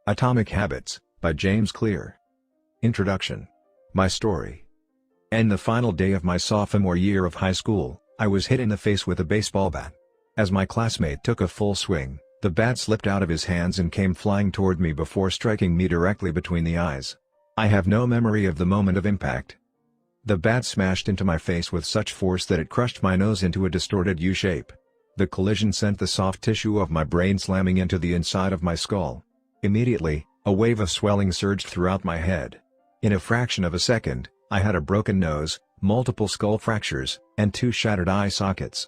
Atomic Habits, by James Clear. Introduction. My story. In the final day of my sophomore year of high school, I was hit in the face with a baseball bat. As my classmate took a full swing, the bat slipped out of his hands and came flying toward me before striking me directly between the eyes. I have no memory of the moment of impact. The bat smashed into my face with such force that it crushed my nose into a distorted U shape. The collision sent the soft tissue of my brain slamming into the inside of my skull. Immediately, a wave of swelling surged throughout my head. In a fraction of a second, I had a broken nose, multiple skull fractures, and 2 shattered eye sockets.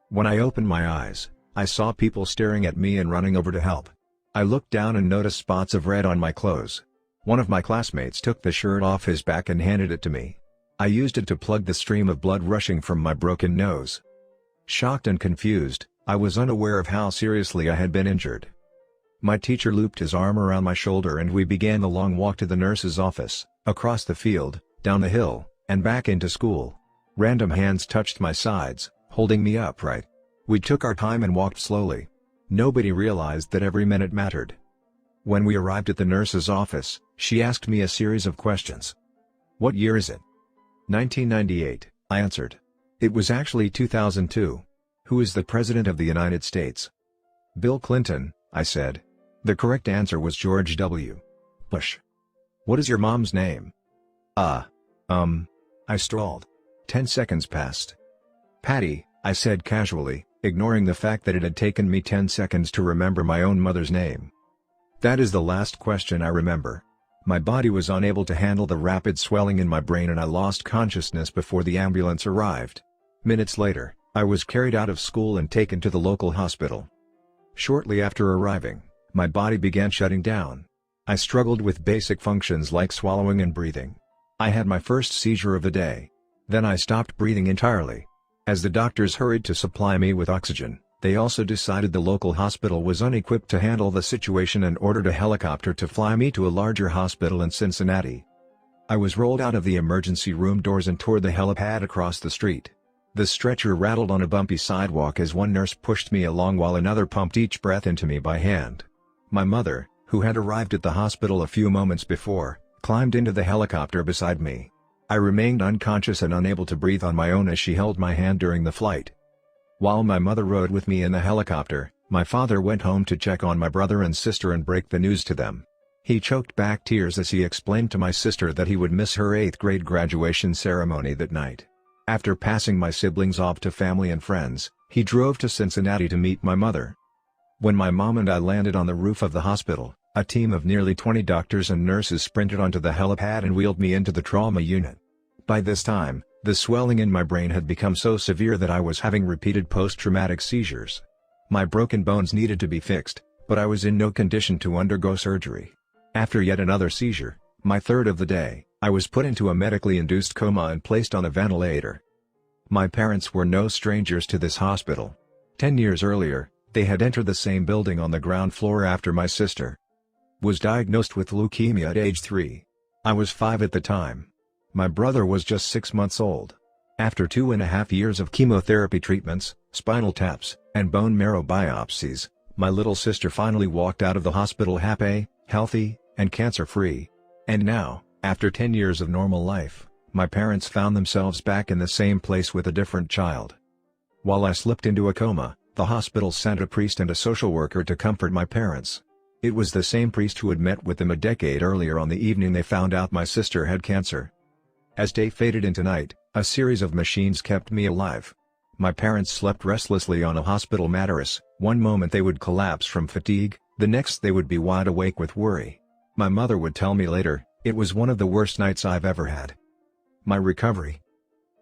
When I opened my eyes, I saw people staring at me and running over to help. I looked down and noticed spots of red on my clothes. One of my classmates took the shirt off his back and handed it to me. I used it to plug the stream of blood rushing from my broken nose. Shocked and confused, I was unaware of how seriously I had been injured. My teacher looped his arm around my shoulder and we began the long walk to the nurse's office, across the field, down the hill, and back into school. Random hands touched my sides, holding me upright. We took our time and walked slowly. Nobody realized that every minute mattered. When we arrived at the nurse's office, she asked me a series of questions. "What year is it?" 1998, I answered. "It was actually 2002. Who is the President of the United States?" "Bill Clinton," I said. The correct answer was George W. Bush. "What is your mom's name?" I stalled. 10 seconds passed. "Patty," I said casually, ignoring the fact that it had taken me 10 seconds to remember my own mother's name. That is the last question I remember. My body was unable to handle the rapid swelling in my brain and I lost consciousness before the ambulance arrived. Minutes later, I was carried out of school and taken to the local hospital. Shortly after arriving, my body began shutting down. I struggled with basic functions like swallowing and breathing. I had my first seizure of the day. Then I stopped breathing entirely. As the doctors hurried to supply me with oxygen, they also decided the local hospital was unequipped to handle the situation and ordered a helicopter to fly me to a larger hospital in Cincinnati. I was rolled out of the emergency room doors and toward the helipad across the street. The stretcher rattled on a bumpy sidewalk as one nurse pushed me along while another pumped each breath into me by hand. My mother, who had arrived at the hospital a few moments before, climbed into the helicopter beside me. I remained unconscious and unable to breathe on my own as she held my hand during the flight. While my mother rode with me in the helicopter, my father went home to check on my brother and sister and break the news to them. He choked back tears as he explained to my sister that he would miss her 8th grade graduation ceremony that night. After passing my siblings off to family and friends, he drove to Cincinnati to meet my mother. When my mom and I landed on the roof of the hospital, a team of nearly 20 doctors and nurses sprinted onto the helipad and wheeled me into the trauma unit. By this time, the swelling in my brain had become so severe that I was having repeated post-traumatic seizures. My broken bones needed to be fixed, but I was in no condition to undergo surgery. After yet another seizure, my third of the day, I was put into a medically induced coma and placed on a ventilator. My parents were no strangers to this hospital. 10 years earlier, they had entered the same building on the ground floor after my sister was diagnosed with leukemia at age 3. I was 5 at the time. My brother was just 6 months old. After 2.5 years of chemotherapy treatments, spinal taps, and bone marrow biopsies, my little sister finally walked out of the hospital happy, healthy, and cancer-free. And now, after 10 years of normal life, my parents found themselves back in the same place with a different child. While I slipped into a coma, the hospital sent a priest and a social worker to comfort my parents. It was the same priest who had met with them a decade earlier on the evening they found out my sister had cancer. As day faded into night, a series of machines kept me alive. My parents slept restlessly on a hospital mattress. One moment they would collapse from fatigue, the next they would be wide awake with worry. My mother would tell me later, "It was one of the worst nights I've ever had." My recovery.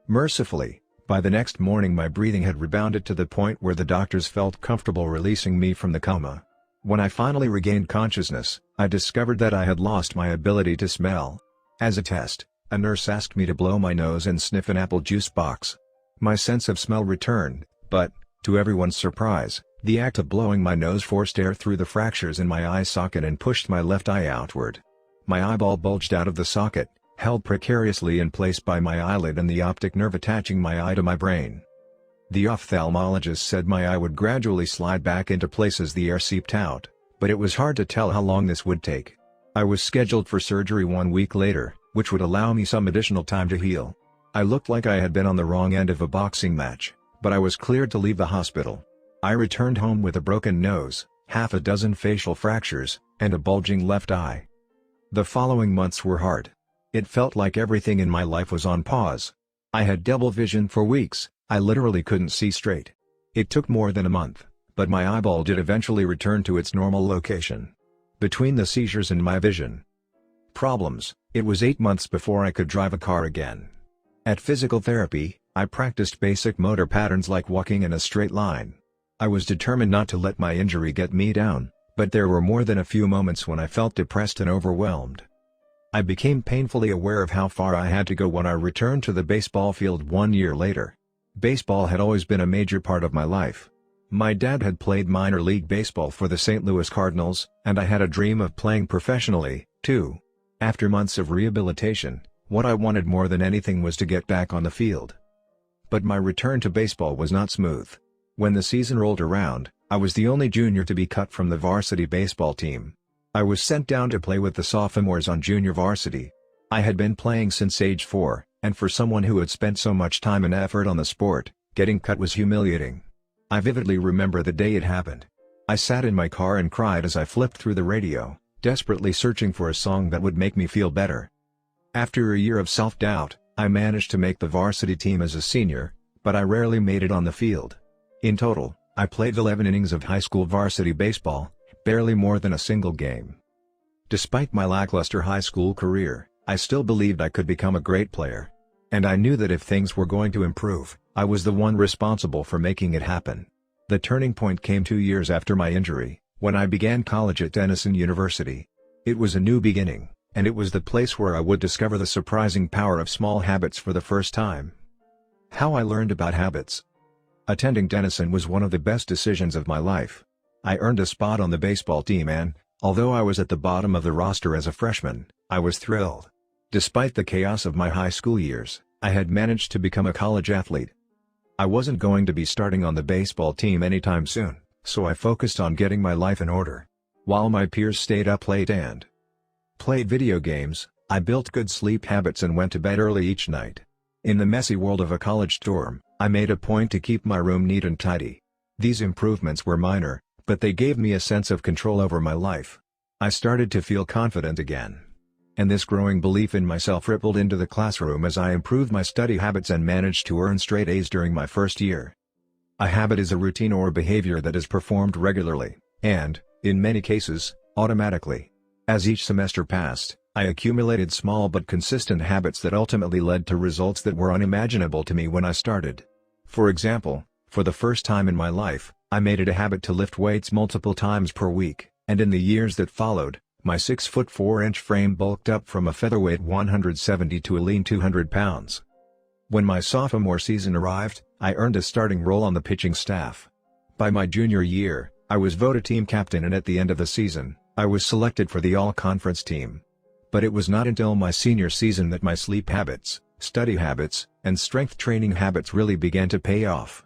Mercifully, by the next morning my breathing had rebounded to the point where the doctors felt comfortable releasing me from the coma. When I finally regained consciousness, I discovered that I had lost my ability to smell. As a test, a nurse asked me to blow my nose and sniff an apple juice box. My sense of smell returned, but, to everyone's surprise, the act of blowing my nose forced air through the fractures in my eye socket and pushed my left eye outward. My eyeball bulged out of the socket, held precariously in place by my eyelid and the optic nerve attaching my eye to my brain. The ophthalmologist said my eye would gradually slide back into place as the air seeped out, But it was hard to tell how long this would take. I was scheduled for surgery 1 week later, which would allow me some additional time to heal. I looked like I had been on the wrong end of a boxing match, but I was cleared to leave the hospital. I returned home with a broken nose, half a dozen facial fractures, and a bulging left eye. The following months were hard. It felt like everything in my life was on pause. I had double vision for weeks, I literally couldn't see straight. It took more than a month, but my eyeball did eventually return to its normal location. Between the seizures and my vision problems, it was 8 months before I could drive a car again. At physical therapy, I practiced basic motor patterns like walking in a straight line. I was determined not to let my injury get me down, but there were more than a few moments when I felt depressed and overwhelmed. I became painfully aware of how far I had to go when I returned to the baseball field 1 year later. Baseball had always been a major part of my life. My dad had played minor league baseball for the St. Louis Cardinals, and I had a dream of playing professionally, too. After months of rehabilitation, what I wanted more than anything was to get back on the field. But my return to baseball was not smooth. When the season rolled around, I was the only junior to be cut from the varsity baseball team. I was sent down to play with the sophomores on junior varsity. I had been playing since age 4, and for someone who had spent so much time and effort on the sport, getting cut was humiliating. I vividly remember the day it happened. I sat in my car and cried as I flipped through the radio, desperately searching for a song that would make me feel better. After a year of self-doubt, I managed to make the varsity team as a senior, but I rarely made it on the field. In total, I played 11 innings of high school varsity baseball, barely more than a single game. Despite my lackluster high school career, I still believed I could become a great player. And I knew that if things were going to improve, I was the one responsible for making it happen. The turning point came 2 years after my injury, when I began college at Denison University. It was a new beginning, and it was the place where I would discover the surprising power of small habits for the first time. How I learned about habits. Attending Denison was one of the best decisions of my life. I earned a spot on the baseball team and, although I was at the bottom of the roster as a freshman, I was thrilled. Despite the chaos of my high school years, I had managed to become a college athlete. I wasn't going to be starting on the baseball team anytime soon, so I focused on getting my life in order. While my peers stayed up late and played video games, I built good sleep habits and went to bed early each night. In the messy world of a college dorm, I made a point to keep my room neat and tidy. These improvements were minor, but they gave me a sense of control over my life. I started to feel confident again. And this growing belief in myself rippled into the classroom as I improved my study habits and managed to earn straight A's during my first year. A habit is a routine or behavior that is performed regularly, and, in many cases, automatically. As each semester passed, I accumulated small but consistent habits that ultimately led to results that were unimaginable to me when I started. For example, for the first time in my life, I made it a habit to lift weights multiple times per week, and in the years that followed, my 6'4" frame bulked up from a featherweight 170 to a lean 200 pounds. When my sophomore season arrived, I earned a starting role on the pitching staff. By my junior year, I was voted team captain, and at the end of the season, I was selected for the all-conference team. But it was not until my senior season that my sleep habits, study habits, and strength training habits really began to pay off.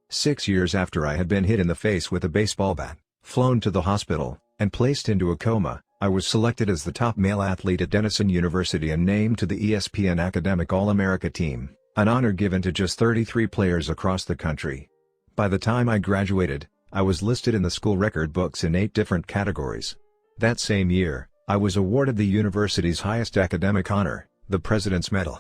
6 years after I had been hit in the face with a baseball bat, flown to the hospital, and placed into a coma, I was selected as the top male athlete at Denison University and named to the ESPN Academic All-America team, an honor given to just 33 players across the country. By the time I graduated, I was listed in the school record books in 8 different categories. That same year, I was awarded the university's highest academic honor, the President's Medal.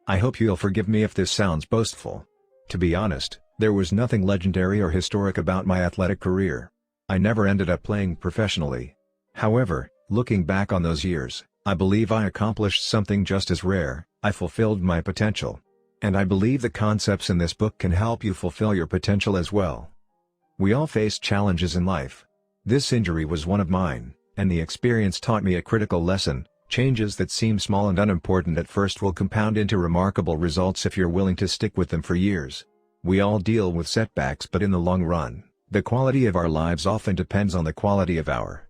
I hope you'll forgive me if this sounds boastful. To be honest, there was nothing legendary or historic about my athletic career. I never ended up playing professionally. However, looking back on those years, I believe I accomplished something just as rare. I fulfilled my potential. And I believe the concepts in this book can help you fulfill your potential as well. We all face challenges in life. This injury was one of mine, and the experience taught me a critical lesson: changes that seem small and unimportant at first will compound into remarkable results if you're willing to stick with them for years. We all deal with setbacks, but in the long run, the quality of our lives often depends on the quality of our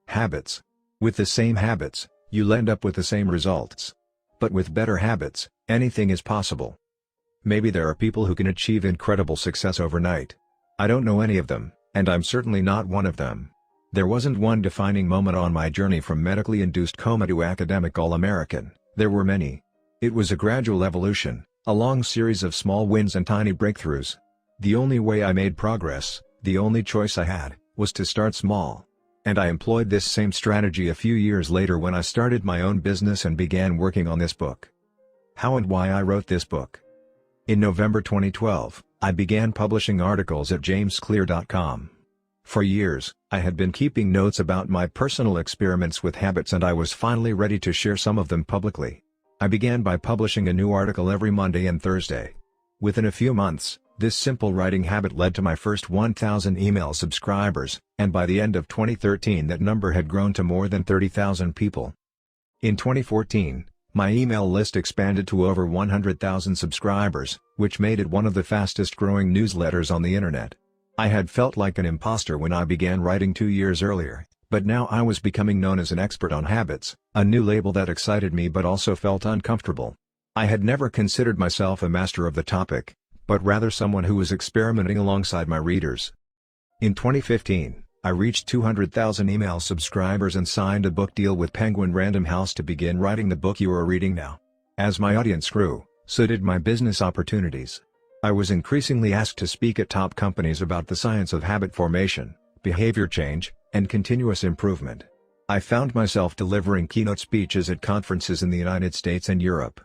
habits. With the same habits, you'll end up with the same results. But with better habits, anything is possible. Maybe there are people who can achieve incredible success overnight. I don't know any of them, and I'm certainly not one of them. There wasn't one defining moment on my journey from medically induced coma to academic All-American, there were many. It was a gradual evolution, a long series of small wins and tiny breakthroughs. The only way I made progress, the only choice I had, was to start small. And I employed this same strategy a few years later when I started my own business and began working on this book. How and why I wrote this book. In November 2012, I began publishing articles at jamesclear.com. For years, I had been keeping notes about my personal experiments with habits, and I was finally ready to share some of them publicly. I began by publishing a new article every Monday and Thursday. Within a few months, this simple writing habit led to my first 1,000 email subscribers, and by the end of 2013 that number had grown to more than 30,000 people. In 2014, my email list expanded to over 100,000 subscribers, which made it one of the fastest growing newsletters on the internet. I had felt like an imposter when I began writing 2 years earlier, but now I was becoming known as an expert on habits, a new label that excited me but also felt uncomfortable. I had never considered myself a master of the topic, but rather someone who was experimenting alongside my readers. In 2015, I reached 200,000 email subscribers and signed a book deal with Penguin Random House to begin writing the book you are reading now. As my audience grew, so did my business opportunities. I was increasingly asked to speak at top companies about the science of habit formation, behavior change, and continuous improvement. I found myself delivering keynote speeches at conferences in the United States and Europe.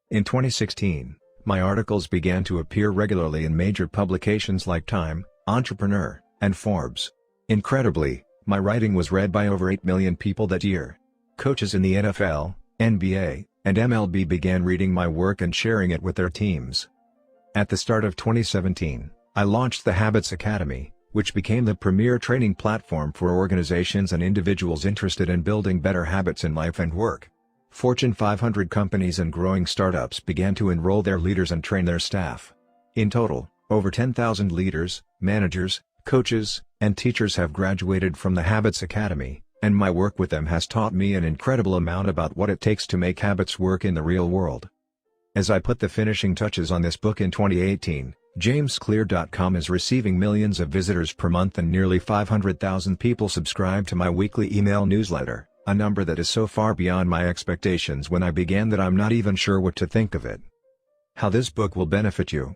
In 2016, my articles began to appear regularly in major publications like Time, Entrepreneur, and Forbes. Incredibly, my writing was read by over 8 million people that year. Coaches in the NFL, NBA, and MLB began reading my work and sharing it with their teams. At the start of 2017, I launched the Habits Academy, which became the premier training platform for organizations and individuals interested in building better habits in life and work. Fortune 500 companies and growing startups began to enroll their leaders and train their staff. In total, over 10,000 leaders, managers, coaches, and teachers have graduated from the Habits Academy, and my work with them has taught me an incredible amount about what it takes to make habits work in the real world. As I put the finishing touches on this book in 2018, jamesclear.com is receiving millions of visitors per month and nearly 500,000 people subscribe to my weekly email newsletter, a number that is so far beyond my expectations when I began that I'm not even sure what to think of it. How this book will benefit you.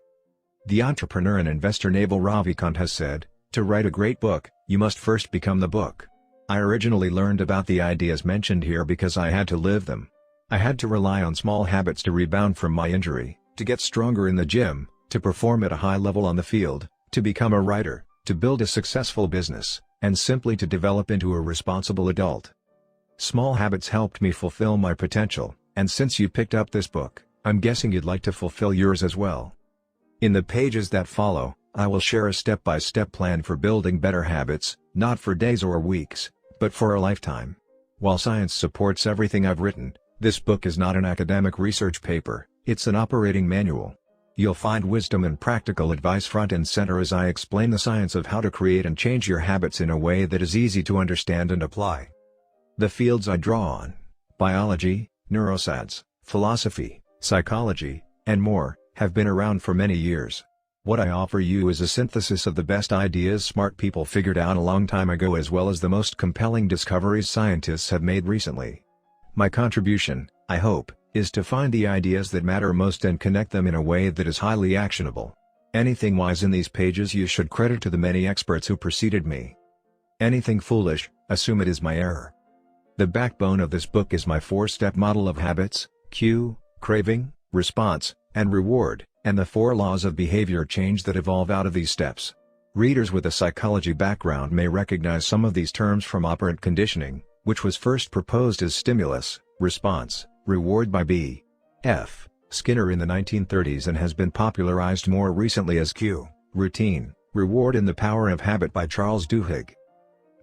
The entrepreneur and investor Naval Ravikant has said, "To write a great book, you must first become the book." I originally learned about the ideas mentioned here because I had to live them. I had to rely on small habits to rebound from my injury, to get stronger in the gym, to perform at a high level on the field, to become a writer, to build a successful business, and simply to develop into a responsible adult. Small habits helped me fulfill my potential, and since you picked up this book, I'm guessing you'd like to fulfill yours as well. In the pages that follow, I will share a step-by-step plan for building better habits, not for days or weeks, but for a lifetime. While science supports everything I've written, this book is not an academic research paper, it's an operating manual. You'll find wisdom and practical advice front and center as I explain the science of how to create and change your habits in a way that is easy to understand and apply. The fields I draw on, biology, neuroscience, philosophy, psychology, and more, have been around for many years. What I offer you is a synthesis of the best ideas smart people figured out a long time ago as well as the most compelling discoveries scientists have made recently. My contribution, I hope, is to find the ideas that matter most and connect them in a way that is highly actionable. Anything wise in these pages you should credit to the many experts who preceded me. Anything foolish, assume it is my error. The backbone of this book is my 4-step model of habits: cue, craving, response, and reward, and the 4 laws of behavior change that evolve out of these steps. Readers with a psychology background may recognize some of these terms from operant conditioning, which was first proposed as stimulus, response, reward by B. F. Skinner in the 1930s and has been popularized more recently as cue, routine, reward and the power of habit by Charles Duhigg.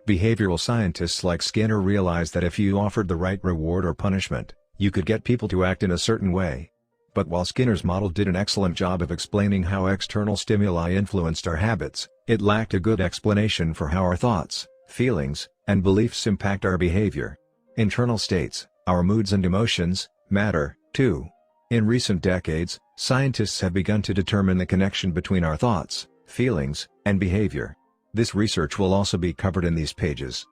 Behavioral scientists like Skinner realized that if you offered the right reward or punishment, you could get people to act in a certain way. But while Skinner's model did an excellent job of explaining how external stimuli influenced our habits, it lacked a good explanation for how our thoughts, feelings, and beliefs impact our behavior. Internal states, our moods and emotions, matter, too. In recent decades, scientists have begun to determine the connection between our thoughts, feelings, and behavior. This research will also be covered in these pages.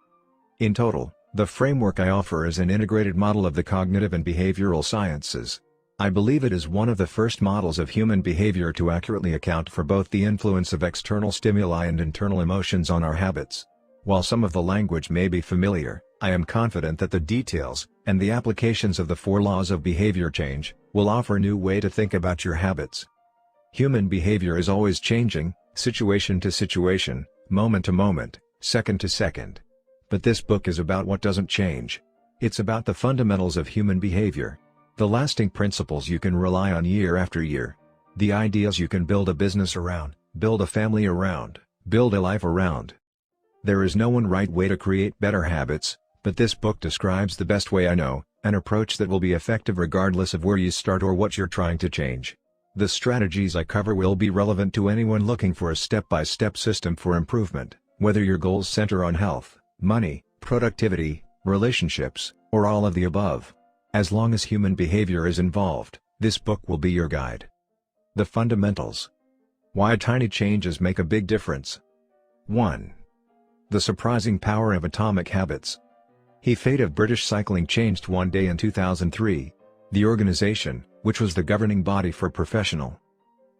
In total, the framework I offer is an integrated model of the cognitive and behavioral sciences. I believe it is one of the first models of human behavior to accurately account for both the influence of external stimuli and internal emotions on our habits. While some of the language may be familiar, I am confident that the details, and the applications of the 4 laws of behavior change, will offer a new way to think about your habits. Human behavior is always changing, situation to situation, moment to moment, second to second. But this book is about what doesn't change. It's about the fundamentals of human behavior. The lasting principles you can rely on year after year. The ideas you can build a business around, build a family around, build a life around. There is no one right way to create better habits, but this book describes the best way I know, an approach that will be effective regardless of where you start or what you're trying to change. The strategies I cover will be relevant to anyone looking for a step-by-step system for improvement, whether your goals center on health, money, productivity, relationships, or all of the above. As long as human behavior is involved, this book will be your guide. The fundamentals. Why tiny changes make a big difference. 1. The surprising power of atomic habits. The fate of British cycling changed one day in 2003. The organization, which was the governing body for professional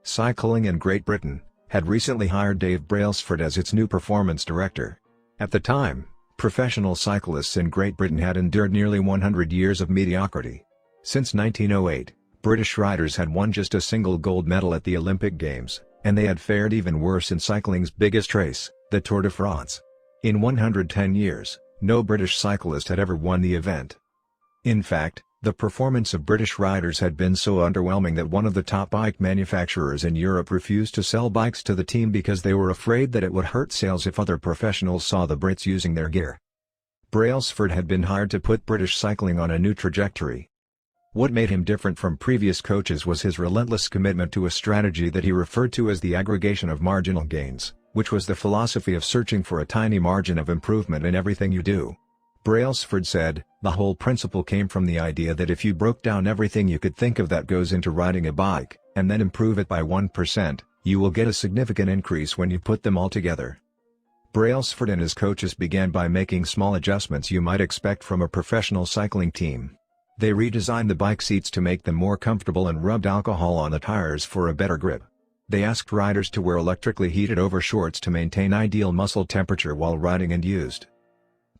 cycling in Great Britain, had recently hired Dave Brailsford as its new performance director. At the time, professional cyclists in Great Britain had endured nearly 100 years of mediocrity. Since 1908, British riders had won just a single gold medal at the Olympic Games, and they had fared even worse in cycling's biggest race, the Tour de France. In 110 years, no British cyclist had ever won the event. In fact, the performance of British riders had been so underwhelming that one of the top bike manufacturers in Europe refused to sell bikes to the team because they were afraid that it would hurt sales if other professionals saw the Brits using their gear. Brailsford had been hired to put British cycling on a new trajectory. What made him different from previous coaches was his relentless commitment to a strategy that he referred to as the aggregation of marginal gains, which was the philosophy of searching for a tiny margin of improvement in everything you do. Brailsford said, "The whole principle came from the idea that if you broke down everything you could think of that goes into riding a bike, and then improve it by 1%, you will get a significant increase when you put them all together." Brailsford and his coaches began by making small adjustments you might expect from a professional cycling team. They redesigned the bike seats to make them more comfortable and rubbed alcohol on the tires for a better grip. They asked riders to wear electrically heated overshorts to maintain ideal muscle temperature while riding and used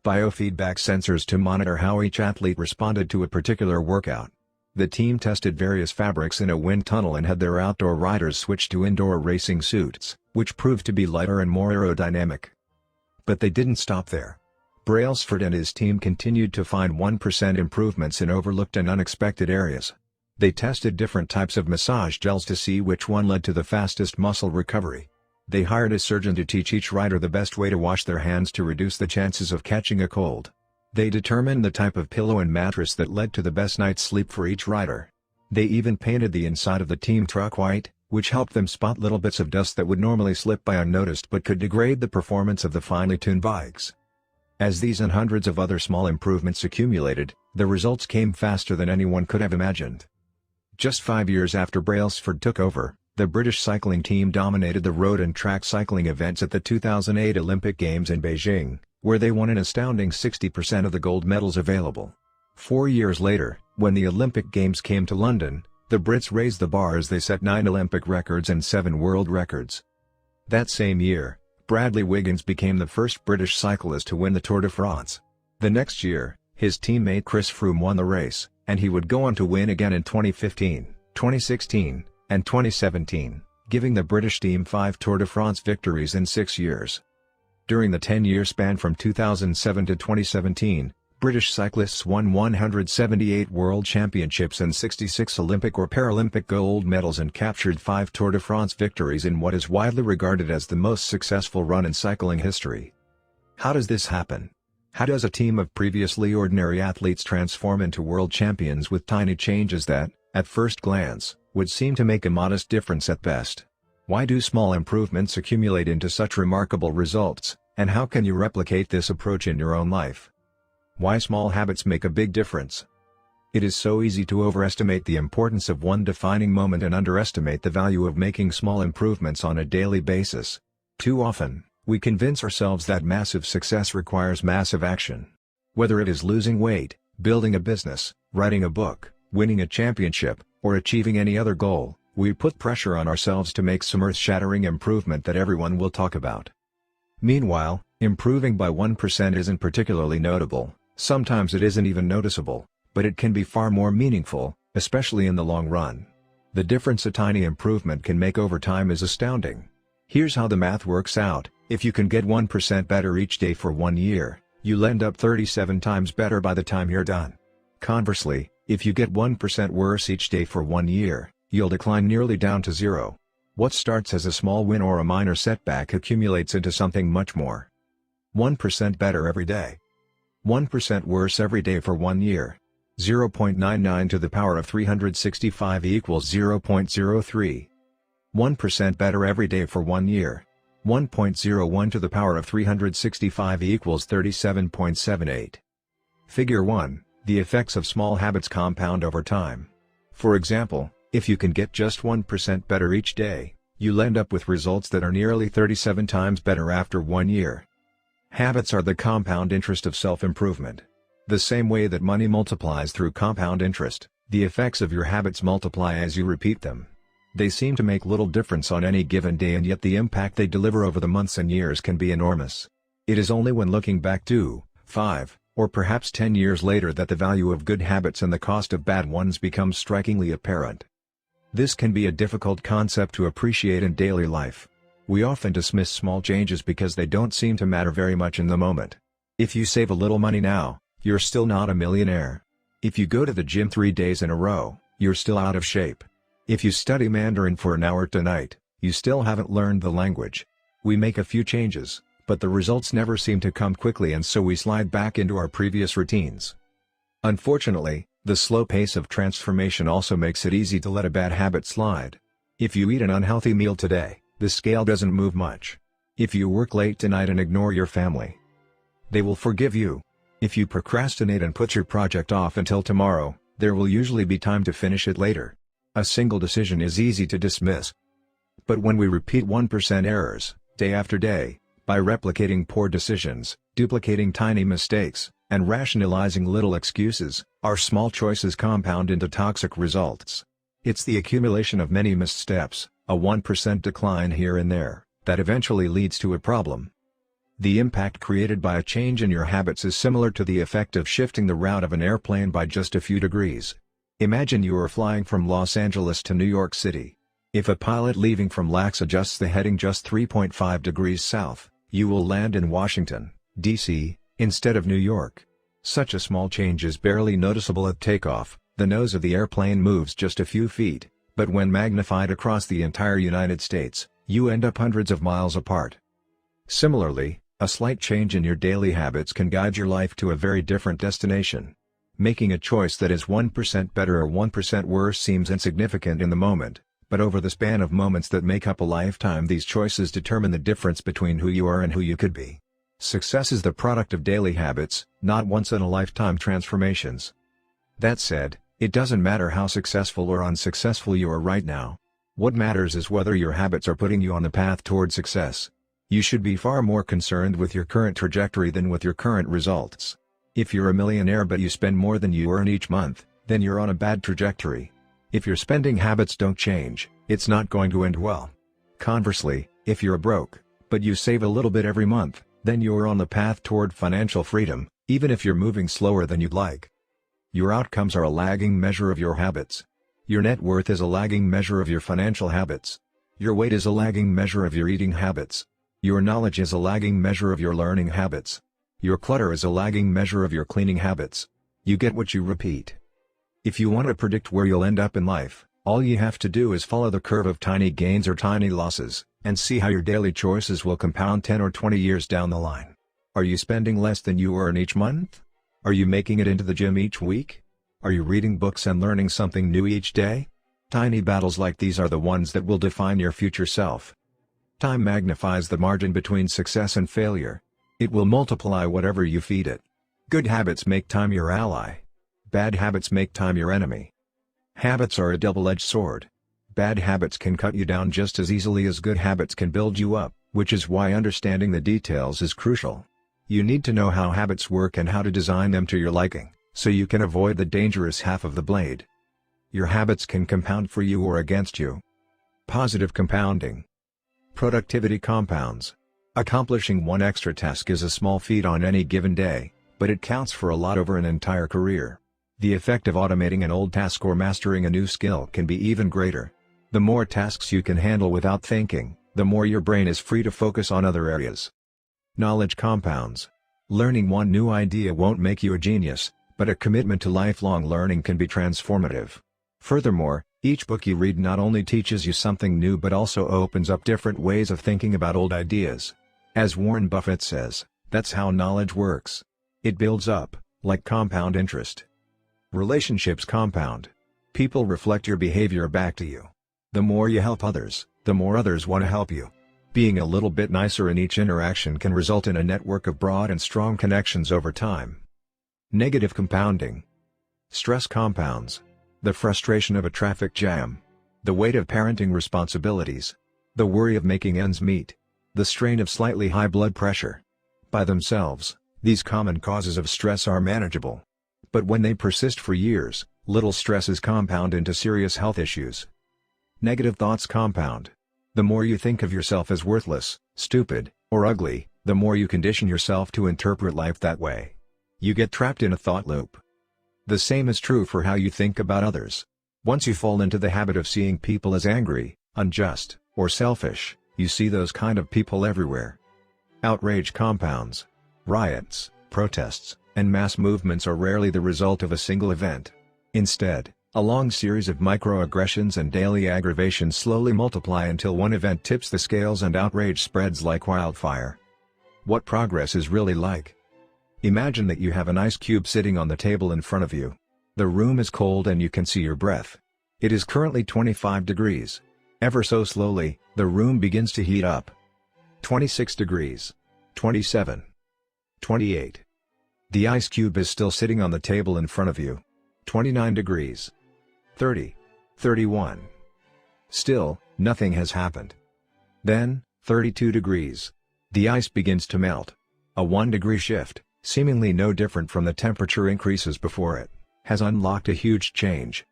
biofeedback sensors to monitor how each athlete responded to a particular workout. The team tested various fabrics in a wind tunnel and had their outdoor riders switch to indoor racing suits, which proved to be lighter and more aerodynamic. But they didn't stop there. Brailsford and his team continued to find 1% improvements in overlooked and unexpected areas. They tested different types of massage gels to see which one led to the fastest muscle recovery. They hired a surgeon to teach each rider the best way to wash their hands to reduce the chances of catching a cold. They determined the type of pillow and mattress that led to the best night's sleep for each rider. They even painted the inside of the team truck white, which helped them spot little bits of dust that would normally slip by unnoticed but could degrade the performance of the finely tuned bikes. As these and hundreds of other small improvements accumulated, the results came faster than anyone could have imagined. Just 5 years after Brailsford took over, the British cycling team dominated the road and track cycling events at the 2008 Olympic Games in Beijing, where they won an astounding 60% of the gold medals available. 4 years later, when the Olympic Games came to London, the Brits raised the bar as they set 9 Olympic records and 7 world records. That same year, Bradley Wiggins became the first British cyclist to win the Tour de France. The next year, his teammate Chris Froome won the race, and he would go on to win again in 2015, 2016, and 2017, giving the British team 5 Tour de France victories in 6 years. During the 10-year span from 2007 to 2017, British cyclists won 178 World Championships and 66 Olympic or Paralympic gold medals and captured 5 Tour de France victories in what is widely regarded as the most successful run in cycling history. How does this happen? How does a team of previously ordinary athletes transform into world champions with tiny changes that, at first glance, would seem to make a modest difference at best? Why do small improvements accumulate into such remarkable results, and how can you replicate this approach in your own life? Why small habits make a big difference? It is so easy to overestimate the importance of one defining moment and underestimate the value of making small improvements on a daily basis. Too often, We convince ourselves that massive success requires massive action. Whether it is losing weight, building a business, writing a book, winning a championship, or achieving any other goal, we put pressure on ourselves to make some earth-shattering improvement that everyone will talk about. Meanwhile, improving by 1% isn't particularly notable, sometimes it isn't even noticeable, but it can be far more meaningful, especially in the long run. The difference a tiny improvement can make over time is astounding. Here's how the math works out: if you can get 1% better each day for 1 year, you'll end up 37 times better by the time you're done. Conversely, if you get 1% worse each day for 1 year, you'll decline nearly down to zero. What starts as a small win or a minor setback accumulates into something much more. 1% better every day. 1% worse every day for 1 year. 0.99 to the power of 365 equals 0.03. 1% better every day for 1 year. 1.01 to the power of 365 equals 37.78. Figure 1. The effects of small habits compound over time. For example, if you can get just 1% better each day, you'll end up with results that are nearly 37 times better after 1 year. Habits are the compound interest of self-improvement. The same way that money multiplies through compound interest, the effects of your habits multiply as you repeat them. They seem to make little difference on any given day, and yet the impact they deliver over the months and years can be enormous. It is only when looking back 2, 5, or perhaps 10 years later that the value of good habits and the cost of bad ones becomes strikingly apparent. This can be a difficult concept to appreciate in daily life. We often dismiss small changes because they don't seem to matter very much in the moment. If you save a little money now, you're still not a millionaire. If you go to the gym 3 days in a row, you're still out of shape. If you study Mandarin for an hour tonight, you still haven't learned the language. We make a few changes, but the results never seem to come quickly, and so we slide back into our previous routines. Unfortunately, the slow pace of transformation also makes it easy to let a bad habit slide. If you eat an unhealthy meal today, the scale doesn't move much. If you work late tonight and ignore your family, they will forgive you. If you procrastinate and put your project off until tomorrow, there will usually be time to finish it later. A single decision is easy to dismiss. But when we repeat 1% errors, day after day, by replicating poor decisions, duplicating tiny mistakes, and rationalizing little excuses, our small choices compound into toxic results. It's the accumulation of many missteps, a 1% decline here and there, that eventually leads to a problem. The impact created by a change in your habits is similar to the effect of shifting the route of an airplane by just a few degrees. Imagine you are flying from Los Angeles to New York City. If a pilot leaving from LAX adjusts the heading just 3.5 degrees south, you will land in Washington, D.C., instead of New York. Such a small change is barely noticeable at takeoff. The nose of the airplane moves just a few feet, but when magnified across the entire United States, you end up hundreds of miles apart. Similarly, a slight change in your daily habits can guide your life to a very different destination. Making a choice that is 1% better or 1% worse seems insignificant in the moment, but over the span of moments that make up a lifetime, these choices determine the difference between who you are and who you could be. Success is the product of daily habits, not once-in-a-lifetime transformations. That said, it doesn't matter how successful or unsuccessful you are right now. What matters is whether your habits are putting you on the path toward success. You should be far more concerned with your current trajectory than with your current results. If you're a millionaire but you spend more than you earn each month, then you're on a bad trajectory. If your spending habits don't change, it's not going to end well. Conversely, if you're broke, but you save a little bit every month, then you're on the path toward financial freedom, even if you're moving slower than you'd like. Your outcomes are a lagging measure of your habits. Your net worth is a lagging measure of your financial habits. Your weight is a lagging measure of your eating habits. Your knowledge is a lagging measure of your learning habits. Your clutter is a lagging measure of your cleaning habits. You get what you repeat. If you want to predict where you'll end up in life, all you have to do is follow the curve of tiny gains or tiny losses, and see how your daily choices will compound 10 or 20 years down the line. Are you spending less than you earn each month? Are you making it into the gym each week? Are you reading books and learning something new each day? Tiny battles like these are the ones that will define your future self. Time magnifies the margin between success and failure. It will multiply whatever you feed it. Good habits make time your ally. Bad habits make time your enemy. Habits are a double-edged sword. Bad habits can cut you down just as easily as good habits can build you up. which is why understanding the details is crucial. You need to know how habits work and how to design them to your liking, so you can avoid the dangerous half of the blade. Your habits can compound for you or against you. Positive compounding. Productivity compounds. Accomplishing one extra task is a small feat on any given day, but it counts for a lot over an entire career. The effect of automating an old task or mastering a new skill can be even greater. The more tasks you can handle without thinking, the more your brain is free to focus on other areas. Knowledge compounds. Learning one new idea won't make you a genius, but a commitment to lifelong learning can be transformative. Furthermore, each book you read not only teaches you something new but also opens up different ways of thinking about old ideas. As Warren Buffett says, that's how knowledge works. It builds up, like compound interest. Relationships compound. People reflect your behavior back to you. The more you help others, the more others want to help you. Being a little bit nicer in each interaction can result in a network of broad and strong connections over time. Negative compounding. Stress compounds. The frustration of a traffic jam. The weight of parenting responsibilities. The worry of making ends meet. The strain of slightly high blood pressure. By themselves, these common causes of stress are manageable. But when they persist for years, little stresses compound into serious health issues. Negative thoughts compound. The more you think of yourself as worthless, stupid, or ugly, the more you condition yourself to interpret life that way. You get trapped in a thought loop. The same is true for how you think about others. Once you fall into the habit of seeing people as angry, unjust, or selfish, you see those kind of people everywhere. Outrage compounds. Riots, protests, and mass movements are rarely the result of a single event. Instead, a long series of microaggressions and daily aggravations slowly multiply until one event tips the scales and outrage spreads like wildfire. What progress is really like? Imagine that you have an ice cube sitting on the table in front of you. The room is cold and you can see your breath. It is currently 25 degrees. Ever so slowly, the room begins to heat up. 26 degrees. 27. 28. The ice cube is still sitting on the table in front of you. 29 degrees. 30. 31. Still, nothing has happened. Then, 32 degrees. The ice begins to melt. A 1-degree shift, seemingly no different from the temperature increases before it, has unlocked a huge change.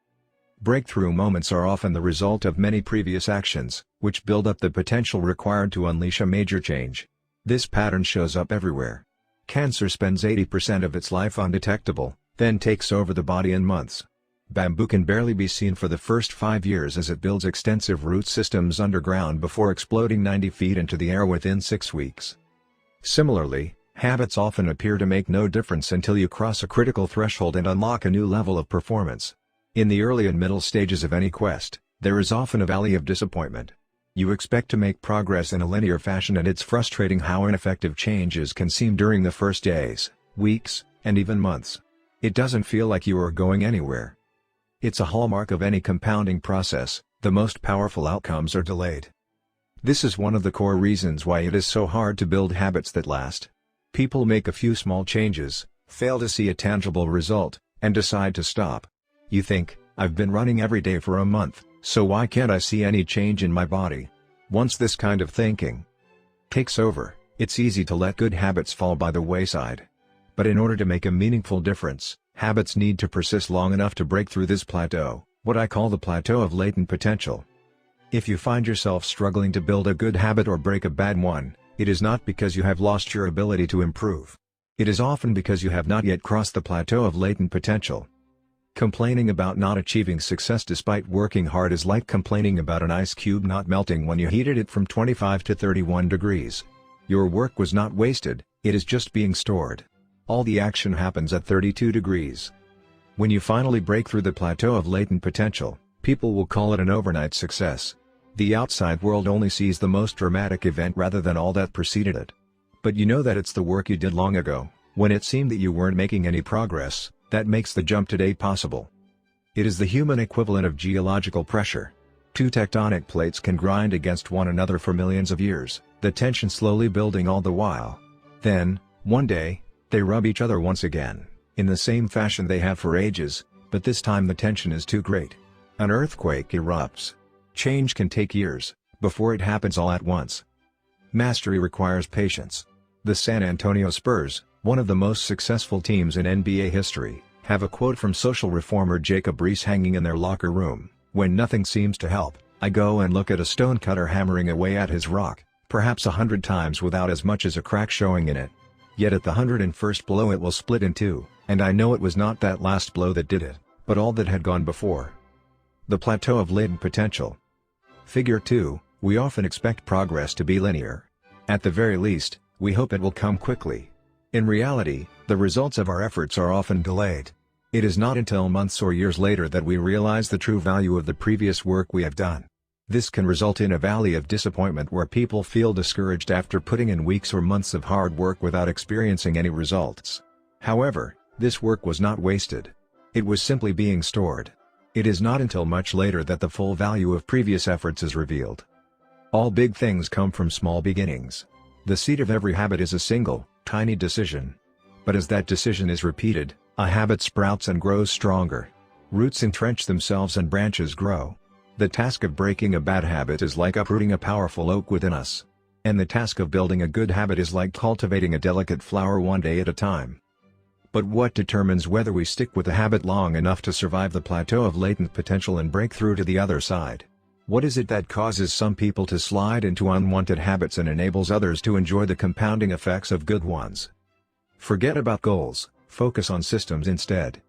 Breakthrough moments are often the result of many previous actions, which build up the potential required to unleash a major change. This pattern shows up everywhere. Cancer spends 80% of its life undetectable, then takes over the body in months. Bamboo can barely be seen for the first 5 years as it builds extensive root systems underground before exploding 90 feet into the air within 6 weeks. Similarly, habits often appear to make no difference until you cross a critical threshold and unlock a new level of performance. In the early and middle stages of any quest, there is often a valley of disappointment. You expect to make progress in a linear fashion and it's frustrating how ineffective changes can seem during the first days, weeks, and even months. It doesn't feel like you are going anywhere. It's a hallmark of any compounding process, the most powerful outcomes are delayed. This is one of the core reasons why it is so hard to build habits that last. People make a few small changes, fail to see a tangible result, and decide to stop. You think, I've been running every day for a month, so why can't I see any change in my body? Once this kind of thinking takes over, it's easy to let good habits fall by the wayside. But in order to make a meaningful difference, habits need to persist long enough to break through this plateau, what I call the plateau of latent potential. If you find yourself struggling to build a good habit or break a bad one, it is not because you have lost your ability to improve. It is often because you have not yet crossed the plateau of latent potential. Complaining about not achieving success despite working hard is like complaining about an ice cube not melting when you heated it from 25 to 31 degrees. Your work was not wasted, it is just being stored. All the action happens at 32 degrees. When you finally break through the plateau of latent potential, people will call it an overnight success. The outside world only sees the most dramatic event rather than all that preceded it. But you know that it's the work you did long ago, when it seemed that you weren't making any progress, that makes the jump today possible. It is the human equivalent of geological pressure. Two tectonic plates can grind against one another for millions of years, the tension slowly building all the while. Then, one day, they rub each other once again, in the same fashion they have for ages, but this time the tension is too great. An earthquake erupts. Change can take years, before it happens all at once. Mastery requires patience. The San Antonio Spurs, one of the most successful teams in NBA history, have a quote from social reformer Jacob Riis hanging in their locker room: "When nothing seems to help, I go and look at a stonecutter hammering away at his rock, perhaps 100 times without as much as a crack showing in it. Yet at the 101st blow it will split in two, and I know it was not that last blow that did it, but all that had gone before." The plateau of latent potential. Figure 2, we often expect progress to be linear. At the very least, we hope it will come quickly. In reality, the results of our efforts are often delayed. It is not until months or years later that we realize the true value of the previous work we have done. This can result in a valley of disappointment where people feel discouraged after putting in weeks or months of hard work without experiencing any results. However, this work was not wasted. It was simply being stored. It is not until much later that the full value of previous efforts is revealed. All big things come from small beginnings. The seed of every habit is a single, tiny decision. But as that decision is repeated, a habit sprouts and grows stronger. Roots entrench themselves and branches grow. The task of breaking a bad habit is like uprooting a powerful oak within us. And the task of building a good habit is like cultivating a delicate flower one day at a time. But what determines whether we stick with a habit long enough to survive the plateau of latent potential and break through to the other side? What is it that causes some people to slide into unwanted habits and enables others to enjoy the compounding effects of good ones? Forget about goals, focus on systems instead.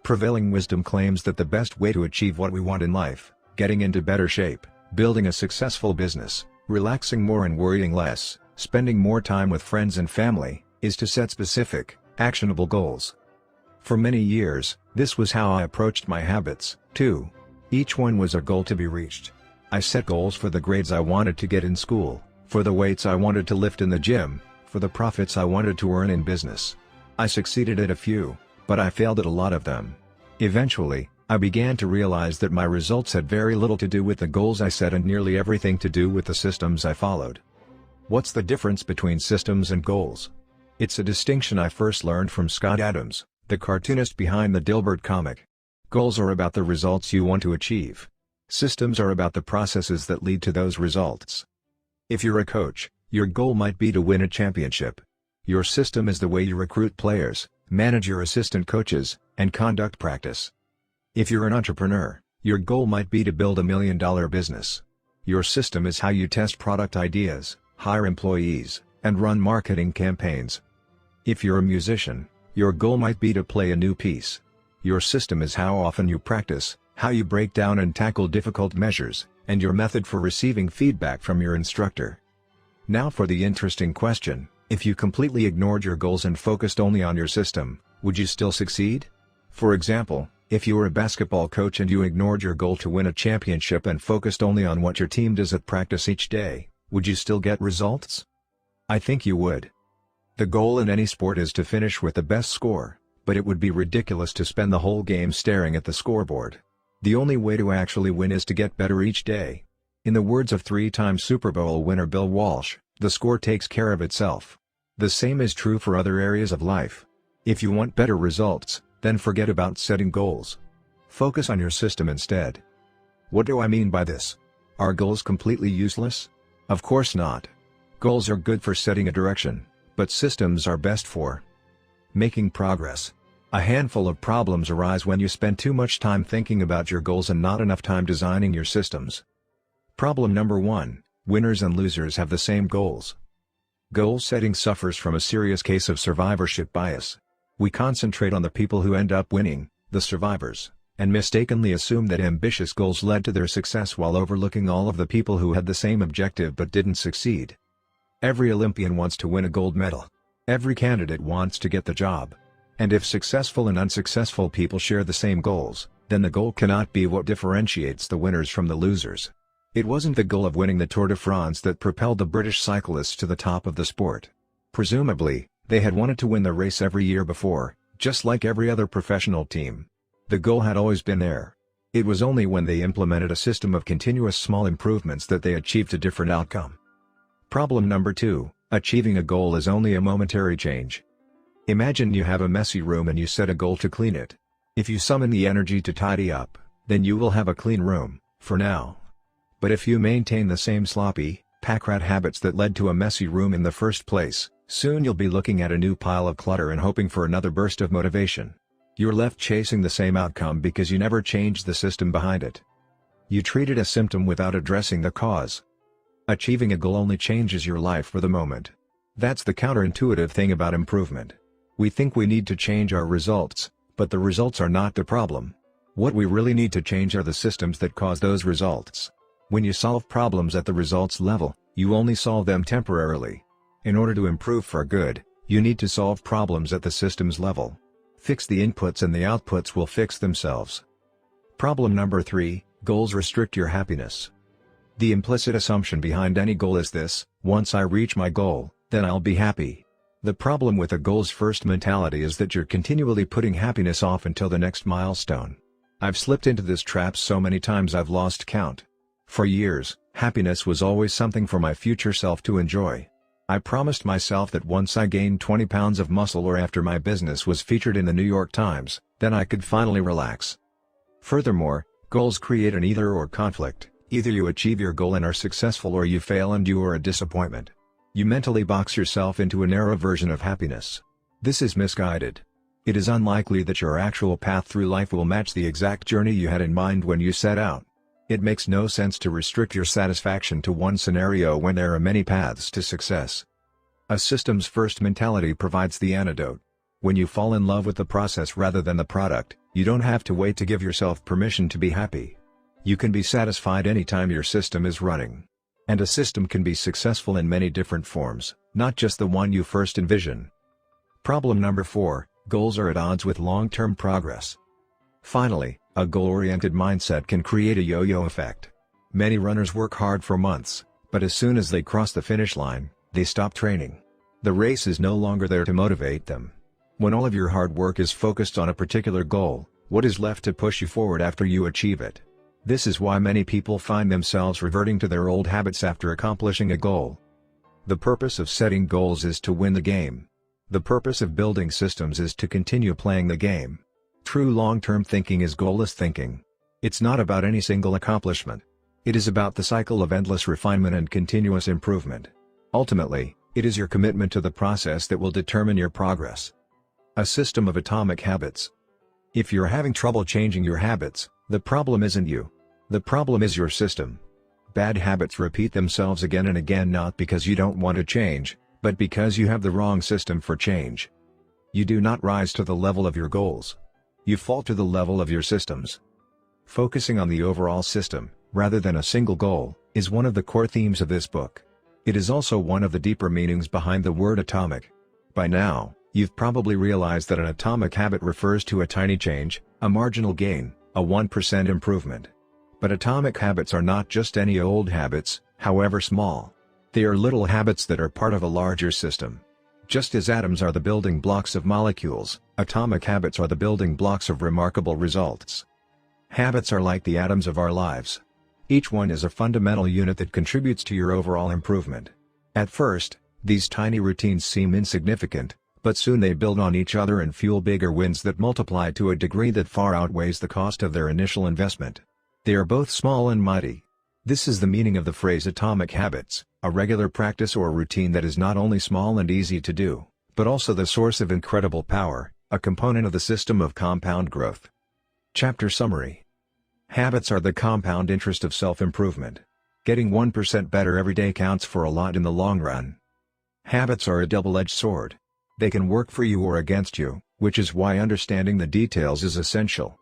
Prevailing wisdom claims that the best way to achieve what we want in life, getting into better shape, building a successful business, relaxing more and worrying less, spending more time with friends and family, is to set specific, actionable goals. For many years, this was how I approached my habits, too. Each one was a goal to be reached. I set goals for the grades I wanted to get in school, for the weights I wanted to lift in the gym, for the profits I wanted to earn in business. I succeeded at a few, but I failed at a lot of them. Eventually, I began to realize that my results had very little to do with the goals I set and nearly everything to do with the systems I followed. What's the difference between systems and goals? It's a distinction I first learned from Scott Adams, the cartoonist behind the Dilbert comic. Goals are about the results you want to achieve. Systems are about the processes that lead to those results. If you're a coach, your goal might be to win a championship. Your system is the way you recruit players, manage your assistant coaches, and conduct practice. If you're an entrepreneur, your goal might be to build $1 million business. Your system is how you test product ideas, hire employees, and run marketing campaigns. If you're a musician, your goal might be to play a new piece. Your system is how often you practice, how you break down and tackle difficult measures, and your method for receiving feedback from your instructor. Now for the interesting question: if you completely ignored your goals and focused only on your system, would you still succeed? For example, if you were a basketball coach and you ignored your goal to win a championship and focused only on what your team does at practice each day, would you still get results? I think you would. The goal in any sport is to finish with the best score, but it would be ridiculous to spend the whole game staring at the scoreboard. The only way to actually win is to get better each day. In the words of three-time Super Bowl winner Bill Walsh, the score takes care of itself. The same is true for other areas of life. If you want better results, then forget about setting goals. Focus on your system instead. What do I mean by this? Are goals completely useless? Of course not. Goals are good for setting a direction, but systems are best for making progress. A handful of problems arise when you spend too much time thinking about your goals and not enough time designing your systems. Problem number 1: winners and losers have the same goals. Goal setting suffers from a serious case of survivorship bias. We concentrate on the people who end up winning, the survivors, and mistakenly assume that ambitious goals led to their success while overlooking all of the people who had the same objective but didn't succeed. Every Olympian wants to win a gold medal. Every candidate wants to get the job. And if successful and unsuccessful people share the same goals, then the goal cannot be what differentiates the winners from the losers. It wasn't the goal of winning the Tour de France that propelled the British cyclists to the top of the sport. Presumably, they had wanted to win the race every year before, just like every other professional team. The goal had always been there. It was only when they implemented a system of continuous small improvements that they achieved a different outcome. Problem number 2: achieving a goal is only a momentary change. Imagine you have a messy room and you set a goal to clean it. If you summon the energy to tidy up, then you will have a clean room, for now. But if you maintain the same sloppy, Pack rat habits that led to a messy room in the first place. Soon you'll be looking at a new pile of clutter and hoping for another burst of motivation. You're left chasing the same outcome because you never changed the system behind it. You treated a symptom without addressing the cause. Achieving a goal only changes your life for the moment. That's the counterintuitive thing about improvement. We think we need to change our results, but the results are not the problem. What we really need to change are the systems that cause those results. When you solve problems at the results level, you only solve them temporarily. In order to improve for good, you need to solve problems at the systems level. Fix the inputs and the outputs will fix themselves. Problem number 3, goals restrict your happiness. The implicit assumption behind any goal is this: once I reach my goal, then I'll be happy. The problem with a goals-first mentality is that you're continually putting happiness off until the next milestone. I've slipped into this trap so many times I've lost count. For years, happiness was always something for my future self to enjoy. I promised myself that once I gained 20 pounds of muscle or after my business was featured in the New York Times, then I could finally relax. Furthermore, goals create an either-or conflict. Either you achieve your goal and are successful or you fail and you are a disappointment. You mentally box yourself into a narrow version of happiness. This is misguided. It is unlikely that your actual path through life will match the exact journey you had in mind when you set out. It makes no sense to restrict your satisfaction to one scenario when there are many paths to success. A systems-first mentality provides the antidote. When you fall in love with the process rather than the product, you don't have to wait to give yourself permission to be happy. You can be satisfied anytime your system is running. And a system can be successful in many different forms, not just the one you first envision. Problem number 4, goals are at odds with long-term progress. Finally, a goal-oriented mindset can create a yo-yo effect. Many runners work hard for months, but as soon as they cross the finish line, they stop training. The race is no longer there to motivate them. When all of your hard work is focused on a particular goal, what is left to push you forward after you achieve it? This is why many people find themselves reverting to their old habits after accomplishing a goal. The purpose of setting goals is to win the game. The purpose of building systems is to continue playing the game. True long-term thinking is goalless thinking. It's not about any single accomplishment. It is about the cycle of endless refinement and continuous improvement. Ultimately, it is your commitment to the process that will determine your progress. A system of atomic habits. If you're having trouble changing your habits, the problem isn't you. The problem is your system. Bad habits repeat themselves again and again not because you don't want to change, but because you have the wrong system for change. You do not rise to the level of your goals. You fall to the level of your systems. Focusing on the overall system, rather than a single goal, is one of the core themes of this book. It is also one of the deeper meanings behind the word atomic. By now, you've probably realized that an atomic habit refers to a tiny change, a marginal gain, a 1% improvement. But atomic habits are not just any old habits, however small. They are little habits that are part of a larger system. Just as atoms are the building blocks of molecules, atomic habits are the building blocks of remarkable results. Habits are like the atoms of our lives. Each one is a fundamental unit that contributes to your overall improvement. At first, these tiny routines seem insignificant, but soon they build on each other and fuel bigger wins that multiply to a degree that far outweighs the cost of their initial investment. They are both small and mighty. This is the meaning of the phrase atomic habits, a regular practice or routine that is not only small and easy to do, but also the source of incredible power, a component of the system of compound growth. Chapter Summary. Habits are the compound interest of self-improvement. Getting 1% better every day counts for a lot in the long run. Habits are a double-edged sword. They can work for you or against you, which is why understanding the details is essential.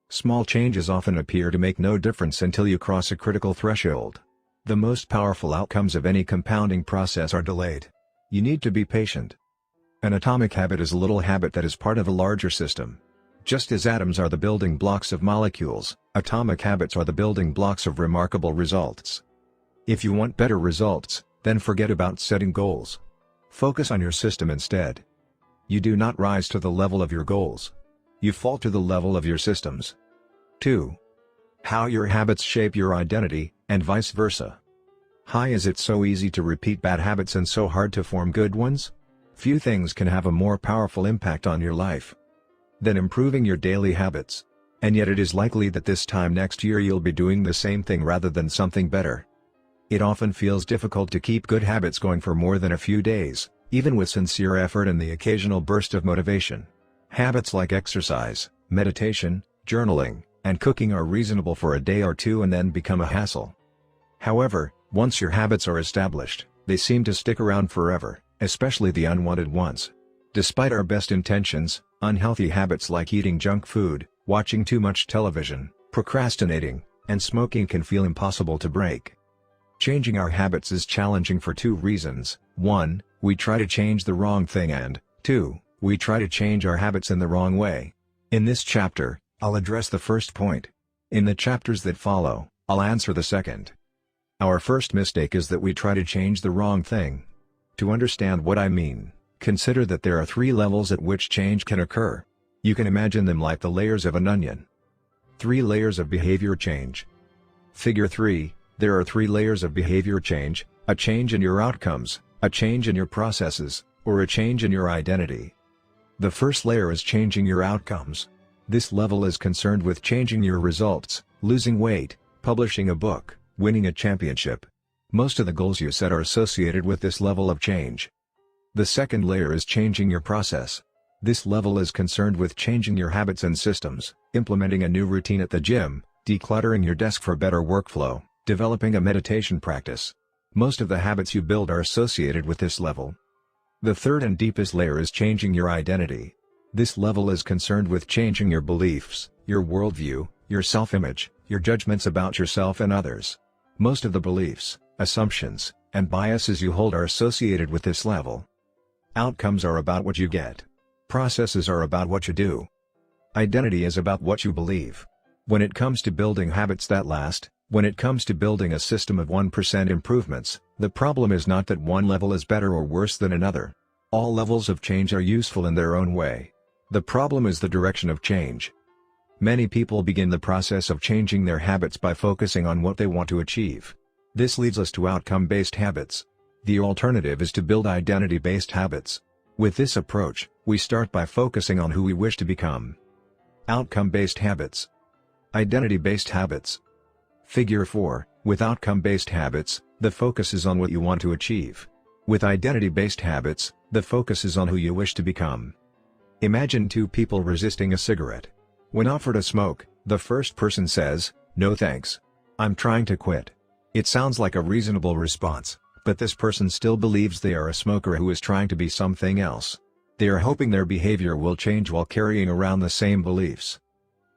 Small changes often appear to make no difference until you cross a critical threshold. The most powerful outcomes of any compounding process are delayed. You need to be patient. An atomic habit is a little habit that is part of a larger system. Just as atoms are the building blocks of molecules, atomic habits are the building blocks of remarkable results. If you want better results, then forget about setting goals. Focus on your system instead. You do not rise to the level of your goals. You fall to the level of your systems. 2. How your habits shape your identity, and vice versa. Hi, is it so easy to repeat bad habits and so hard to form good ones? Few things can have a more powerful impact on your life than improving your daily habits. And yet it is likely that this time next year you'll be doing the same thing rather than something better. It often feels difficult to keep good habits going for more than a few days, even with sincere effort and the occasional burst of motivation. Habits like exercise, meditation, journaling, and cooking are reasonable for a day or two and then become a hassle. However, once your habits are established, they seem to stick around forever, especially the unwanted ones. Despite our best intentions, unhealthy habits like eating junk food, watching too much television, procrastinating, and smoking can feel impossible to break. Changing our habits is challenging for two reasons: 1, we try to change the wrong thing, and 2, we try to change our habits in the wrong way. In this chapter, I'll address the first point. In the chapters that follow, I'll answer the second. Our first mistake is that we try to change the wrong thing. To understand what I mean, consider that there are 3 levels at which change can occur. You can imagine them like the layers of an onion. 3 layers of behavior change. Figure 3, there are 3 layers of behavior change: a change in your outcomes, a change in your processes, or a change in your identity. The first layer is changing your outcomes. This level is concerned with changing your results, losing weight, publishing a book, winning a championship. Most of the goals you set are associated with this level of change. The second layer is changing your process. This level is concerned with changing your habits and systems, implementing a new routine at the gym, decluttering your desk for better workflow, developing a meditation practice. Most of the habits you build are associated with this level. The third and deepest layer is changing your identity. This level is concerned with changing your beliefs, your worldview, your self-image, your judgments about yourself and others. Most of the beliefs, assumptions, and biases you hold are associated with this level. Outcomes are about what you get. Processes are about what you do. Identity is about what you believe. When it comes to building habits that last, when it comes to building a system of 1% improvements, the problem is not that one level is better or worse than another. All levels of change are useful in their own way. The problem is the direction of change. Many people begin the process of changing their habits by focusing on what they want to achieve. This leads us to outcome-based habits. The alternative is to build identity-based habits. With this approach, we start by focusing on who we wish to become. Outcome-based habits. Identity-based habits. Figure 4, with outcome-based habits, the focus is on what you want to achieve. With identity-based habits, the focus is on who you wish to become. Imagine 2 people resisting a cigarette. When offered a smoke, the first person says, "No thanks. I'm trying to quit." It sounds like a reasonable response, but this person still believes they are a smoker who is trying to be something else. They are hoping their behavior will change while carrying around the same beliefs.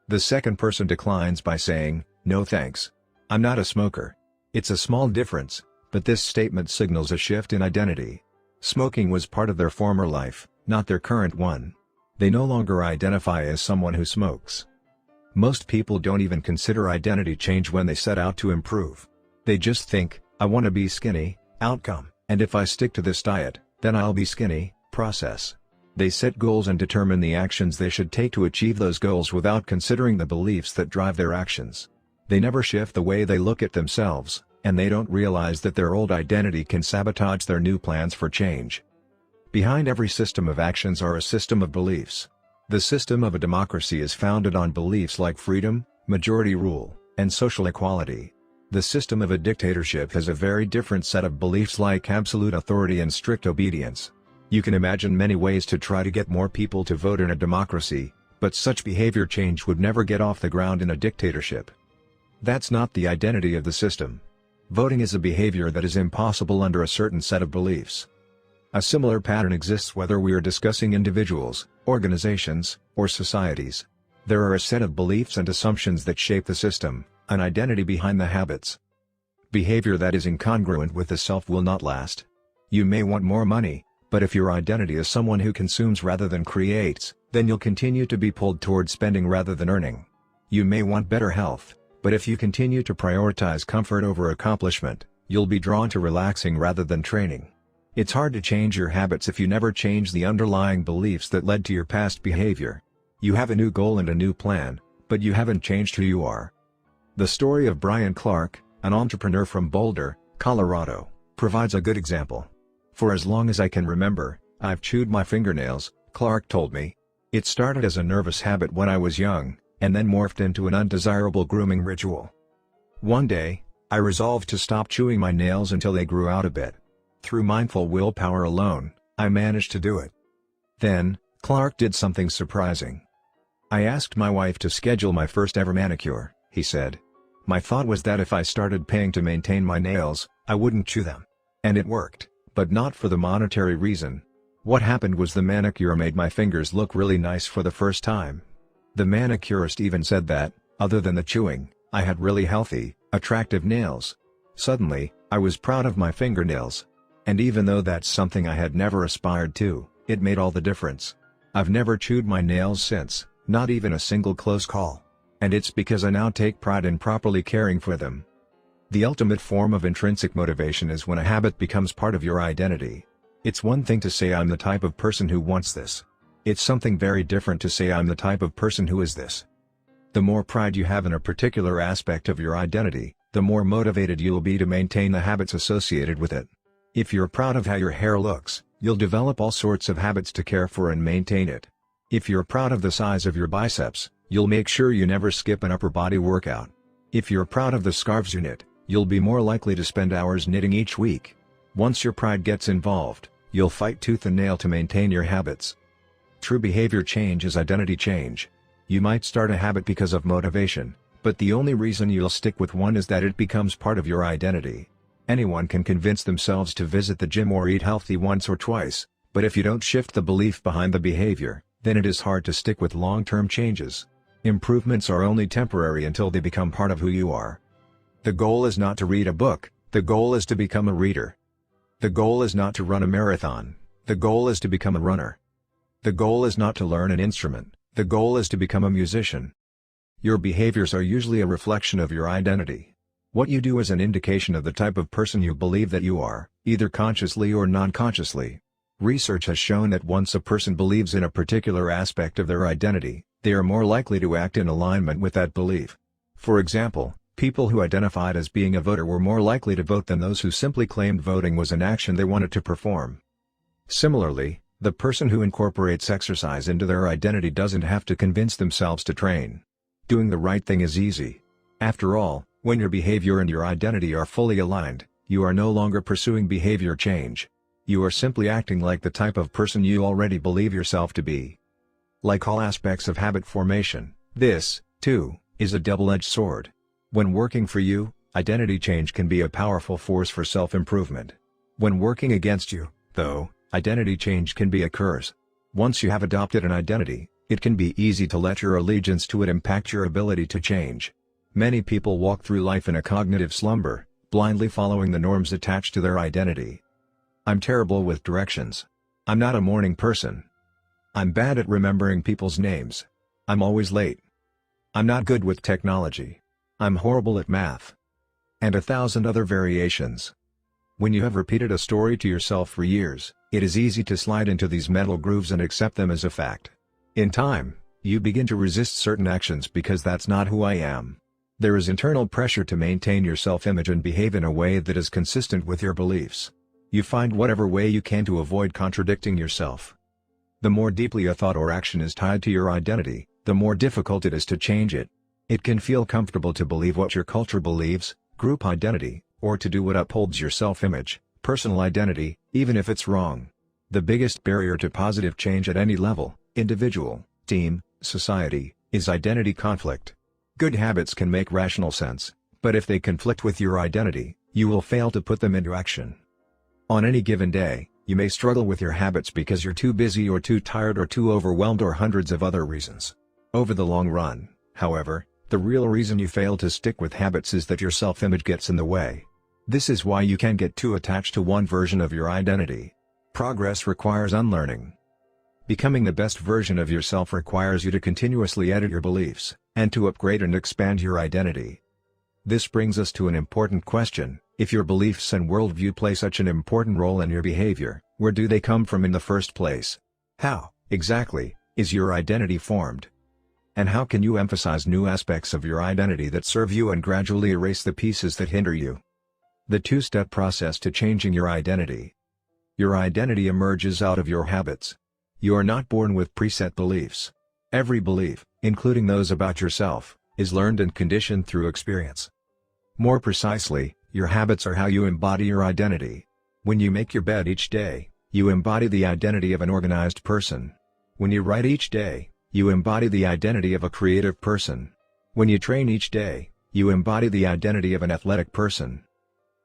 The second person declines by saying, "No thanks. I'm not a smoker." It's a small difference, but this statement signals a shift in identity. Smoking was part of their former life, not their current one. They no longer identify as someone who smokes. Most people don't even consider identity change when they set out to improve. They just think, "I want to be skinny," outcome, "and if I stick to this diet, then I'll be skinny," process. They set goals and determine the actions they should take to achieve those goals without considering the beliefs that drive their actions. They never shift the way they look at themselves, and they don't realize that their old identity can sabotage their new plans for change. Behind every system of actions are a system of beliefs. The system of a democracy is founded on beliefs like freedom, majority rule, and social equality. The system of a dictatorship has a very different set of beliefs like absolute authority and strict obedience. You can imagine many ways to try to get more people to vote in a democracy, but such behavior change would never get off the ground in a dictatorship. That's not the identity of the system. Voting is a behavior that is impossible under a certain set of beliefs. A similar pattern exists whether we are discussing individuals, organizations, or societies. There are a set of beliefs and assumptions that shape the system, an identity behind the habits. Behavior that is incongruent with the self will not last. You may want more money, but if your identity is someone who consumes rather than creates, then you'll continue to be pulled toward spending rather than earning. You may want better health, but if you continue to prioritize comfort over accomplishment, you'll be drawn to relaxing rather than training. It's hard to change your habits if you never change the underlying beliefs that led to your past behavior. You have a new goal and a new plan, but you haven't changed who you are. The story of Brian Clark, an entrepreneur from Boulder, Colorado, provides a good example. "For as long as I can remember, I've chewed my fingernails," Clark told me. "It started as a nervous habit when I was young, and then morphed into an undesirable grooming ritual. One day, I resolved to stop chewing my nails until they grew out a bit. Through mindful willpower alone, I managed to do it. Then, Clark did something surprising. I asked my wife to schedule my first ever manicure, he said. My thought was that if I started paying to maintain my nails, I wouldn't chew them. And it worked, but not for the monetary reason. What happened was the manicure made my fingers look really nice for the first time. The manicurist even said that, other than the chewing, I had really healthy, attractive nails. Suddenly, I was proud of my fingernails. And even though that's something I had never aspired to, it made all the difference. I've never chewed my nails since, not even a single close call. And it's because I now take pride in properly caring for them. The ultimate form of intrinsic motivation is when a habit becomes part of your identity. It's one thing to say I'm the type of person who wants this. It's something very different to say I'm the type of person who is this. The more pride you have in a particular aspect of your identity, the more motivated you'll be to maintain the habits associated with it. If you're proud of how your hair looks, you'll develop all sorts of habits to care for and maintain it. If you're proud of the size of your biceps, you'll make sure you never skip an upper body workout. If you're proud of the scarves you knit, you'll be more likely to spend hours knitting each week. Once your pride gets involved, you'll fight tooth and nail to maintain your habits. True behavior change is identity change. You might start a habit because of motivation, but the only reason you'll stick with one is that it becomes part of your identity. Anyone can convince themselves to visit the gym or eat healthy once or twice, but if you don't shift the belief behind the behavior, then it is hard to stick with long-term changes. Improvements are only temporary until they become part of who you are. The goal is not to read a book, the goal is to become a reader. The goal is not to run a marathon, the goal is to become a runner. The goal is not to learn an instrument, the goal is to become a musician. Your behaviors are usually a reflection of your identity. What you do is an indication of the type of person you believe that you are, either consciously or non-consciously. Research has shown that once a person believes in a particular aspect of their identity, they are more likely to act in alignment with that belief. For example, people who identified as being a voter were more likely to vote than those who simply claimed voting was an action they wanted to perform. Similarly, the person who incorporates exercise into their identity doesn't have to convince themselves to train. Doing the right thing is easy. After all, when your behavior and your identity are fully aligned, you are no longer pursuing behavior change. You are simply acting like the type of person you already believe yourself to be. Like all aspects of habit formation, this, too, is a double-edged sword. When working for you, identity change can be a powerful force for self-improvement. When working against you, though, identity change can be a curse. Once you have adopted an identity, it can be easy to let your allegiance to it impact your ability to change. Many people walk through life in a cognitive slumber, blindly following the norms attached to their identity. I'm terrible with directions. I'm not a morning person. I'm bad at remembering people's names. I'm always late. I'm not good with technology. I'm horrible at math. And 1,000 other variations. When you have repeated a story to yourself for years, it is easy to slide into these mental grooves and accept them as a fact. In time, you begin to resist certain actions because that's not who I am. There is internal pressure to maintain your self-image and behave in a way that is consistent with your beliefs. You find whatever way you can to avoid contradicting yourself. The more deeply a thought or action is tied to your identity, the more difficult it is to change it. It can feel comfortable to believe what your culture believes, group identity, or to do what upholds your self-image, personal identity, even if it's wrong. The biggest barrier to positive change at any level, individual, team, society, is identity conflict. Good habits can make rational sense, but if they conflict with your identity, you will fail to put them into action. On any given day, you may struggle with your habits because you're too busy or too tired or too overwhelmed or hundreds of other reasons. Over the long run, however, the real reason you fail to stick with habits is that your self-image gets in the way. This is why you can get too attached to one version of your identity. Progress requires unlearning. Becoming the best version of yourself requires you to continuously edit your beliefs, and to upgrade and expand your identity. This brings us to an important question: if your beliefs and worldview play such an important role in your behavior, where do they come from in the first place? How, exactly, is your identity formed? And how can you emphasize new aspects of your identity that serve you and gradually erase the pieces that hinder you? The two-step process to changing your identity. Your identity emerges out of your habits. You are not born with preset beliefs. Every belief, including those about yourself, is learned and conditioned through experience. More precisely, your habits are how you embody your identity. When you make your bed each day, you embody the identity of an organized person. When you write each day, you embody the identity of a creative person. When you train each day, you embody the identity of an athletic person.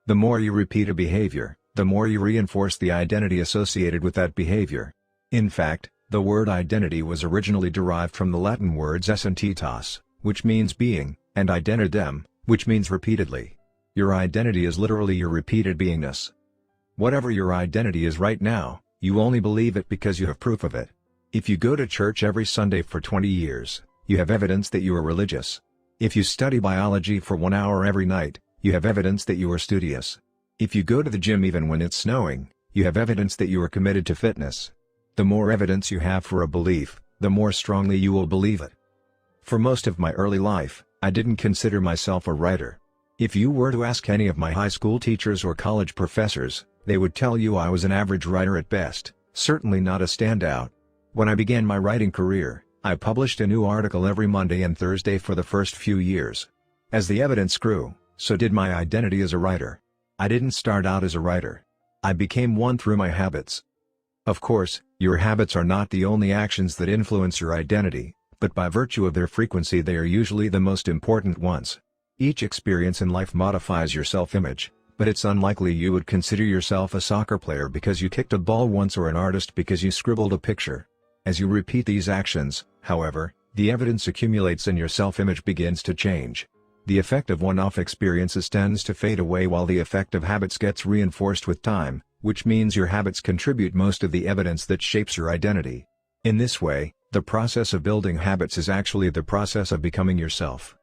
The more you repeat a behavior, the more you reinforce the identity associated with that behavior. In fact, the word identity was originally derived from the Latin words essentitas, which means being, and identidem, which means repeatedly. Your identity is literally your repeated beingness. Whatever your identity is right now, you only believe it because you have proof of it. If you go to church every Sunday for 20 years, you have evidence that you are religious. If you study biology for 1 hour every night, you have evidence that you are studious. If you go to the gym even when it's snowing, you have evidence that you are committed to fitness. The more evidence you have for a belief, the more strongly you will believe it. For most of my early life, I didn't consider myself a writer. If you were to ask any of my high school teachers or college professors, they would tell you I was an average writer at best, certainly not a standout. When I began my writing career, I published a new article every Monday and Thursday for the first few years. As the evidence grew, so did my identity as a writer. I didn't start out as a writer. I became one through my habits. Of course, your habits are not the only actions that influence your identity, but by virtue of their frequency they are usually the most important ones. Each experience in life modifies your self-image, but it's unlikely you would consider yourself a soccer player because you kicked a ball once or an artist because you scribbled a picture. As you repeat these actions, however, the evidence accumulates and your self-image begins to change. The effect of one-off experiences tends to fade away while the effect of habits gets reinforced with time, which means your habits contribute most of the evidence that shapes your identity. In this way, the process of building habits is actually the process of becoming yourself.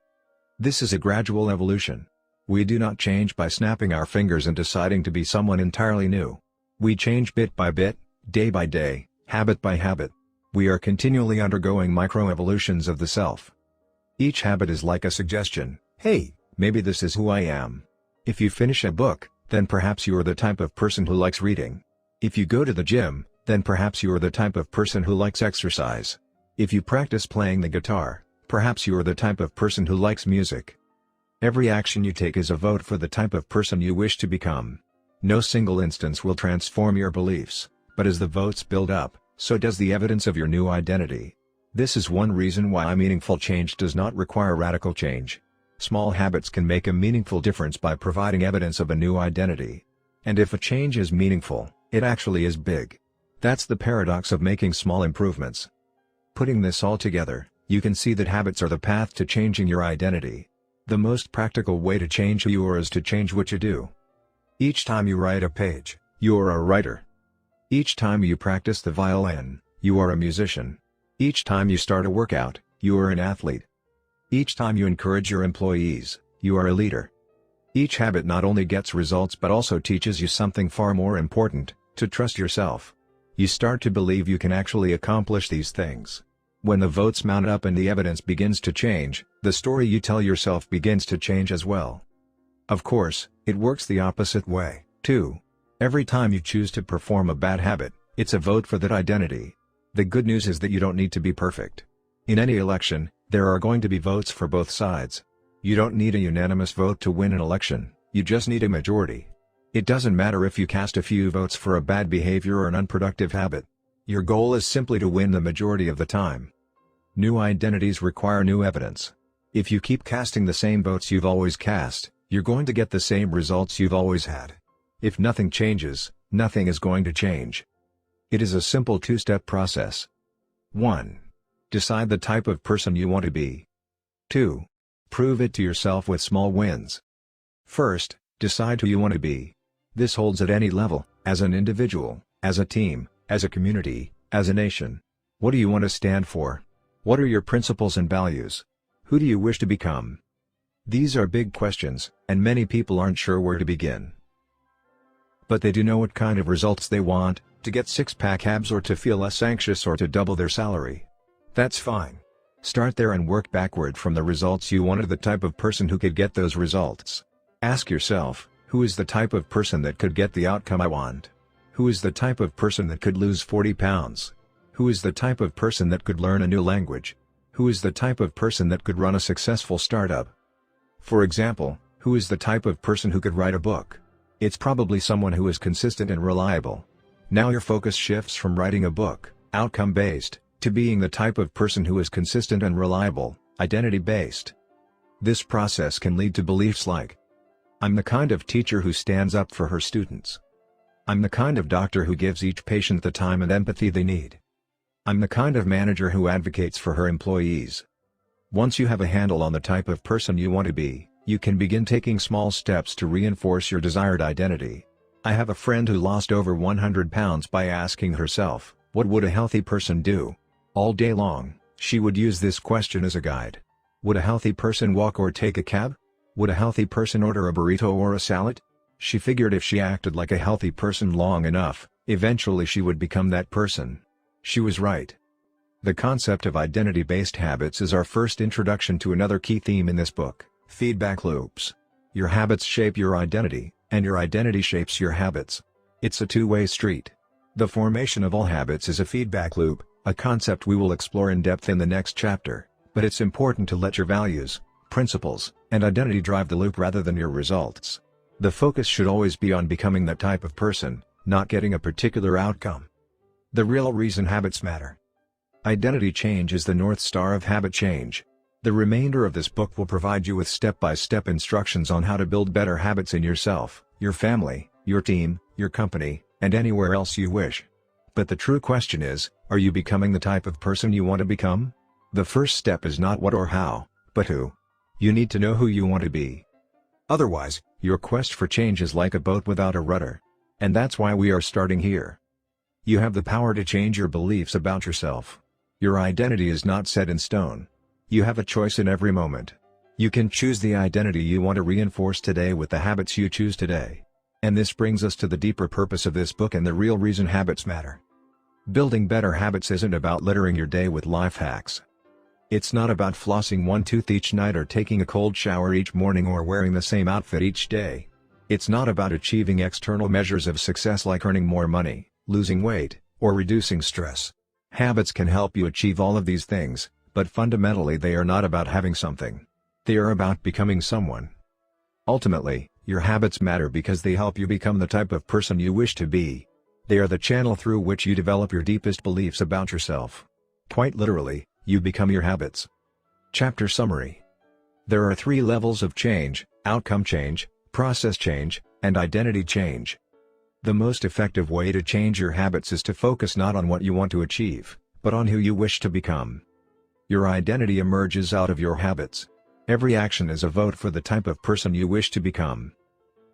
This is a gradual evolution. We do not change by snapping our fingers and deciding to be someone entirely new. We change bit by bit, day by day, habit by habit. We are continually undergoing microevolutions of the self. Each habit is like a suggestion. Hey, maybe this is who I am. If you finish a book, then perhaps you are the type of person who likes reading. If you go to the gym, then perhaps you are the type of person who likes exercise. If you practice playing the guitar, perhaps you are the type of person who likes music. Every action you take is a vote for the type of person you wish to become. No single instance will transform your beliefs, but as the votes build up, so does the evidence of your new identity. This is one reason why meaningful change does not require radical change. Small habits can make a meaningful difference by providing evidence of a new identity. And if a change is meaningful, it actually is big. That's the paradox of making small improvements. Putting this all together, you can see that habits are the path to changing your identity. The most practical way to change who you are is to change what you do. Each time you write a page, you are a writer. Each time you practice the violin, you are a musician. Each time you start a workout, you are an athlete. Each time you encourage your employees, you are a leader. Each habit not only gets results but also teaches you something far more important, to trust yourself. You start to believe you can actually accomplish these things. When the votes mount up and the evidence begins to change, the story you tell yourself begins to change as well. Of course, it works the opposite way, too. Every time you choose to perform a bad habit, it's a vote for that identity. The good news is that you don't need to be perfect. In any election, there are going to be votes for both sides. You don't need a unanimous vote to win an election, you just need a majority. It doesn't matter if you cast a few votes for a bad behavior or an unproductive habit. Your goal is simply to win the majority of the time. New identities require new evidence. If you keep casting the same votes you've always cast, you're going to get the same results you've always had. If nothing changes, nothing is going to change. It is a simple two-step process. 1. Decide the type of person you want to be. 2. Prove it to yourself with small wins. First, decide who you want to be. This holds at any level, as an individual, as a team, as a community, as a nation. What do you want to stand for? What are your principles and values? Who do you wish to become? These are big questions, and many people aren't sure where to begin. But they do know what kind of results they want, to get six-pack abs or to feel less anxious or to double their salary. That's fine. Start there and work backward from the results you want to the type of person who could get those results. Ask yourself, who is the type of person that could get the outcome I want? Who is the type of person that could lose 40 pounds? Who is the type of person that could learn a new language? Who is the type of person that could run a successful startup? For example, Who is the type of person who could write a book? It's probably someone who is consistent and reliable. Now your focus shifts from writing a book, outcome-based, to being the type of person who is consistent and reliable, identity-based. This process can lead to beliefs like, I'm the kind of teacher who stands up for her students. I'm the kind of doctor who gives each patient the time and empathy they need. I'm the kind of manager who advocates for her employees. Once you have a handle on the type of person you want to be, you can begin taking small steps to reinforce your desired identity. I have a friend who lost over 100 pounds by asking herself, what would a healthy person do? All day long, she would use this question as a guide. Would a healthy person walk or take a cab? Would a healthy person order a burrito or a salad? She figured if she acted like a healthy person long enough, eventually she would become that person. She was right. The concept of identity-based habits is our first introduction to another key theme in this book. Feedback loops. Your habits shape your identity, and your identity shapes your habits. It's a two-way street. The formation of all habits is a feedback loop, a concept we will explore in depth in the next chapter, but it's important to let your values, principles, and identity drive the loop rather than your results. The focus should always be on becoming that type of person, not getting a particular outcome. The real reason habits matter. Identity change is the North Star of habit change. The remainder of this book will provide you with step-by-step instructions on how to build better habits in yourself, your family, your team, your company, and anywhere else you wish. But the true question is, are you becoming the type of person you want to become? The first step is not what or how, but who. You need to know who you want to be. Otherwise, your quest for change is like a boat without a rudder. And that's why we are starting here. You have the power to change your beliefs about yourself. Your identity is not set in stone. You have a choice in every moment. You can choose the identity you want to reinforce today with the habits you choose today. And this brings us to the deeper purpose of this book and the real reason habits matter. Building better habits isn't about littering your day with life hacks. It's not about flossing one tooth each night or taking a cold shower each morning or wearing the same outfit each day. It's not about achieving external measures of success like earning more money, losing weight, or reducing stress. Habits can help you achieve all of these things, but fundamentally they are not about having something. They are about becoming someone. Ultimately, your habits matter because they help you become the type of person you wish to be. They are the channel through which you develop your deepest beliefs about yourself. Quite literally, you become your habits. Chapter Summary. There are 3 levels of change: outcome change, process change, and identity change. The most effective way to change your habits is to focus not on what you want to achieve, but on who you wish to become. Your identity emerges out of your habits. Every action is a vote for the type of person you wish to become.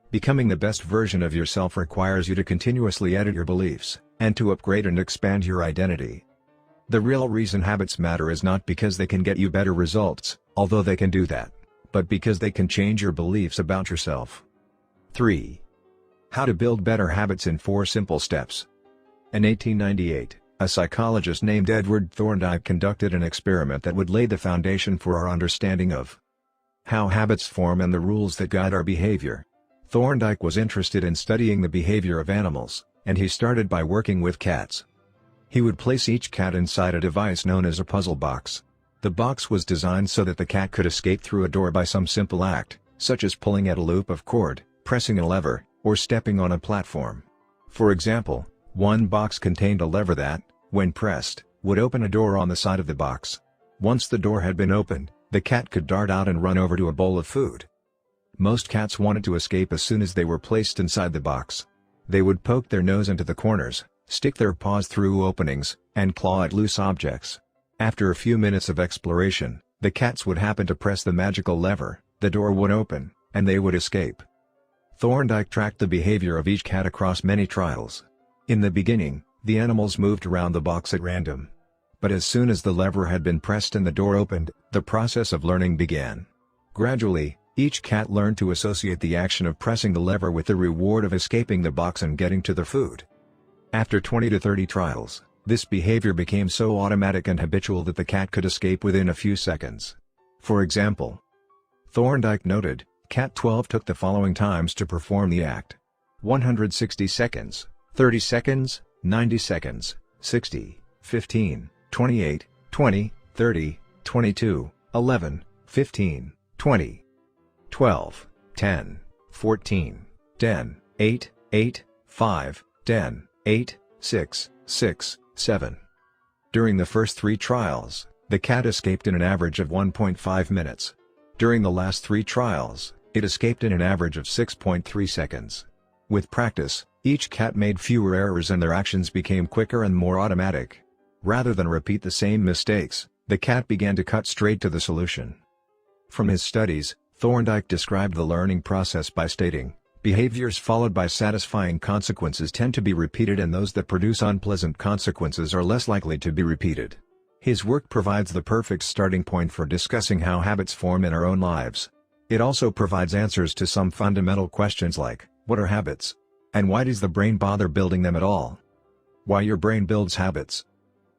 Becoming the best version of yourself requires you to continuously edit your beliefs, and to upgrade and expand your identity. The real reason habits matter is not because they can get you better results, although they can do that, but because they can change your beliefs about yourself. 3. How to build better habits in 4 simple steps. In 1898, a psychologist named Edward Thorndike conducted an experiment that would lay the foundation for our understanding of how habits form and the rules that guide our behavior. Thorndike was interested in studying the behavior of animals, and he started by working with cats. He would place each cat inside a device known as a puzzle box. The box was designed so that the cat could escape through a door by some simple act, such as pulling at a loop of cord, pressing a lever, or stepping on a platform. For example, one box contained a lever that, when pressed, would open a door on the side of the box. Once the door had been opened, the cat could dart out and run over to a bowl of food. Most cats wanted to escape as soon as they were placed inside the box. They would poke their nose into the corners, stick their paws through openings, and claw at loose objects. After a few minutes of exploration, the cats would happen to press the magical lever, the door would open, and they would escape. Thorndike tracked the behavior of each cat across many trials. In the beginning, the animals moved around the box at random. But as soon as the lever had been pressed and the door opened, the process of learning began. Gradually, each cat learned to associate the action of pressing the lever with the reward of escaping the box and getting to the food. After 20 to 30 trials, this behavior became so automatic and habitual that the cat could escape within a few seconds. For example, Thorndike noted, Cat 12 took the following times to perform the act: 160 seconds, 30 seconds, 90 seconds, 60, 15, 28, 20, 30, 22, 11, 15, 20, 12, 10, 14, 10, 8, 8, 5, 10, 8, 6, 6, 7. During the first 3 trials, the cat escaped in an average of 1.5 minutes. During the last 3 trials, it escaped in an average of 6.3 seconds. With practice, each cat made fewer errors and their actions became quicker and more automatic. Rather than repeat the same mistakes, the cat began to cut straight to the solution. From his studies, Thorndike described the learning process by stating, "Behaviors followed by satisfying consequences tend to be repeated, and those that produce unpleasant consequences are less likely to be repeated." His work provides the perfect starting point for discussing how habits form in our own lives. It also provides answers to some fundamental questions like, what are habits? And why does the brain bother building them at all? Why your brain builds habits.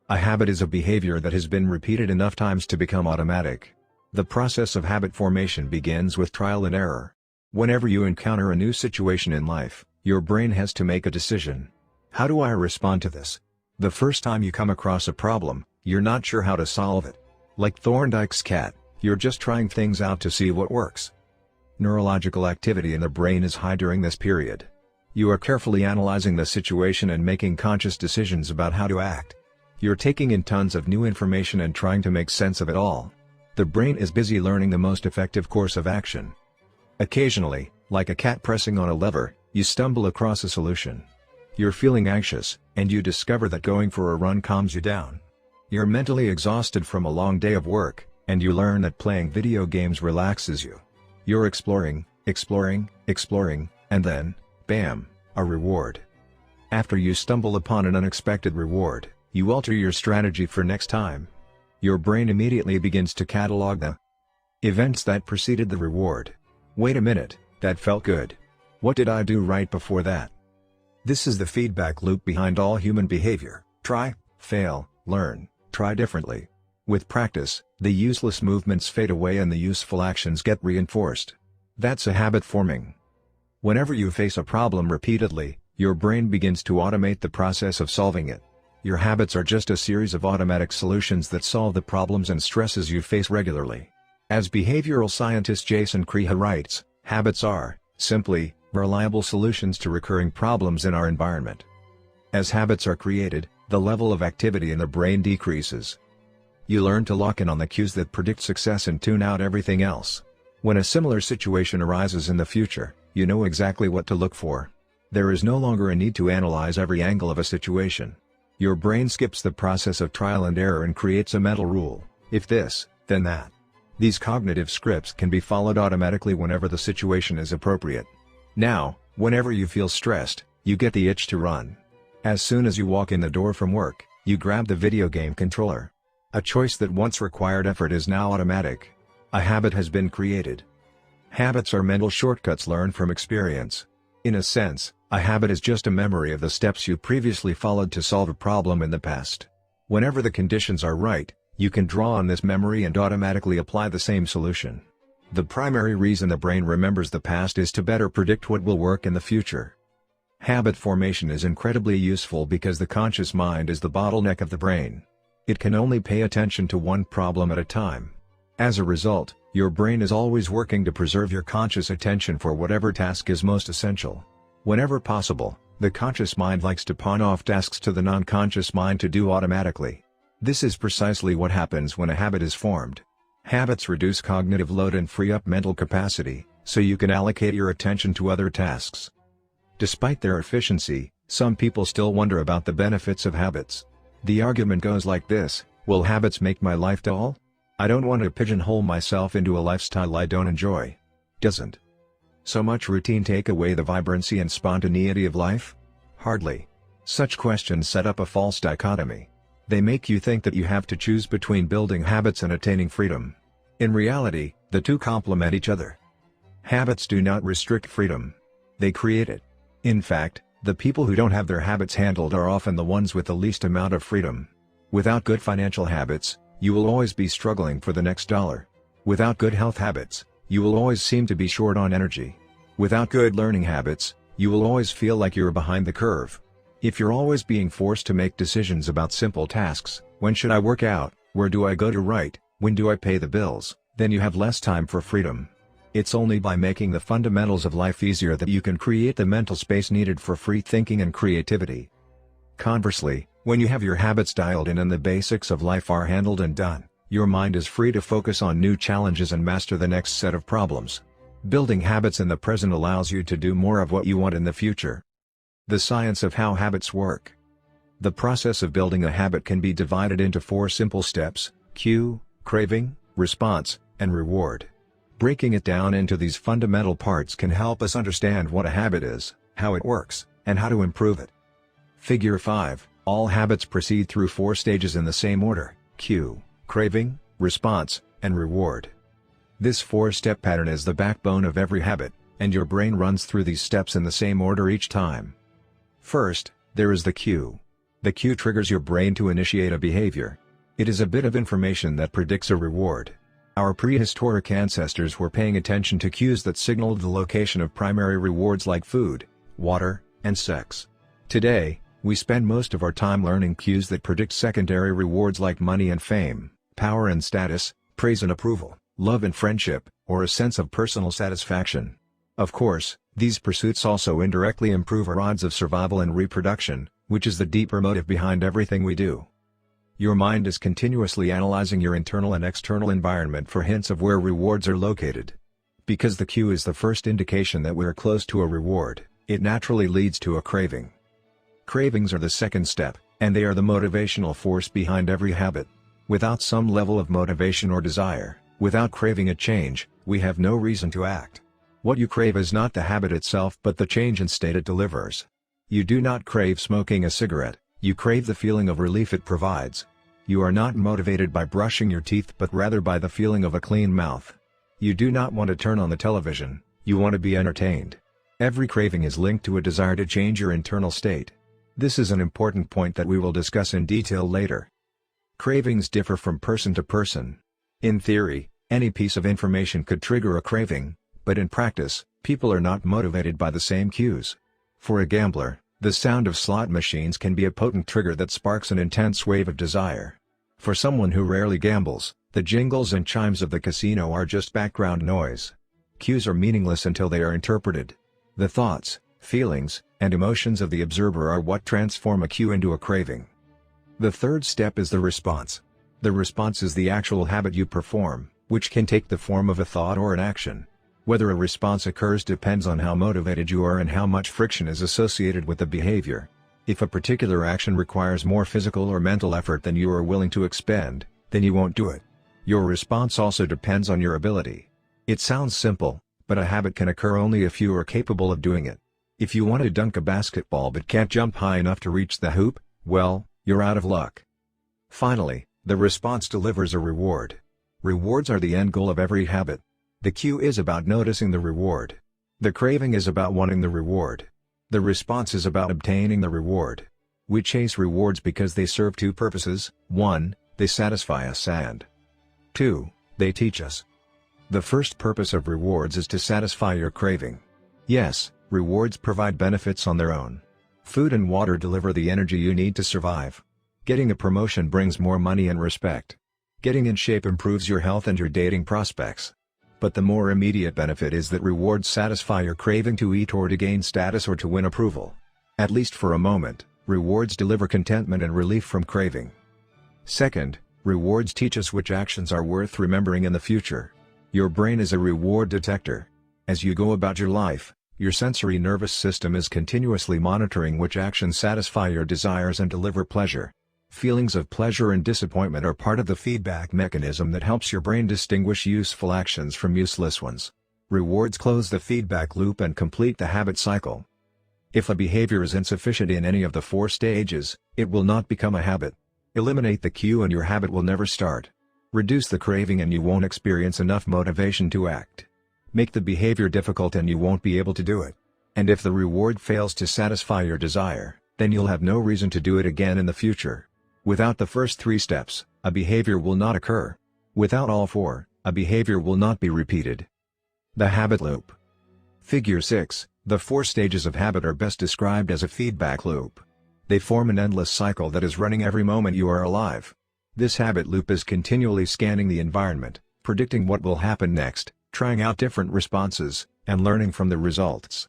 A habit is a behavior that has been repeated enough times to become automatic. The process of habit formation begins with trial and error. Whenever you encounter a new situation in life, your brain has to make a decision. How do I respond to this? The first time you come across a problem, you're not sure how to solve it. Like Thorndike's cat, you're just trying things out to see what works. Neurological activity in the brain is high during this period. You are carefully analyzing the situation and making conscious decisions about how to act. You're taking in tons of new information and trying to make sense of it all. The brain is busy learning the most effective course of action. Occasionally, like a cat pressing on a lever, you stumble across a solution. You're feeling anxious, and you discover that going for a run calms you down. You're mentally exhausted from a long day of work, and you learn that playing video games relaxes you. You're exploring, and then, bam, a reward. After you stumble upon an unexpected reward, you alter your strategy for next time. Your brain immediately begins to catalog the events that preceded the reward. Wait a minute, that felt good. What did I do right before that? This is the feedback loop behind all human behavior: try, fail, learn, try differently. With practice, the useless movements fade away and the useful actions get reinforced. That's a habit forming. Whenever you face a problem repeatedly, your brain begins to automate the process of solving it. Your habits are just a series of automatic solutions that solve the problems and stresses you face regularly. As behavioral scientist Jason Creha writes, habits are, simply, reliable solutions to recurring problems in our environment. As habits are created, the level of activity in the brain decreases. You learn to lock in on the cues that predict success and tune out everything else. When a similar situation arises in the future, you know exactly what to look for. There is no longer a need to analyze every angle of a situation. Your brain skips the process of trial and error and creates a mental rule: if this, then that. These cognitive scripts can be followed automatically whenever the situation is appropriate. Now, whenever you feel stressed, you get the itch to run. As soon as you walk in the door from work, you grab the video game controller. A choice that once required effort is now automatic. A habit has been created. Habits are mental shortcuts learned from experience. In a sense, a habit is just a memory of the steps you previously followed to solve a problem in the past. Whenever the conditions are right, you can draw on this memory and automatically apply the same solution. The primary reason the brain remembers the past is to better predict what will work in the future. Habit formation is incredibly useful because the conscious mind is the bottleneck of the brain. It can only pay attention to one problem at a time. As a result, your brain is always working to preserve your conscious attention for whatever task is most essential. Whenever possible, the conscious mind likes to pawn off tasks to the non-conscious mind to do automatically. This is precisely what happens when a habit is formed. Habits reduce cognitive load and free up mental capacity, so you can allocate your attention to other tasks. Despite their efficiency, some people still wonder about the benefits of habits. The argument goes like this: will habits make my life dull? I don't want to pigeonhole myself into a lifestyle I don't enjoy. Doesn't so much routine take away the vibrancy and spontaneity of life? Hardly. Such questions set up a false dichotomy. They make you think that you have to choose between building habits and attaining freedom. In reality, the two complement each other. Habits do not restrict freedom. They create it. In fact, the people who don't have their habits handled are often the ones with the least amount of freedom. Without good financial habits, you will always be struggling for the next dollar. Without good health habits, you will always seem to be short on energy. Without good learning habits, you will always feel like you're behind the curve. If you're always being forced to make decisions about simple tasks: when should I work out, where do I go to write, when do I pay the bills, then you have less time for freedom. It's only by making the fundamentals of life easier that you can create the mental space needed for free thinking and creativity. Conversely, when you have your habits dialed in and the basics of life are handled and done, your mind is free to focus on new challenges and master the next set of problems. Building habits in the present allows you to do more of what you want in the future. The science of how habits work. The process of building a habit can be divided into 4 simple steps: cue, craving, response, and reward. Breaking it down into these fundamental parts can help us understand what a habit is, how it works, and how to improve it. Figure 5. All habits proceed through 4 stages in the same order: cue, craving, response, and reward. This 4-step pattern is the backbone of every habit, and your brain runs through these steps in the same order each time. First, there is the cue. The cue triggers your brain to initiate a behavior. It is a bit of information that predicts a reward. Our prehistoric ancestors were paying attention to cues that signaled the location of primary rewards like food, water, and sex. Today, we spend most of our time learning cues that predict secondary rewards like money and fame, power and status, praise and approval, love and friendship, or a sense of personal satisfaction. Of course, these pursuits also indirectly improve our odds of survival and reproduction, which is the deeper motive behind everything we do. Your mind is continuously analyzing your internal and external environment for hints of where rewards are located. Because the cue is the first indication that we're close to a reward, it naturally leads to a craving. Cravings are the second step, and they are the motivational force behind every habit. Without some level of motivation or desire, without craving a change, we have no reason to act. What you crave is not the habit itself but the change in state it delivers. You do not crave smoking a cigarette, you crave the feeling of relief it provides. You are not motivated by brushing your teeth but rather by the feeling of a clean mouth. You do not want to turn on the television, you want to be entertained. Every craving is linked to a desire to change your internal state. This is an important point that we will discuss in detail later. Cravings differ from person to person. In theory, any piece of information could trigger a craving, but in practice, people are not motivated by the same cues. For a gambler, the sound of slot machines can be a potent trigger that sparks an intense wave of desire. For someone who rarely gambles, the jingles and chimes of the casino are just background noise. Cues are meaningless until they are interpreted. The thoughts, feelings, and emotions of the observer are what transform a cue into a craving. The third step is the response. The response is the actual habit you perform, which can take the form of a thought or an action. Whether a response occurs depends on how motivated you are and how much friction is associated with the behavior. If a particular action requires more physical or mental effort than you are willing to expend, then you won't do it. Your response also depends on your ability. It sounds simple, but a habit can occur only if you are capable of doing it. If you want to dunk a basketball but can't jump high enough to reach the hoop, well, you're out of luck. Finally, the response delivers a reward. Rewards are the end goal of every habit. The cue is about noticing the reward. The craving is about wanting the reward. The response is about obtaining the reward. We chase rewards because they serve 2 purposes: 1, they satisfy us, and 2, they teach us. The first purpose of rewards is to satisfy your craving. Yes, rewards provide benefits on their own. Food and water deliver the energy you need to survive. Getting a promotion brings more money and respect. Getting in shape improves your health and your dating prospects. But the more immediate benefit is that rewards satisfy your craving to eat or to gain status or to win approval. At least for a moment, rewards deliver contentment and relief from craving. Second, rewards teach us which actions are worth remembering in the future. Your brain is a reward detector. As you go about your life, your sensory nervous system is continuously monitoring which actions satisfy your desires and deliver pleasure. Feelings of pleasure and disappointment are part of the feedback mechanism that helps your brain distinguish useful actions from useless ones. Rewards close the feedback loop and complete the habit cycle. If a behavior is insufficient in any of the 4 stages, it will not become a habit. Eliminate the cue and your habit will never start. Reduce the craving and you won't experience enough motivation to act. Make the behavior difficult and you won't be able to do it. And if the reward fails to satisfy your desire, then you'll have no reason to do it again in the future. Without the first 3 steps, a behavior will not occur. Without all 4, a behavior will not be repeated. The habit loop. Figure 6, the 4 stages of habit are best described as a feedback loop. They form an endless cycle that is running every moment you are alive. This habit loop is continually scanning the environment, predicting what will happen next, trying out different responses, and learning from the results.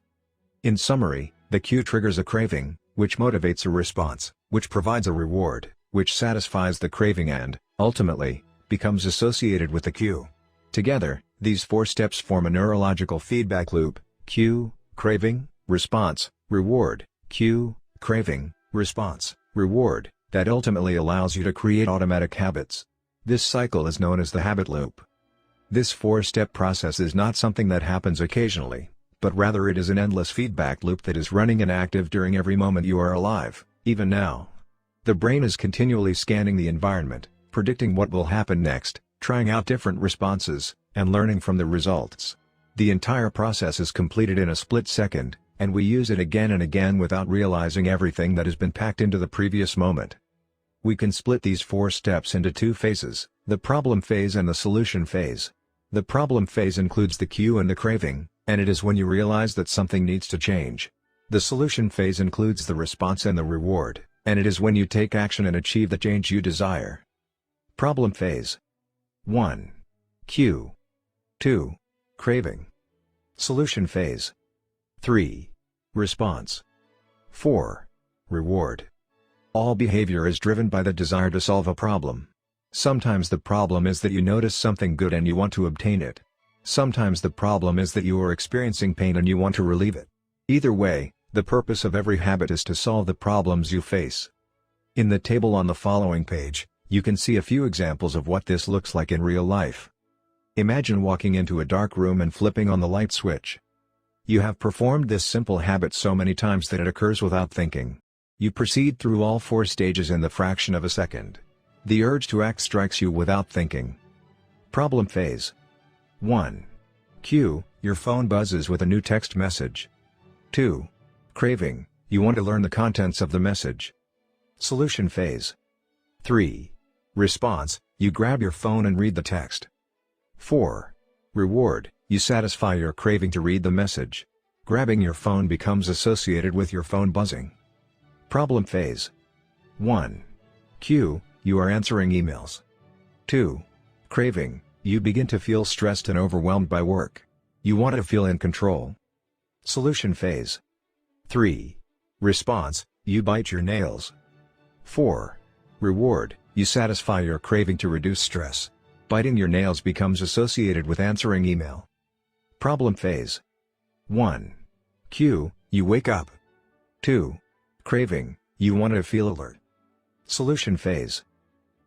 In summary, the cue triggers a craving, which motivates a response, which provides a reward, which satisfies the craving and, ultimately, becomes associated with the cue. Together, these 4 steps form a neurological feedback loop: cue, craving, response, reward, cue, craving, response, reward, that ultimately allows you to create automatic habits. This cycle is known as the habit loop. This 4-step process is not something that happens occasionally, but rather it is an endless feedback loop that is running and active during every moment you are alive, even now. The brain is continually scanning the environment, predicting what will happen next, trying out different responses, and learning from the results. The entire process is completed in a split second, and we use it again and again without realizing everything that has been packed into the previous moment. We can split these 4 steps into 2 phases, the problem phase and the solution phase. The problem phase includes the cue and the craving, and it is when you realize that something needs to change. The solution phase includes the response and the reward, and it is when you take action and achieve the change you desire. Problem phase. 1. Cue. 2. Craving. Solution phase. 3. Response. 4. Reward. All behavior is driven by the desire to solve a problem. Sometimes the problem is that you notice something good and you want to obtain it. Sometimes the problem is that you are experiencing pain and you want to relieve it. Either way, the purpose of every habit is to solve the problems you face. In the table on the following page, you can see a few examples of what this looks like in real life. Imagine walking into a dark room and flipping on the light switch. You have performed this simple habit so many times that it occurs without thinking. You proceed through all 4 stages in the fraction of a second. The urge to act strikes you without thinking. Problem phase. 1. Cue, your phone buzzes with a new text message. 2. Craving, you want to learn the contents of the message. Solution phase. 3. Response, you grab your phone and read the text. 4. Reward, you satisfy your craving to read the message. Grabbing your phone becomes associated with your phone buzzing. Problem phase. 1. Cue, you are answering emails. 2. Craving, you begin to feel stressed and overwhelmed by work. You want to feel in control. Solution phase. 3. Response, you bite your nails. 4. Reward, you satisfy your craving to reduce stress. Biting your nails becomes associated with answering email. Problem phase. 1. Cue, you wake up. 2. Craving, you want to feel alert. Solution phase.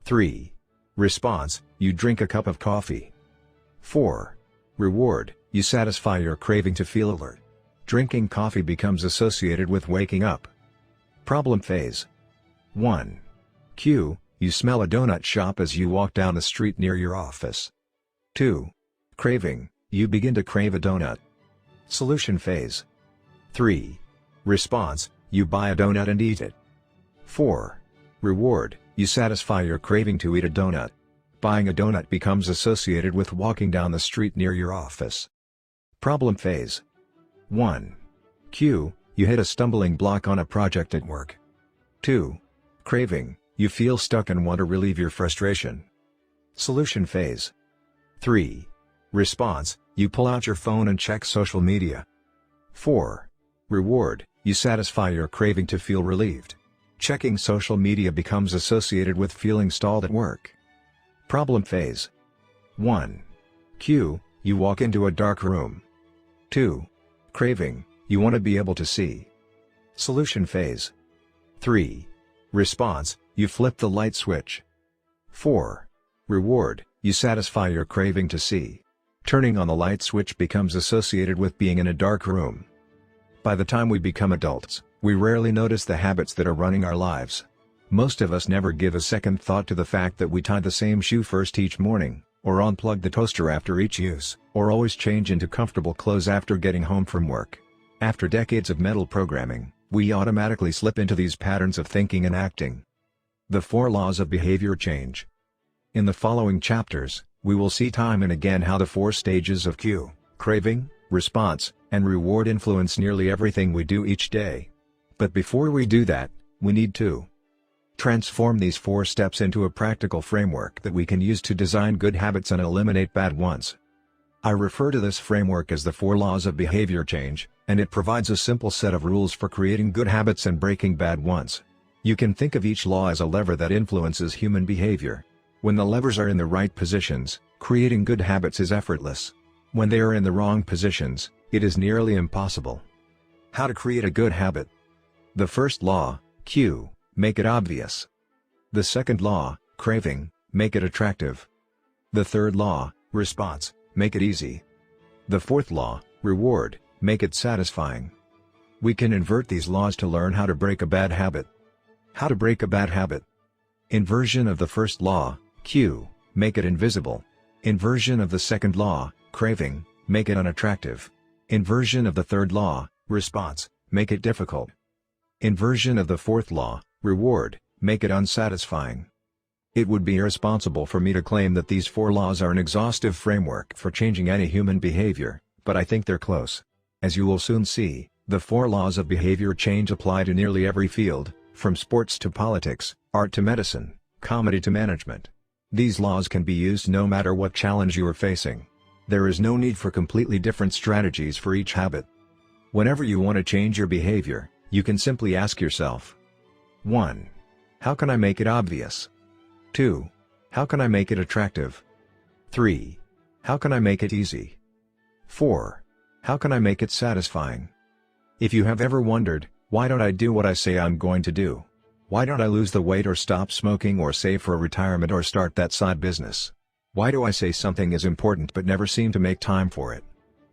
3. Response, you drink a cup of coffee. 4. Reward, you satisfy your craving to feel alert. Drinking coffee becomes associated with waking up. Problem phase. 1. Cue, you smell a donut shop as you walk down the street near your office. 2. Craving, you begin to crave a donut. Solution phase. 3. Response, you buy a donut and eat it. 4. Reward, you satisfy your craving to eat a donut. Buying a donut becomes associated with walking down the street near your office. Problem phase. 1. Cue, you hit a stumbling block on a project at work. 2. Craving, you feel stuck and want to relieve your frustration. Solution phase. 3. Response, you pull out your phone and check social media. 4. Reward, you satisfy your craving to feel relieved. Checking social media becomes associated with feeling stalled at work. Problem phase. 1. Cue, you walk into a dark room. 2. Craving, you want to be able to see. Solution phase. 3. Response, you flip the light switch. 4. Reward, you satisfy your craving to see. Turning on the light switch becomes associated with being in a dark room. By the time we become adults, we rarely notice the habits that are running our lives. Most of us never give a second thought to the fact that we tie the same shoe first each morning, or unplug the toaster after each use, or always change into comfortable clothes after getting home from work. After decades of mental programming, we automatically slip into these patterns of thinking and acting. The 4 laws of behavior change. In the following chapters, we will see time and again how the 4 stages of cue, craving, response, and reward influence nearly everything we do each day. But before we do that, we need to transform these 4 steps into a practical framework that we can use to design good habits and eliminate bad ones. I refer to this framework as the 4 laws of behavior change, and it provides a simple set of rules for creating good habits and breaking bad ones. You can think of each law as a lever that influences human behavior. When the levers are in the right positions, creating good habits is effortless. When they are in the wrong positions, it is nearly impossible. How to create a good habit. The first law, Q, make it obvious. The second law, craving, make it attractive. The third law, response, make it easy. The fourth law, reward, make it satisfying. We can invert these laws to learn how to break a bad habit. How to break a bad habit. Inversion of the first law, Q, make it invisible. Inversion of the second law, craving, make it unattractive. Inversion of the third law, response, make it difficult. Inversion of the fourth law, reward, make it unsatisfying. It would be irresponsible for me to claim that these 4 laws are an exhaustive framework for changing any human behavior, but I think they're close. As you will soon see, the 4 laws of behavior change apply to nearly every field, from sports to politics, art to medicine, comedy to management. These laws can be used no matter what challenge you are facing. There is no need for completely different strategies for each habit. Whenever you want to change your behavior, you can simply ask yourself: 1. How can I make it obvious? 2. How can I make it attractive? 3. How can I make it easy? 4. How can I make it satisfying? If you have ever wondered, why don't I do what I say I'm going to do? Why don't I lose the weight or stop smoking or save for retirement or start that side business? Why do I say something is important but never seem to make time for it?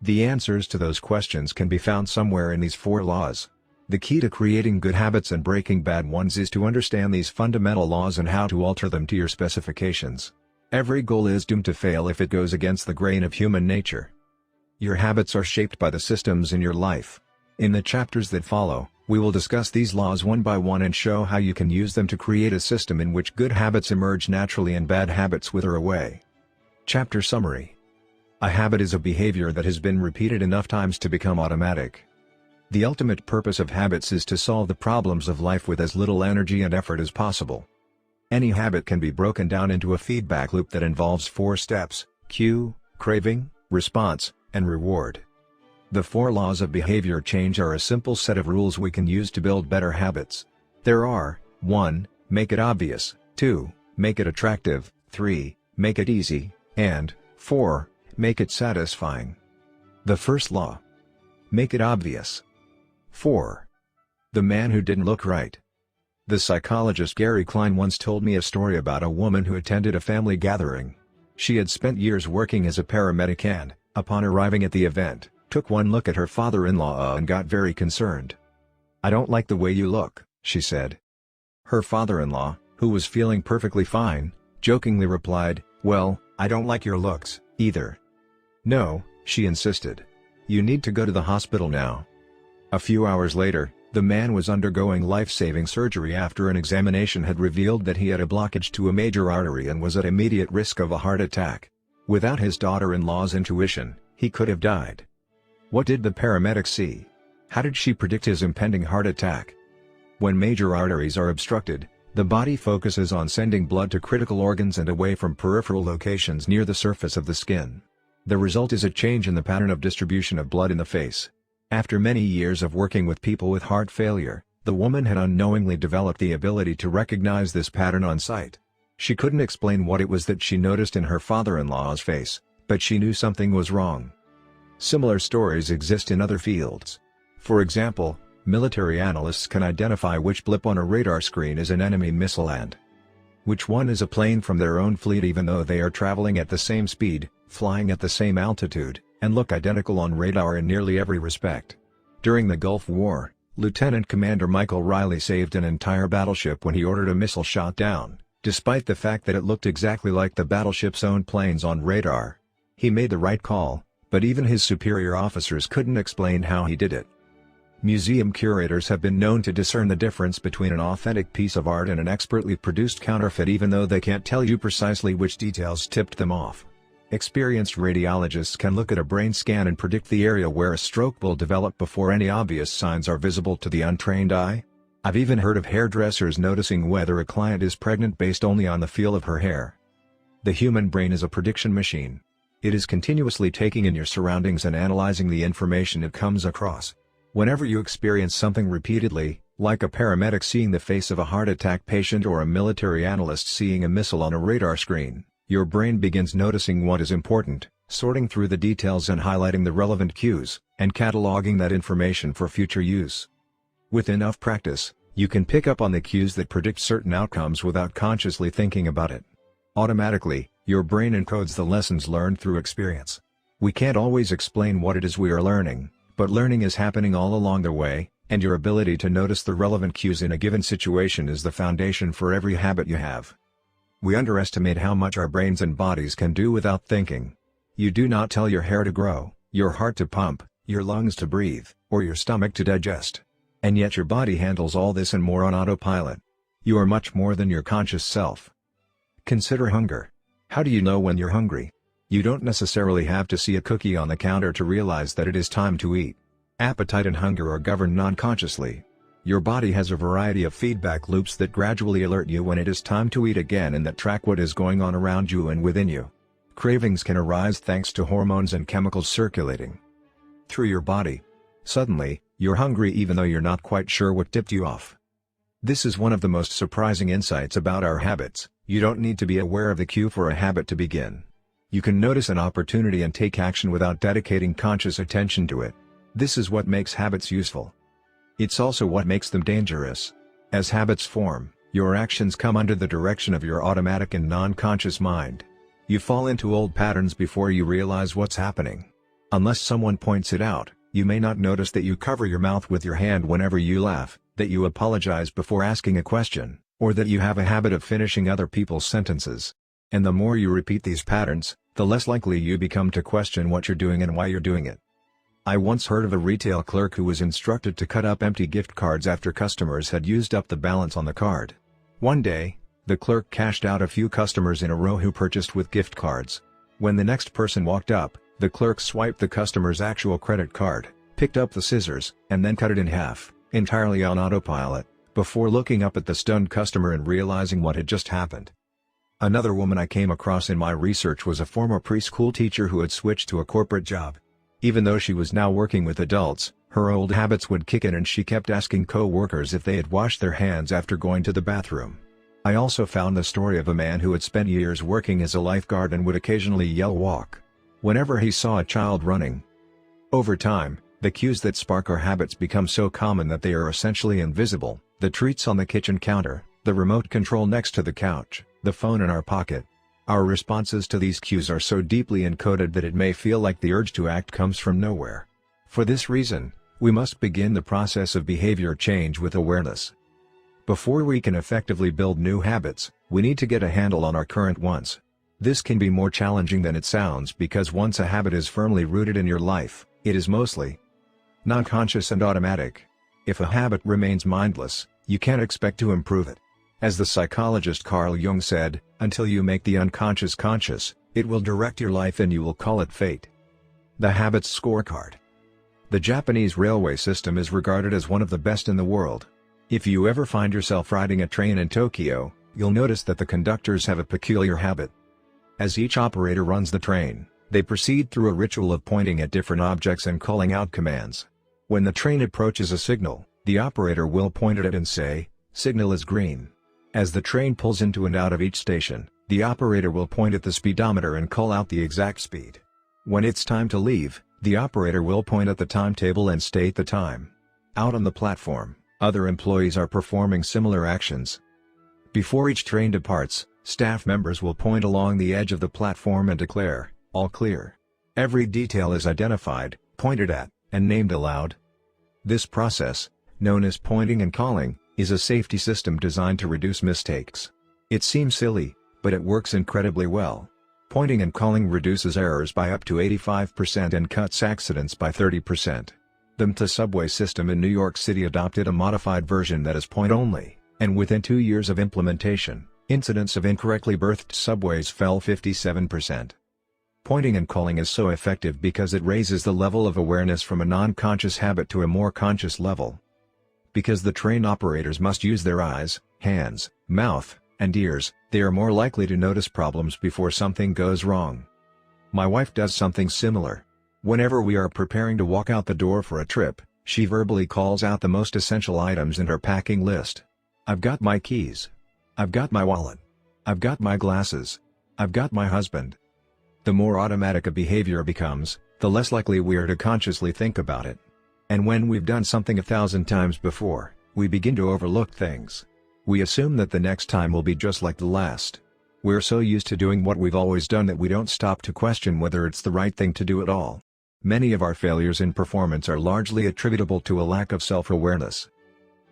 The answers to those questions can be found somewhere in these 4 laws. The key to creating good habits and breaking bad ones is to understand these fundamental laws and how to alter them to your specifications. Every goal is doomed to fail if it goes against the grain of human nature. Your habits are shaped by the systems in your life. In the chapters that follow, we will discuss these laws one by one and show how you can use them to create a system in which good habits emerge naturally and bad habits wither away. Chapter Summary. A habit is a behavior that has been repeated enough times to become automatic. The ultimate purpose of habits is to solve the problems of life with as little energy and effort as possible. Any habit can be broken down into a feedback loop that involves 4 steps: cue, craving, response, and reward. The 4 laws of behavior change are a simple set of rules we can use to build better habits. There are: 1. Make it obvious, 2. Make it attractive, 3. Make it easy, and 4. Make it satisfying. The first law. Make it obvious. 4. The man who didn't look right. The psychologist Gary Klein once told me a story about a woman who attended a family gathering. She had spent years working as a paramedic and, upon arriving at the event, took one look at her father-in-law and got very concerned. "I don't like the way you look," she said. Her father-in-law, who was feeling perfectly fine, jokingly replied, "Well, I don't like your looks, either." "No," she insisted. "You need to go to the hospital now." A few hours later, the man was undergoing life-saving surgery after an examination had revealed that he had a blockage to a major artery and was at immediate risk of a heart attack. Without his daughter-in-law's intuition, he could have died. What did the paramedic see? How did she predict his impending heart attack? When major arteries are obstructed, the body focuses on sending blood to critical organs and away from peripheral locations near the surface of the skin. The result is a change in the pattern of distribution of blood in the face. After many years of working with people with heart failure, the woman had unknowingly developed the ability to recognize this pattern on sight. She couldn't explain what it was that she noticed in her father-in-law's face, but she knew something was wrong. Similar stories exist in other fields. For example, military analysts can identify which blip on a radar screen is an enemy missile and which one is a plane from their own fleet, even though they are traveling at the same speed, flying at the same altitude, and look identical on radar in nearly every respect. During the Gulf War, Lieutenant Commander Michael Riley saved an entire battleship when he ordered a missile shot down, despite the fact that it looked exactly like the battleship's own planes on radar. He made the right call, but even his superior officers couldn't explain how he did it. Museum curators have been known to discern the difference between an authentic piece of art and an expertly produced counterfeit, even though they can't tell you precisely which details tipped them off. Experienced radiologists can look at a brain scan and predict the area where a stroke will develop before any obvious signs are visible to the untrained eye. I've even heard of hairdressers noticing whether a client is pregnant based only on the feel of her hair. The human brain is a prediction machine. It is continuously taking in your surroundings and analyzing the information it comes across. Whenever you experience something repeatedly, like a paramedic seeing the face of a heart attack patient or a military analyst seeing a missile on a radar screen, your brain begins noticing what is important, sorting through the details and highlighting the relevant cues, and cataloging that information for future use. With enough practice, you can pick up on the cues that predict certain outcomes without consciously thinking about it. Automatically, your brain encodes the lessons learned through experience. We can't always explain what it is we are learning, but learning is happening all along the way, and your ability to notice the relevant cues in a given situation is the foundation for every habit you have. We underestimate how much our brains and bodies can do without thinking. You do not tell your hair to grow, your heart to pump, your lungs to breathe, or your stomach to digest. And yet your body handles all this and more on autopilot. You are much more than your conscious self. Consider hunger. How do you know when you're hungry? You don't necessarily have to see a cookie on the counter to realize that it is time to eat. Appetite and hunger are governed non-consciously. Your body has a variety of feedback loops that gradually alert you when it is time to eat again and that track what is going on around you and within you. Cravings can arise thanks to hormones and chemicals circulating through your body. Suddenly, you're hungry even though you're not quite sure what tipped you off. This is one of the most surprising insights about our habits. You don't need to be aware of the cue for a habit to begin. You can notice an opportunity and take action without dedicating conscious attention to it. This is what makes habits useful. It's also what makes them dangerous. As habits form, your actions come under the direction of your automatic and non-conscious mind. You fall into old patterns before you realize what's happening. Unless someone points it out, you may not notice that you cover your mouth with your hand whenever you laugh, that you apologize before asking a question, or that you have a habit of finishing other people's sentences. And the more you repeat these patterns, the less likely you become to question what you're doing and why you're doing it. I once heard of a retail clerk who was instructed to cut up empty gift cards after customers had used up the balance on the card. One day, the clerk cashed out a few customers in a row who purchased with gift cards. When the next person walked up, the clerk swiped the customer's actual credit card, picked up the scissors, and then cut it in half, entirely on autopilot, before looking up at the stunned customer and realizing what had just happened. Another woman I came across in my research was a former preschool teacher who had switched to a corporate job. Even though she was now working with adults, her old habits would kick in and she kept asking co-workers if they had washed their hands after going to the bathroom. I also found the story of a man who had spent years working as a lifeguard and would occasionally yell "walk" whenever he saw a child running. Over time, the cues that spark our habits become so common that they are essentially invisible: the treats on the kitchen counter, the remote control next to the couch, the phone in our pocket. Our responses to these cues are so deeply encoded that it may feel like the urge to act comes from nowhere. For this reason, we must begin the process of behavior change with awareness. Before we can effectively build new habits, we need to get a handle on our current ones. This can be more challenging than it sounds because once a habit is firmly rooted in your life, it is mostly non-conscious and automatic. If a habit remains mindless, you can't expect to improve it. As the psychologist Carl Jung said, until you make the unconscious conscious, it will direct your life and you will call it fate. The Habits Scorecard. The Japanese railway system is regarded as one of the best in the world. If you ever find yourself riding a train in Tokyo, you'll notice that the conductors have a peculiar habit. As each operator runs the train, they proceed through a ritual of pointing at different objects and calling out commands. When the train approaches a signal, the operator will point at it and say, "Signal is green." As the train pulls into and out of each station, the operator will point at the speedometer and call out the exact speed. When it's time to leave, the operator will point at the timetable and state the time. Out on the platform, other employees are performing similar actions. Before each train departs, staff members will point along the edge of the platform and declare, "All clear." Every detail is identified, pointed at, and named aloud. This process, known as pointing and calling, is a safety system designed to reduce mistakes. It seems silly, but it works incredibly well. Pointing and calling reduces errors by up to 85% and cuts accidents by 30%. The MTA subway system in New York City adopted a modified version that is point-only, and within 2 years of implementation, incidents of incorrectly berthed subways fell 57%. Pointing and calling is so effective because it raises the level of awareness from a non-conscious habit to a more conscious level. Because the train operators must use their eyes, hands, mouth, and ears, they are more likely to notice problems before something goes wrong. My wife does something similar. Whenever we are preparing to walk out the door for a trip, she verbally calls out the most essential items in her packing list. I've got my keys. I've got my wallet. I've got my glasses. I've got my husband. The more automatic a behavior becomes, the less likely we are to consciously think about it. And when we've done something 1,000 times before, we begin to overlook things. We assume that the next time will be just like the last. We're so used to doing what we've always done that we don't stop to question whether it's the right thing to do at all. Many of our failures in performance are largely attributable to a lack of self-awareness.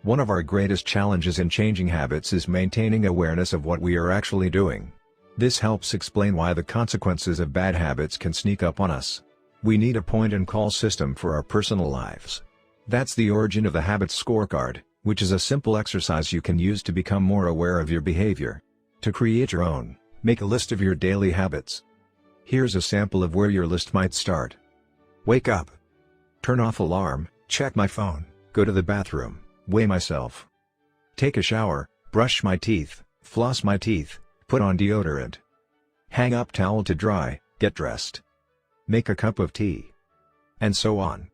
One of our greatest challenges in changing habits is maintaining awareness of what we are actually doing. This helps explain why the consequences of bad habits can sneak up on us. We need a point-and-call system for our personal lives. That's the origin of the Habits Scorecard, which is a simple exercise you can use to become more aware of your behavior. To create your own, make a list of your daily habits. Here's a sample of where your list might start. Wake up. Turn off alarm, check my phone, go to the bathroom, weigh myself. Take a shower, brush my teeth, floss my teeth, put on deodorant. Hang up towel to dry, get dressed. Make a cup of tea. And so on.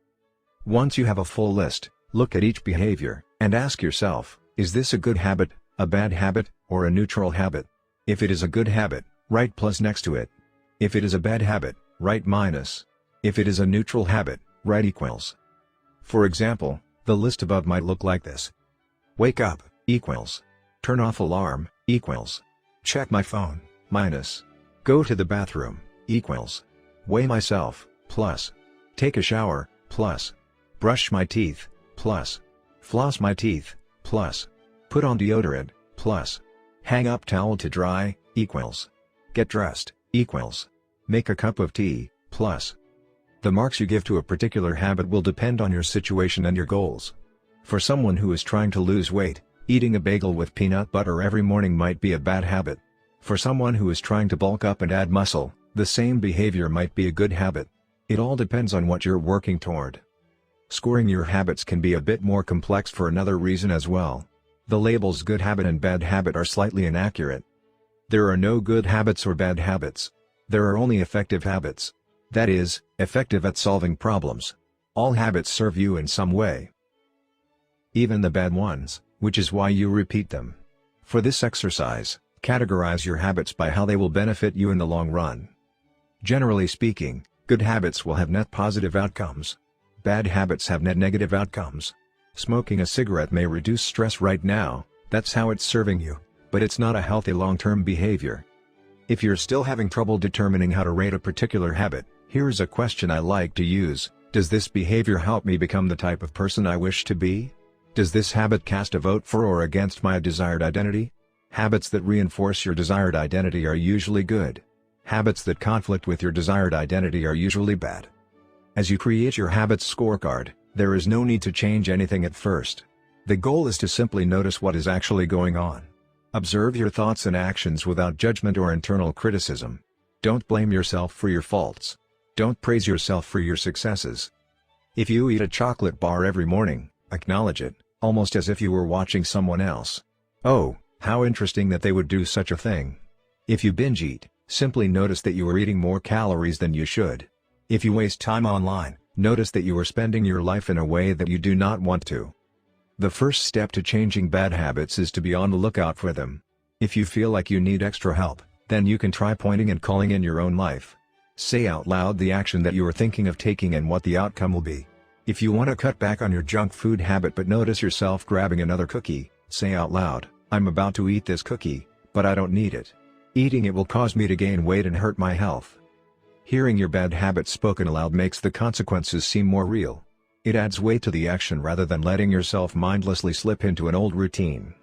Once you have a full list, look at each behavior, and ask yourself, is this a good habit, a bad habit, or a neutral habit? If it is a good habit, write plus next to it. If it is a bad habit, write minus. If it is a neutral habit, write equals. For example, the list above might look like this. Wake up, equals. Turn off alarm, equals. Check my phone, minus. Go to the bathroom, equals. Weigh myself, plus. Take a shower, plus. Brush my teeth, plus. Floss my teeth, plus. Put on deodorant, plus. Hang up towel to dry, equals. Get dressed, equals. Make a cup of tea, plus. The marks you give to a particular habit will depend on your situation and your goals. For someone who is trying to lose weight, eating a bagel with peanut butter every morning might be a bad habit. For someone who is trying to bulk up and add muscle, the same behavior might be a good habit. It all depends on what you're working toward. Scoring your habits can be a bit more complex for another reason as well. The labels good habit and bad habit are slightly inaccurate. There are no good habits or bad habits. There are only effective habits. That is, effective at solving problems. All habits serve you in some way. Even the bad ones, which is why you repeat them. For this exercise, categorize your habits by how they will benefit you in the long run. Generally speaking, good habits will have net positive outcomes. Bad habits have net negative outcomes. Smoking a cigarette may reduce stress right now, that's how it's serving you, but it's not a healthy long-term behavior. If you're still having trouble determining how to rate a particular habit, here's a question I like to use: does this behavior help me become the type of person I wish to be? Does this habit cast a vote for or against my desired identity? Habits that reinforce your desired identity are usually good. Habits that conflict with your desired identity are usually bad. As you create your habits scorecard, there is no need to change anything at first. The goal is to simply notice what is actually going on. Observe your thoughts and actions without judgment or internal criticism. Don't blame yourself for your faults. Don't praise yourself for your successes. If you eat a chocolate bar every morning, acknowledge it, almost as if you were watching someone else. Oh, how interesting that they would do such a thing. If you binge eat, simply notice that you are eating more calories than you should. If you waste time online, notice that you are spending your life in a way that you do not want to. The first step to changing bad habits is to be on the lookout for them. If you feel like you need extra help, then you can try pointing and calling in your own life. Say out loud the action that you are thinking of taking and what the outcome will be. If you want to cut back on your junk food habit but notice yourself grabbing another cookie, say out loud, I'm about to eat this cookie, but I don't need it. Eating it will cause me to gain weight and hurt my health. Hearing your bad habit spoken aloud makes the consequences seem more real. It adds weight to the action rather than letting yourself mindlessly slip into an old routine.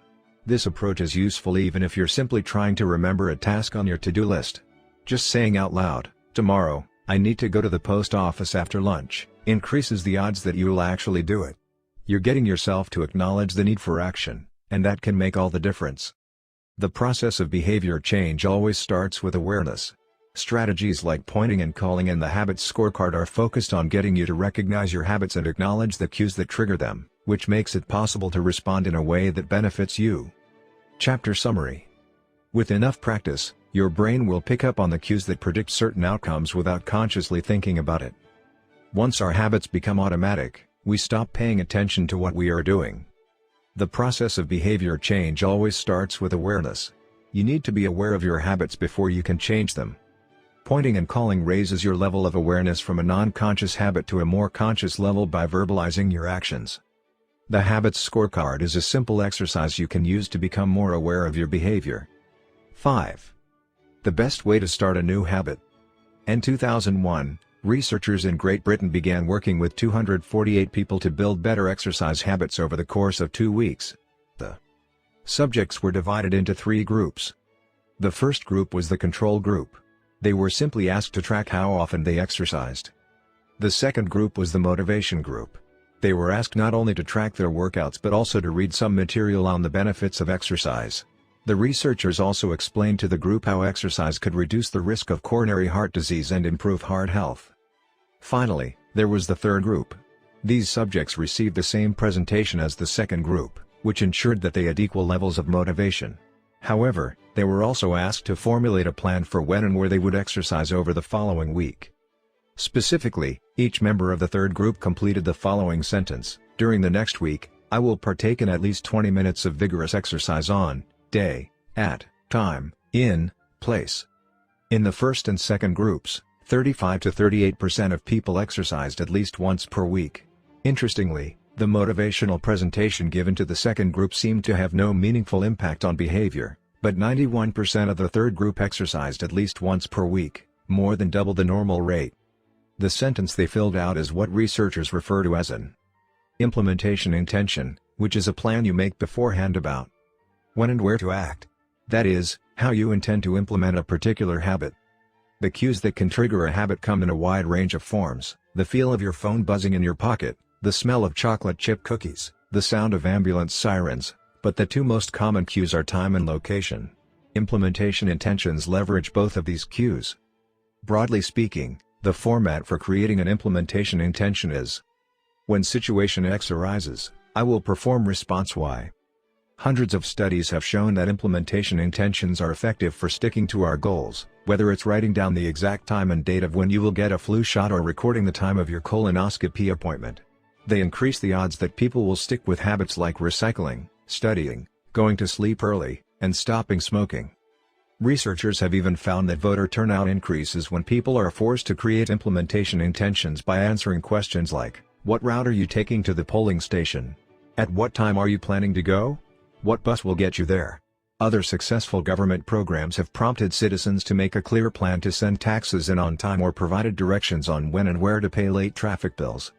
This approach is useful even if you're simply trying to remember a task on your to-do list. Just saying out loud, tomorrow, I need to go to the post office after lunch, increases the odds that you will actually do it. You're getting yourself to acknowledge the need for action, and that can make all the difference. The process of behavior change always starts with awareness. Strategies like pointing and calling in the habits scorecard are focused on getting you to recognize your habits and acknowledge the cues that trigger them, which makes it possible to respond in a way that benefits you. Chapter Summary. With enough practice, Your brain will pick up on the cues that predict certain outcomes without consciously thinking about it. Once our habits become automatic, we stop paying attention to what we are doing. The process of behavior change always starts with awareness. You need to be aware of your habits before you can change them. Pointing and calling raises your level of awareness from a non-conscious habit to a more conscious level by verbalizing your actions. The Habits Scorecard is a simple exercise you can use to become more aware of your behavior. 5. The best way to start a new habit. In 2001, researchers in Great Britain began working with 248 people to build better exercise habits over the course of 2 weeks. The subjects were divided into 3 groups. The first group was the control group. They were simply asked to track how often they exercised. The second group was the motivation group. They were asked not only to track their workouts but also to read some material on the benefits of exercise. The researchers also explained to the group how exercise could reduce the risk of coronary heart disease and improve heart health. Finally, there was the third group. These subjects received the same presentation as the second group, which ensured that they had equal levels of motivation. However, they were also asked to formulate a plan for when and where they would exercise over the following week. Specifically, each member of the third group completed the following sentence: "During the next week, I will partake in at least 20 minutes of vigorous exercise on day, at, time, in, place." In the first and second groups, 35 to 38% of people exercised at least once per week. Interestingly, the motivational presentation given to the second group seemed to have no meaningful impact on behavior, but 91% of the third group exercised at least once per week, more than double the normal rate. The sentence they filled out is what researchers refer to as an implementation intention, which is a plan you make beforehand about when and where to act. That is, how you intend to implement a particular habit. The cues that can trigger a habit come in a wide range of forms: the feel of your phone buzzing in your pocket, the smell of chocolate chip cookies, the sound of ambulance sirens, but the 2 most common cues are time and location. Implementation intentions leverage both of these cues. Broadly speaking, the format for creating an implementation intention is: when situation X arises, I will perform response Y. Hundreds of studies have shown that implementation intentions are effective for sticking to our goals, whether it's writing down the exact time and date of when you will get a flu shot or recording the time of your colonoscopy appointment. They increase the odds that people will stick with habits like recycling, studying, going to sleep early, and stopping smoking. Researchers have even found that voter turnout increases when people are forced to create implementation intentions by answering questions like, "What route are you taking to the polling station? At what time are you planning to go? What bus will get you there?" Other successful government programs have prompted citizens to make a clear plan to send taxes in on time or provided directions on when and where to pay late traffic bills.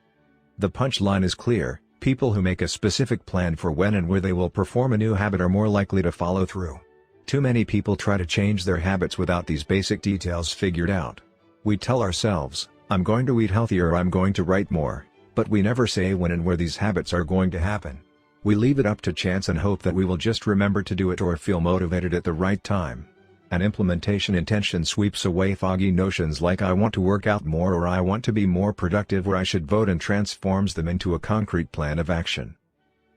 The punchline is clear: people who make a specific plan for when and where they will perform a new habit are more likely to follow through. Too many people try to change their habits without these basic details figured out. We tell ourselves, "I'm going to eat healthier," or "I'm going to write more," but we never say when and where these habits are going to happen. We leave it up to chance and hope that we will just remember to do it or feel motivated at the right time. An implementation intention sweeps away foggy notions like "I want to work out more" or "I want to be more productive" or "I should vote," and transforms them into a concrete plan of action.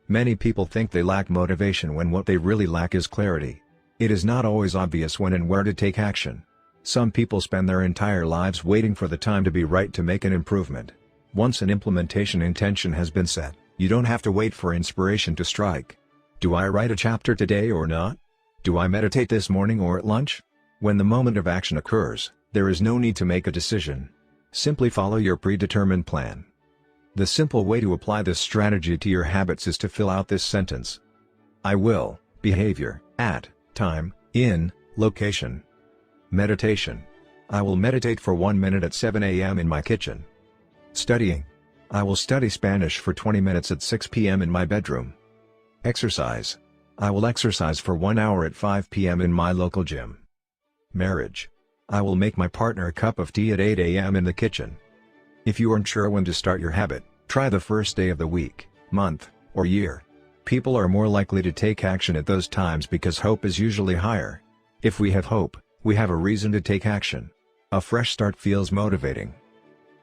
Many people think they lack motivation when what they really lack is clarity. It is not always obvious when and where to take action. Some people spend their entire lives waiting for the time to be right to make an improvement. Once an implementation intention has been set, you don't have to wait for inspiration to strike. Do I write a chapter today or not? Do I meditate this morning or at lunch? When the moment of action occurs, there is no need to make a decision. Simply follow your predetermined plan. The simple way to apply this strategy to your habits is to fill out this sentence: I will, behavior, at, time, in, location. Meditation. I will meditate for 1 minute at 7 a.m. in my kitchen. Studying. I will study Spanish for 20 minutes at 6 p.m. in my bedroom. Exercise. I will exercise for 1 hour at 5 p.m. in my local gym. Marriage. I will make my partner a cup of tea at 8 a.m. in the kitchen. If you aren't sure when to start your habit, try the first day of the week, month, or year. People are more likely to take action at those times because hope is usually higher. If we have hope, we have a reason to take action. A fresh start feels motivating.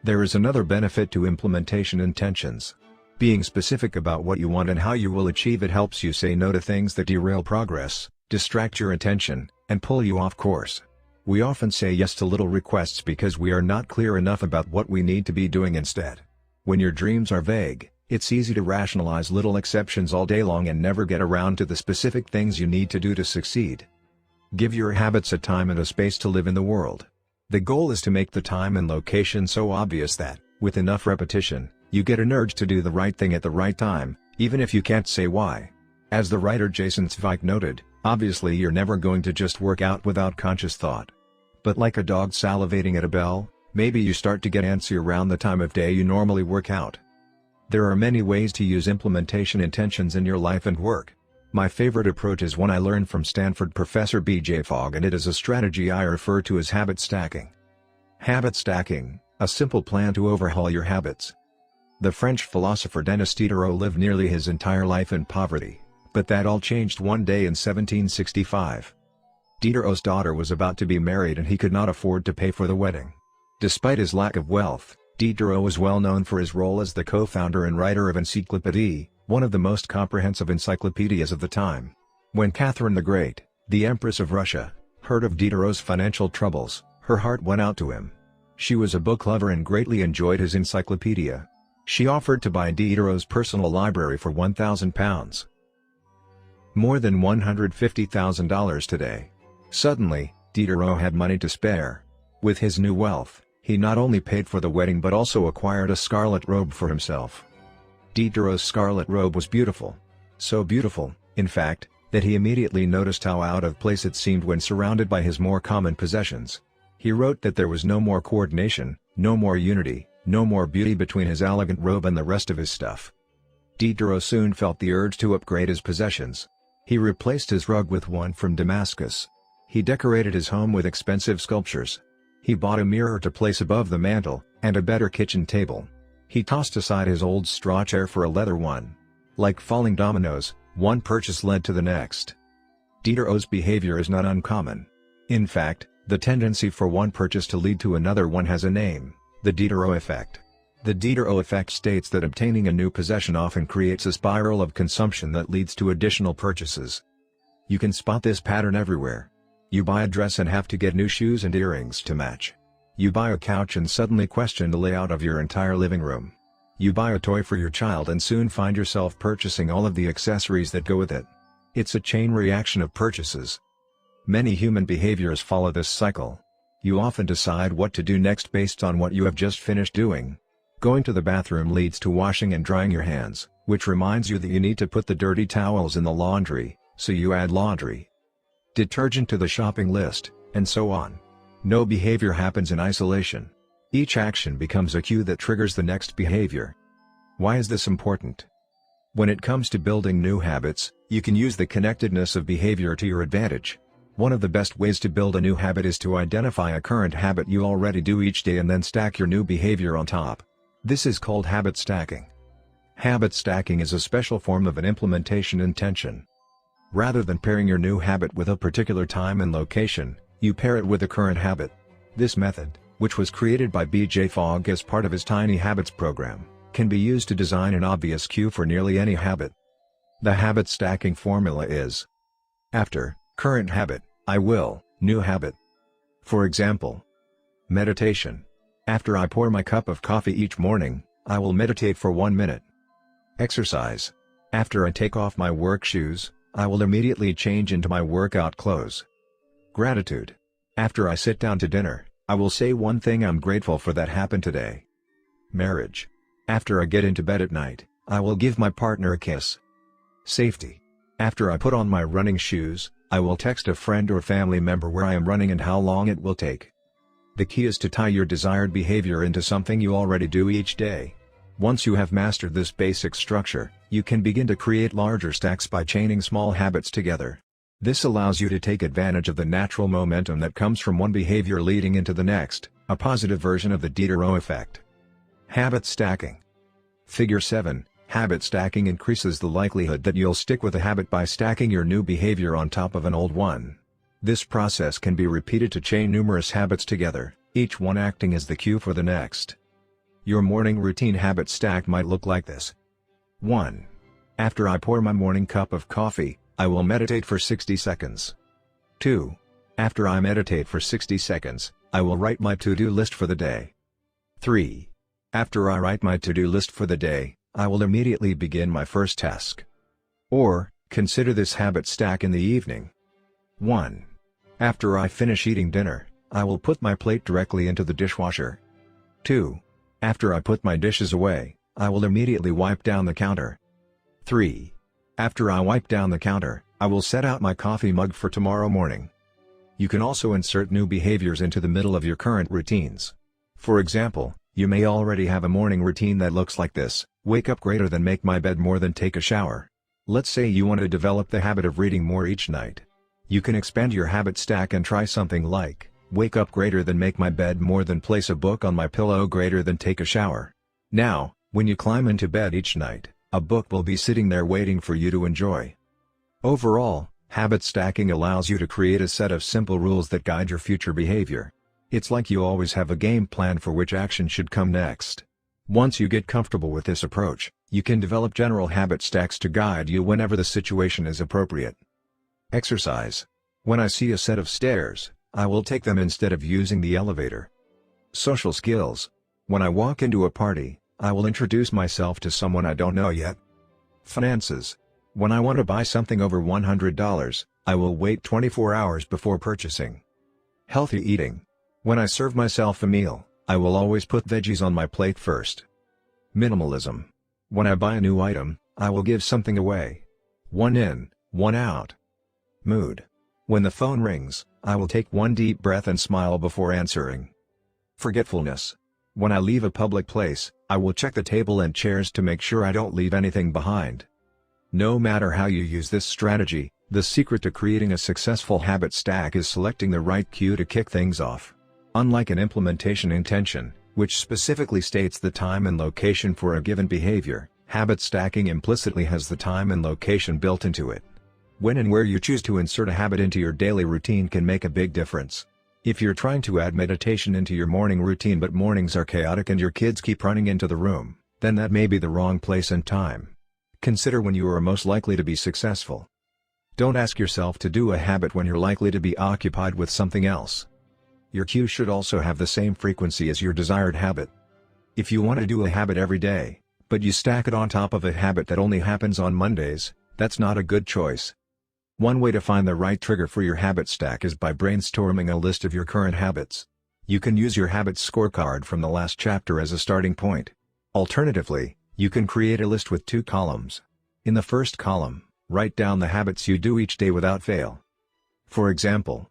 There is another benefit to implementation intentions. Being specific about what you want and how you will achieve it helps you say no to things that derail progress, distract your attention, and pull you off course. We often say yes to little requests because we are not clear enough about what we need to be doing instead. When your dreams are vague, it's easy to rationalize little exceptions all day long and never get around to the specific things you need to do to succeed. Give your habits a time and a space to live in the world. The goal is to make the time and location so obvious that, with enough repetition, you get an urge to do the right thing at the right time, even if you can't say why. As the writer Jason Zweig noted, obviously you're never going to just work out without conscious thought. But like a dog salivating at a bell, maybe you start to get antsy around the time of day you normally work out. There are many ways to use implementation intentions in your life and work. My favorite approach is one I learned from Stanford professor B.J. Fogg, and it is a strategy I refer to as habit stacking. Habit stacking, a simple plan to overhaul your habits. The French philosopher Denis Diderot lived nearly his entire life in poverty, but that all changed one day in 1765. Diderot's daughter was about to be married and he could not afford to pay for the wedding. Despite his lack of wealth, Diderot was well known for his role as the co-founder and writer of Encyclopédie, one of the most comprehensive encyclopedias of the time. When Catherine the Great, the Empress of Russia, heard of Diderot's financial troubles, her heart went out to him. She was a book lover and greatly enjoyed his encyclopedia. She offered to buy Diderot's personal library for £1,000. More than $150,000 today. Suddenly, Diderot had money to spare. With his new wealth, he not only paid for the wedding but also acquired a scarlet robe for himself. Diderot's scarlet robe was beautiful. So beautiful, in fact, that he immediately noticed how out of place it seemed when surrounded by his more common possessions. He wrote that there was no more coordination, no more unity, no more beauty between his elegant robe and the rest of his stuff. Diderot soon felt the urge to upgrade his possessions. He replaced his rug with one from Damascus. He decorated his home with expensive sculptures. He bought a mirror to place above the mantel, and a better kitchen table. He tossed aside his old straw chair for a leather one. Like falling dominoes, one purchase led to the next. Diderot's behavior is not uncommon. In fact, the tendency for one purchase to lead to another one has a name: the Diderot effect. The Diderot effect states that obtaining a new possession often creates a spiral of consumption that leads to additional purchases. You can spot this pattern everywhere. You buy a dress and have to get new shoes and earrings to match. You buy a couch and suddenly question the layout of your entire living room. You buy a toy for your child and soon find yourself purchasing all of the accessories that go with it. It's a chain reaction of purchases. Many human behaviors follow this cycle. You often decide what to do next based on what you have just finished doing. Going to the bathroom leads to washing and drying your hands, which reminds you that you need to put the dirty towels in the laundry, so you add laundry detergent to the shopping list, and so on. No behavior happens in isolation. Each action becomes a cue that triggers the next behavior. Why is this important? When it comes to building new habits, you can use the connectedness of behavior to your advantage. One of the best ways to build a new habit is to identify a current habit you already do each day and then stack your new behavior on top. This is called habit stacking. Habit stacking is a special form of an implementation intention. Rather than pairing your new habit with a particular time and location, you pair it with a current habit. This method, which was created by B.J. Fogg as part of his Tiny Habits program, can be used to design an obvious cue for nearly any habit. The habit stacking formula is: after current habit, I will new habit. For example, meditation. After I pour my cup of coffee each morning, I will meditate for 1 minute. Exercise. After I take off my work shoes, I will immediately change into my workout clothes. Gratitude. After I sit down to dinner, I will say one thing I'm grateful for that happened today. Marriage. After I get into bed at night, I will give my partner a kiss. Safety. After I put on my running shoes, I will text a friend or family member where I am running and how long it will take. The key is to tie your desired behavior into something you already do each day. Once you have mastered this basic structure, you can begin to create larger stacks by chaining small habits together. This allows you to take advantage of the natural momentum that comes from one behavior leading into the next, a positive version of the Diderot effect. Habit stacking. Figure 7. Habit stacking increases the likelihood that you'll stick with a habit by stacking your new behavior on top of an old one. This process can be repeated to chain numerous habits together, each one acting as the cue for the next. Your morning routine habit stack might look like this. 1. After I pour my morning cup of coffee, I will meditate for 60 seconds. 2. After I meditate for 60 seconds, I will write my to-do list for the day. 3. After I write my to-do list for the day, I will immediately begin my first task. Or, consider this habit stack in the evening. 1. After I finish eating dinner, I will put my plate directly into the dishwasher. 2. After I put my dishes away, I will immediately wipe down the counter. 3. After I wipe down the counter, I will set out my coffee mug for tomorrow morning. You can also insert new behaviors into the middle of your current routines. For example, you may already have a morning routine that looks like this: wake up greater than make my bed more than take a shower. Let's say you want to develop the habit of reading more each night. You can expand your habit stack and try something like, wake up greater than make my bed more than place a book on my pillow greater than take a shower. Now, when you climb into bed each night, a book will be sitting there waiting for you to enjoy. Overall, habit stacking allows you to create a set of simple rules that guide your future behavior. It's like you always have a game plan for which action should come next. Once you get comfortable with this approach, you can develop general habit stacks to guide you whenever the situation is appropriate. Exercise. When I see a set of stairs, I will take them instead of using the elevator. Social skills. When I walk into a party, I will introduce myself to someone I don't know yet. Finances. When I want to buy something over $100, I will wait 24 hours before purchasing. Healthy eating. When I serve myself a meal, I will always put veggies on my plate first. Minimalism. When I buy a new item, I will give something away. One in, one out. Mood. When the phone rings, I will take one deep breath and smile before answering. Forgetfulness. When I leave a public place, I will check the table and chairs to make sure I don't leave anything behind. No matter how you use this strategy, the secret to creating a successful habit stack is selecting the right cue to kick things off. Unlike an implementation intention, which specifically states the time and location for a given behavior, habit stacking implicitly has the time and location built into it. When and where you choose to insert a habit into your daily routine can make a big difference. If you're trying to add meditation into your morning routine but mornings are chaotic and your kids keep running into the room, then that may be the wrong place and time. Consider when you are most likely to be successful. Don't ask yourself to do a habit when you're likely to be occupied with something else. Your cue should also have the same frequency as your desired habit. If you want to do a habit every day, but you stack it on top of a habit that only happens on Mondays, that's not a good choice. One way to find the right trigger for your habit stack is by brainstorming a list of your current habits. You can use your habits scorecard from the last chapter as a starting point. Alternatively, you can create a list with 2 columns. In the first column, write down the habits you do each day without fail. For example,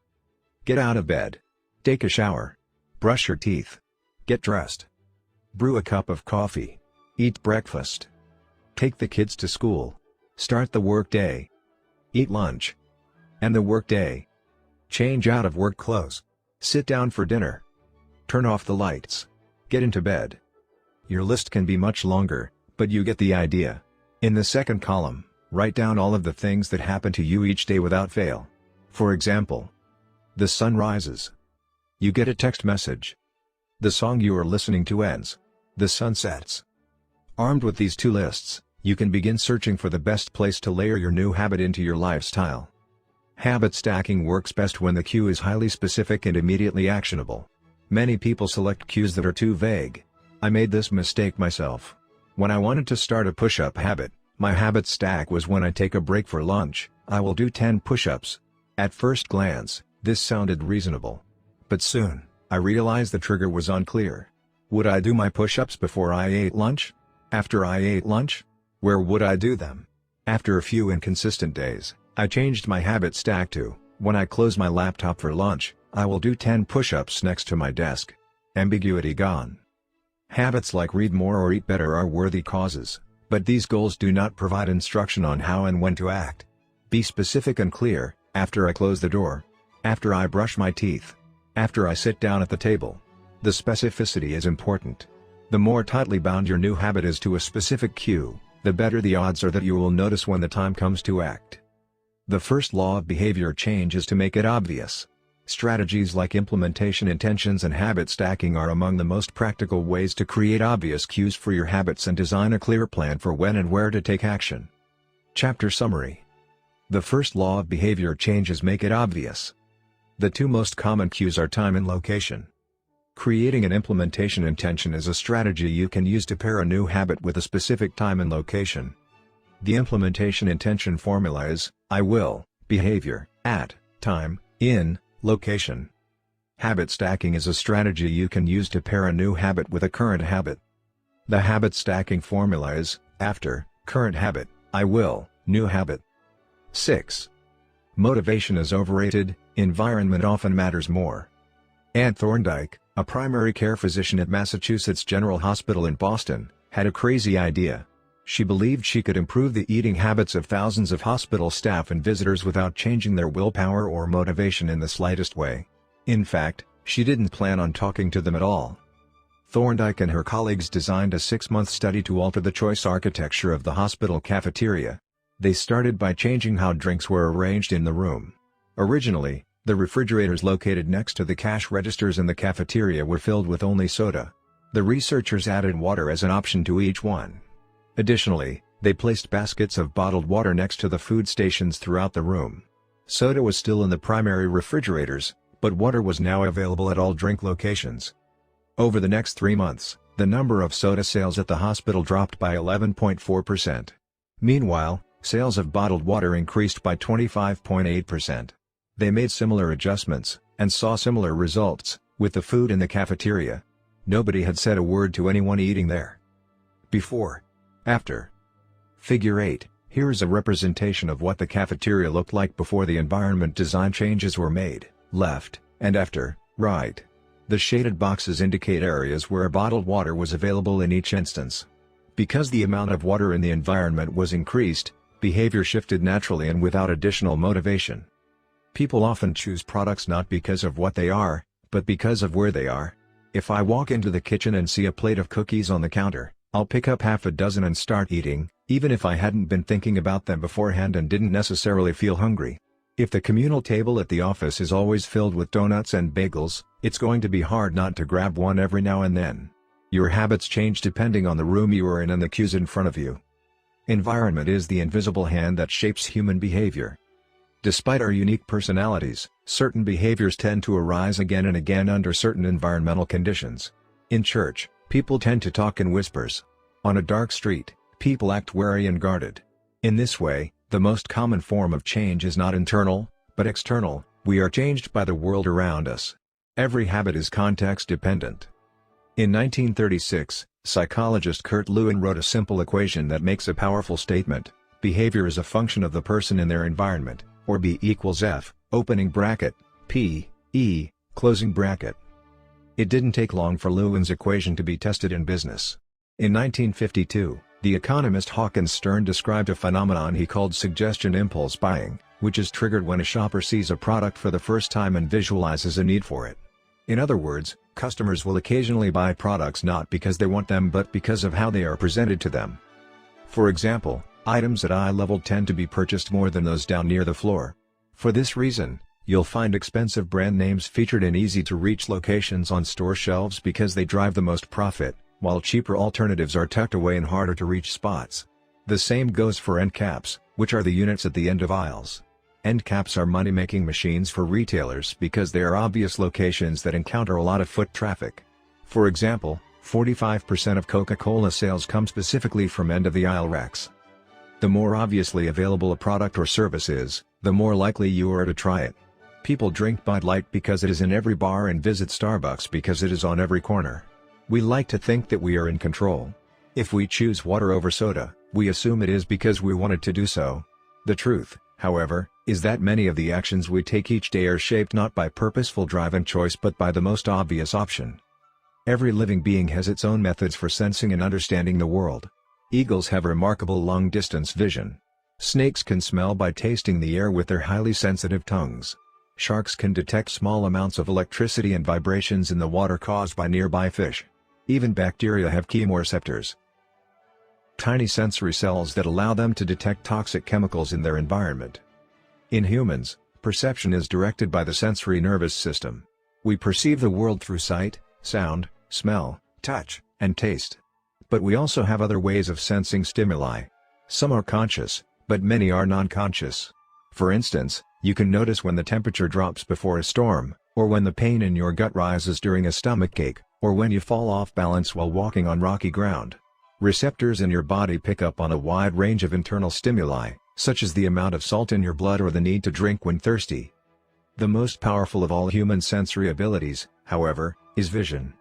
get out of bed, take a shower, brush your teeth, get dressed, brew a cup of coffee, eat breakfast, take the kids to school, start the workday, eat lunch, end the workday, change out of work clothes, sit down for dinner, turn off the lights, get into bed. Your list can be much longer, but you get the idea. In the second column, write down all of the things that happen to you each day without fail. For example, the sun rises. You get a text message. The song you are listening to ends. The sun sets. Armed with these 2 lists, you can begin searching for the best place to layer your new habit into your lifestyle. Habit stacking works best when the cue is highly specific and immediately actionable. Many people select cues that are too vague. I made this mistake myself. When I wanted to start a push-up habit, my habit stack was when I take a break for lunch, I will do 10 push-ups. At first glance, this sounded reasonable. But soon, I realized the trigger was unclear. Would I do my push-ups before I ate lunch? After I ate lunch? Where would I do them? After a few inconsistent days, I changed my habit stack to, when I close my laptop for lunch, I will do 10 push-ups next to my desk. Ambiguity gone. Habits like read more or eat better are worthy causes, but these goals do not provide instruction on how and when to act. Be specific and clear: after I close the door, after I brush my teeth, after I sit down at the table. The specificity is important. The more tightly bound your new habit is to a specific cue, the better the odds are that you will notice when the time comes to act. The first law of behavior change is to make it obvious. Strategies like implementation intentions and habit stacking are among the most practical ways to create obvious cues for your habits and design a clear plan for when and where to take action. Chapter Summary. The first law of behavior change is make it obvious. The two most common cues are time and location. Creating an implementation intention is a strategy you can use to pair a new habit with a specific time and location. The implementation intention formula is, I will, behavior, at, time, in, location. Habit stacking is a strategy you can use to pair a new habit with a current habit. The habit stacking formula is, after, current habit, I will, new habit. 6. Motivation is overrated, environment often matters more. Anne Thorndike, a primary care physician at Massachusetts General Hospital in Boston, had a crazy idea. She believed she could improve the eating habits of thousands of hospital staff and visitors without changing their willpower or motivation in the slightest way. In fact, she didn't plan on talking to them at all. Thorndike and her colleagues designed a 6-month study to alter the choice architecture of the hospital cafeteria. They started by changing how drinks were arranged in the room. Originally, the refrigerators located next to the cash registers in the cafeteria were filled with only soda. The researchers added water as an option to each one. Additionally, they placed baskets of bottled water next to the food stations throughout the room. Soda was still in the primary refrigerators, but water was now available at all drink locations. Over the next 3 months, the number of soda sales at the hospital dropped by 11.4%. Meanwhile, sales of bottled water increased by 25.8%. They made similar adjustments, and saw similar results, with the food in the cafeteria. Nobody had said a word to anyone eating there. Before. After. Figure 8, here is a representation of what the cafeteria looked like before the environment design changes were made, left, and after, right. The shaded boxes indicate areas where bottled water was available in each instance. Because the amount of water in the environment was increased, behavior shifted naturally and without additional motivation. People often choose products not because of what they are, but because of where they are. If I walk into the kitchen and see a plate of cookies on the counter, I'll pick up half a dozen and start eating, even if I hadn't been thinking about them beforehand and didn't necessarily feel hungry. If the communal table at the office is always filled with donuts and bagels, it's going to be hard not to grab one every now and then. Your habits change depending on the room you are in and the cues in front of you. Environment is the invisible hand that shapes human behavior. Despite our unique personalities, certain behaviors tend to arise again and again under certain environmental conditions. In church, people tend to talk in whispers. On a dark street, people act wary and guarded. In this way, the most common form of change is not internal, but external. We are changed by the world around us. Every habit is context-dependent. In 1936, psychologist Kurt Lewin wrote a simple equation that makes a powerful statement: behavior is a function of the person in their environment, or B equals F, opening bracket, P, E, closing bracket. It didn't take long for Lewin's equation to be tested in business. In 1952, the economist Hawkins Stern described a phenomenon he called suggestion impulse buying, which is triggered when a shopper sees a product for the first time and visualizes a need for it. In other words, customers will occasionally buy products not because they want them but because of how they are presented to them. For example, items at eye level tend to be purchased more than those down near the floor. For this reason, you'll find expensive brand names featured in easy-to-reach locations on store shelves because they drive the most profit, while cheaper alternatives are tucked away in harder-to-reach spots. The same goes for end caps, which are the units at the end of aisles. End caps are money-making machines for retailers because they are obvious locations that encounter a lot of foot traffic. For example, 45% of Coca-Cola sales come specifically from end-of-the-aisle racks. The more obviously available a product or service is, the more likely you are to try it. People drink Bud Light because it is in every bar and visit Starbucks because it is on every corner. We like to think that we are in control. If we choose water over soda, we assume it is because we wanted to do so. The truth, however, is that many of the actions we take each day are shaped not by purposeful drive and choice but by the most obvious option. Every living being has its own methods for sensing and understanding the world. Eagles have remarkable long-distance vision. Snakes can smell by tasting the air with their highly sensitive tongues. Sharks can detect small amounts of electricity and vibrations in the water caused by nearby fish. Even bacteria have chemoreceptors, tiny sensory cells that allow them to detect toxic chemicals in their environment. In humans, perception is directed by the sensory nervous system. We perceive the world through sight, sound, smell, touch, and taste. But we also have other ways of sensing stimuli. Some are conscious, but many are non-conscious. For instance, You can notice when the temperature drops before a storm, or when the pain in your gut rises during a stomachache, or when you fall off balance while walking on rocky ground. Receptors in your body pick up on a wide range of internal stimuli, such as the amount of salt in your blood or the need to drink when thirsty. The most powerful of all human sensory abilities, however, is vision.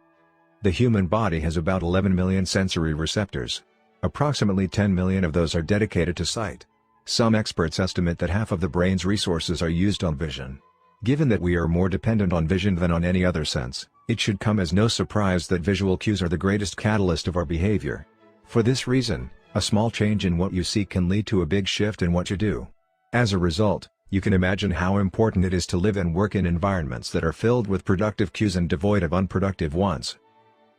The human body has about 11 million sensory receptors. Approximately 10 million of those are dedicated to sight. Some experts estimate that half of the brain's resources are used on vision. Given that we are more dependent on vision than on any other sense, it should come as no surprise that visual cues are the greatest catalyst of our behavior. For this reason, a small change in what you see can lead to a big shift in what you do. As a result, you can imagine how important it is to live and work in environments that are filled with productive cues and devoid of unproductive ones.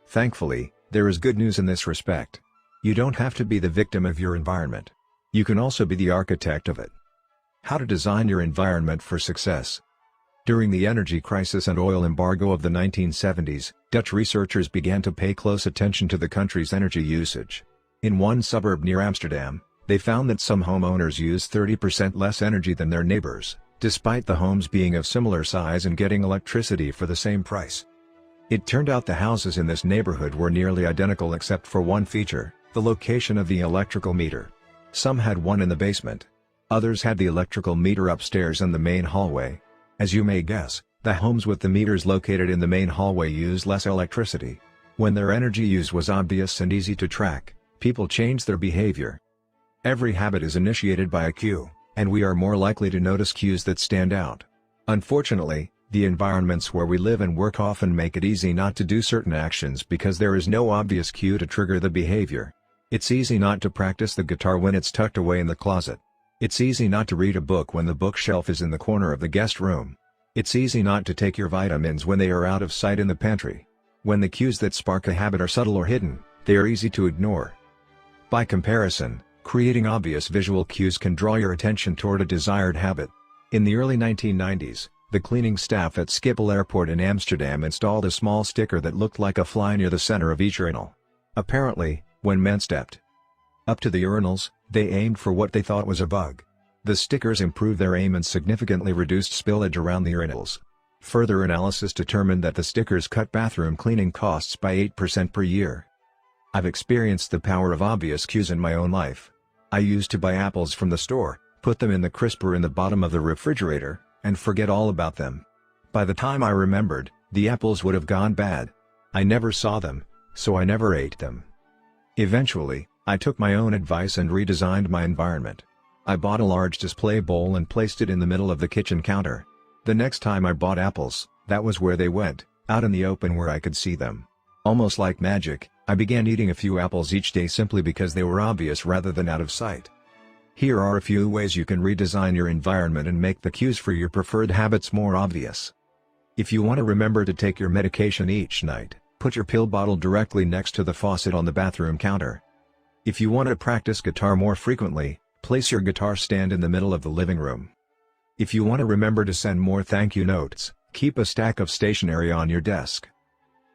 Thankfully, there is good news in this respect. You don't have to be the victim of your environment. You can also be the architect of it. How to design your environment for success. During the energy crisis and oil embargo of the 1970s, Dutch researchers began to pay close attention to the country's energy usage. In one suburb near Amsterdam, they found that some homeowners use 30% less energy than their neighbors, despite the homes being of similar size and getting electricity for the same price. It turned out the houses in this neighborhood were nearly identical except for one feature: the location of the electrical meter. Some had one in the basement. Others had the electrical meter upstairs in the main hallway. As you may guess, the homes with the meters located in the main hallway used less electricity. When their energy use was obvious and easy to track, people changed their behavior. Every habit is initiated by a cue, and we are more likely to notice cues that stand out. Unfortunately, the environments where we live and work often make it easy not to do certain actions because there is no obvious cue to trigger the behavior. It's easy not to practice the guitar when it's tucked away in the closet. It's easy not to read a book when the bookshelf is in the corner of the guest room. It's easy not to take your vitamins when they are out of sight in the pantry. When the cues that spark a habit are subtle or hidden, they are easy to ignore. By comparison, creating obvious visual cues can draw your attention toward a desired habit. In the early 1990s, the cleaning staff at Schiphol Airport in Amsterdam installed a small sticker that looked like a fly near the center of each urinal. Apparently, when men stepped up to the urinals, they aimed for what they thought was a bug. The stickers improved their aim and significantly reduced spillage around the urinals. Further analysis determined that the stickers cut bathroom cleaning costs by 8% per year. I've experienced the power of obvious cues in my own life. I used to buy apples from the store, put them in the crisper in the bottom of the refrigerator, and forget all about them. By the time I remembered, the apples would have gone bad. I never saw them, so I never ate them. Eventually, I took my own advice and redesigned my environment. I bought a large display bowl and placed it in the middle of the kitchen counter. The next time I bought apples, that was where they went, out in the open where I could see them. Almost like magic, I began eating a few apples each day simply because they were obvious rather than out of sight. Here are a few ways you can redesign your environment and make the cues for your preferred habits more obvious. If you want to remember to take your medication each night, put your pill bottle directly next to the faucet on the bathroom counter. If you want to practice guitar more frequently, place your guitar stand in the middle of the living room. If you want to remember to send more thank you notes, keep a stack of stationery on your desk.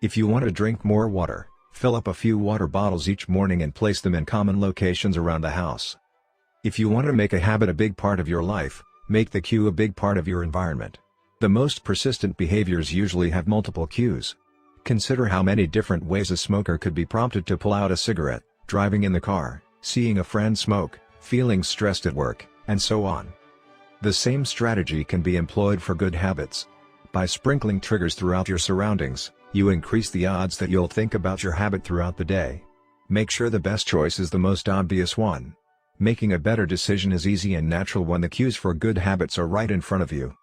If you want to drink more water, fill up a few water bottles each morning and place them in common locations around the house. If you want to make a habit a big part of your life, make the cue a big part of your environment. The most persistent behaviors usually have multiple cues. Consider how many different ways a smoker could be prompted to pull out a cigarette: driving in the car, seeing a friend smoke, feeling stressed at work, and so on. The same strategy can be employed for good habits. By sprinkling triggers throughout your surroundings, you increase the odds that you'll think about your habit throughout the day. Make sure the best choice is the most obvious one. Making a better decision is easy and natural when the cues for good habits are right in front of you.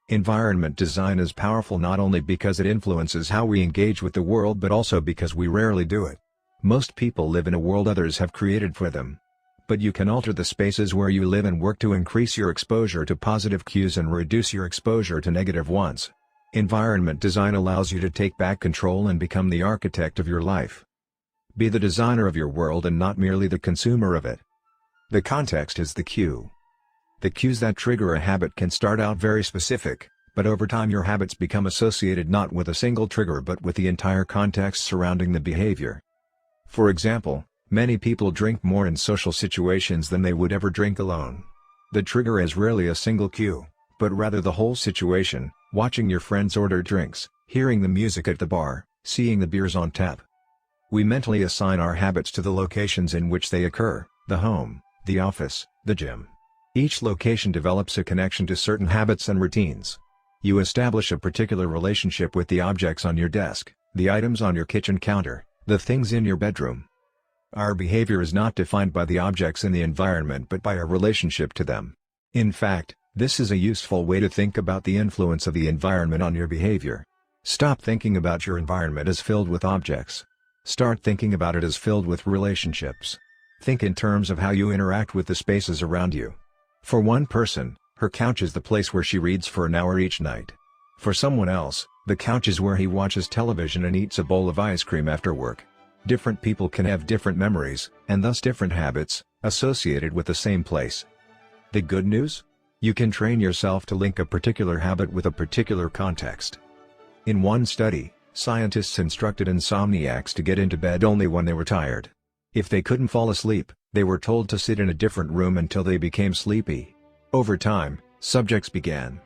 Environment design is powerful not only because it influences how we engage with the world but also because we rarely do it. Most people live in a world others have created for them. But you can alter the spaces where you live and work to increase your exposure to positive cues and reduce your exposure to negative ones. Environment design allows you to take back control and become the architect of your life. Be the designer of your world and not merely the consumer of it. The context is the cue. The cues that trigger a habit can start out very specific, but over time your habits become associated not with a single trigger but with the entire context surrounding the behavior. For example, many people drink more in social situations than they would ever drink alone. The trigger is rarely a single cue, but rather the whole situation, watching your friends order drinks, hearing the music at the bar, seeing the beers on tap. We mentally assign our habits to the locations in which they occur: the home, the office, the gym. Each location develops a connection to certain habits and routines. You establish a particular relationship with the objects on your desk, the items on your kitchen counter, the things in your bedroom. Our behavior is not defined by the objects in the environment but by our relationship to them. In fact, this is a useful way to think about the influence of the environment on your behavior. Stop thinking about your environment as filled with objects. Start thinking about it as filled with relationships. Think in terms of how you interact with the spaces around you. For one person, her couch is the place where she reads for an hour each night. For someone else, the couch is where he watches television and eats a bowl of ice cream after work. Different people can have different memories, and thus different habits, associated with the same place. The good news? You can train yourself to link a particular habit with a particular context. In one study, scientists instructed insomniacs to get into bed only when they were tired. If they couldn't fall asleep, they were told to sit in a different room until they became sleepy. Over time, subjects began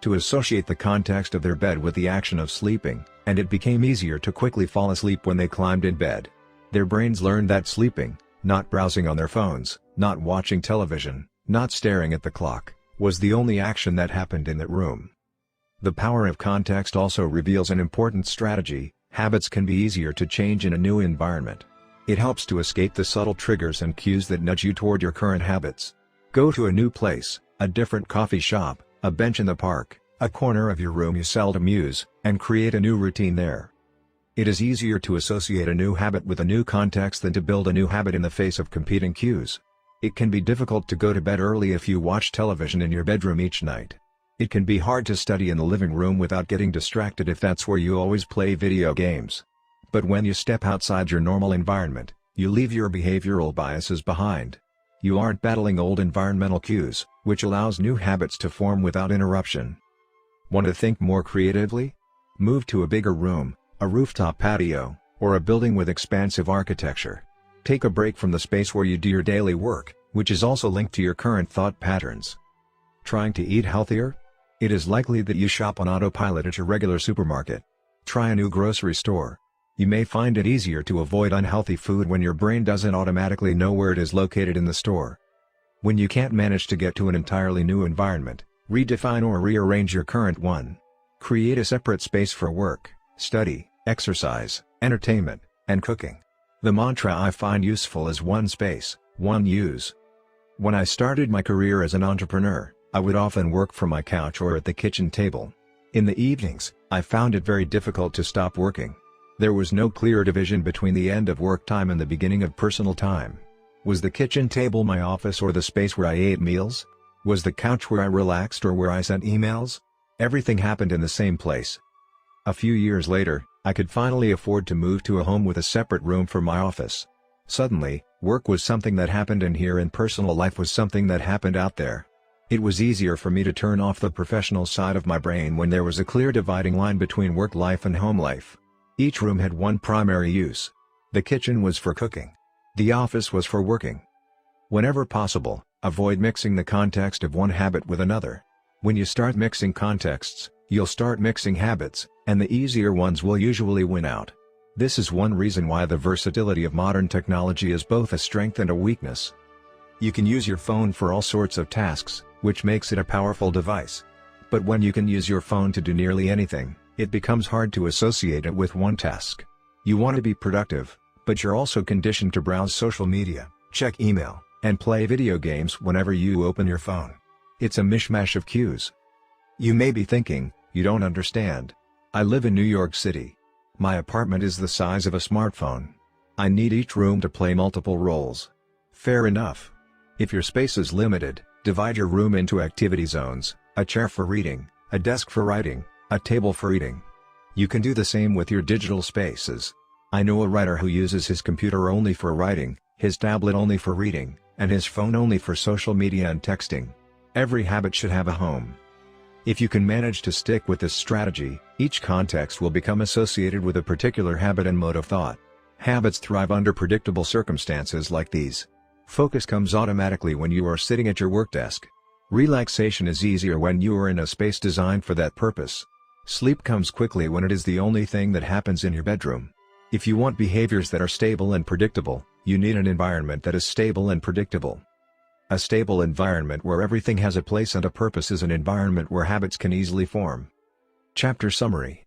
to associate the context of their bed with the action of sleeping, and it became easier to quickly fall asleep when they climbed in bed. Their brains learned that sleeping, not browsing on their phones, not watching television, not staring at the clock, was the only action that happened in that room. The power of context also reveals an important strategy: habits can be easier to change in a new environment. It helps to escape the subtle triggers and cues that nudge you toward your current habits. Go to a new place, a different coffee shop, a bench in the park, a corner of your room you seldom use, and create a new routine there. It is easier to associate a new habit with a new context than to build a new habit in the face of competing cues. It can be difficult to go to bed early if you watch television in your bedroom each night. It can be hard to study in the living room without getting distracted if that's where you always play video games. But when you step outside your normal environment, you leave your behavioral biases behind. You aren't battling old environmental cues, which allows new habits to form without interruption. Want to think more creatively? Move to a bigger room, a rooftop patio, or a building with expansive architecture. Take a break from the space where you do your daily work, which is also linked to your current thought patterns. Trying to eat healthier? It is likely that you shop on autopilot at your regular supermarket. Try a new grocery store. You may find it easier to avoid unhealthy food when your brain doesn't automatically know where it is located in the store. When you can't manage to get to an entirely new environment, redefine or rearrange your current one. Create a separate space for work, study, exercise, entertainment, and cooking. The mantra I find useful is one space, one use. When I started my career as an entrepreneur, I would often work from my couch or at the kitchen table. In the evenings, I found it very difficult to stop working. There was no clear division between the end of work time and the beginning of personal time. Was the kitchen table my office or the space where I ate meals? Was the couch where I relaxed or where I sent emails? Everything happened in the same place. A few years later, I could finally afford to move to a home with a separate room for my office. Suddenly, work was something that happened in here and personal life was something that happened out there. It was easier for me to turn off the professional side of my brain when there was a clear dividing line between work life and home life. Each room had one primary use. The kitchen was for cooking. The office was for working. Whenever possible, avoid mixing the context of one habit with another. When you start mixing contexts, you'll start mixing habits, and the easier ones will usually win out. This is one reason why the versatility of modern technology is both a strength and a weakness. You can use your phone for all sorts of tasks, which makes it a powerful device. But when you can use your phone to do nearly anything, it becomes hard to associate it with one task. You want to be productive, but you're also conditioned to browse social media, check email, and play video games whenever you open your phone. It's a mishmash of cues. You may be thinking, you don't understand. I live in New York City. My apartment is the size of a smartphone. I need each room to play multiple roles. Fair enough. If your space is limited, divide your room into activity zones: a chair for reading, a desk for writing, a table for eating. You can do the same with your digital spaces. I know a writer who uses his computer only for writing, his tablet only for reading, and his phone only for social media and texting. Every habit should have a home. If you can manage to stick with this strategy, each context will become associated with a particular habit and mode of thought. Habits thrive under predictable circumstances like these. Focus comes automatically when you are sitting at your work desk. Relaxation is easier when you are in a space designed for that purpose. Sleep comes quickly when it is the only thing that happens in your bedroom. If you want behaviors that are stable and predictable, you need an environment that is stable and predictable. A stable environment where everything has a place and a purpose is an environment where habits can easily form. Chapter Summary.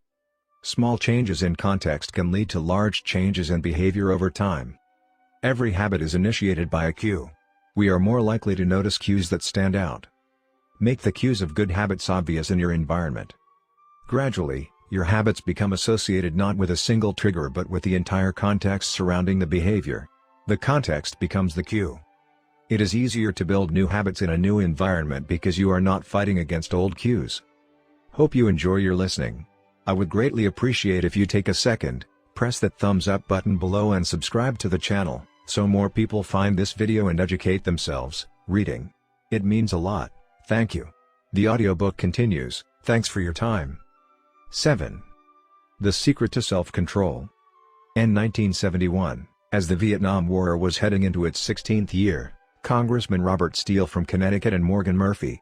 Small changes in context can lead to large changes in behavior over time. Every habit is initiated by a cue. We are more likely to notice cues that stand out. Make the cues of good habits obvious in your environment. Gradually, your habits become associated not with a single trigger but with the entire context surrounding the behavior. The context becomes the cue. It is easier to build new habits in a new environment because you are not fighting against old cues. Hope you enjoy your listening. I would greatly appreciate if you take a second, press that thumbs up button below and subscribe to the channel, so more people find this video and educate themselves, reading. It means a lot, thank you. The audiobook continues, thanks for your time. 7. The Secret to Self-Control. In 1971, as the Vietnam War was heading into its 16th year, Congressman Robert Steele from Connecticut and Morgan Murphy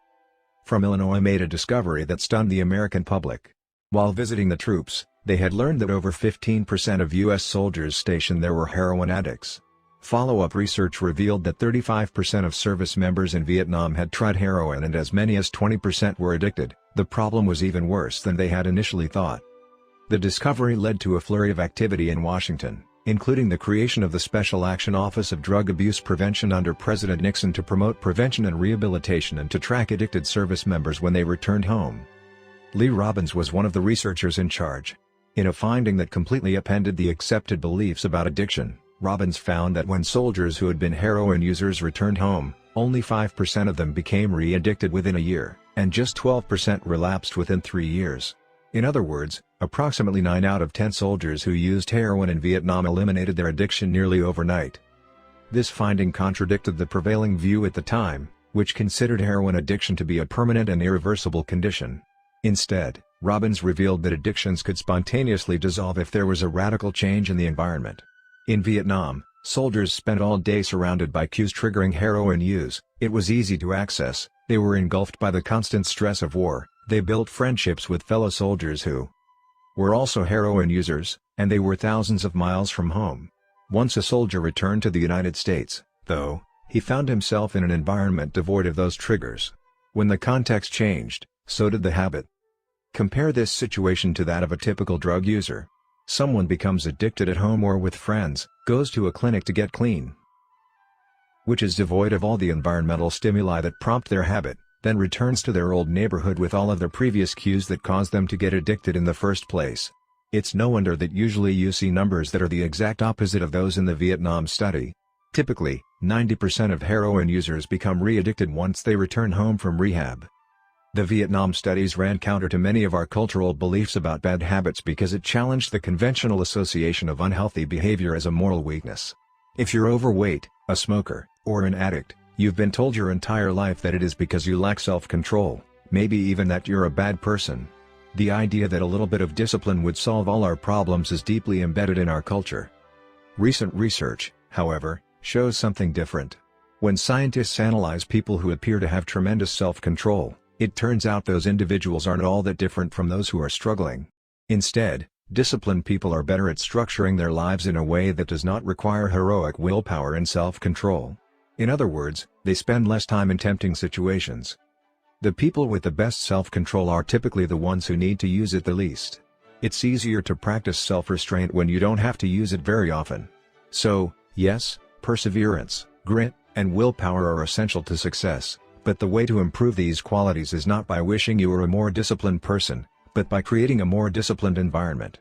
from Illinois made a discovery that stunned the American public. While visiting the troops, they had learned that over 15% of U.S. soldiers stationed there were heroin addicts. Follow-up research revealed that 35% of service members in Vietnam had tried heroin and as many as 20% were addicted. The problem was even worse than they had initially thought. The discovery led to a flurry of activity in Washington, including the creation of the Special Action Office of Drug Abuse Prevention under President Nixon to promote prevention and rehabilitation and to track addicted service members when they returned home. Lee Robbins was one of the researchers in charge. In a finding that completely upended the accepted beliefs about addiction, Robbins found that when soldiers who had been heroin users returned home, only 5% of them became re-addicted within a year, and just 12% relapsed within 3 years. In other words, approximately 9 out of 10 soldiers who used heroin in Vietnam eliminated their addiction nearly overnight. This finding contradicted the prevailing view at the time, which considered heroin addiction to be a permanent and irreversible condition. Instead, Robbins revealed that addictions could spontaneously dissolve if there was a radical change in the environment. In Vietnam, soldiers spent all day surrounded by cues triggering heroin use. It was easy to access, they were engulfed by the constant stress of war. They built friendships with fellow soldiers who were also heroin users, and they were thousands of miles from home. Once a soldier returned to the United States, though, he found himself in an environment devoid of those triggers. When the context changed, so did the habit. Compare this situation to that of a typical drug user. Someone becomes addicted at home or with friends, goes to a clinic to get clean, which is devoid of all the environmental stimuli that prompt their habit, then returns to their old neighborhood with all of their previous cues that caused them to get addicted in the first place. It's no wonder that usually you see numbers that are the exact opposite of those in the Vietnam study. Typically, 90% of heroin users become re-addicted once they return home from rehab. The Vietnam studies ran counter to many of our cultural beliefs about bad habits because it challenged the conventional association of unhealthy behavior as a moral weakness. If you're overweight, a smoker, or an addict, you've been told your entire life that it is because you lack self-control, maybe even that you're a bad person. The idea that a little bit of discipline would solve all our problems is deeply embedded in our culture. Recent research, however, shows something different. When scientists analyze people who appear to have tremendous self-control, it turns out those individuals aren't all that different from those who are struggling. Instead, disciplined people are better at structuring their lives in a way that does not require heroic willpower and self-control. In other words, they spend less time in tempting situations. The people with the best self-control are typically the ones who need to use it the least. It's easier to practice self-restraint when you don't have to use it very often. So, yes, perseverance, grit, and willpower are essential to success, but the way to improve these qualities is not by wishing you were a more disciplined person, but by creating a more disciplined environment.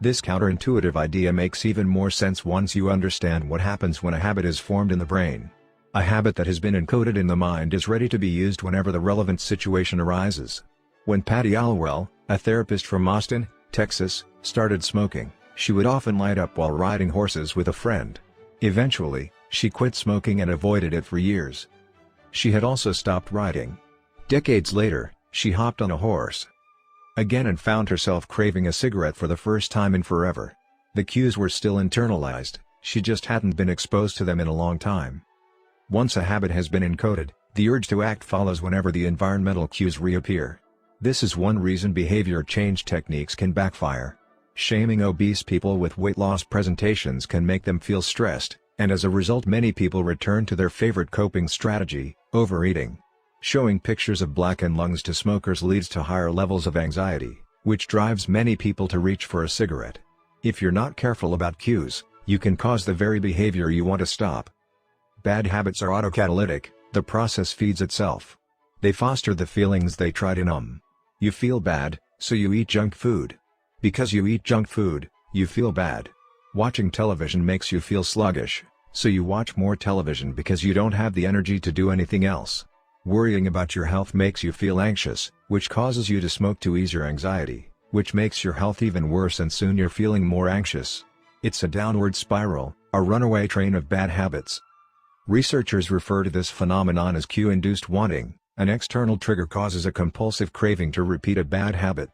This counterintuitive idea makes even more sense once you understand what happens when a habit is formed in the brain. A habit that has been encoded in the mind is ready to be used whenever the relevant situation arises. When Patty Alwell, a therapist from Austin, Texas, started smoking, she would often light up while riding horses with a friend. Eventually, she quit smoking and avoided it for years. She had also stopped riding. Decades later, she hopped on a horse again and found herself craving a cigarette for the first time in forever. The cues were still internalized, she just hadn't been exposed to them in a long time. Once a habit has been encoded, The urge to act follows whenever the environmental cues reappear. This is one reason behavior change techniques can backfire. Shaming obese people with weight loss presentations can make them feel stressed, and as a result many people return to their favorite coping strategy, overeating. Showing pictures of blackened lungs to smokers leads to higher levels of anxiety, which drives many people to reach for a cigarette. If you're not careful about cues, you can cause the very behavior you want to stop. Bad habits are autocatalytic, the process feeds itself. They foster the feelings they try to numb. You feel bad, so you eat junk food. Because you eat junk food, you feel bad. Watching television makes you feel sluggish, so you watch more television because you don't have the energy to do anything else. Worrying about your health makes you feel anxious, which causes you to smoke to ease your anxiety, which makes your health even worse and soon you're feeling more anxious. It's a downward spiral, a runaway train of bad habits. Researchers refer to this phenomenon as cue-induced wanting. An external trigger causes a compulsive craving to repeat a bad habit.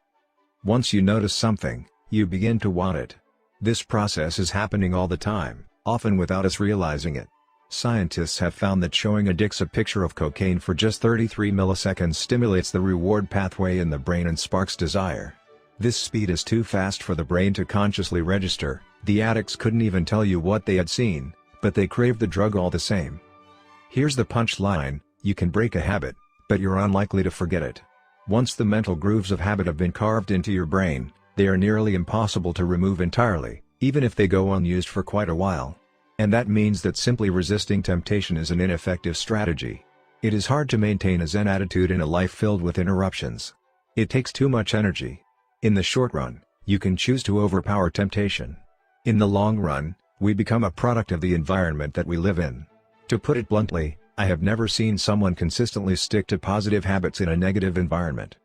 Once you notice something, you begin to want it. This process is happening all the time, often without us realizing it. Scientists have found that showing addicts a picture of cocaine for just 33 milliseconds stimulates the reward pathway in the brain and sparks desire. This speed is too fast for the brain to consciously register. The addicts couldn't even tell you what they had seen, but they craved the drug all the same. Here's the punchline: you can break a habit, but you're unlikely to forget it. Once the mental grooves of habit have been carved into your brain, they are nearly impossible to remove entirely, even if they go unused for quite a while. And that means that simply resisting temptation is an ineffective strategy. It is hard to maintain a Zen attitude in a life filled with interruptions. It takes too much energy. In the short run, you can choose to overpower temptation. In the long run, we become a product of the environment that we live in. To put it bluntly, I have never seen someone consistently stick to positive habits in a negative environment.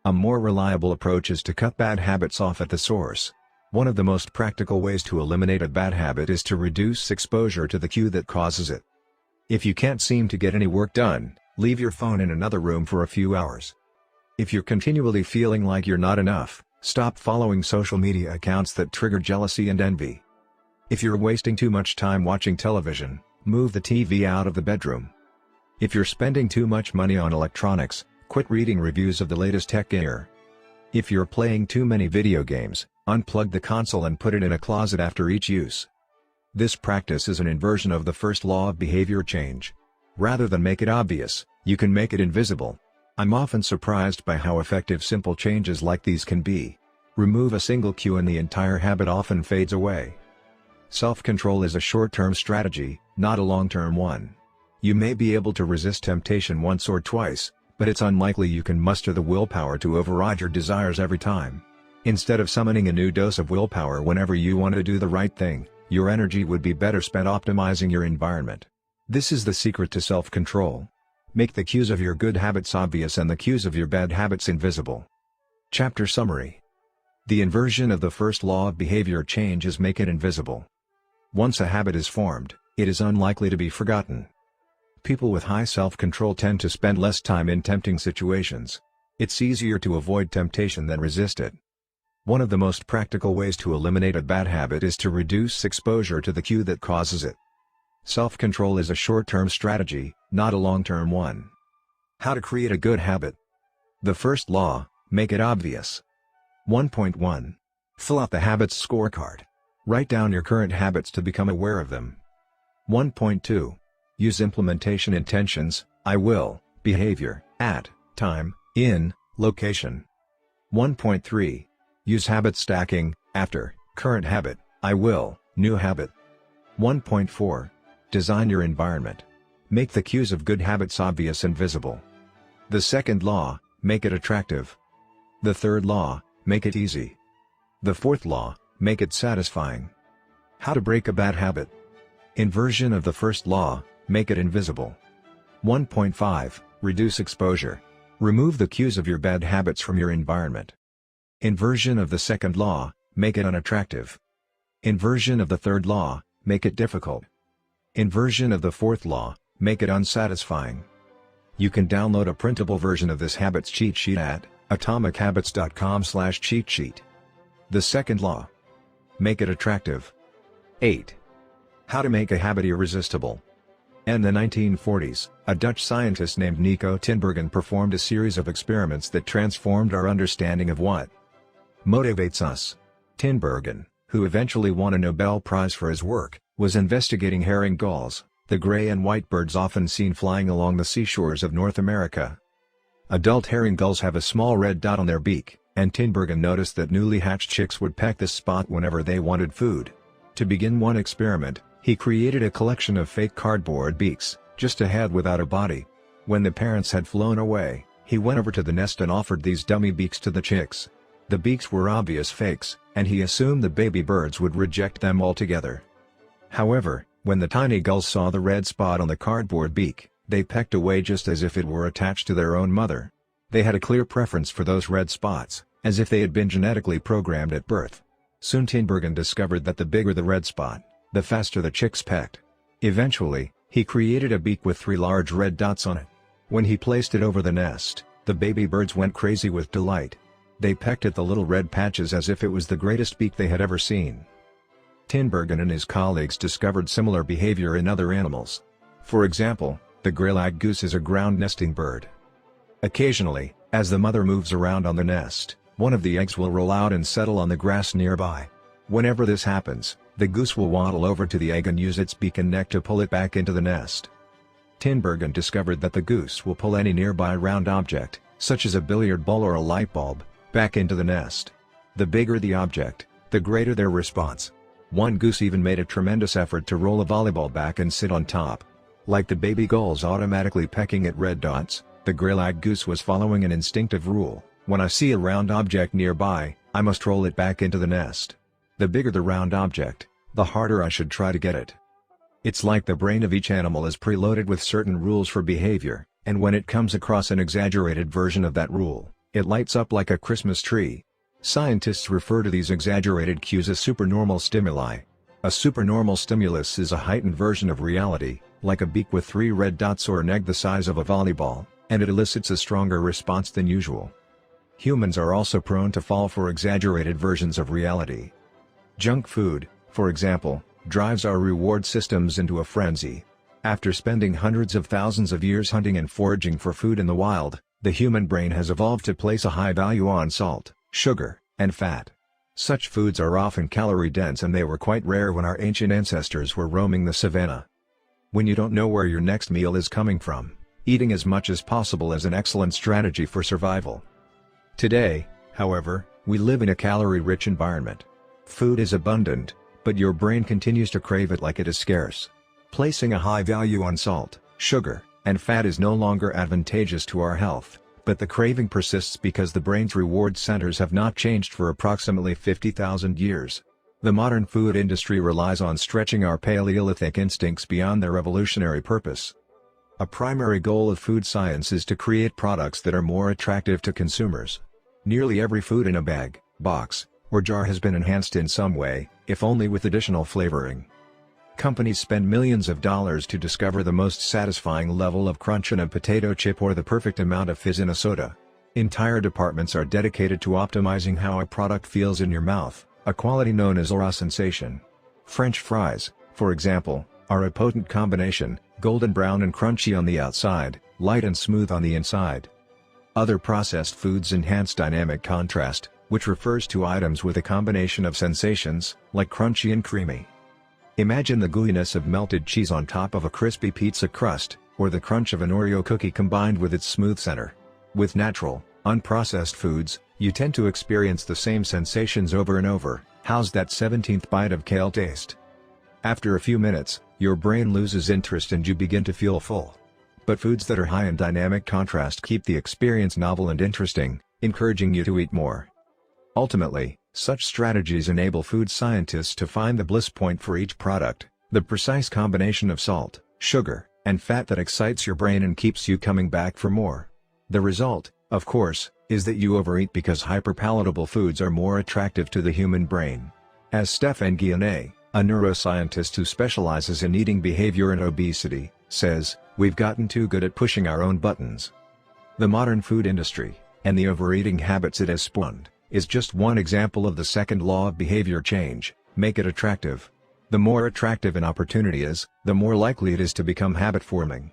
A more reliable approach is to cut bad habits off at the source. One of the most practical ways to eliminate a bad habit is to reduce exposure to the cue that causes it. If you can't seem to get any work done, leave your phone in another room for a few hours. If you're continually feeling like you're not enough, stop following social media accounts that trigger jealousy and envy. If you're wasting too much time watching television, move the TV out of the bedroom. If you're spending too much money on electronics, quit reading reviews of the latest tech gear. If you're playing too many video games, unplug the console and put it in a closet after each use. This practice is an inversion of the first law of behavior change. Rather than make it obvious, you can make it invisible. I'm often surprised by how effective simple changes like these can be. Remove a single cue and the entire habit often fades away. Self-control is a short-term strategy, not a long-term one. You may be able to resist temptation once or twice, but it's unlikely you can muster the willpower to override your desires every time. Instead of summoning a new dose of willpower whenever you want to do the right thing, your energy would be better spent optimizing your environment. This is the secret to self-control. Make the cues of your good habits obvious and the cues of your bad habits invisible. Chapter Summary. The inversion of the first law of behavior change is make it invisible. Once a habit is formed, it is unlikely to be forgotten. People with high self-control tend to spend less time in tempting situations. It's easier to avoid temptation than resist it. One of the most practical ways to eliminate a bad habit is to reduce exposure to the cue that causes it. Self-control is a short-term strategy, not a long-term one. How to create a good habit. The first law: make it obvious. 1.1. Fill out the habits scorecard. Write down your current habits to become aware of them. 1.2. Use implementation intentions: I will, behavior, at, time, in, location. 1.3. Use habit stacking: after, current habit, I will, new habit. 1.4. Design your environment. Make the cues of good habits obvious and visible. The second law: make it attractive. The third law: make it easy. The fourth law: make it satisfying. How to break a bad habit. Inversion of the first law: make it invisible. 1.5. Reduce exposure. Remove the cues of your bad habits from your environment. Inversion of the second law: make it unattractive. Inversion of the third law: make it difficult. Inversion of the fourth law: make it unsatisfying. You can download a printable version of this habits cheat sheet at atomichabits.com/cheat sheet. The second law: make it attractive. 8. How to make a habit irresistible. In the 1940s, a Dutch scientist named Nico Tinbergen performed a series of experiments that transformed our understanding of what motivates us. Tinbergen, who eventually won a Nobel Prize for his work, was investigating herring gulls, the gray and white birds often seen flying along the seashores of North America. Adult herring gulls have a small red dot on their beak, and Tinbergen noticed that newly hatched chicks would peck this spot whenever they wanted food. To begin one experiment, he created a collection of fake cardboard beaks, just a head without a body. When the parents had flown away, he went over to the nest and offered these dummy beaks to the chicks. The beaks were obvious fakes, and he assumed the baby birds would reject them altogether. However, when the tiny gulls saw the red spot on the cardboard beak, they pecked away just as if it were attached to their own mother. They had a clear preference for those red spots, as if they had been genetically programmed at birth. Soon Tinbergen discovered that the bigger the red spot, the faster the chicks pecked. Eventually, he created a beak with 3 large red dots on it. When he placed it over the nest, the baby birds went crazy with delight. They pecked at the little red patches as if it was the greatest beak they had ever seen. Tinbergen and his colleagues discovered similar behavior in other animals. For example, the gray-lag goose is a ground nesting bird. Occasionally, as the mother moves around on the nest, one of the eggs will roll out and settle on the grass nearby. Whenever this happens, the goose will waddle over to the egg and use its beak and neck to pull it back into the nest. Tinbergen discovered that the goose will pull any nearby round object, such as a billiard ball or a light bulb, back into the nest. The bigger the object, the greater their response. One goose even made a tremendous effort to roll a volleyball back and sit on top. Like the baby gulls automatically pecking at red dots, the gray-lag goose was following an instinctive rule: when I see a round object nearby, I must roll it back into the nest. The bigger the round object, the harder I should try to get it. It's like the brain of each animal is preloaded with certain rules for behavior, and when it comes across an exaggerated version of that rule, it lights up like a Christmas tree. Scientists refer to these exaggerated cues as supernormal stimuli. A supernormal stimulus is a heightened version of reality, like a beak with 3 red dots or an egg the size of a volleyball, and it elicits a stronger response than usual. Humans are also prone to fall for exaggerated versions of reality. Junk food, for example, drives our reward systems into a frenzy. After spending hundreds of thousands of years hunting and foraging for food in the wild, the human brain has evolved to place a high value on salt, sugar, and fat. Such foods are often calorie-dense, and they were quite rare when our ancient ancestors were roaming the savannah. When you don't know where your next meal is coming from, eating as much as possible is an excellent strategy for survival. Today, however, we live in a calorie-rich environment. Food is abundant, but your brain continues to crave it like it is scarce. Placing a high value on salt, sugar, and fat is no longer advantageous to our health, but the craving persists because the brain's reward centers have not changed for approximately 50,000 years. The modern food industry relies on stretching our Paleolithic instincts beyond their evolutionary purpose. A primary goal of food science is to create products that are more attractive to consumers. Nearly every food in a bag, box, or jar has been enhanced in some way, if only with additional flavoring. Companies spend millions of dollars to discover the most satisfying level of crunch in a potato chip or the perfect amount of fizz in a soda. Entire departments are dedicated to optimizing how a product feels in your mouth, a quality known as aura sensation. French fries, for example, are a potent combination, golden brown and crunchy on the outside, light and smooth on the inside. Other processed foods enhance dynamic contrast, which refers to items with a combination of sensations, like crunchy and creamy. Imagine the gooiness of melted cheese on top of a crispy pizza crust, or the crunch of an Oreo cookie combined with its smooth center. With natural, unprocessed foods, you tend to experience the same sensations over and over. How's that 17th bite of kale taste? After a few minutes, your brain loses interest and you begin to feel full. But foods that are high in dynamic contrast keep the experience novel and interesting, encouraging you to eat more. Ultimately, such strategies enable food scientists to find the bliss point for each product, the precise combination of salt, sugar, and fat that excites your brain and keeps you coming back for more. The result, of course, is that you overeat because hyperpalatable foods are more attractive to the human brain. As Stephan Guyenet, a neuroscientist who specializes in eating behavior and obesity, says, "We've gotten too good at pushing our own buttons." The modern food industry, and the overeating habits it has spawned, is just one example of the second law of behavior change: make it attractive. The more attractive an opportunity is, the more likely it is to become habit-forming.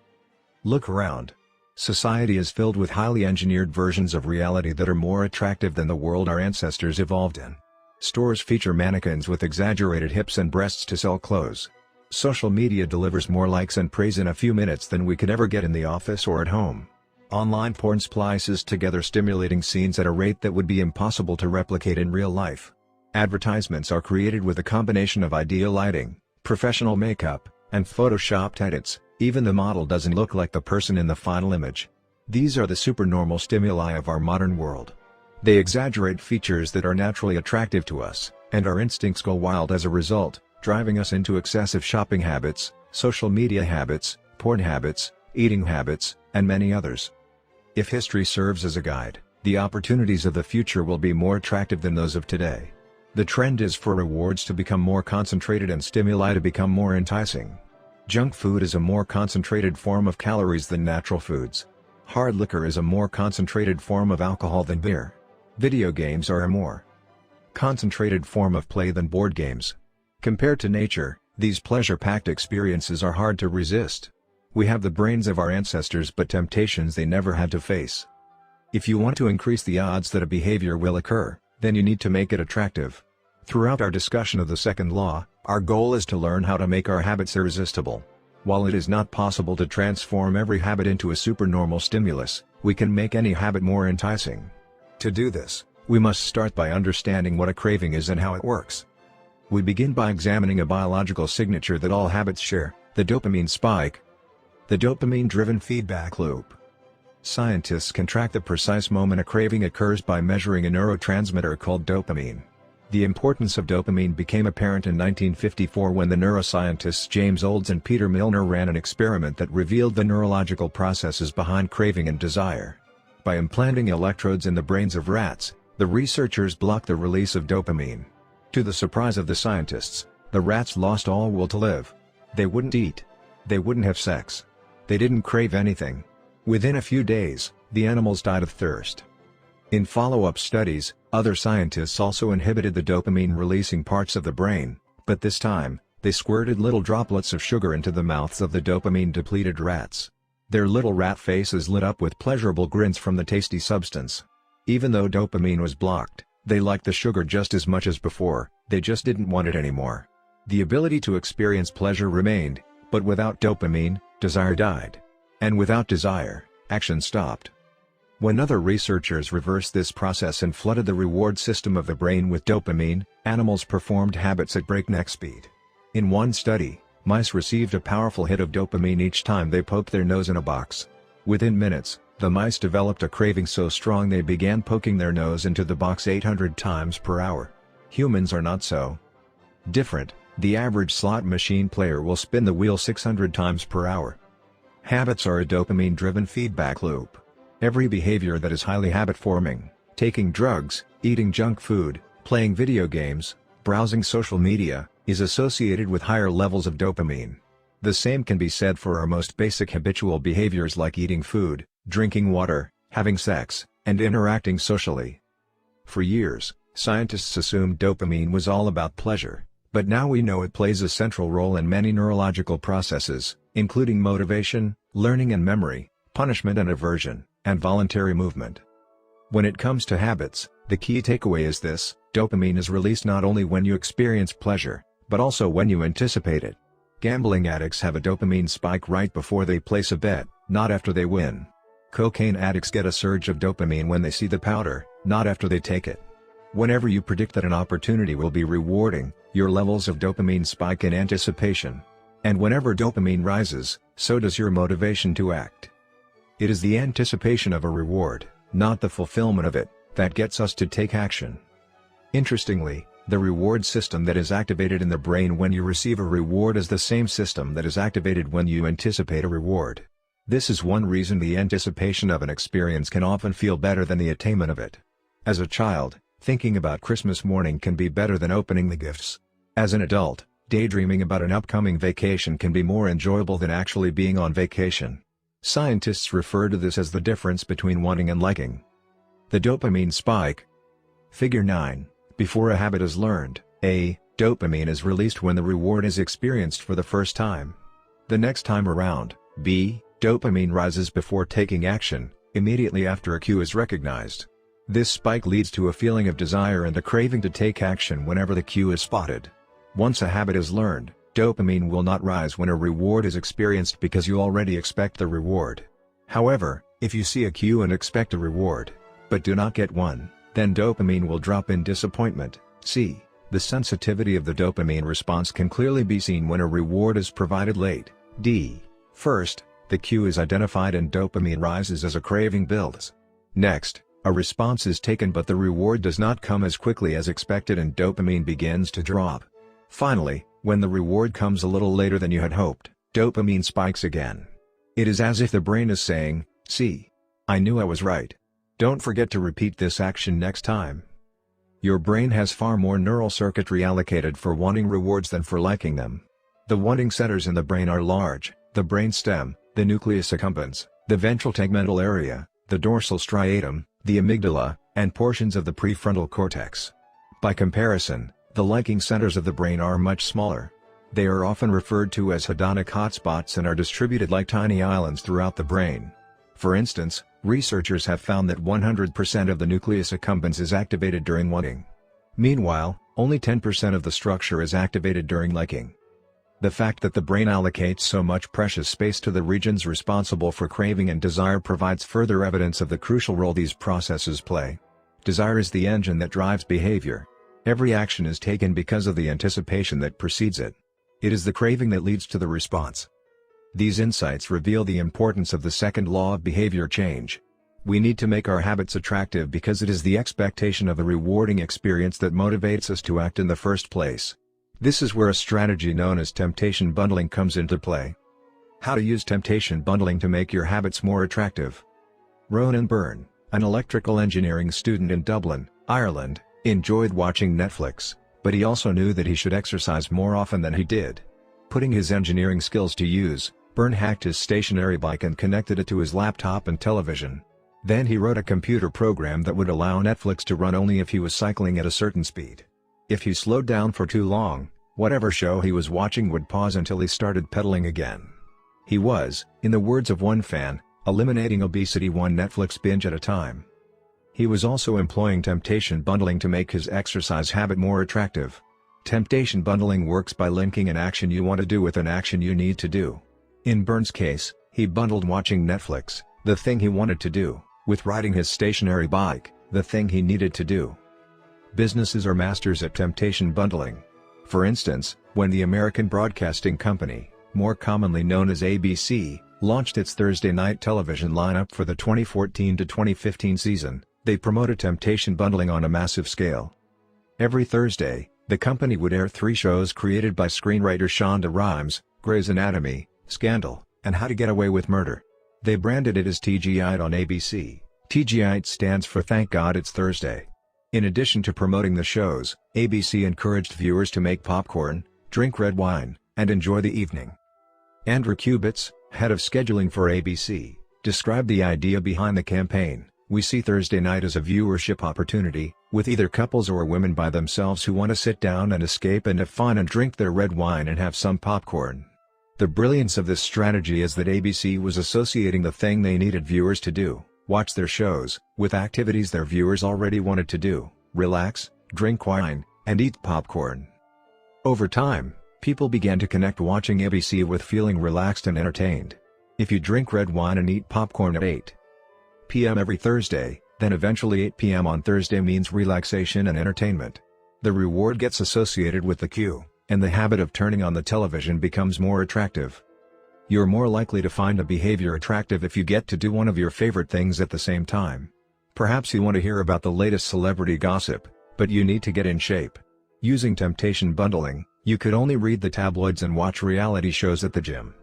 Look around. Society is filled with highly engineered versions of reality that are more attractive than the world our ancestors evolved in. Stores feature mannequins with exaggerated hips and breasts to sell clothes. Social media delivers more likes and praise in a few minutes than we could ever get in the office or at home. Online porn splices together stimulating scenes at a rate that would be impossible to replicate in real life. Advertisements are created with a combination of ideal lighting, professional makeup, and photoshopped edits. Even the model doesn't look like the person in the final image. These are the supernormal stimuli of our modern world. They exaggerate features that are naturally attractive to us, and our instincts go wild as a result, driving us into excessive shopping habits, social media habits, porn habits, eating habits, and many others. If history serves as a guide, the opportunities of the future will be more attractive than those of today. The trend is for rewards to become more concentrated and stimuli to become more enticing. Junk food is a more concentrated form of calories than natural foods. Hard liquor is a more concentrated form of alcohol than beer. Video games are a more concentrated form of play than board games. Compared to nature, these pleasure-packed experiences are hard to resist. We have the brains of our ancestors but temptations they never had to face. If you want to increase the odds that a behavior will occur, then you need to make it attractive. Throughout our discussion of the second law, our goal is to learn how to make our habits irresistible. While it is not possible to transform every habit into a supernormal stimulus, we can make any habit more enticing. To do this, we must start by understanding what a craving is and how it works. We begin by examining a biological signature that all habits share, the dopamine spike. The dopamine-driven feedback loop. Scientists can track the precise moment a craving occurs by measuring a neurotransmitter called dopamine. The importance of dopamine became apparent in 1954 when the neuroscientists James Olds and Peter Milner ran an experiment that revealed the neurological processes behind craving and desire. By implanting electrodes in the brains of rats, the researchers blocked the release of dopamine. To the surprise of the scientists, the rats lost all will to live. They wouldn't eat. They wouldn't have sex. They didn't crave anything. Within a few days, the animals died of thirst. In follow-up studies, other scientists also inhibited the dopamine-releasing parts of the brain, but this time, they squirted little droplets of sugar into the mouths of the dopamine-depleted rats. Their little rat faces lit up with pleasurable grins from the tasty substance. Even though dopamine was blocked, they liked the sugar just as much as before, they just didn't want it anymore. The ability to experience pleasure remained, but without dopamine, desire died. And without desire, action stopped. When other researchers reversed this process and flooded the reward system of the brain with dopamine, animals performed habits at breakneck speed. In one study, mice received a powerful hit of dopamine each time they poked their nose in a box. Within minutes, the mice developed a craving so strong they began poking their nose into the box 800 times per hour. Humans are not so different. The average slot machine player will spin the wheel 600 times per hour. Habits are a dopamine-driven feedback loop. Every behavior that is highly habit-forming, taking drugs, eating junk food, playing video games, browsing social media, is associated with higher levels of dopamine. The same can be said for our most basic habitual behaviors like eating food, drinking water, having sex, and interacting socially. For years, scientists assumed dopamine was all about pleasure, but now we know it plays a central role in many neurological processes, including motivation, learning and memory, punishment and aversion, and voluntary movement. When it comes to habits, the key takeaway is this: dopamine is released not only when you experience pleasure, but also when you anticipate it. Gambling addicts have a dopamine spike right before they place a bet, not after they win. Cocaine addicts get a surge of dopamine when they see the powder, not after they take it. Whenever you predict that an opportunity will be rewarding, your levels of dopamine spike in anticipation. And whenever dopamine rises, so does your motivation to act. It is the anticipation of a reward, not the fulfillment of it, that gets us to take action. Interestingly, the reward system that is activated in the brain when you receive a reward is the same system that is activated when you anticipate a reward. This is one reason the anticipation of an experience can often feel better than the attainment of it. As a child, thinking about Christmas morning can be better than opening the gifts. As an adult, daydreaming about an upcoming vacation can be more enjoyable than actually being on vacation. Scientists refer to this as the difference between wanting and liking. The dopamine spike. Figure 9. Before a habit is learned, a Dopamine is released when the reward is experienced for the first time. The next time around, B. Dopamine rises before taking action, immediately after a cue is recognized. This spike leads to a feeling of desire and a craving to take action whenever the cue is spotted. Once a habit is learned, dopamine will not rise when a reward is experienced because you already expect the reward. However, if you see a cue and expect a reward, but do not get one, then dopamine will drop in disappointment. C. The sensitivity of the dopamine response can clearly be seen when a reward is provided late. D. First, the cue is identified and dopamine rises as a craving builds. Next, a response is taken but the reward does not come as quickly as expected and dopamine begins to drop. Finally, when the reward comes a little later than you had hoped, dopamine spikes again. It is as if the brain is saying, "See, I knew I was right. Don't forget to repeat this action next time." Your brain has far more neural circuitry allocated for wanting rewards than for liking them. The wanting centers in the brain are large: the brain stem, the nucleus accumbens, the ventral tegmental area, the dorsal striatum, the amygdala, and portions of the prefrontal cortex. By comparison, the liking centers of the brain are much smaller. They are often referred to as hedonic hotspots and are distributed like tiny islands throughout the brain. For instance, researchers have found that 100% of the nucleus accumbens is activated during wanting. Meanwhile, only 10% of the structure is activated during liking. The fact that the brain allocates so much precious space to the regions responsible for craving and desire provides further evidence of the crucial role these processes play. Desire is the engine that drives behavior. Every action is taken because of the anticipation that precedes it. It is the craving that leads to the response. These insights reveal the importance of the second law of behavior change. We need to make our habits attractive because it is the expectation of a rewarding experience that motivates us to act in the first place. This is where a strategy known as temptation bundling comes into play. How to use temptation bundling to make your habits more attractive. Ronan Byrne, an electrical engineering student in Dublin, Ireland, enjoyed watching Netflix, but he also knew that he should exercise more often than he did. Putting his engineering skills to use, Byrne hacked his stationary bike and connected it to his laptop and television. Then he wrote a computer program that would allow Netflix to run only if he was cycling at a certain speed. If he slowed down for too long, whatever show he was watching would pause until he started pedaling again. He was, in the words of one fan, eliminating obesity one Netflix binge at a time. He was also employing temptation bundling to make his exercise habit more attractive. Temptation bundling works by linking an action you want to do with an action you need to do. In Byrne's case, he bundled watching Netflix, the thing he wanted to do, with riding his stationary bike, the thing he needed to do. Businesses are masters at temptation bundling. For instance, when the American Broadcasting Company, more commonly known as ABC, launched its Thursday night television lineup for the 2014 to 2015 season, they promoted temptation bundling on a massive scale. Every Thursday, the company would air 3 shows created by screenwriter Shonda Rhimes: Grey's Anatomy, Scandal, and How to Get Away with Murder. They branded it as TGI'd on ABC. TGI'd stands for Thank God It's Thursday. In addition to promoting the shows, ABC encouraged viewers to make popcorn, drink red wine, and enjoy the evening. Andrew Kubitz, head of scheduling for ABC, described the idea behind the campaign. "We see Thursday night as a viewership opportunity, with either couples or women by themselves who want to sit down and escape and have fun and drink their red wine and have some popcorn." The brilliance of this strategy is that ABC was associating the thing they needed viewers to do, watch their shows, with activities their viewers already wanted to do: relax, drink wine, and eat popcorn. Over time, people began to connect watching ABC with feeling relaxed and entertained. If you drink red wine and eat popcorn at 8 p.m. every Thursday, then eventually 8 p.m. on Thursday means relaxation and entertainment. The reward gets associated with the cue, and the habit of turning on the television becomes more attractive. You're more likely to find a behavior attractive if you get to do one of your favorite things at the same time. Perhaps you want to hear about the latest celebrity gossip, but you need to get in shape. Using temptation bundling, you could only read the tabloids and watch reality shows at the gym.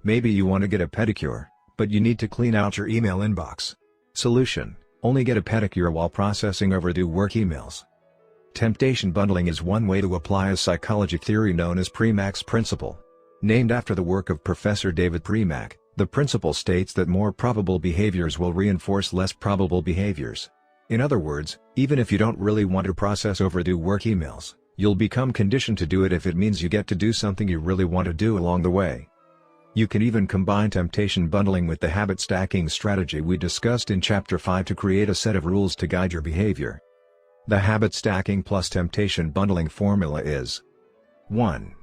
Maybe you want to get a pedicure, but you need to clean out your email inbox. Solution: only get a pedicure while processing overdue work emails. Temptation bundling is one way to apply a psychology theory known as Premack's principle. Named after the work of Professor David Premack, the principle states that more probable behaviors will reinforce less probable behaviors. In other words, even if you don't really want to process overdue work emails, You'll become conditioned to do it if it means you get to do something you really want to do along the way. You can even combine temptation bundling with the habit stacking strategy we discussed in Chapter 5 to create a set of rules to guide your behavior. The habit stacking plus temptation bundling formula is: 1.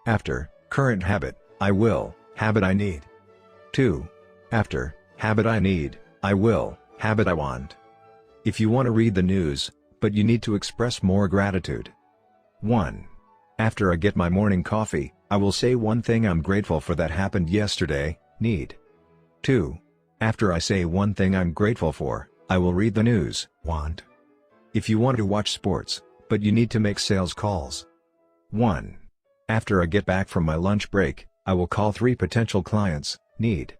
After current habit, I will, habit I need. 2. After habit I need, I will, habit I want. If you want to read the news, but you need to express more gratitude. 1. After I get my morning coffee, I will say one thing I'm grateful for that happened yesterday, need. 2. After I say one thing I'm grateful for, I will read the news, want. If you want to watch sports, but you need to make sales calls. 1. After I get back from my lunch break, I will call 3 potential clients, need.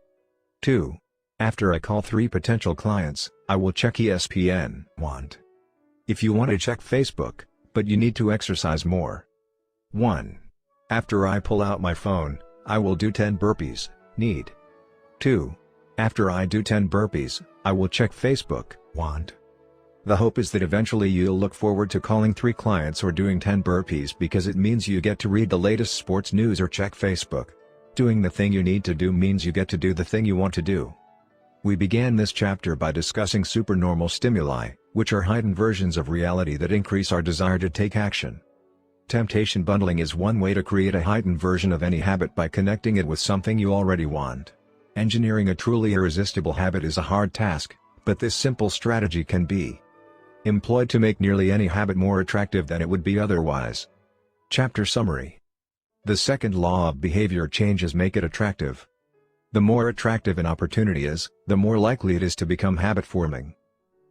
2. After I call 3 potential clients, I will check ESPN, want. If you want to check Facebook, but you need to exercise more. 1. After I pull out my phone, I will do 10 burpees, need. 2. After I do 10 burpees, I will check Facebook, want. The hope is that eventually you'll look forward to calling 3 clients or doing 10 burpees because it means you get to read the latest sports news or check Facebook. Doing the thing you need to do means you get to do the thing you want to do. We began this chapter by discussing supernormal stimuli, which are heightened versions of reality that increase our desire to take action. Temptation bundling is one way to create a heightened version of any habit by connecting it with something you already want. Engineering a truly irresistible habit is a hard task, but this simple strategy can be employed to make nearly any habit more attractive than it would be otherwise. Chapter Summary. The second law of behavior changes make it attractive. The more attractive an opportunity is, the more likely it is to become habit-forming.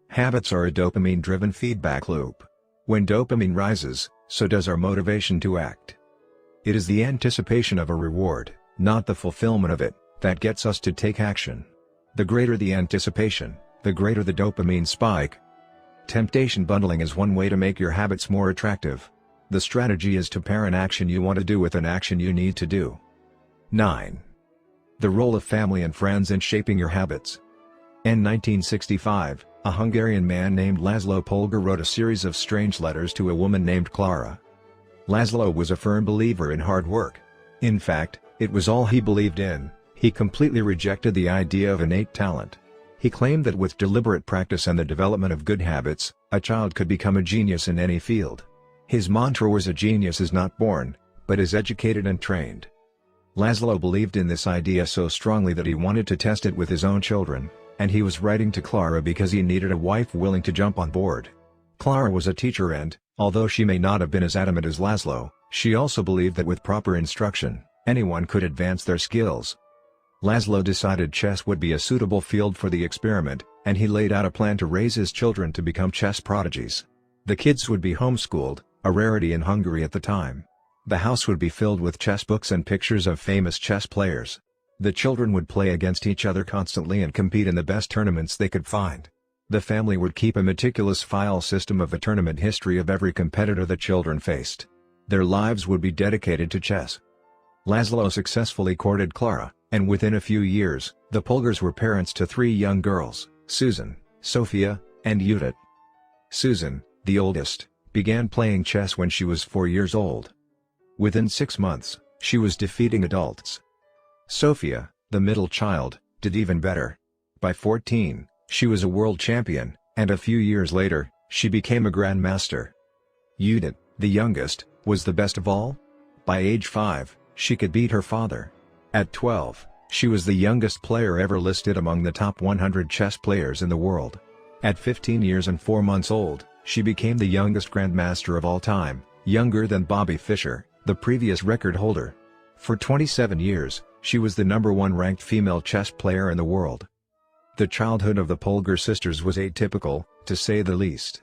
Habits are a dopamine-driven feedback loop. When dopamine rises, so does our motivation to act. It is the anticipation of a reward, not the fulfillment of it, that gets us to take action. The greater the anticipation, the greater the dopamine spike. Temptation bundling is one way to make your habits more attractive. The strategy is to pair an action you want to do with an action you need to do. 9. The role of family and friends in shaping your habits. In 1965, a Hungarian man named Laszlo Polgar wrote a series of strange letters to a woman named Clara. Laszlo was a firm believer in hard work. In fact, it was all he believed in. He completely rejected the idea of innate talent. He claimed that with deliberate practice and the development of good habits, a child could become a genius in any field. His mantra was, "A genius is not born, but is educated and trained." Laszlo believed in this idea so strongly that he wanted to test it with his own children, and he was writing to Clara because he needed a wife willing to jump on board. Clara was a teacher and, although she may not have been as adamant as Laszlo, she also believed that with proper instruction, anyone could advance their skills. Laszlo decided chess would be a suitable field for the experiment, and he laid out a plan to raise his children to become chess prodigies. The kids would be homeschooled, a rarity in Hungary at the time. The house would be filled with chess books and pictures of famous chess players. The children would play against each other constantly and compete in the best tournaments they could find. The family would keep a meticulous file system of the tournament history of every competitor the children faced. Their lives would be dedicated to chess. Laszlo successfully courted Clara, and within a few years, the Polgars were parents to 3 young girls, Susan, Sophia, and Judith. Susan, the oldest, began playing chess when she was 4 years old. Within 6 months, she was defeating adults. Sophia, the middle child, did even better. By 14, she was a world champion, and a few years later, she became a grandmaster. Judith, the youngest, was the best of all. By age 5, she could beat her father. At 12, she was the youngest player ever listed among the top 100 chess players in the world. At 15 years and 4 months old, she became the youngest grandmaster of all time, younger than Bobby Fischer, the previous record holder. For 27 years, she was the #1 ranked female chess player in the world. The childhood of the Polgar sisters was atypical, to say the least.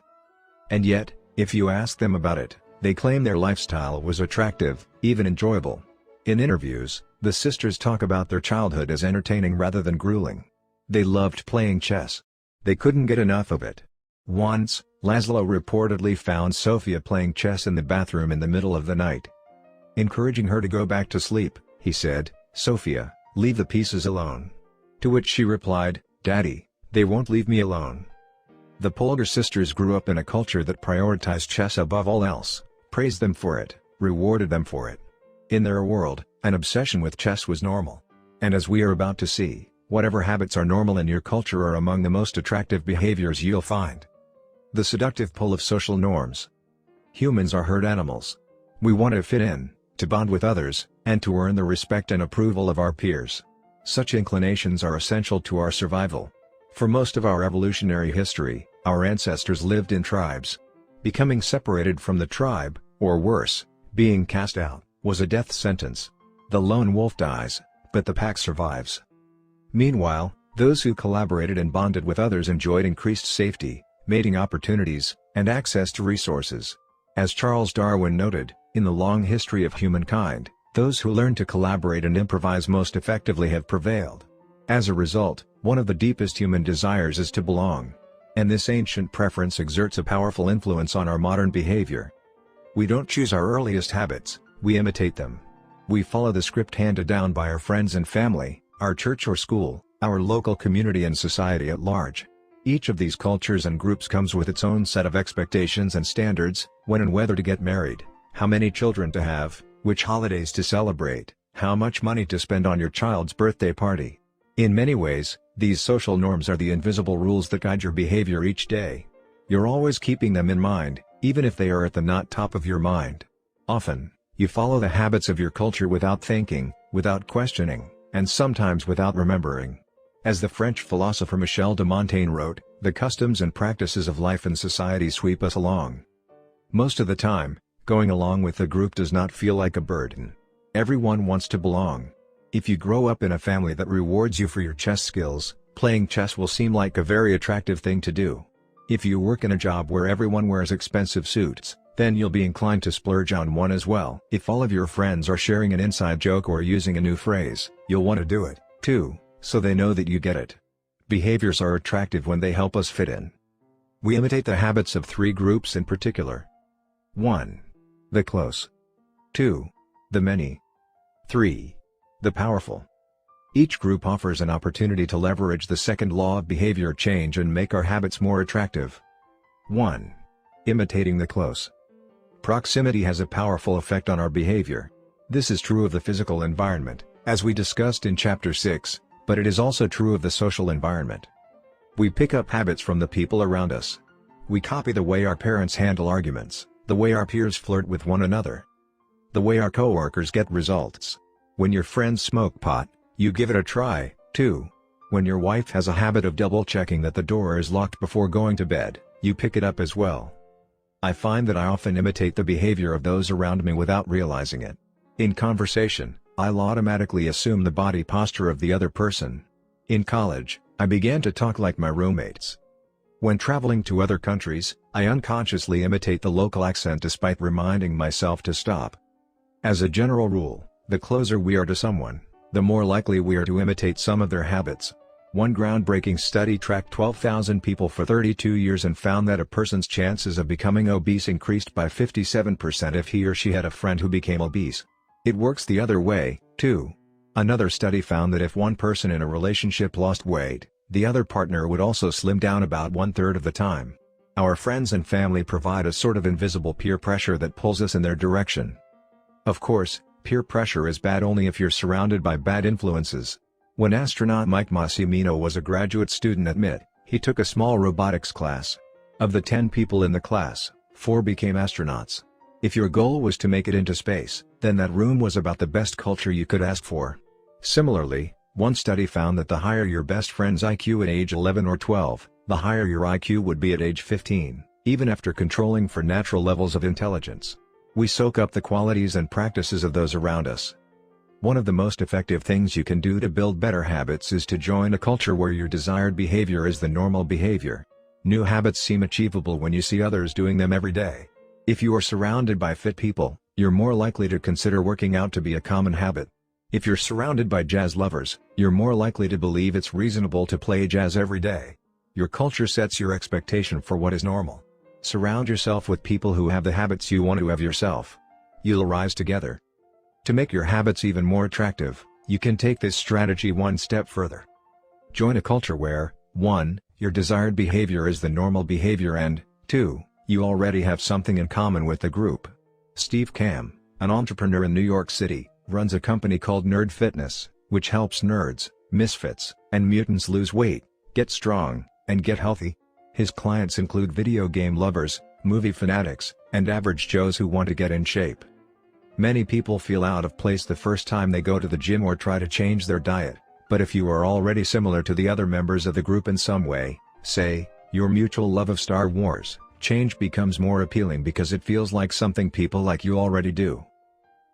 And yet, if you ask them about it, they claim their lifestyle was attractive, even enjoyable. In interviews, the sisters talk about their childhood as entertaining rather than grueling. They loved playing chess. They couldn't get enough of it. Once, Laszlo reportedly found Sophia playing chess in the bathroom in the middle of the night. Encouraging her to go back to sleep, he said, "Sophia, leave the pieces alone." To which she replied, "Daddy, they won't leave me alone." The Polgar sisters grew up in a culture that prioritized chess above all else. praised them for it, rewarded them for it. In their world, an obsession with chess was normal. And as we are about to see, whatever habits are normal in your culture are among the most attractive behaviors you'll find. The seductive pull of social norms. Humans are herd animals. We want to fit in, to bond with others, and to earn the respect and approval of our peers. Such inclinations are essential to our survival. For most of our evolutionary history, our ancestors lived in tribes. Becoming separated from the tribe, or worse, being cast out, was a death sentence. The lone wolf dies, but the pack survives. Meanwhile, those who collaborated and bonded with others enjoyed increased safety, mating opportunities, and access to resources. As Charles Darwin noted, in the long history of humankind, those who learn to collaborate and improvise most effectively have prevailed. As a result, one of the deepest human desires is to belong. And this ancient preference exerts a powerful influence on our modern behavior. We don't choose our earliest habits, we imitate them. We follow the script handed down by our friends and family, our church or school, our local community and society at large. Each of these cultures and groups comes with its own set of expectations and standards, when and whether to get married, how many children to have, which holidays to celebrate, how much money to spend on your child's birthday party. In many ways, these social norms are the invisible rules that guide your behavior each day. You're always keeping them in mind, even if they are at the not top of your mind. Often, you follow the habits of your culture without thinking, without questioning, and sometimes without remembering. As the French philosopher Michel de Montaigne wrote, the customs and practices of life and society sweep us along. Most of the time, going along with the group does not feel like a burden. Everyone wants to belong. If you grow up in a family that rewards you for your chess skills, playing chess will seem like a very attractive thing to do. If you work in a job where everyone wears expensive suits, then you'll be inclined to splurge on one as well. If all of your friends are sharing an inside joke or using a new phrase, you'll want to do it, too, so they know that you get it. Behaviors are attractive when they help us fit in. We imitate the habits of three groups in particular. 1. The close. 2. The many. 3. The powerful. Each group offers an opportunity to leverage the second law of behavior change and make our habits more attractive. 1. Imitating the close. Proximity has a powerful effect on our behavior. This is true of the physical environment, as we discussed in Chapter 6, but it is also true of the social environment. We pick up habits from the people around us. We copy the way our parents handle arguments, the way our peers flirt with one another, the way our coworkers get results. When your friends smoke pot, you give it a try, too. When your wife has a habit of double-checking that the door is locked before going to bed, you pick it up as well. I find that I often imitate the behavior of those around me without realizing it. In conversation, I'll automatically assume the body posture of the other person. In college, I began to talk like my roommates. When traveling to other countries, I unconsciously imitate the local accent despite reminding myself to stop. As a general rule, the closer we are to someone, the more likely we are to imitate some of their habits. One groundbreaking study tracked 12,000 people for 32 years and found that a person's chances of becoming obese increased by 57% if he or she had a friend who became obese. It works the other way, too. Another study found that if one person in a relationship lost weight, the other partner would also slim down about 1/3 of the time. Our friends and family provide a sort of invisible peer pressure that pulls us in their direction. Of course, peer pressure is bad only if you're surrounded by bad influences. When astronaut Mike Massimino was a graduate student at MIT, he took a small robotics class. Of the 10 people in the class, 4 became astronauts. If your goal was to make it into space, then that room was about the best culture you could ask for. Similarly, one study found that the higher your best friend's IQ at age 11 or 12, the higher your IQ would be at age 15, even after controlling for natural levels of intelligence. We soak up the qualities and practices of those around us. One of the most effective things you can do to build better habits is to join a culture where your desired behavior is the normal behavior. New habits seem achievable when you see others doing them every day. If you are surrounded by fit people, you're more likely to consider working out to be a common habit. If you're surrounded by jazz lovers, you're more likely to believe it's reasonable to play jazz every day. Your culture sets your expectation for what is normal. Surround yourself with people who have the habits you want to have yourself. You'll rise together. To make your habits even more attractive, you can take this strategy one step further. Join a culture where, 1. Your desired behavior is the normal behavior and, 2. You already have something in common with the group. Steve Kamb, an entrepreneur in New York City, runs a company called Nerd Fitness, which helps nerds, misfits, and mutants lose weight, get strong, and get healthy. His clients include video game lovers, movie fanatics, and average Joes who want to get in shape. Many people feel out of place the first time they go to the gym or try to change their diet, but if you are already similar to the other members of the group in some way, say, your mutual love of Star Wars, change becomes more appealing because it feels like something people like you already do.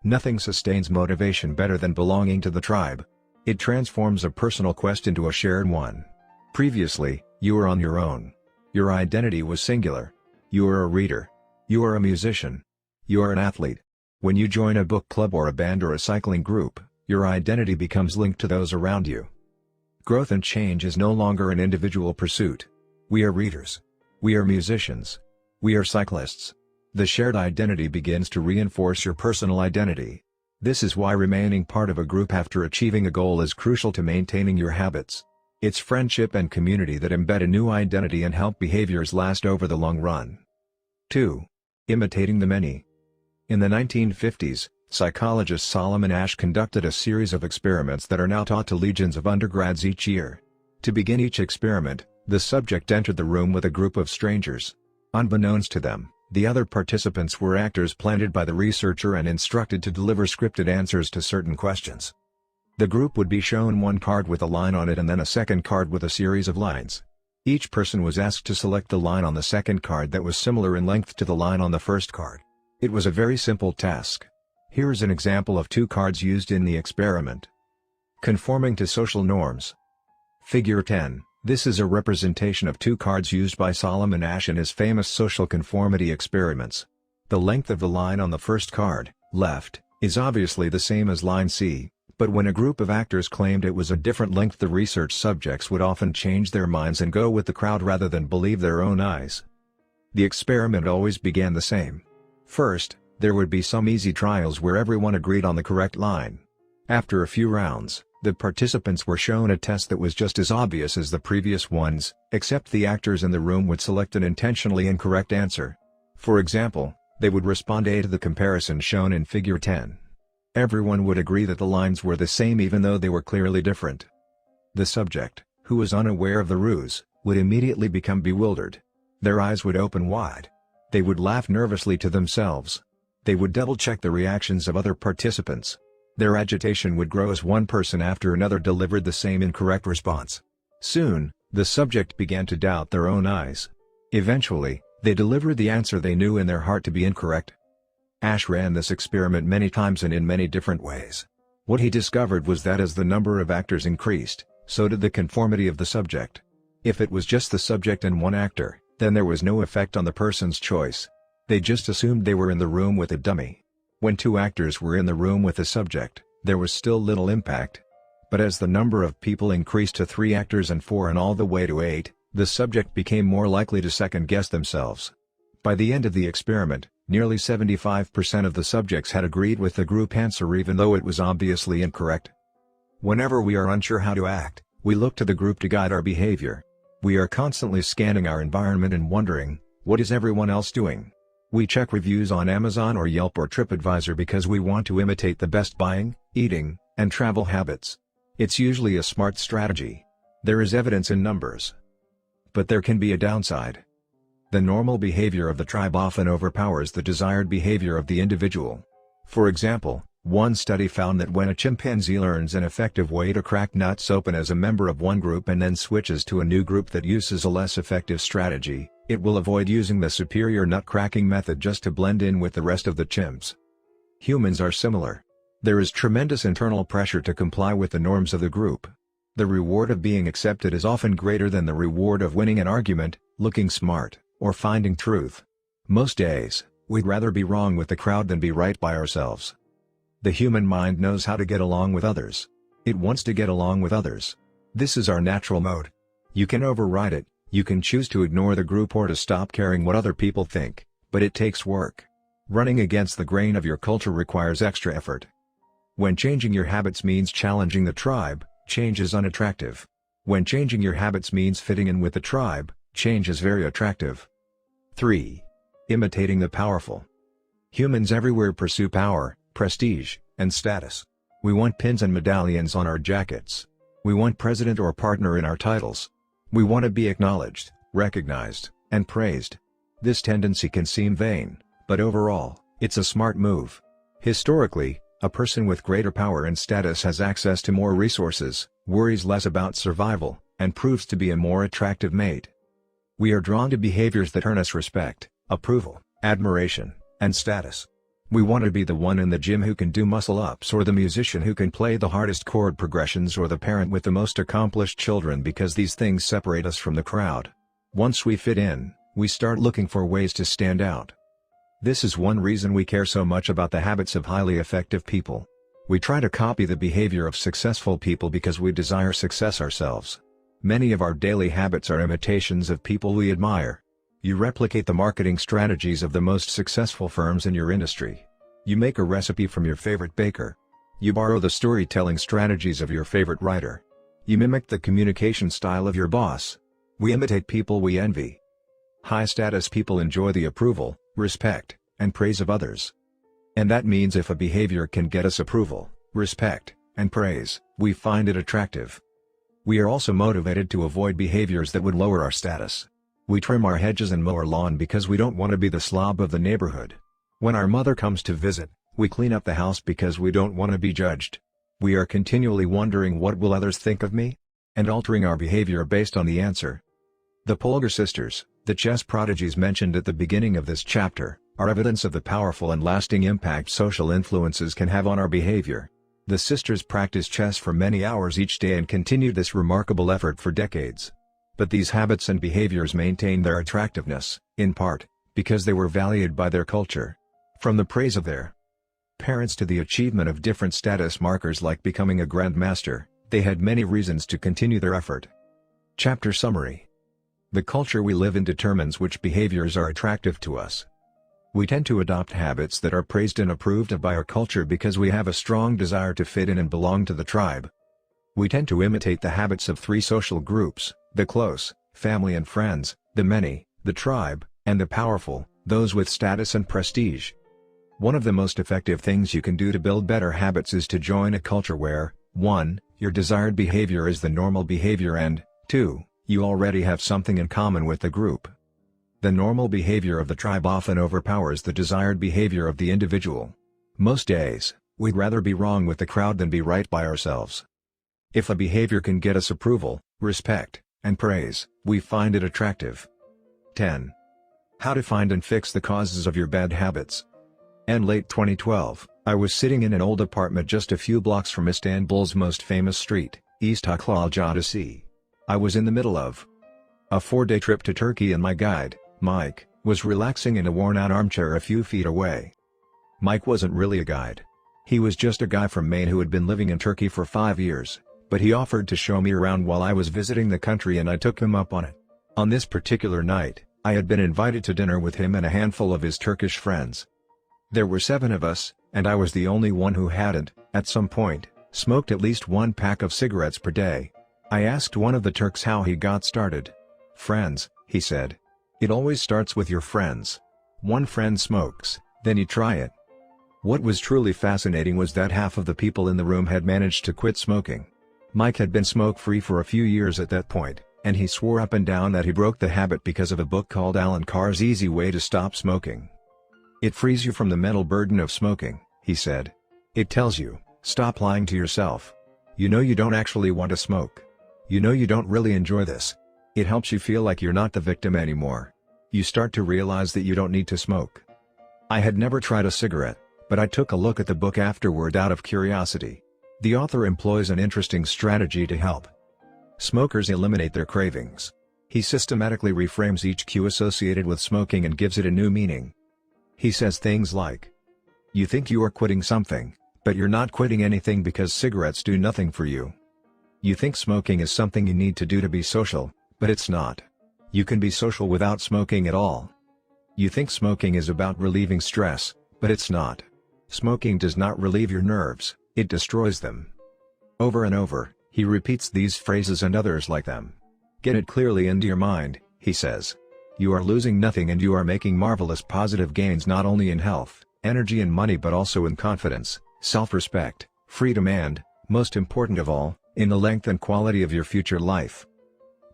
Nothing sustains motivation better than belonging to the tribe. It transforms a personal quest into a shared one. Previously, you were on your own. Your identity was singular. You are a reader. You are a musician. You are an athlete. When you join a book club or a band or a cycling group, your identity becomes linked to those around you. Growth and change is no longer an individual pursuit. We are readers. We are musicians. We are cyclists. The shared identity begins to reinforce your personal identity. This is why remaining part of a group after achieving a goal is crucial to maintaining your habits. It's friendship and community that embed a new identity and help behaviors last over the long run. 2. Imitating the many. In the 1950s, psychologist Solomon Asch conducted a series of experiments that are now taught to legions of undergrads each year. To begin each experiment, the subject entered the room with a group of strangers. Unbeknownst to them, the other participants were actors planted by the researcher and instructed to deliver scripted answers to certain questions. The group would be shown one card with a line on it and then a second card with a series of lines. Each person was asked to select the line on the second card that was similar in length to the line on the first card. It was a very simple task. Here's an example of two cards used in the experiment. Conforming to social norms. Figure 10. This is a representation of two cards used by Solomon Asch in his famous social conformity experiments. The length of the line on the first card, left, is obviously the same as line C, but when a group of actors claimed it was a different length, the research subjects would often change their minds and go with the crowd rather than believe their own eyes. The experiment always began the same. First, there would be some easy trials where everyone agreed on the correct line. After a few rounds, the participants were shown a test that was just as obvious as the previous ones, except the actors in the room would select an intentionally incorrect answer. For example, they would respond A to the comparison shown in Figure 10. Everyone would agree that the lines were the same even though they were clearly different. The subject, who was unaware of the ruse, would immediately become bewildered. Their eyes would open wide. They would laugh nervously to themselves. They would double-check the reactions of other participants. Their agitation would grow as one person after another delivered the same incorrect response. Soon, the subject began to doubt their own eyes. Eventually, they delivered the answer they knew in their heart to be incorrect. Asch ran this experiment many times and in many different ways. What he discovered was that as the number of actors increased, so did the conformity of the subject. If it was just the subject and one actor, then there was no effect on the person's choice. They just assumed they were in the room with a dummy. When two actors were in the room with the subject, there was still little impact. But as the number of people increased to 3 actors and 4 and all the way to 8, the subject became more likely to second-guess themselves. By the end of the experiment, nearly 75% of the subjects had agreed with the group answer even though it was obviously incorrect. Whenever we are unsure how to act, we look to the group to guide our behavior. We are constantly scanning our environment and wondering, what is everyone else doing? We check reviews on Amazon or Yelp or TripAdvisor because we want to imitate the best buying, eating, and travel habits. It's usually a smart strategy. There is evidence in numbers. But there can be a downside. The normal behavior of the tribe often overpowers the desired behavior of the individual. For example, one study found that when a chimpanzee learns an effective way to crack nuts open as a member of one group and then switches to a new group that uses a less effective strategy, it will avoid using the superior nut cracking method just to blend in with the rest of the chimps. Humans are similar. There is tremendous internal pressure to comply with the norms of the group. The reward of being accepted is often greater than the reward of winning an argument, looking smart, or finding truth. Most days, we'd rather be wrong with the crowd than be right by ourselves. The human mind knows how to get along with others. It wants to get along with others. This is our natural mode. You can override it, you can choose to ignore the group or to stop caring what other people think, but it takes work. Running against the grain of your culture requires extra effort. When changing your habits means challenging the tribe, change is unattractive. When changing your habits means fitting in with the tribe, change is very attractive. 3. Imitating the powerful. Humans everywhere pursue power, prestige, and status. We want pins and medallions on our jackets. We want president or partner in our titles. We want to be acknowledged, recognized, and praised. This tendency can seem vain, but overall, it's a smart move. Historically, a person with greater power and status has access to more resources, worries less about survival, and proves to be a more attractive mate. We are drawn to behaviors that earn us respect, approval, admiration, and status. We want to be the one in the gym who can do muscle-ups, or the musician who can play the hardest chord progressions, or the parent with the most accomplished children, because these things separate us from the crowd. Once we fit in, we start looking for ways to stand out. This is one reason we care so much about the habits of highly effective people. We try to copy the behavior of successful people because we desire success ourselves. Many of our daily habits are imitations of people we admire. You replicate the marketing strategies of the most successful firms in your industry. You make a recipe from your favorite baker. You borrow the storytelling strategies of your favorite writer. You mimic the communication style of your boss. We imitate people we envy. High-status people enjoy the approval, respect, and praise of others. And that means if a behavior can get us approval, respect, and praise, we find it attractive. We are also motivated to avoid behaviors that would lower our status. We trim our hedges and mow our lawn because we don't want to be the slob of the neighborhood. When our mother comes to visit, we clean up the house because we don't want to be judged. We are continually wondering, what will others think of me? And altering our behavior based on the answer. The Polgar sisters, the chess prodigies mentioned at the beginning of this chapter, are evidence of the powerful and lasting impact social influences can have on our behavior. The sisters practiced chess for many hours each day and continued this remarkable effort for decades. But these habits and behaviors maintained their attractiveness, in part, because they were valued by their culture. From the praise of their parents to the achievement of different status markers like becoming a grandmaster, they had many reasons to continue their effort. Chapter Summary. The culture we live in determines which behaviors are attractive to us. We tend to adopt habits that are praised and approved of by our culture because we have a strong desire to fit in and belong to the tribe. We tend to imitate the habits of three social groups: the close, family and friends; the many, the tribe; and the powerful, those with status and prestige. One of the most effective things you can do to build better habits is to join a culture where, 1. Your desired behavior is the normal behavior, and 2. You already have something in common with the group. The normal behavior of the tribe often overpowers the desired behavior of the individual. Most days, we'd rather be wrong with the crowd than be right by ourselves. If a behavior can get us approval, respect, and praise, we find it attractive. 10. How to find and fix the causes of your bad habits. In late 2012, I was sitting in an old apartment just a few blocks from Istanbul's most famous street, İstiklal Caddesi. I was in the middle of a 4-day trip to Turkey and my guide, Mike, was relaxing in a worn-out armchair a few feet away. Mike wasn't really a guide. He was just a guy from Maine who had been living in Turkey for 5 years, but he offered to show me around while I was visiting the country and I took him up on it. On this particular night, I had been invited to dinner with him and a handful of his Turkish friends. There were 7 of us, and I was the only one who hadn't, at some point, smoked at least 1 pack of cigarettes per day. I asked one of the Turks how he got started. "Friends," he said. "It always starts with your friends. One friend smokes, then you try it." What was truly fascinating was that half of the people in the room had managed to quit smoking. Mike had been smoke-free for a few years at that point, and he swore up and down that he broke the habit because of a book called Alan Carr's Easy Way to Stop Smoking. "It frees you from the mental burden of smoking," he said. "It tells you, stop lying to yourself. You know you don't actually want to smoke. You know you don't really enjoy this. It helps you feel like you're not the victim anymore. You start to realize that you don't need to smoke." I had never tried a cigarette, but I took a look at the book afterward out of curiosity. The author employs an interesting strategy to help smokers eliminate their cravings. He systematically reframes each cue associated with smoking and gives it a new meaning. He says things like, "You think you are quitting something, but you're not quitting anything because cigarettes do nothing for you. You think smoking is something you need to do to be social, but it's not. You can be social without smoking at all. You think smoking is about relieving stress, but it's not. Smoking does not relieve your nerves, it destroys them." Over and over, he repeats these phrases and others like them. "Get it clearly into your mind," he says. "You are losing nothing and you are making marvelous positive gains not only in health, energy and money, but also in confidence, self-respect, freedom and, most important of all, in the length and quality of your future life.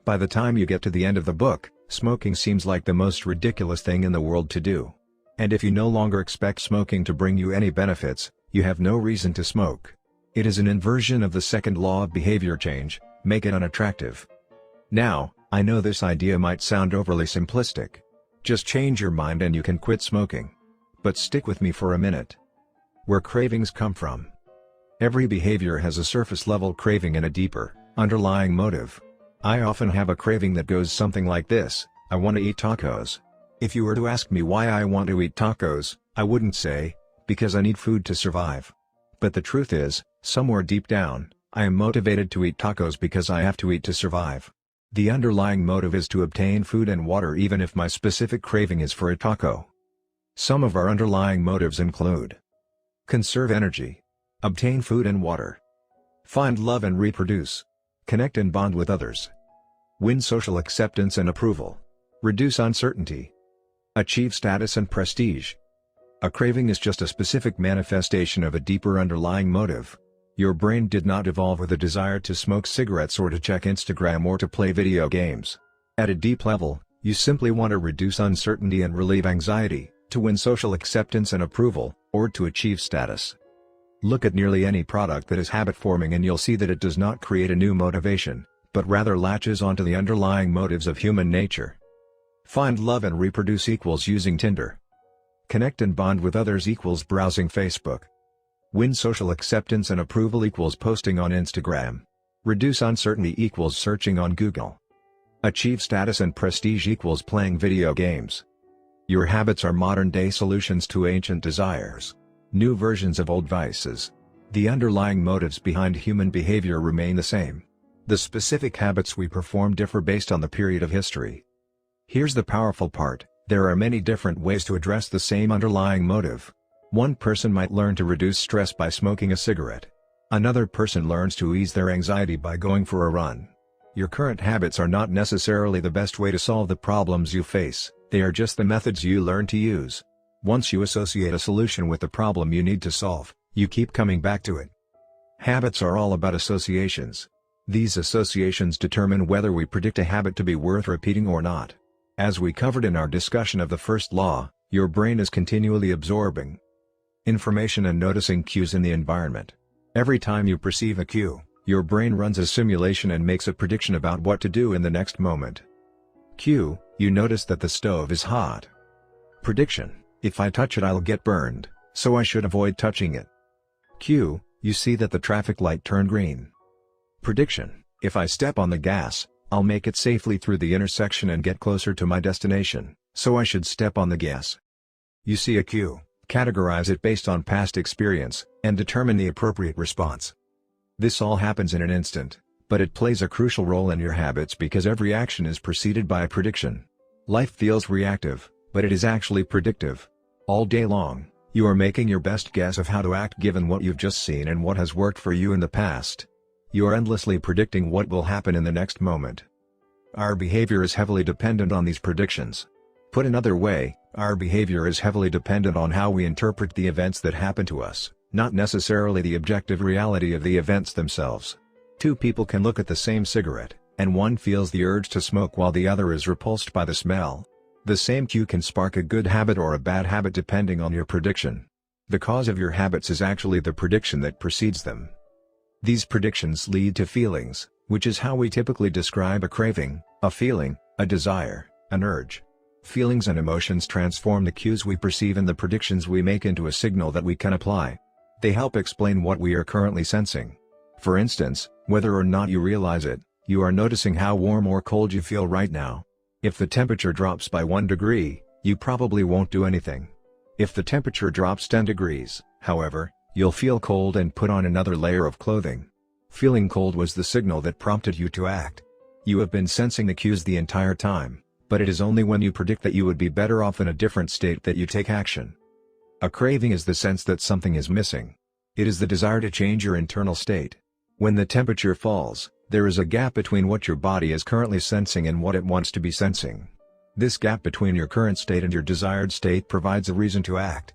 By the time you get to the end of the book, smoking seems like the most ridiculous thing in the world to do. And if you no longer expect smoking to bring you any benefits, you have no reason to smoke. It is an inversion of the second law of behavior change: make it unattractive. Now, I know this idea might sound overly simplistic. Just change your mind and you can quit smoking. But stick with me for a minute. Where cravings come from. Every behavior has a surface-level craving and a deeper, underlying motive. I often have a craving that goes something like this: I want to eat tacos. If you were to ask me why I want to eat tacos, I wouldn't say, because I need food to survive. But the truth is, somewhere deep down, I am motivated to eat tacos because I have to eat to survive. The underlying motive is to obtain food and water, even if my specific craving is for a taco. Some of our underlying motives include: conserve energy, obtain food and water, find love and reproduce, connect and bond with others, win social acceptance and approval, reduce uncertainty, achieve status and prestige. A craving is just a specific manifestation of a deeper underlying motive. Your brain did not evolve with a desire to smoke cigarettes or to check Instagram or to play video games. At a deep level, you simply want to reduce uncertainty and relieve anxiety, to win social acceptance and approval, or to achieve status. Look at nearly any product that is habit-forming and you'll see that it does not create a new motivation, but rather latches onto the underlying motives of human nature. Find love and reproduce equals using Tinder. Connect and bond with others equals browsing Facebook. Win social acceptance and approval equals posting on Instagram. Reduce uncertainty equals searching on Google. Achieve status and prestige equals playing video games. Your habits are modern-day solutions to ancient desires. New versions of old vices. The underlying motives behind human behavior remain the same. The specific habits we perform differ based on the period of history. Here's the powerful part: there are many different ways to address the same underlying motive. One person might learn to reduce stress by smoking a cigarette. Another person learns to ease their anxiety by going for a run. Your current habits are not necessarily the best way to solve the problems you face, they are just the methods you learn to use. Once you associate a solution with the problem you need to solve, you keep coming back to it. Habits are all about associations. These associations determine whether we predict a habit to be worth repeating or not. As we covered in our discussion of the first law, your brain is continually absorbing information and noticing cues in the environment. Every time you perceive a cue, your brain runs a simulation and makes a prediction about what to do in the next moment. Cue: you notice that the stove is hot. Prediction: if I touch it I'll get burned, so I should avoid touching it. Cue: you see that the traffic light turned green. Prediction: if I step on the gas, I'll make it safely through the intersection and get closer to my destination, so I should step on the gas. You see a cue, categorize it based on past experience, and determine the appropriate response. This all happens in an instant, but it plays a crucial role in your habits because every action is preceded by a prediction. Life feels reactive, but it is actually predictive. All day long, you are making your best guess of how to act given what you've just seen and what has worked for you in the past. You are endlessly predicting what will happen in the next moment. Our behavior is heavily dependent on these predictions. Put another way, our behavior is heavily dependent on how we interpret the events that happen to us, not necessarily the objective reality of the events themselves. Two people can look at the same cigarette, and one feels the urge to smoke while the other is repulsed by the smell. The same cue can spark a good habit or a bad habit depending on your prediction. The cause of your habits is actually the prediction that precedes them. These predictions lead to feelings, which is how we typically describe a craving, a feeling, a desire, an urge. Feelings and emotions transform the cues we perceive and the predictions we make into a signal that we can apply. They help explain what we are currently sensing. For instance, whether or not you realize it, you are noticing how warm or cold you feel right now. If the temperature drops by 1 degree, you probably won't do anything. If the temperature drops 10 degrees, however, you'll feel cold and put on another layer of clothing. Feeling cold was the signal that prompted you to act. You have been sensing the cues the entire time, but it is only when you predict that you would be better off in a different state that you take action. A craving is the sense that something is missing. It is the desire to change your internal state. When the temperature falls, there is a gap between what your body is currently sensing and what it wants to be sensing. This gap between your current state and your desired state provides a reason to act.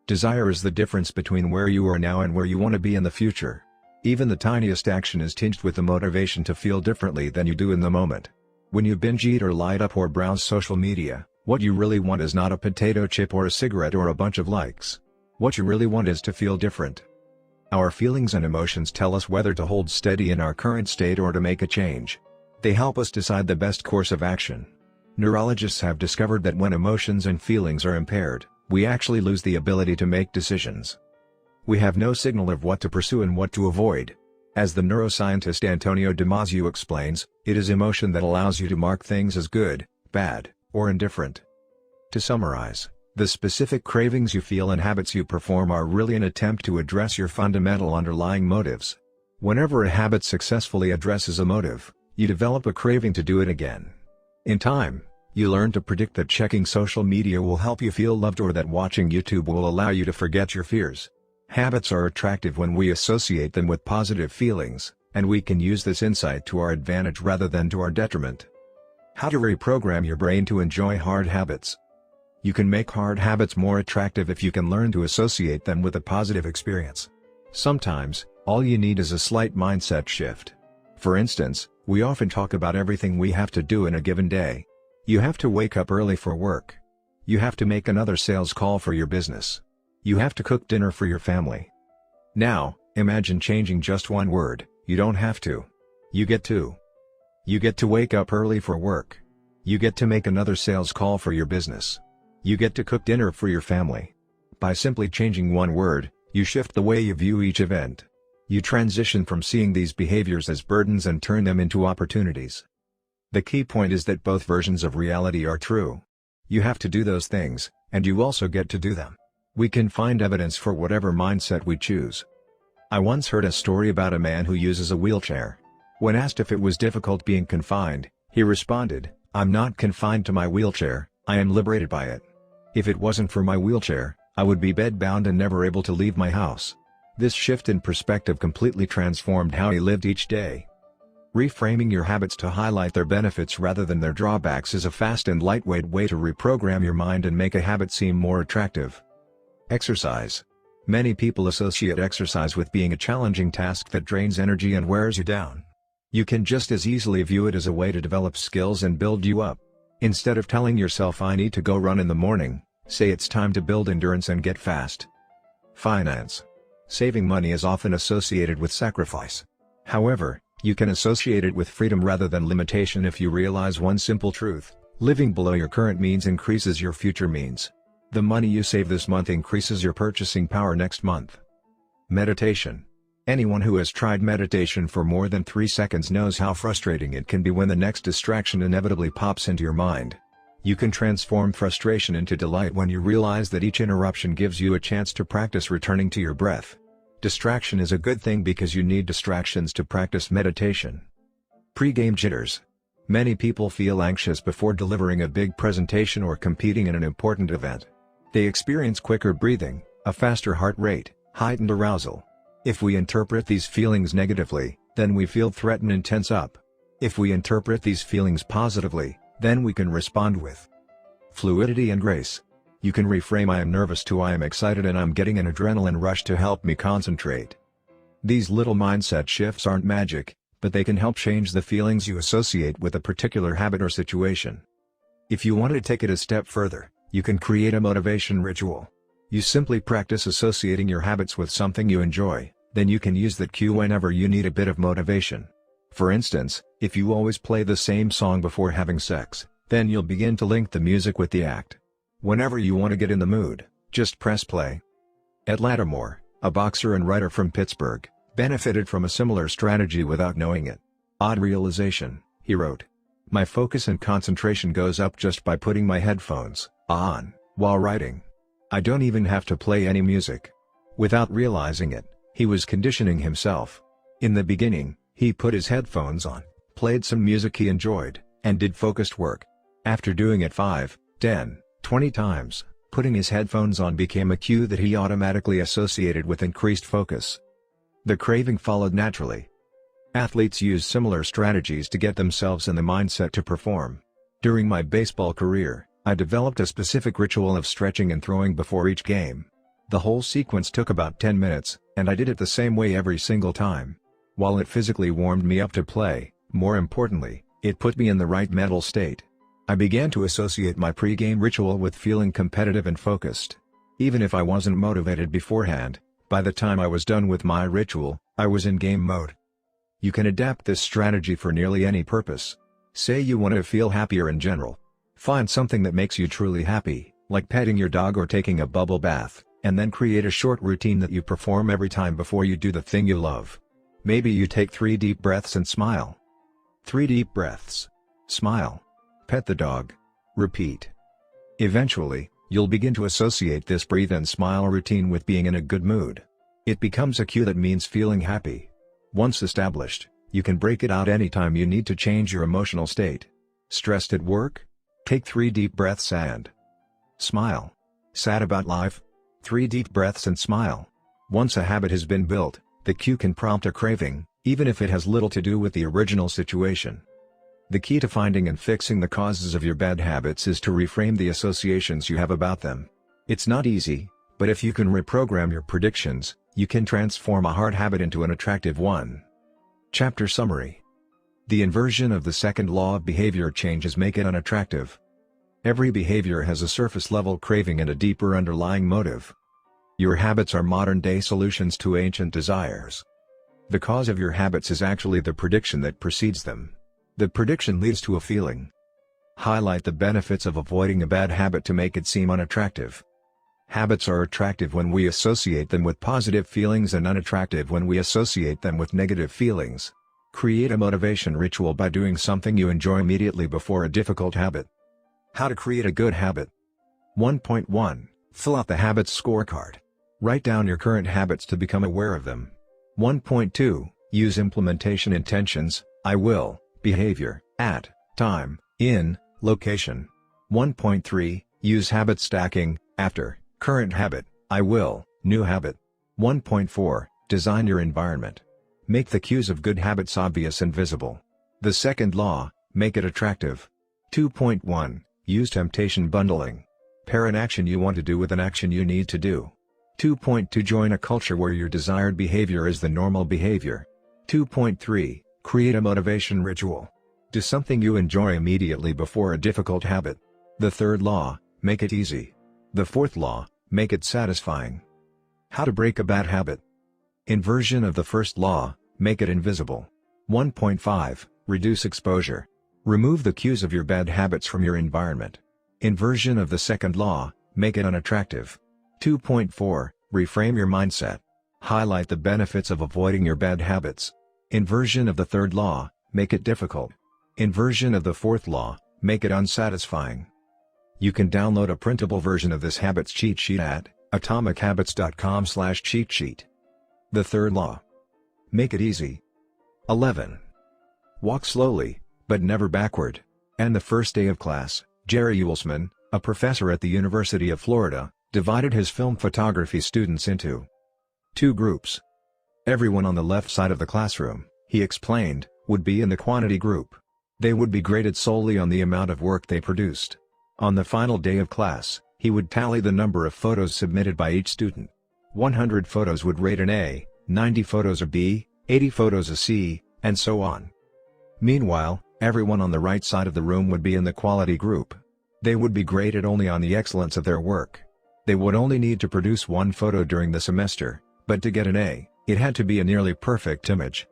Desire is the difference between where you are now and where you want to be in the future. Even the tiniest action is tinged with the motivation to feel differently than you do in the moment. When you binge eat or light up or browse social media, what you really want is not a potato chip or a cigarette or a bunch of likes. What you really want is to feel different. Our feelings and emotions tell us whether to hold steady in our current state or to make a change. They help us decide the best course of action. Neurologists have discovered that when emotions and feelings are impaired, we actually lose the ability to make decisions. We have no signal of what to pursue and what to avoid. As the neuroscientist Antonio Damasio explains, it is emotion that allows you to mark things as good, bad, or indifferent. To summarize, the specific cravings you feel and habits you perform are really an attempt to address your fundamental underlying motives. Whenever a habit successfully addresses a motive, you develop a craving to do it again. In time, you learn to predict that checking social media will help you feel loved or that watching YouTube will allow you to forget your fears. Habits are attractive when we associate them with positive feelings, and we can use this insight to our advantage rather than to our detriment. How to reprogram your brain to enjoy hard habits. You can make hard habits more attractive if you can learn to associate them with a positive experience. Sometimes, all you need is a slight mindset shift. For instance, we often talk about everything we have to do in a given day. You have to wake up early for work. You have to make another sales call for your business. You have to cook dinner for your family. Now, imagine changing just one word: you don't have to. You get to. You get to wake up early for work. You get to make another sales call for your business. You get to cook dinner for your family. By simply changing one word, you shift the way you view each event. You transition from seeing these behaviors as burdens and turn them into opportunities. The key point is that both versions of reality are true. You have to do those things, and you also get to do them. We can find evidence for whatever mindset we choose. I once heard a story about a man who uses a wheelchair. When asked if it was difficult being confined, he responded, "I'm not confined to my wheelchair, I am liberated by it. If it wasn't for my wheelchair, I would be bedbound and never able to leave my house." This shift in perspective completely transformed how he lived each day. Reframing your habits to highlight their benefits rather than their drawbacks is a fast and lightweight way to reprogram your mind and make a habit seem more attractive. Exercise. Many people associate exercise with being a challenging task that drains energy and wears you down. You can just as easily view it as a way to develop skills and build you up. Instead of telling yourself "I need to go run in the morning," say it's time to build endurance and get fast. Finance. Saving money is often associated with sacrifice. However, you can associate it with freedom rather than limitation if you realize one simple truth: living below your current means increases your future means. The money you save this month increases your purchasing power next month. Meditation. Anyone who has tried meditation for more than 3 seconds knows how frustrating it can be when the next distraction inevitably pops into your mind. You can transform frustration into delight when you realize that each interruption gives you a chance to practice returning to your breath. Distraction is a good thing because you need distractions to practice meditation. Pre-game jitters. Many people feel anxious before delivering a big presentation or competing in an important event. They experience quicker breathing, a faster heart rate, heightened arousal. If we interpret these feelings negatively, then we feel threatened and tense up. If we interpret these feelings positively, then we can respond with fluidity and grace. You can reframe "I am nervous" to "I am excited and I'm getting an adrenaline rush to help me concentrate." These little mindset shifts aren't magic, but they can help change the feelings you associate with a particular habit or situation. If you want to take it a step further, you can create a motivation ritual. You simply practice associating your habits with something you enjoy, then you can use that cue whenever you need a bit of motivation. For instance, if you always play the same song before having sex, then you'll begin to link the music with the act. Whenever you want to get in the mood, just press play. Ed Lattimore, a boxer and writer from Pittsburgh, benefited from a similar strategy without knowing it. "Odd realization," he wrote. "My focus and concentration goes up just by putting my headphones on while writing. I don't even have to play any music." Without realizing it, he was conditioning himself. In the beginning, he put his headphones on, played some music he enjoyed, and did focused work. After doing it 5, 10, 20 times, putting his headphones on became a cue that he automatically associated with increased focus. The craving followed naturally. Athletes use similar strategies to get themselves in the mindset to perform. During my baseball career, I developed a specific ritual of stretching and throwing before each game. The whole sequence took about 10 minutes, and I did it the same way every single time. While it physically warmed me up to play, more importantly, it put me in the right mental state. I began to associate my pre-game ritual with feeling competitive and focused. Even if I wasn't motivated beforehand, by the time I was done with my ritual, I was in game mode. You can adapt this strategy for nearly any purpose. Say you want to feel happier in general. Find something that makes you truly happy, like petting your dog or taking a bubble bath, and then create a short routine that you perform every time before you do the thing you love. Maybe you take 3 deep breaths and smile. 3 deep breaths. Smile. Pet the dog. Repeat. Eventually, you'll begin to associate this breathe and smile routine with being in a good mood. It becomes a cue that means feeling happy. Once established, you can break it out anytime you need to change your emotional state. Stressed at work? Take 3 deep breaths and smile. Sad about life? 3 deep breaths and smile. Once a habit has been built, the cue can prompt a craving, even if it has little to do with the original situation. The key to finding and fixing the causes of your bad habits is to reframe the associations you have about them. It's not easy, but if you can reprogram your predictions, you can transform a hard habit into an attractive one. Chapter Summary. The inversion of the second law of behavior changes make it unattractive. Every behavior has a surface-level craving and a deeper underlying motive. Your habits are modern-day solutions to ancient desires. The cause of your habits is actually the prediction that precedes them. The prediction leads to a feeling. Highlight the benefits of avoiding a bad habit to make it seem unattractive. Habits are attractive when we associate them with positive feelings and unattractive when we associate them with negative feelings. Create a motivation ritual by doing something you enjoy immediately before a difficult habit. How to create a good habit. 1.1. Fill out the habits scorecard. Write down your current habits to become aware of them. 1.2. Use implementation intentions, I will, behavior, at, time, in, location. 1.3. Use habit stacking, after, current habit, I will, new habit. 1.4. Design your environment. Make the cues of good habits obvious and visible. The second law, make it attractive. 2.1. Use temptation bundling. Pair an action you want to do with an action you need to do. 2.2. Join a culture where your desired behavior is the normal behavior. 2.3. Create a motivation ritual. Do something you enjoy immediately before a difficult habit. The third law, make it easy. The fourth law, make it satisfying. How to break a bad habit. Inversion of the first law, make it invisible. 1.5. Reduce exposure. Remove the cues of your bad habits from your environment. Inversion of the second law, make it unattractive. 2.4. Reframe your mindset. Highlight the benefits of avoiding your bad habits. Inversion of the third law, make it difficult. Inversion of the fourth law, make it unsatisfying. You can download a printable version of this habits cheat sheet at atomichabits.com/cheat sheet. The third law. Make it easy. 11. Walk slowly, but never backward. And the first day of class, Jerry Uelsman, a professor at the University of Florida, divided his film photography students into 2 groups. Everyone on the left side of the classroom, he explained, would be in the quantity group. They would be graded solely on the amount of work they produced. On the final day of class, he would tally the number of photos submitted by each student. 100 photos would rate an A, 90 photos a B, 80 photos a C, and so on. Meanwhile, everyone on the right side of the room would be in the quality group. They would be graded only on the excellence of their work. They would only need to produce 1 photo during the semester, but to get an A, it had to be a nearly perfect image.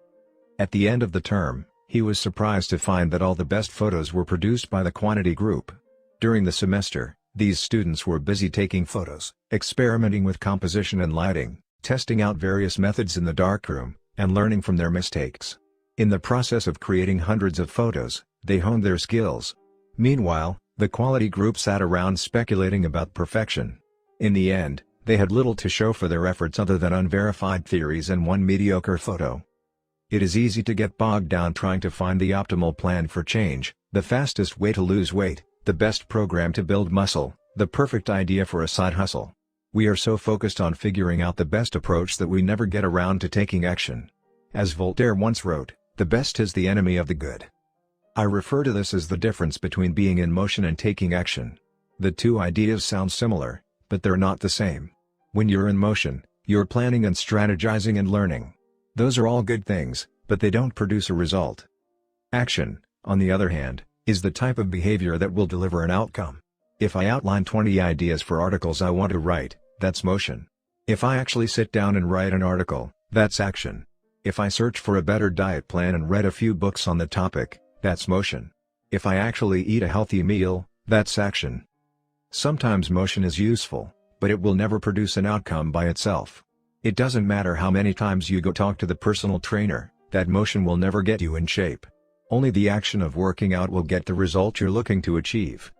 At the end of the term, he was surprised to find that all the best photos were produced by the quantity group. During the semester, these students were busy taking photos, experimenting with composition and lighting, testing out various methods in the darkroom, and learning from their mistakes. In the process of creating hundreds of photos, they honed their skills. Meanwhile, the quality group sat around speculating about perfection. In the end, they had little to show for their efforts other than unverified theories and 1 mediocre photo. It is easy to get bogged down trying to find the optimal plan for change, the fastest way to lose weight, the best program to build muscle, the perfect idea for a side hustle. We are so focused on figuring out the best approach that we never get around to taking action. As Voltaire once wrote, "The best is the enemy of the good." I refer to this as the difference between being in motion and taking action. The two ideas sound similar, but they're not the same. When you're in motion, you're planning and strategizing and learning. Those are all good things, but they don't produce a result. Action, on the other hand, is the type of behavior that will deliver an outcome. If I outline 20 ideas for articles I want to write, that's motion. If I actually sit down and write an article, that's action. If I search for a better diet plan and read a few books on the topic, that's motion. If I actually eat a healthy meal, that's action. Sometimes motion is useful, but it will never produce an outcome by itself. It doesn't matter how many times you go talk to the personal trainer, that motion will never get you in shape. Only the action of working out will get the result you're looking to achieve.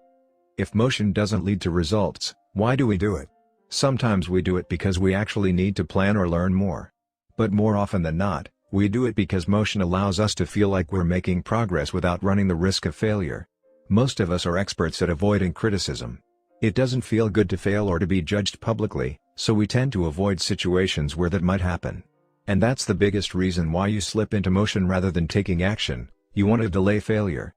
If motion doesn't lead to results, why do we do it? Sometimes we do it because we actually need to plan or learn more. But more often than not, we do it because motion allows us to feel like we're making progress without running the risk of failure. Most of us are experts at avoiding criticism. It doesn't feel good to fail or to be judged publicly, so we tend to avoid situations where that might happen. And that's the biggest reason why you slip into motion rather than taking action. You want to delay failure.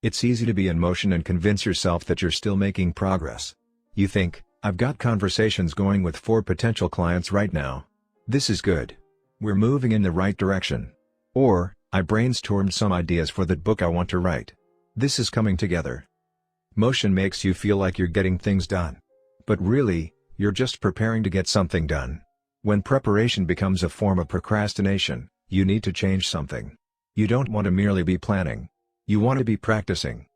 It's easy to be in motion and convince yourself that you're still making progress. You think, I've got conversations going with 4 potential clients right now. This is good. We're moving in the right direction. Or, I brainstormed some ideas for that book I want to write. This is coming together. Motion makes you feel like you're getting things done. But really, you're just preparing to get something done. When preparation becomes a form of procrastination, you need to change something. You don't want to merely be planning. You want to be practicing.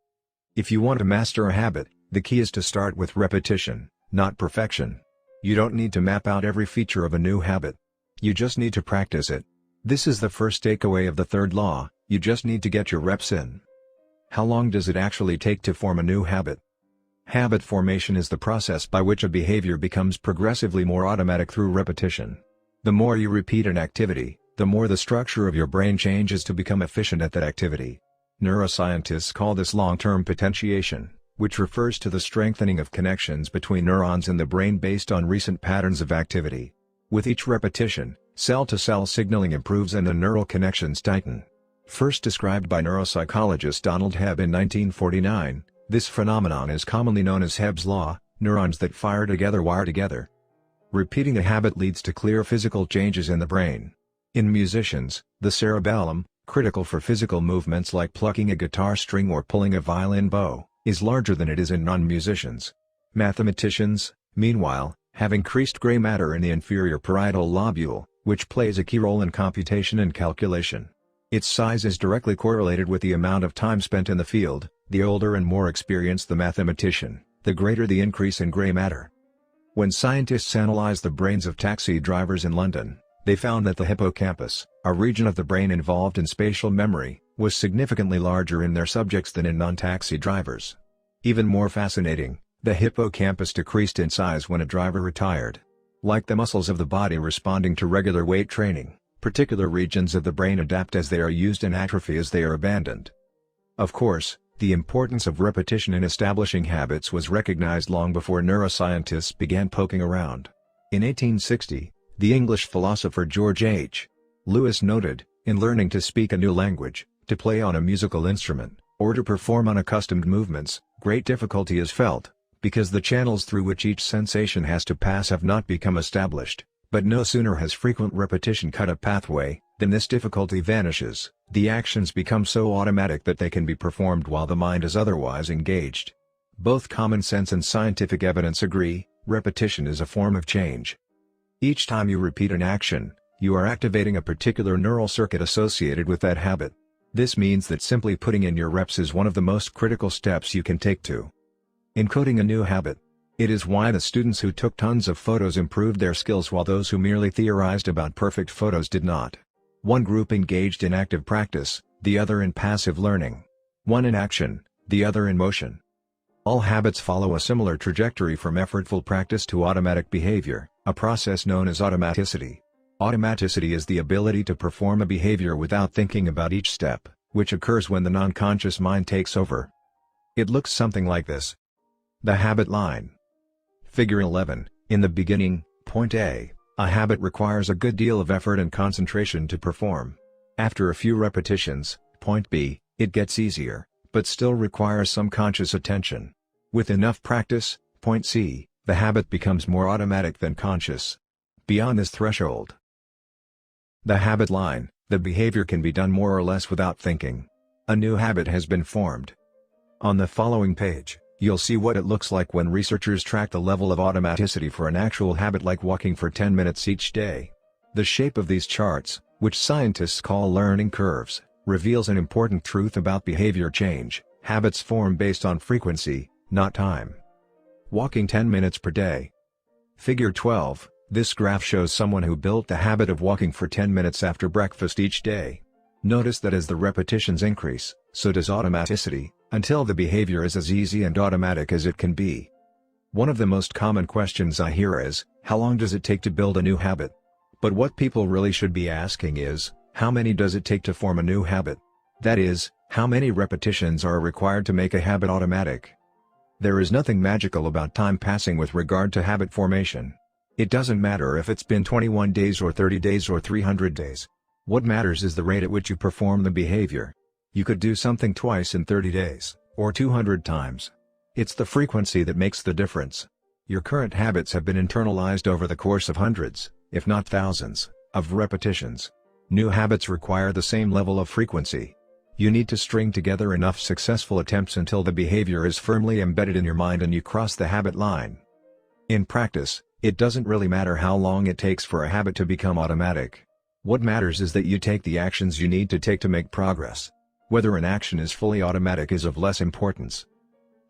If you want to master a habit, the key is to start with repetition, not perfection. You don't need to map out every feature of a new habit. You just need to practice it. This is the first takeaway of the third law: you just need to get your reps in. How long does it actually take to form a new habit? Habit formation is the process by which a behavior becomes progressively more automatic through repetition. The more you repeat an activity, the more the structure of your brain changes to become efficient at that activity. Neuroscientists call this long-term potentiation, which refers to the strengthening of connections between neurons in the brain based on recent patterns of activity. With each repetition, cell-to-cell signaling improves and the neural connections tighten. First described by neuropsychologist Donald Hebb in 1949, this phenomenon is commonly known as Hebb's law: neurons that fire together wire together. Repeating a habit leads to clear physical changes in the brain. In musicians, the cerebellum, critical for physical movements like plucking a guitar string or pulling a violin bow, is larger than it is in non-musicians. Mathematicians, meanwhile, have increased gray matter in the inferior parietal lobule, which plays a key role in computation and calculation. Its size is directly correlated with the amount of time spent in the field. The older and more experienced the mathematician, the greater the increase in gray matter. When scientists analyzed the brains of taxi drivers in London, they found that the hippocampus, a region of the brain involved in spatial memory, was significantly larger in their subjects than in non-taxi drivers. Even more fascinating, the hippocampus decreased in size when a driver retired. Like the muscles of the body responding to regular weight training, particular regions of the brain adapt as they are used and atrophy as they are abandoned. Of course, the importance of repetition in establishing habits was recognized long before neuroscientists began poking around. In 1860, the English philosopher George H. Lewis noted, in learning to speak a new language, to play on a musical instrument, or to perform unaccustomed movements, great difficulty is felt, because the channels through which each sensation has to pass have not become established. But no sooner has frequent repetition cut a pathway, than this difficulty vanishes. The actions become so automatic that they can be performed while the mind is otherwise engaged. Both common sense and scientific evidence agree, repetition is a form of change. Each time you repeat an action, you are activating a particular neural circuit associated with that habit. This means that simply putting in your reps is one of the most critical steps you can take to encoding a new habit. It is why the students who took tons of photos improved their skills while those who merely theorized about perfect photos did not. One group engaged in active practice, the other in passive learning. One in action, the other in motion. All habits follow a similar trajectory from effortful practice to automatic behavior, a process known as automaticity. Automaticity is the ability to perform a behavior without thinking about each step, which occurs when the non-conscious mind takes over. It looks something like this. The habit line. Figure 11, in the beginning, point A, a habit requires a good deal of effort and concentration to perform. After a few repetitions, point B, it gets easier, but still requires some conscious attention. With enough practice, point C, the habit becomes more automatic than conscious. Beyond this threshold, the habit line, the behavior can be done more or less without thinking. A new habit has been formed. On the following page, you'll see what it looks like when researchers track the level of automaticity for an actual habit like walking for 10 minutes each day. The shape of these charts, which scientists call learning curves, reveals an important truth about behavior change. Habits form based on frequency, not time. Walking 10 minutes per day. Figure 12, this graph shows someone who built the habit of walking for 10 minutes after breakfast each day. Notice that as the repetitions increase, so does automaticity, until the behavior is as easy and automatic as it can be. One of the most common questions I hear is, how long does it take to build a new habit? But what people really should be asking is, how many does it take to form a new habit? That is, how many repetitions are required to make a habit automatic? There is nothing magical about time passing with regard to habit formation. It doesn't matter if it's been 21 days or 30 days or 300 days. What matters is the rate at which you perform the behavior. You could do something twice in 30 days, or 200 times. It's the frequency that makes the difference. Your current habits have been internalized over the course of hundreds, if not thousands, of repetitions. New habits require the same level of frequency. You need to string together enough successful attempts until the behavior is firmly embedded in your mind and you cross the habit line. In practice, it doesn't really matter how long it takes for a habit to become automatic. What matters is that you take the actions you need to take to make progress. Whether an action is fully automatic is of less importance.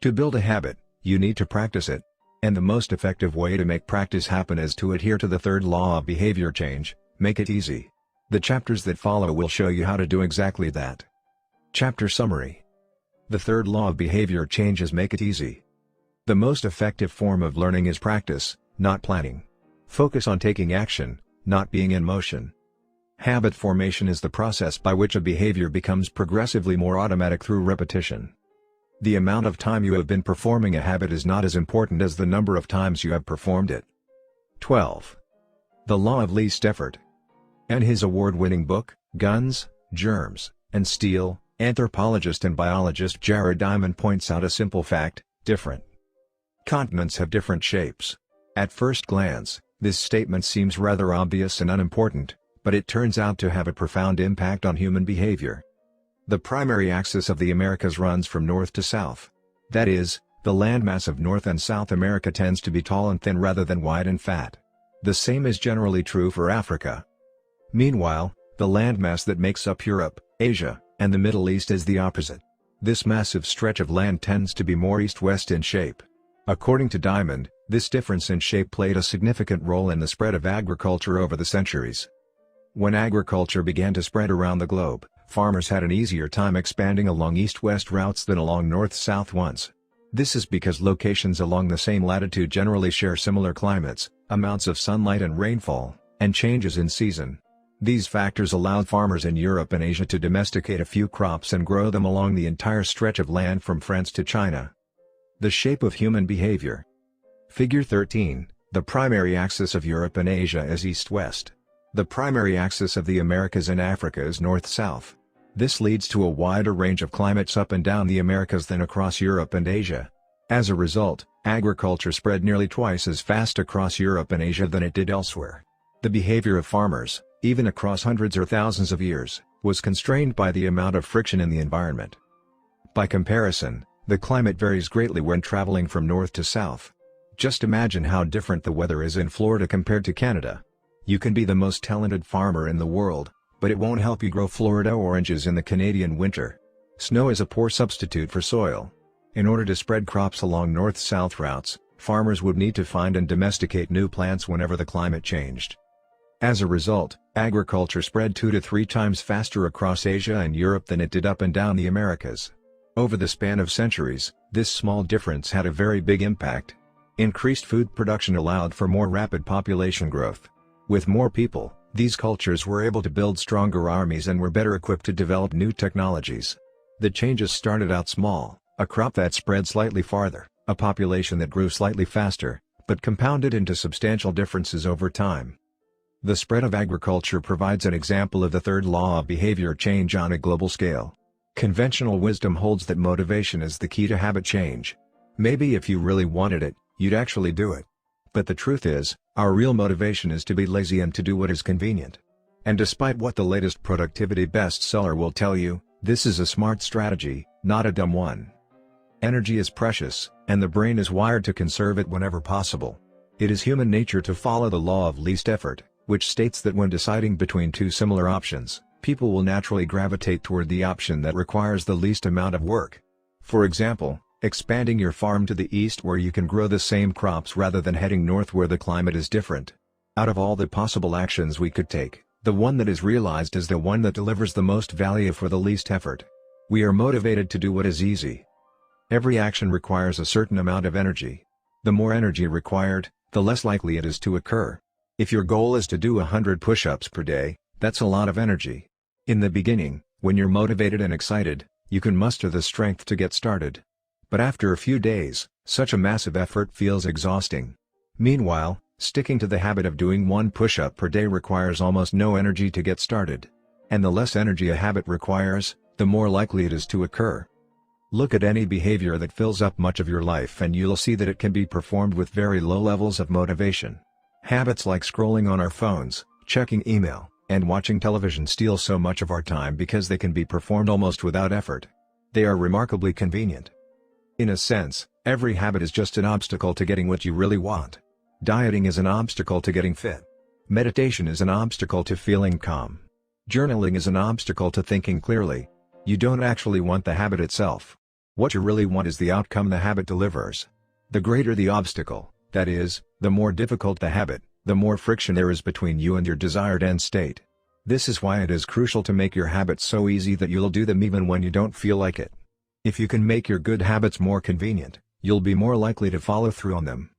To build a habit, you need to practice it. And the most effective way to make practice happen is to adhere to the third law of behavior change: make it easy. The chapters that follow will show you how to do exactly that. Chapter Summary. The third law of behavior change is make it easy. The most effective form of learning is practice, not planning. Focus on taking action, not being in motion. Habit formation is the process by which a behavior becomes progressively more automatic through repetition. The amount of time you have been performing a habit is not as important as the number of times you have performed it. 12. The Law of Least Effort. In his award-winning book, Guns, Germs, and Steel, anthropologist and biologist Jared Diamond points out a simple fact: different continents have different shapes. At first glance, this statement seems rather obvious and unimportant, but it turns out to have a profound impact on human behavior. The primary axis of the Americas runs from north to south. That is, the landmass of North and South America tends to be tall and thin rather than wide and fat. The same is generally true for Africa. Meanwhile, the landmass that makes up Europe, Asia, and the Middle East is the opposite. This massive stretch of land tends to be more east-west in shape. According to Diamond, this difference in shape played a significant role in the spread of agriculture over the centuries. When agriculture began to spread around the globe, farmers had an easier time expanding along east-west routes than along north-south ones. This is because locations along the same latitude generally share similar climates, amounts of sunlight and rainfall, and changes in season. These factors allowed farmers in Europe and Asia to domesticate a few crops and grow them along the entire stretch of land from France to China. The shape of human behavior. Figure 13, the primary axis of Europe and Asia is east-west. The primary axis of the Americas and Africa is north-south. This leads to a wider range of climates up and down the Americas than across Europe and Asia. As a result, agriculture spread nearly twice as fast across Europe and Asia than it did elsewhere. The behavior of farmers, even across hundreds or thousands of years, was constrained by the amount of friction in the environment. By comparison, the climate varies greatly when traveling from north to south. Just imagine how different the weather is in Florida compared to Canada. You can be the most talented farmer in the world, but it won't help you grow Florida oranges in the Canadian winter. Snow is a poor substitute for soil. In order to spread crops along north-south routes, farmers would need to find and domesticate new plants whenever the climate changed. As a result, agriculture spread 2 to 3 times faster across Asia and Europe than it did up and down the Americas. Over the span of centuries, this small difference had a very big impact. Increased food production allowed for more rapid population growth. With more people, these cultures were able to build stronger armies and were better equipped to develop new technologies. The changes started out small: a crop that spread slightly farther, a population that grew slightly faster, but compounded into substantial differences over time. The spread of agriculture provides an example of the third law of behavior change on a global scale. Conventional wisdom holds that motivation is the key to habit change. Maybe if you really wanted it, you'd actually do it. But the truth is, our real motivation is to be lazy and to do what is convenient. And despite what the latest productivity bestseller will tell you, this is a smart strategy, not a dumb one. Energy is precious, and the brain is wired to conserve it whenever possible. It is human nature to follow the law of least effort, which states that when deciding between two similar options, people will naturally gravitate toward the option that requires the least amount of work. For example, expanding your farm to the east where you can grow the same crops rather than heading north where the climate is different. Out of all the possible actions we could take, the one that is realized is the one that delivers the most value for the least effort. We are motivated to do what is easy. Every action requires a certain amount of energy. The more energy required, the less likely it is to occur. If your goal is to do 100 push-ups per day, that's a lot of energy. In the beginning, when you're motivated and excited, you can muster the strength to get started. But after a few days, such a massive effort feels exhausting. Meanwhile, sticking to the habit of doing one push-up per day requires almost no energy to get started. And the less energy a habit requires, the more likely it is to occur. Look at any behavior that fills up much of your life and you'll see that it can be performed with very low levels of motivation. Habits like scrolling on our phones, checking email, and watching television steal so much of our time because they can be performed almost without effort. They are remarkably convenient. In a sense, every habit is just an obstacle to getting what you really want. Dieting is an obstacle to getting fit. Meditation is an obstacle to feeling calm. Journaling is an obstacle to thinking clearly. You don't actually want the habit itself. What you really want is the outcome the habit delivers. The greater the obstacle, that is, the more difficult the habit, the more friction there is between you and your desired end state. This is why it is crucial to make your habits so easy that you'll do them even when you don't feel like it. If you can make your good habits more convenient, you'll be more likely to follow through on them.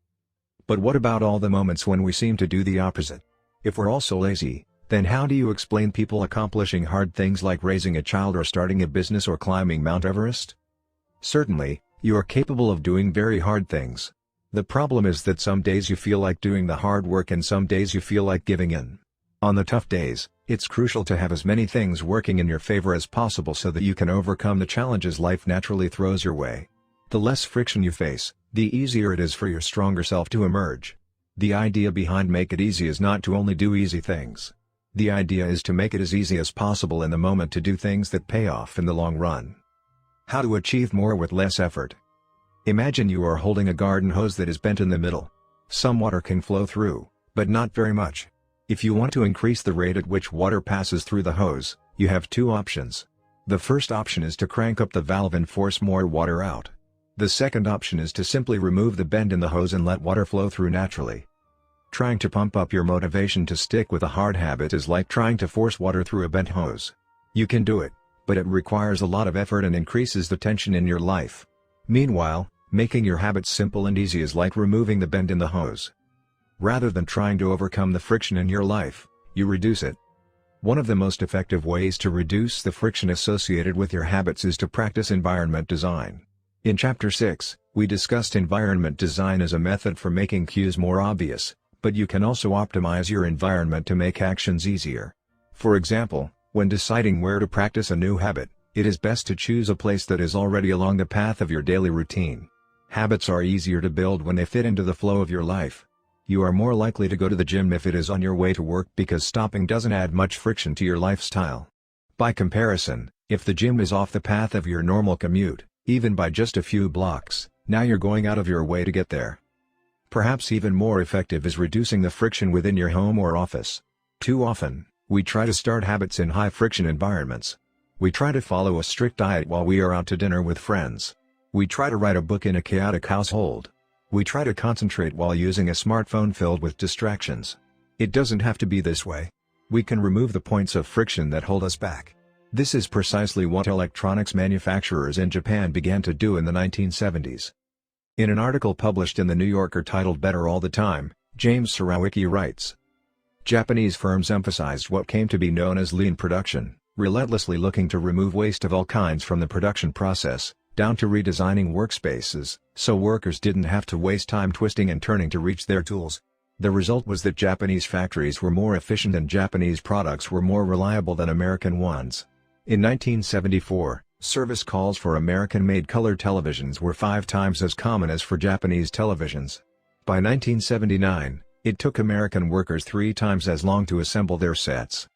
But what about all the moments when we seem to do the opposite? If we're all so lazy, then how do you explain people accomplishing hard things like raising a child or starting a business or climbing Mount Everest? Certainly, you are capable of doing very hard things. The problem is that some days you feel like doing the hard work and some days you feel like giving in. On the tough days, it's crucial to have as many things working in your favor as possible so that you can overcome the challenges life naturally throws your way. The less friction you face, the easier it is for your stronger self to emerge. The idea behind Make It Easy is not to only do easy things. The idea is to make it as easy as possible in the moment to do things that pay off in the long run. How to achieve more with less effort. Imagine you are holding a garden hose that is bent in the middle. Some water can flow through, but not very much. If you want to increase the rate at which water passes through the hose, you have two options. The first option is to crank up the valve and force more water out. The second option is to simply remove the bend in the hose and let water flow through naturally. Trying to pump up your motivation to stick with a hard habit is like trying to force water through a bent hose. You can do it, but it requires a lot of effort and increases the tension in your life. Meanwhile, making your habits simple and easy is like removing the bend in the hose. Rather than trying to overcome the friction in your life, you reduce it. One of the most effective ways to reduce the friction associated with your habits is to practice environment design. In Chapter 6, we discussed environment design as a method for making cues more obvious, but you can also optimize your environment to make actions easier. For example, when deciding where to practice a new habit, it is best to choose a place that is already along the path of your daily routine. Habits are easier to build when they fit into the flow of your life. You are more likely to go to the gym if it is on your way to work because stopping doesn't add much friction to your lifestyle. By comparison, if the gym is off the path of your normal commute, even by just a few blocks, now you're going out of your way to get there. Perhaps even more effective is reducing the friction within your home or office. Too often, we try to start habits in high-friction environments. We try to follow a strict diet while we are out to dinner with friends. We try to write a book in a chaotic household. We try to concentrate while using a smartphone filled with distractions. It doesn't have to be this way. We can remove the points of friction that hold us back. This is precisely what electronics manufacturers in Japan began to do in the 1970s. In an article published in The New Yorker titled Better All the Time, James Surowiecki writes, Japanese firms emphasized what came to be known as lean production, relentlessly looking to remove waste of all kinds from the production process, down to redesigning workspaces, so workers didn't have to waste time twisting and turning to reach their tools. The result was that Japanese factories were more efficient and Japanese products were more reliable than American ones. In 1974, service calls for American-made color televisions were 5 times as common as for Japanese televisions. By 1979, it took American workers 3 times as long to assemble their sets.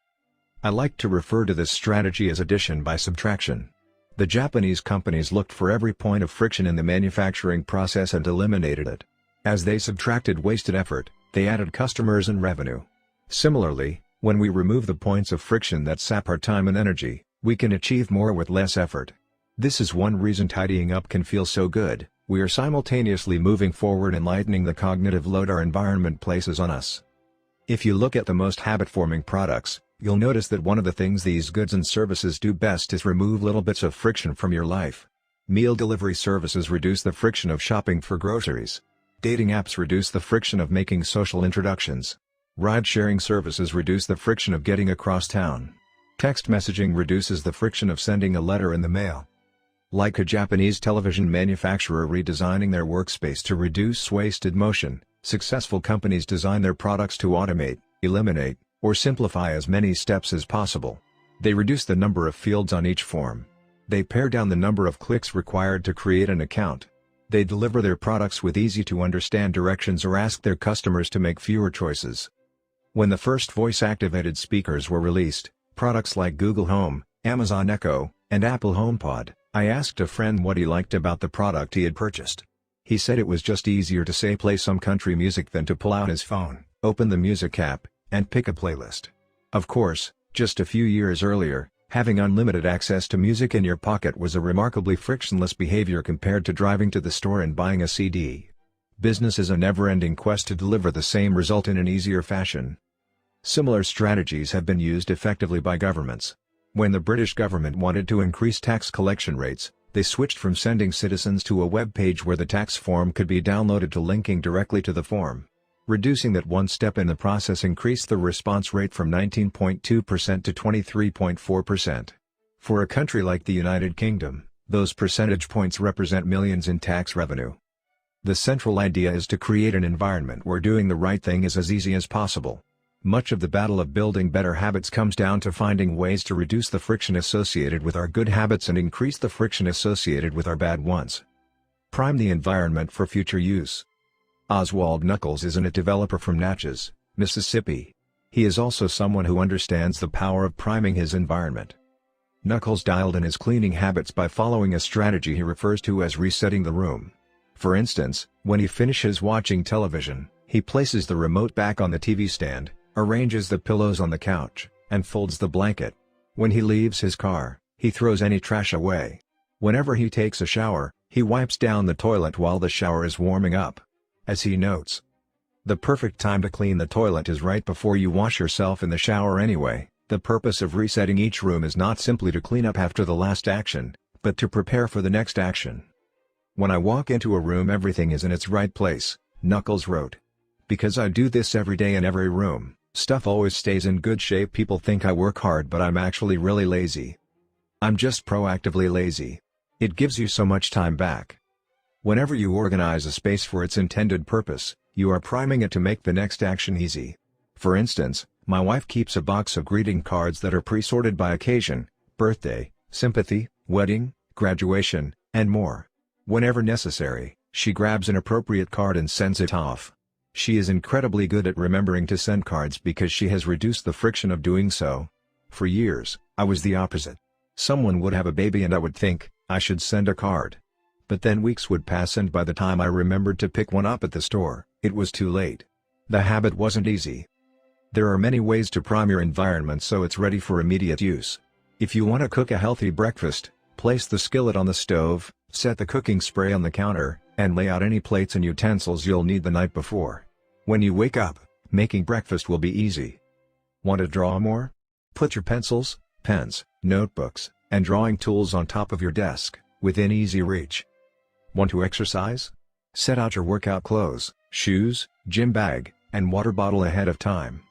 I like to refer to this strategy as addition by subtraction. The Japanese companies looked for every point of friction in the manufacturing process and eliminated it. As they subtracted wasted effort, they added customers and revenue. Similarly, when we remove the points of friction that sap our time and energy, we can achieve more with less effort. This is one reason tidying up can feel so good. We are simultaneously moving forward and lightening the cognitive load our environment places on us. If you look at the most habit-forming products, you'll notice that one of the things these goods and services do best is remove little bits of friction from your life. Meal delivery services reduce the friction of shopping for groceries. Dating apps reduce the friction of making social introductions. Ride-sharing services reduce the friction of getting across town. Text messaging reduces the friction of sending a letter in the mail. Like a Japanese television manufacturer redesigning their workspace to reduce wasted motion, successful companies design their products to automate, eliminate, or simplify as many steps as possible. They reduce the number of fields on each form. They pare down the number of clicks required to create an account. They deliver their products with easy-to-understand directions or ask their customers to make fewer choices. When the first voice-activated speakers were released, products like Google Home, Amazon Echo, and Apple HomePod, I asked a friend what he liked about the product he had purchased. He said it was just easier to say play some country music than to pull out his phone, open the music app, and pick a playlist. Of course, just a few years earlier, having unlimited access to music in your pocket was a remarkably frictionless behavior compared to driving to the store and buying a CD. Business is a never-ending quest to deliver the same result in an easier fashion. Similar strategies have been used effectively by governments. When the British government wanted to increase tax collection rates, they switched from sending citizens to a web page where the tax form could be downloaded to linking directly to the form. Reducing that one step in the process increased the response rate from 19.2% to 23.4%. For a country like the United Kingdom, those percentage points represent millions in tax revenue. The central idea is to create an environment where doing the right thing is as easy as possible. Much of the battle of building better habits comes down to finding ways to reduce the friction associated with our good habits and increase the friction associated with our bad ones. Prime the environment for future use. Oswald Knuckles is an IT developer from Natchez, Mississippi. He is also someone who understands the power of priming his environment. Knuckles dialed in his cleaning habits by following a strategy he refers to as resetting the room. For instance, when he finishes watching television, he places the remote back on the TV stand, arranges the pillows on the couch, and folds the blanket. When he leaves his car, he throws any trash away. Whenever he takes a shower, he wipes down the toilet while the shower is warming up. As he notes, the perfect time to clean the toilet is right before you wash yourself in the shower anyway. The purpose of resetting each room is not simply to clean up after the last action, but to prepare for the next action. When I walk into a room, everything is in its right place, Knuckles wrote. Because I do this every day in every room, stuff always stays in good shape. People think I work hard, but I'm actually really lazy. I'm just proactively lazy. It gives you so much time back. Whenever you organize a space for its intended purpose, you are priming it to make the next action easy. For instance, my wife keeps a box of greeting cards that are pre-sorted by occasion, birthday, sympathy, wedding, graduation, and more. Whenever necessary, she grabs an appropriate card and sends it off. She is incredibly good at remembering to send cards because she has reduced the friction of doing so. For years, I was the opposite. Someone would have a baby and I would think, I should send a card. But then weeks would pass and by the time I remembered to pick one up at the store, it was too late. The habit wasn't easy. There are many ways to prime your environment so it's ready for immediate use. If you want to cook a healthy breakfast, place the skillet on the stove, set the cooking spray on the counter, and lay out any plates and utensils you'll need the night before. When you wake up, making breakfast will be easy. Want to draw more? Put your pencils, pens, notebooks, and drawing tools on top of your desk, within easy reach. Want to exercise? Set out your workout clothes, shoes, gym bag, and water bottle ahead of time.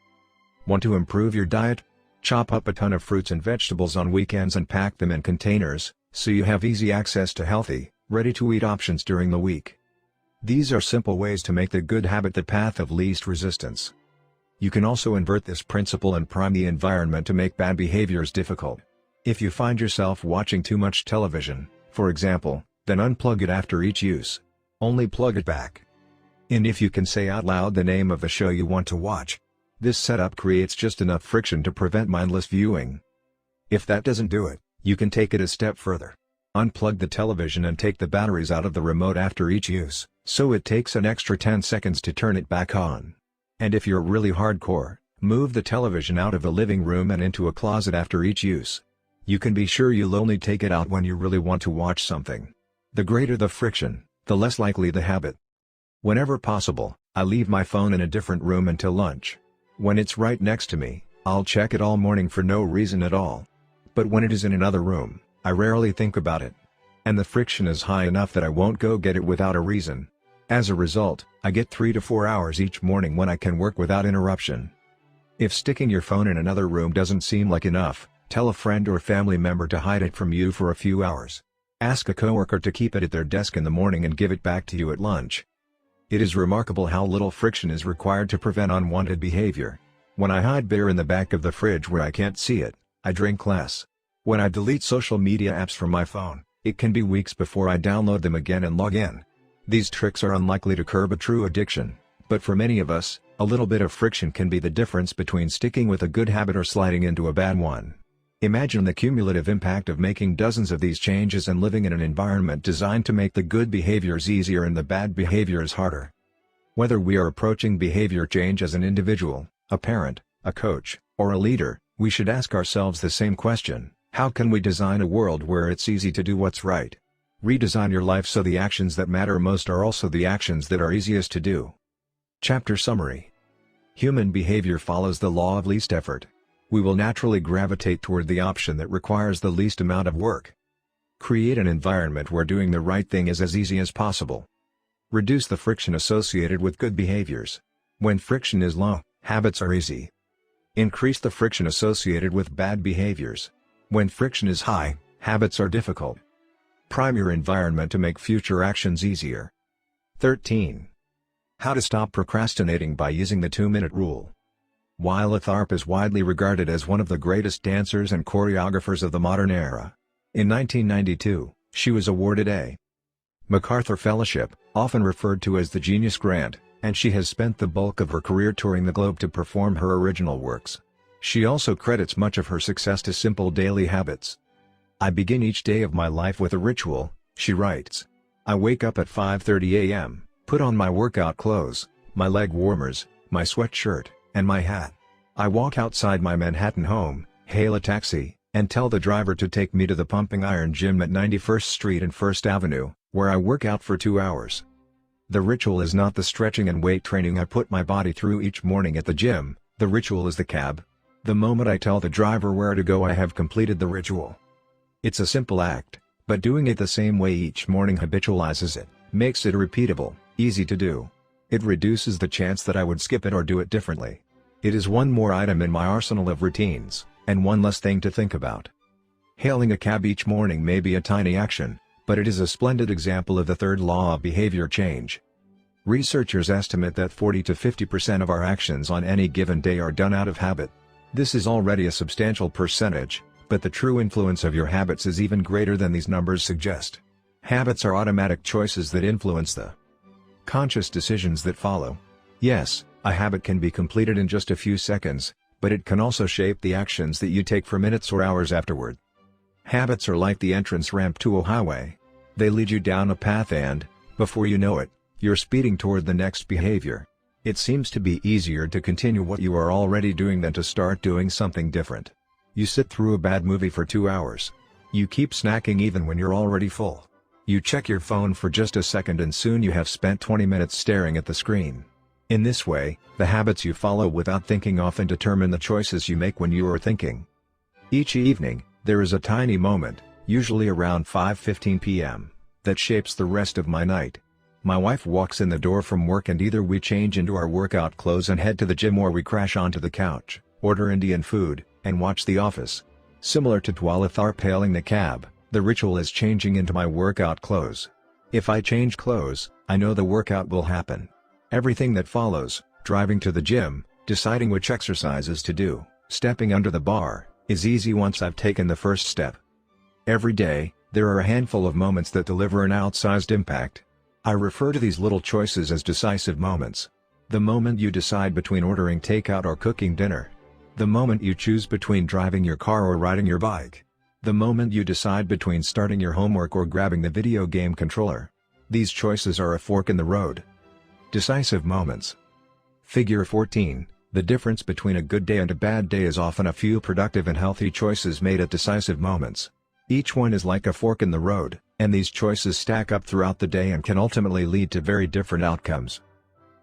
Want to improve your diet? Chop up a ton of fruits and vegetables on weekends and pack them in containers, so you have easy access to healthy, ready-to-eat options during the week. These are simple ways to make the good habit the path of least resistance. You can also invert this principle and prime the environment to make bad behaviors difficult. If you find yourself watching too much television, for example, then unplug it after each use. Only plug it back. And if you can say out loud the name of the show you want to watch. This setup creates just enough friction to prevent mindless viewing. If that doesn't do it, you can take it a step further. Unplug the television and take the batteries out of the remote after each use, so it takes an extra 10 seconds to turn it back on. And if you're really hardcore, move the television out of the living room and into a closet after each use. You can be sure you'll only take it out when you really want to watch something. The greater the friction, the less likely the habit. Whenever possible, I leave my phone in a different room until lunch. When it's right next to me, I'll check it all morning for no reason at all. But when it is in another room, I rarely think about it. And the friction is high enough that I won't go get it without a reason. As a result, I get 3 to 4 hours each morning when I can work without interruption. If sticking your phone in another room doesn't seem like enough, tell a friend or family member to hide it from you for a few hours. Ask a coworker to keep it at their desk in the morning and give it back to you at lunch. It is remarkable how little friction is required to prevent unwanted behavior. When I hide beer in the back of the fridge where I can't see it, I drink less. When I delete social media apps from my phone, it can be weeks before I download them again and log in. These tricks are unlikely to curb a true addiction, but for many of us, a little bit of friction can be the difference between sticking with a good habit or sliding into a bad one. Imagine the cumulative impact of making dozens of these changes and living in an environment designed to make the good behaviors easier and the bad behaviors harder. Whether we are approaching behavior change as an individual, a parent, a coach, or a leader, we should ask ourselves the same question: how can we design a world where it's easy to do what's right? Redesign your life so the actions that matter most are also the actions that are easiest to do. Chapter Summary. Human behavior follows the law of least effort. We will naturally gravitate toward the option that requires the least amount of work. Create an environment where doing the right thing is as easy as possible. Reduce the friction associated with good behaviors. When friction is low, habits are easy. Increase the friction associated with bad behaviors. When friction is high, habits are difficult. Prime your environment to make future actions easier. 13. How to stop procrastinating by using the 2-minute rule. While Tharp is widely regarded as one of the greatest dancers and choreographers of the modern era, in 1992, she was awarded a MacArthur Fellowship, often referred to as the Genius Grant, and she has spent the bulk of her career touring the globe to perform her original works. She also credits much of her success to simple daily habits. "I begin each day of my life with a ritual," she writes. "I wake up at 5:30 a.m., put on my workout clothes, my leg warmers, my sweatshirt, and my hat. I walk outside my Manhattan home, hail a taxi, and tell the driver to take me to the Pumping Iron Gym at 91st Street and 1st Avenue, where I work out for 2 hours. The ritual is not the stretching and weight training I put my body through each morning at the gym, the ritual is the cab. The moment I tell the driver where to go, I have completed the ritual." It's a simple act, but doing it the same way each morning habitualizes it, makes it repeatable, easy to do. It reduces the chance that I would skip it or do it differently. It is one more item in my arsenal of routines, and one less thing to think about. Hailing a cab each morning may be a tiny action, but it is a splendid example of the third law of behavior change. Researchers estimate that 40 to 50% of our actions on any given day are done out of habit. This is already a substantial percentage, but the true influence of your habits is even greater than these numbers suggest. Habits are automatic choices that influence the conscious decisions that follow. Yes, a habit can be completed in just a few seconds, but it can also shape the actions that you take for minutes or hours afterward. Habits are like the entrance ramp to a highway. They lead you down a path and, before you know it, you're speeding toward the next behavior. It seems to be easier to continue what you are already doing than to start doing something different. You sit through a bad movie for 2 hours. You keep snacking even when you're already full. You check your phone for just a second and soon you have spent 20 minutes staring at the screen. In this way, the habits you follow without thinking often determine the choices you make when you are thinking. Each evening, there is a tiny moment, usually around 5:15 p.m., that shapes the rest of my night. My wife walks in the door from work and either we change into our workout clothes and head to the gym or we crash onto the couch, order Indian food, and watch The Office. Similar to Dwala Tharp hailing the cab, the ritual is changing into my workout clothes. If I change clothes, I know the workout will happen. Everything that follows, driving to the gym, deciding which exercises to do, stepping under the bar, is easy once I've taken the first step. Every day, there are a handful of moments that deliver an outsized impact. I refer to these little choices as decisive moments. The moment you decide between ordering takeout or cooking dinner. The moment you choose between driving your car or riding your bike. The moment you decide between starting your homework or grabbing the video game controller. These choices are a fork in the road. Decisive moments. Figure 14. The difference between a good day and a bad day is often a few productive and healthy choices made at decisive moments. Each one is like a fork in the road, and these choices stack up throughout the day and can ultimately lead to very different outcomes.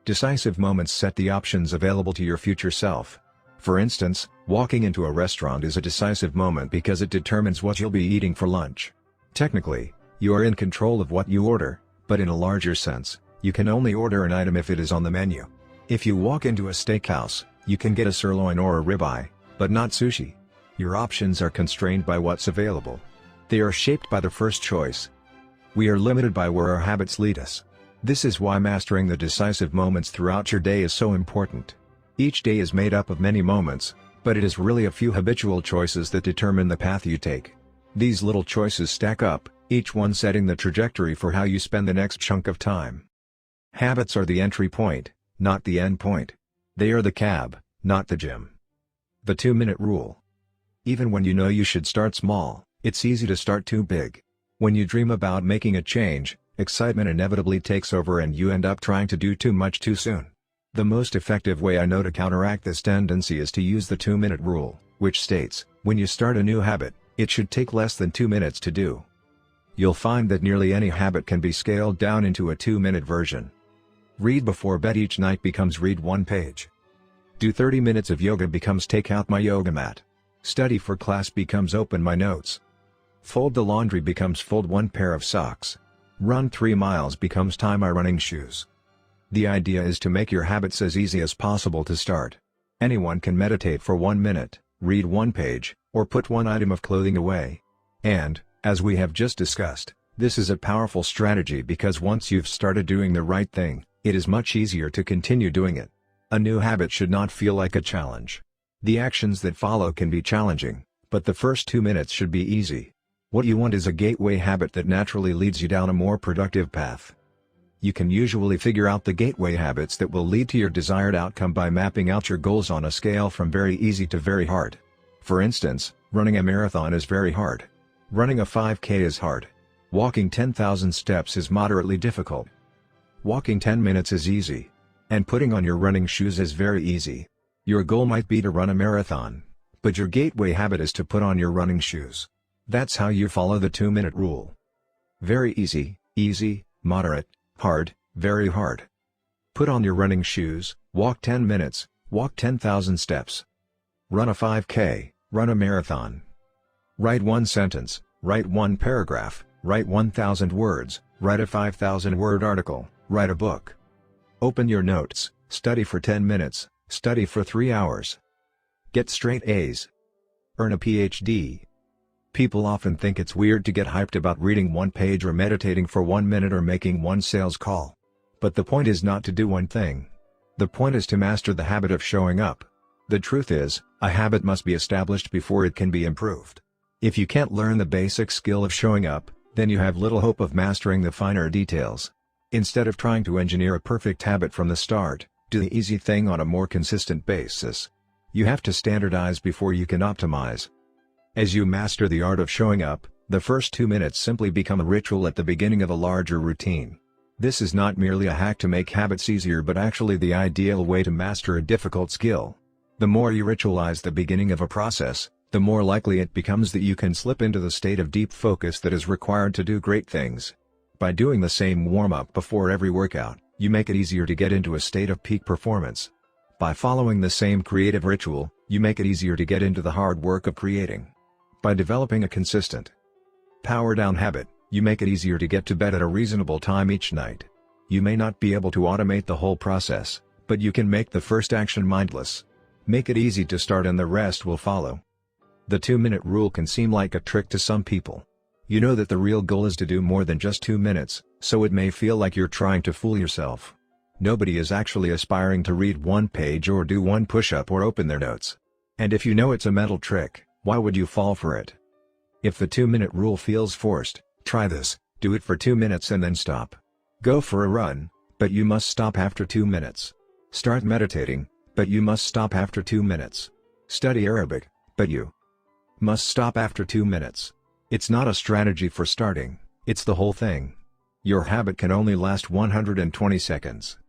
Decisive moments set the options available to your future self. For instance, walking into a restaurant is a decisive moment because it determines what you'll be eating for lunch. Technically, you are in control of what you order, but in a larger sense, you can only order an item if it is on the menu. If you walk into a steakhouse, you can get a sirloin or a ribeye, but not sushi. Your options are constrained by what's available. They are shaped by the first choice. We are limited by where our habits lead us. This is why mastering the decisive moments throughout your day is so important. Each day is made up of many moments, but it is really a few habitual choices that determine the path you take. These little choices stack up, each one setting the trajectory for how you spend the next chunk of time. Habits are the entry point, not the end point. They are the cab, not the gym. The 2-minute rule. Even when you know you should start small, it's easy to start too big. When you dream about making a change, excitement inevitably takes over and you end up trying to do too much too soon. The most effective way I know to counteract this tendency is to use the 2-minute rule, which states, when you start a new habit, it should take less than 2 minutes to do. You'll find that nearly any habit can be scaled down into a 2-minute version. Read before bed each night becomes read one page. Do 30 minutes of yoga becomes take out my yoga mat. Study for class becomes open my notes. Fold the laundry becomes fold one pair of socks. Run 3 miles becomes tie my running shoes. The idea is to make your habits as easy as possible to start. Anyone can meditate for 1 minute, read one page, or put one item of clothing away. And, as we have just discussed, this is a powerful strategy because once you've started doing the right thing, it is much easier to continue doing it. A new habit should not feel like a challenge. The actions that follow can be challenging, but the first 2 minutes should be easy. What you want is a gateway habit that naturally leads you down a more productive path. You can usually figure out the gateway habits that will lead to your desired outcome by mapping out your goals on a scale from very easy to very hard. For instance, running a marathon is very hard. Running a 5K is hard. Walking 10,000 steps is moderately difficult. Walking 10 minutes is easy. And putting on your running shoes is very easy. Your goal might be to run a marathon, but your gateway habit is to put on your running shoes. That's how you follow the 2-minute rule. Very easy, easy, moderate, hard, very hard. Put on your running shoes, walk 10 minutes, walk 10,000 steps. Run a 5K, run a marathon. Write one sentence, write one paragraph, write 1,000 words, write a 5,000-word article, write a book. Open your notes, study for 10 minutes, study for 3 hours. Get straight A's. Earn a PhD. People often think it's weird to get hyped about reading one page or meditating for 1 minute or making one sales call. But the point is not to do one thing. The point is to master the habit of showing up. The truth is, a habit must be established before it can be improved. If you can't learn the basic skill of showing up, then you have little hope of mastering the finer details. Instead of trying to engineer a perfect habit from the start, do the easy thing on a more consistent basis. You have to standardize before you can optimize. As you master the art of showing up, the first 2 minutes simply become a ritual at the beginning of a larger routine. This is not merely a hack to make habits easier but actually the ideal way to master a difficult skill. The more you ritualize the beginning of a process, the more likely it becomes that you can slip into the state of deep focus that is required to do great things. By doing the same warm-up before every workout, you make it easier to get into a state of peak performance. By following the same creative ritual, you make it easier to get into the hard work of creating. By developing a consistent power-down habit, you make it easier to get to bed at a reasonable time each night. You may not be able to automate the whole process, but you can make the first action mindless. Make it easy to start and the rest will follow. The 2-minute rule can seem like a trick to some people. You know that the real goal is to do more than just 2 minutes, so it may feel like you're trying to fool yourself. Nobody is actually aspiring to read one page or do one push-up or open their notes. And if you know it's a mental trick, why would you fall for it? If the 2-minute rule feels forced, try this, do it for 2 minutes and then stop. Go for a run, but you must stop after 2 minutes. Start meditating, but you must stop after 2 minutes. Study Arabic, but you must stop after 2 minutes. It's not a strategy for starting, it's the whole thing. Your habit can only last 120 seconds.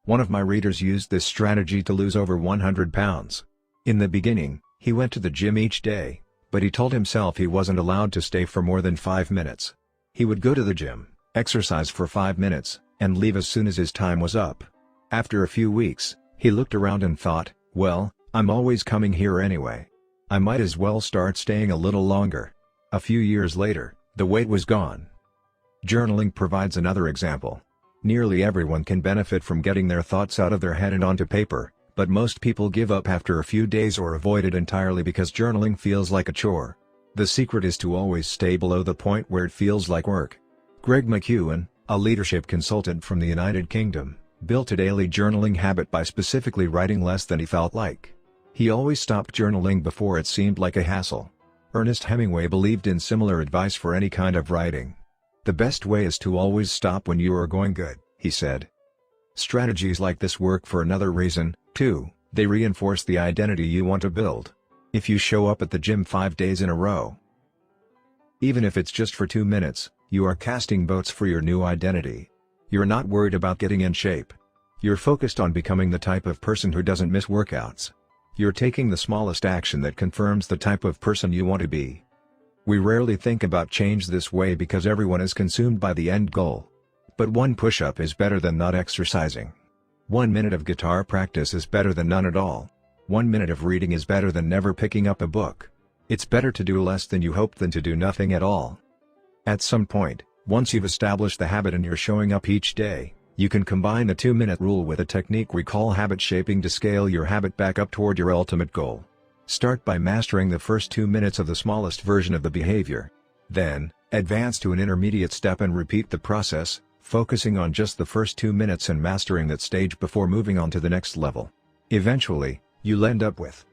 One of my readers used this strategy to lose over 100 pounds. In the beginning, he went to the gym each day, but he told himself he wasn't allowed to stay for more than 5 minutes. He would go to the gym, exercise for 5 minutes, and leave as soon as his time was up. After a few weeks, he looked around and thought, well, I'm always coming here anyway. I might as well start staying a little longer. A few years later, the weight was gone. Journaling provides another example. Nearly everyone can benefit from getting their thoughts out of their head and onto paper, but most people give up after a few days or avoid it entirely because journaling feels like a chore. The secret is to always stay below the point where it feels like work. Greg McEwen, a leadership consultant from the United Kingdom, built a daily journaling habit by specifically writing less than he felt like. He always stopped journaling before it seemed like a hassle. Ernest Hemingway believed in similar advice for any kind of writing. The best way is to always stop when you are going good, he said. Strategies like this work for another reason, too. They reinforce the identity you want to build. If you show up at the gym 5 days in a row, even if it's just for 2 minutes, you are casting votes for your new identity. You're not worried about getting in shape. You're focused on becoming the type of person who doesn't miss workouts. You're taking the smallest action that confirms the type of person you want to be. We rarely think about change this way because everyone is consumed by the end goal. But one push-up is better than not exercising. 1 minute of guitar practice is better than none at all. 1 minute of reading is better than never picking up a book. It's better to do less than you hoped than to do nothing at all. At some point, once you've established the habit and you're showing up each day, you can combine the 2-minute rule with a technique we call habit shaping to scale your habit back up toward your ultimate goal. Start by mastering the first 2 minutes of the smallest version of the behavior. Then, advance to an intermediate step and repeat the process, focusing on just the first 2 minutes and mastering that stage before moving on to the next level. Eventually, you'll end up with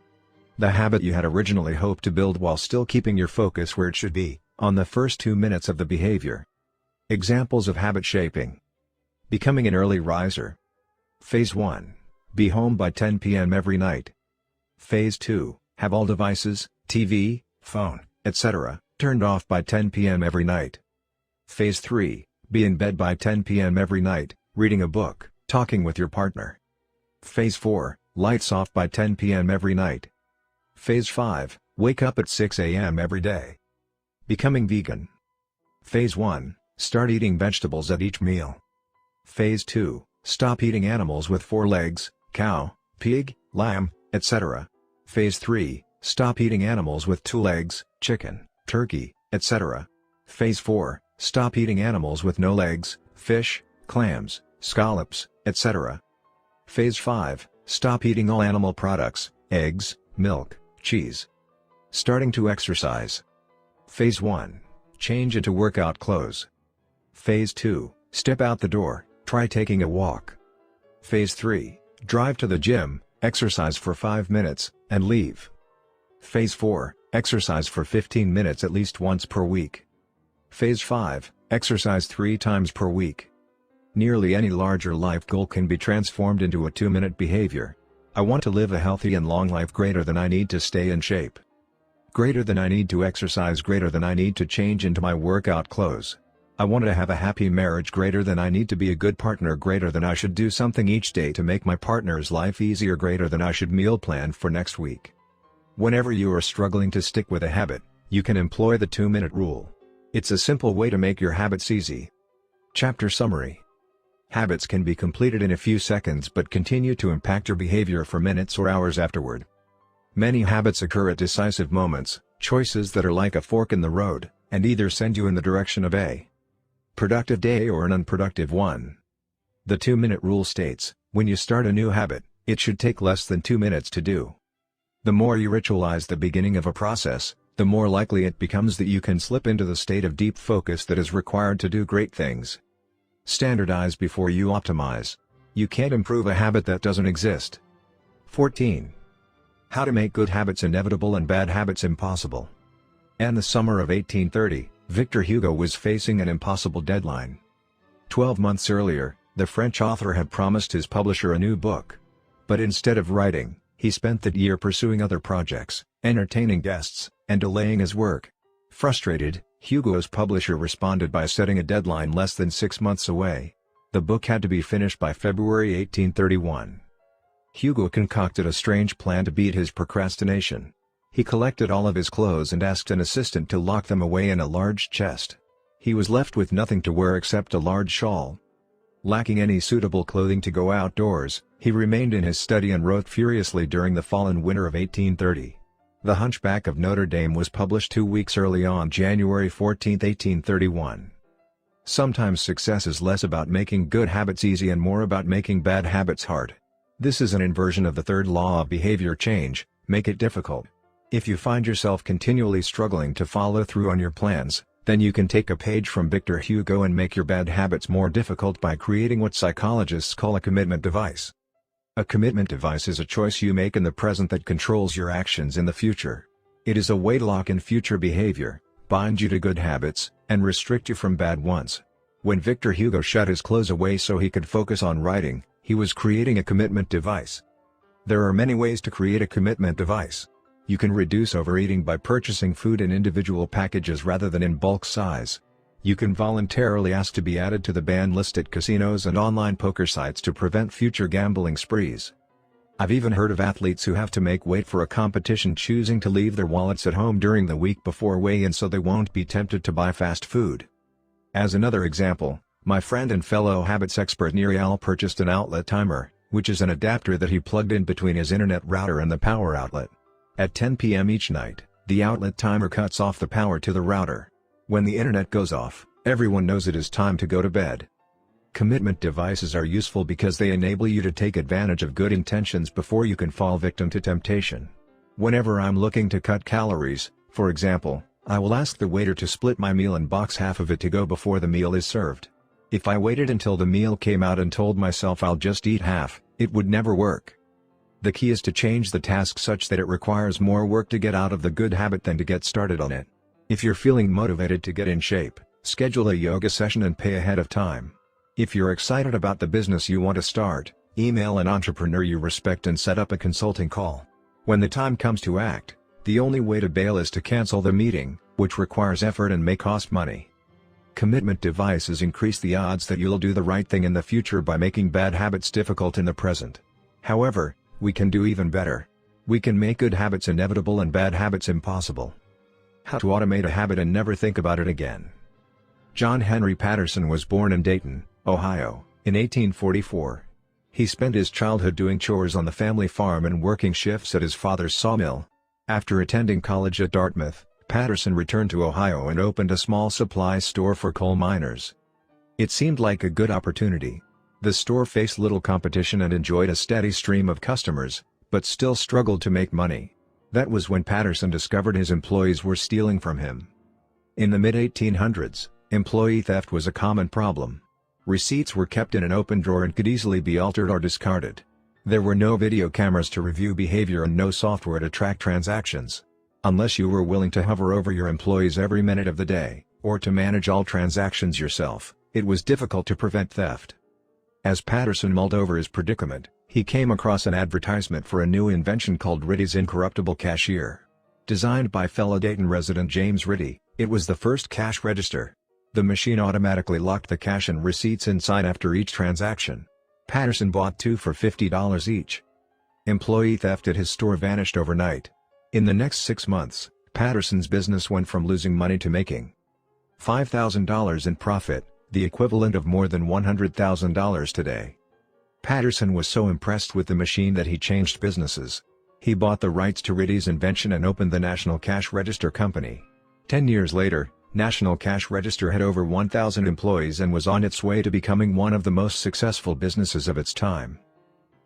the habit you had originally hoped to build while still keeping your focus where it should be, on the first 2 minutes of the behavior. Examples of habit shaping. Becoming an early riser. Phase 1. Be home by 10 p.m. every night. Phase 2. Have all devices, TV, phone, etc., turned off by 10 p.m. every night. Phase 3. Be in bed by 10 p.m. every night, reading a book, talking with your partner. Phase 4. Lights off by 10 p.m. every night. Phase 5. Wake up at 6 a.m. every day. Becoming vegan. Phase 1. Start eating vegetables at each meal. Phase 2. Stop eating animals with 4 legs, cow, pig, lamb, etc. Phase 3. Stop eating animals with 2 legs, chicken, turkey, etc. Phase 4. Stop eating animals with no legs, fish, clams, scallops, etc. Phase 5. Stop eating all animal products, eggs, milk, cheese. Starting to exercise. Phase 1. Change into workout clothes. Phase 2. Step out the door, try taking a walk. Phase 3. Drive to the gym, exercise for 5 minutes, and leave. Phase 4. Exercise for 15 minutes at least once per week. Phase 5. Exercise 3 times per week. Nearly any larger life goal can be transformed into a 2-minute behavior. I want to live a healthy and long life greater than I need to stay in shape. Greater than I need to exercise, greater than I need to change into my workout clothes. I want to have a happy marriage, greater than I need to be a good partner, greater than I should do something each day to make my partner's life easier, greater than I should meal plan for next week. Whenever you are struggling to stick with a habit, you can employ the 2-minute rule. It's a simple way to make your habits easy. Chapter summary. Habits can be completed in a few seconds but continue to impact your behavior for minutes or hours afterward. Many habits occur at decisive moments, choices that are like a fork in the road, and either send you in the direction of a productive day or an unproductive one. The 2-minute rule states, when you start a new habit, it should take less than 2 minutes to do. The more you ritualize the beginning of a process, the more likely it becomes that you can slip into the state of deep focus that is required to do great things. Standardize before you optimize. You can't improve a habit that doesn't exist. 14. How to make good habits inevitable and bad habits impossible. In the summer of 1830, Victor Hugo was facing an impossible deadline. 12 months earlier, the French author had promised his publisher a new book. But instead of writing, he spent that year pursuing other projects, entertaining guests, and delaying his work. Frustrated, Hugo's publisher responded by setting a deadline less than 6 months away. The book had to be finished by February 1831. Hugo concocted a strange plan to beat his procrastination. He collected all of his clothes and asked an assistant to lock them away in a large chest. He was left with nothing to wear except a large shawl. Lacking any suitable clothing to go outdoors, he remained in his study and wrote furiously during the fall and winter of 1830. The Hunchback of Notre Dame was published 2 weeks early on January 14, 1831. Sometimes success is less about making good habits easy and more about making bad habits hard. This is an inversion of the third law of behavior change: make it difficult. If you find yourself continually struggling to follow through on your plans, then you can take a page from Victor Hugo and make your bad habits more difficult by creating what psychologists call a commitment device. A commitment device is a choice you make in the present that controls your actions in the future. It is a way to lock in future behavior, bind you to good habits, and restrict you from bad ones. When Victor Hugo shut his clothes away so he could focus on writing, he was creating a commitment device. There are many ways to create a commitment device. You can reduce overeating by purchasing food in individual packages rather than in bulk size. You can voluntarily ask to be added to the ban list at casinos and online poker sites to prevent future gambling sprees. I've even heard of athletes who have to make weight for a competition choosing to leave their wallets at home during the week before weigh-in so they won't be tempted to buy fast food. As another example, my friend and fellow habits expert Neil purchased an outlet timer, which is an adapter that he plugged in between his internet router and the power outlet. At 10 p.m. each night, the outlet timer cuts off the power to the router. When the internet goes off, everyone knows it is time to go to bed. Commitment devices are useful because they enable you to take advantage of good intentions before you can fall victim to temptation. Whenever I'm looking to cut calories, for example, I will ask the waiter to split my meal and box half of it to go before the meal is served. If I waited until the meal came out and told myself I'll just eat half, it would never work. The key is to change the task such that it requires more work to get out of the good habit than to get started on it. If you're feeling motivated to get in shape, schedule a yoga session and pay ahead of time. If you're excited about the business you want to start, email an entrepreneur you respect and set up a consulting call. When the time comes to act, the only way to bail is to cancel the meeting, which requires effort and may cost money. Commitment devices increase the odds that you'll do the right thing in the future by making bad habits difficult in the present. However, we can do even better. We can make good habits inevitable and bad habits impossible. How to automate a habit and never think about it again. John Henry Patterson was born in Dayton, Ohio, in 1844. He spent his childhood doing chores on the family farm and working shifts at his father's sawmill. After attending college at Dartmouth, Patterson returned to Ohio and opened a small supply store for coal miners. It seemed like a good opportunity. The store faced little competition and enjoyed a steady stream of customers, but still struggled to make money. That was when Patterson discovered his employees were stealing from him. In the mid-1800s, employee theft was a common problem. Receipts were kept in an open drawer and could easily be altered or discarded. There were no video cameras to review behavior and no software to track transactions. Unless you were willing to hover over your employees every minute of the day, or to manage all transactions yourself, it was difficult to prevent theft. As Patterson mulled over his predicament, he came across an advertisement for a new invention called Ritty's Incorruptible Cashier. Designed by fellow Dayton resident James Ritty, it was the first cash register. The machine automatically locked the cash and receipts inside after each transaction. Patterson bought 2 for $50 each. Employee theft at his store vanished overnight. In the next 6 months, Patterson's business went from losing money to making $5,000 in profit, the equivalent of more than $100,000 today. Patterson was so impressed with the machine that he changed businesses. He bought the rights to Ritty's invention and opened the National Cash Register Company. 10 years later, National Cash Register had over 1,000 employees and was on its way to becoming one of the most successful businesses of its time.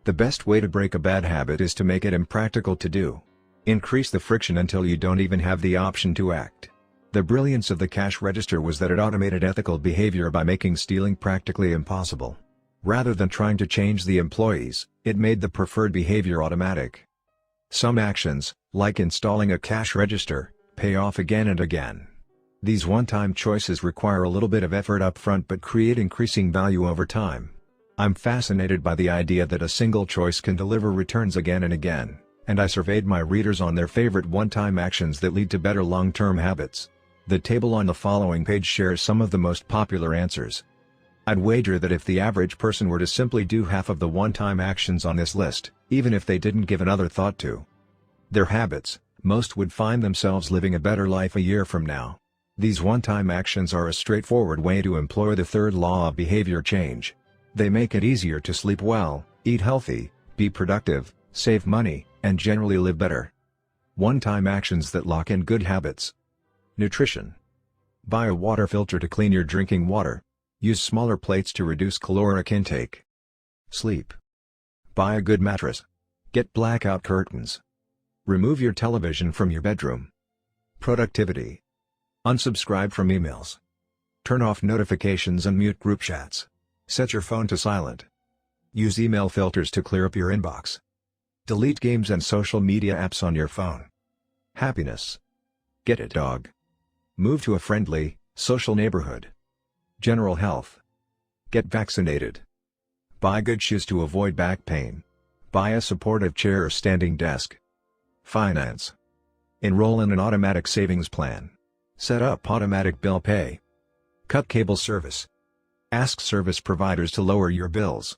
The best way to break a bad habit is to make it impractical to do. Increase the friction until you don't even have the option to act. The brilliance of the cash register was that it automated ethical behavior by making stealing practically impossible. Rather than trying to change the employees, it made the preferred behavior automatic. Some actions, like installing a cash register, pay off again and again. These one-time choices require a little bit of effort up front but create increasing value over time. I'm fascinated by the idea that a single choice can deliver returns again and again, and I surveyed my readers on their favorite one-time actions that lead to better long-term habits. The table on the following page shares some of the most popular answers. I'd wager that if the average person were to simply do half of the one-time actions on this list, even if they didn't give another thought to their habits, most would find themselves living a better life a year from now. These one-time actions are a straightforward way to employ the third law of behavior change. They make it easier to sleep well, eat healthy, be productive, save money, and generally live better. One-time actions that lock in good habits. Nutrition. Buy a water filter to clean your drinking water. Use smaller plates to reduce caloric intake. Sleep. Buy a good mattress. Get blackout curtains. Remove your television from your bedroom. Productivity. Unsubscribe from emails. Turn off notifications and mute group chats. Set your phone to silent. Use email filters to clear up your inbox. Delete games and social media apps on your phone. Happiness. Get a dog. Move to a friendly, social neighborhood. General health. Get vaccinated. Buy good shoes to avoid back pain. Buy a supportive chair or standing desk. Finance. Enroll in an automatic savings plan. Set up automatic bill pay. Cut cable service. Ask service providers to lower your bills.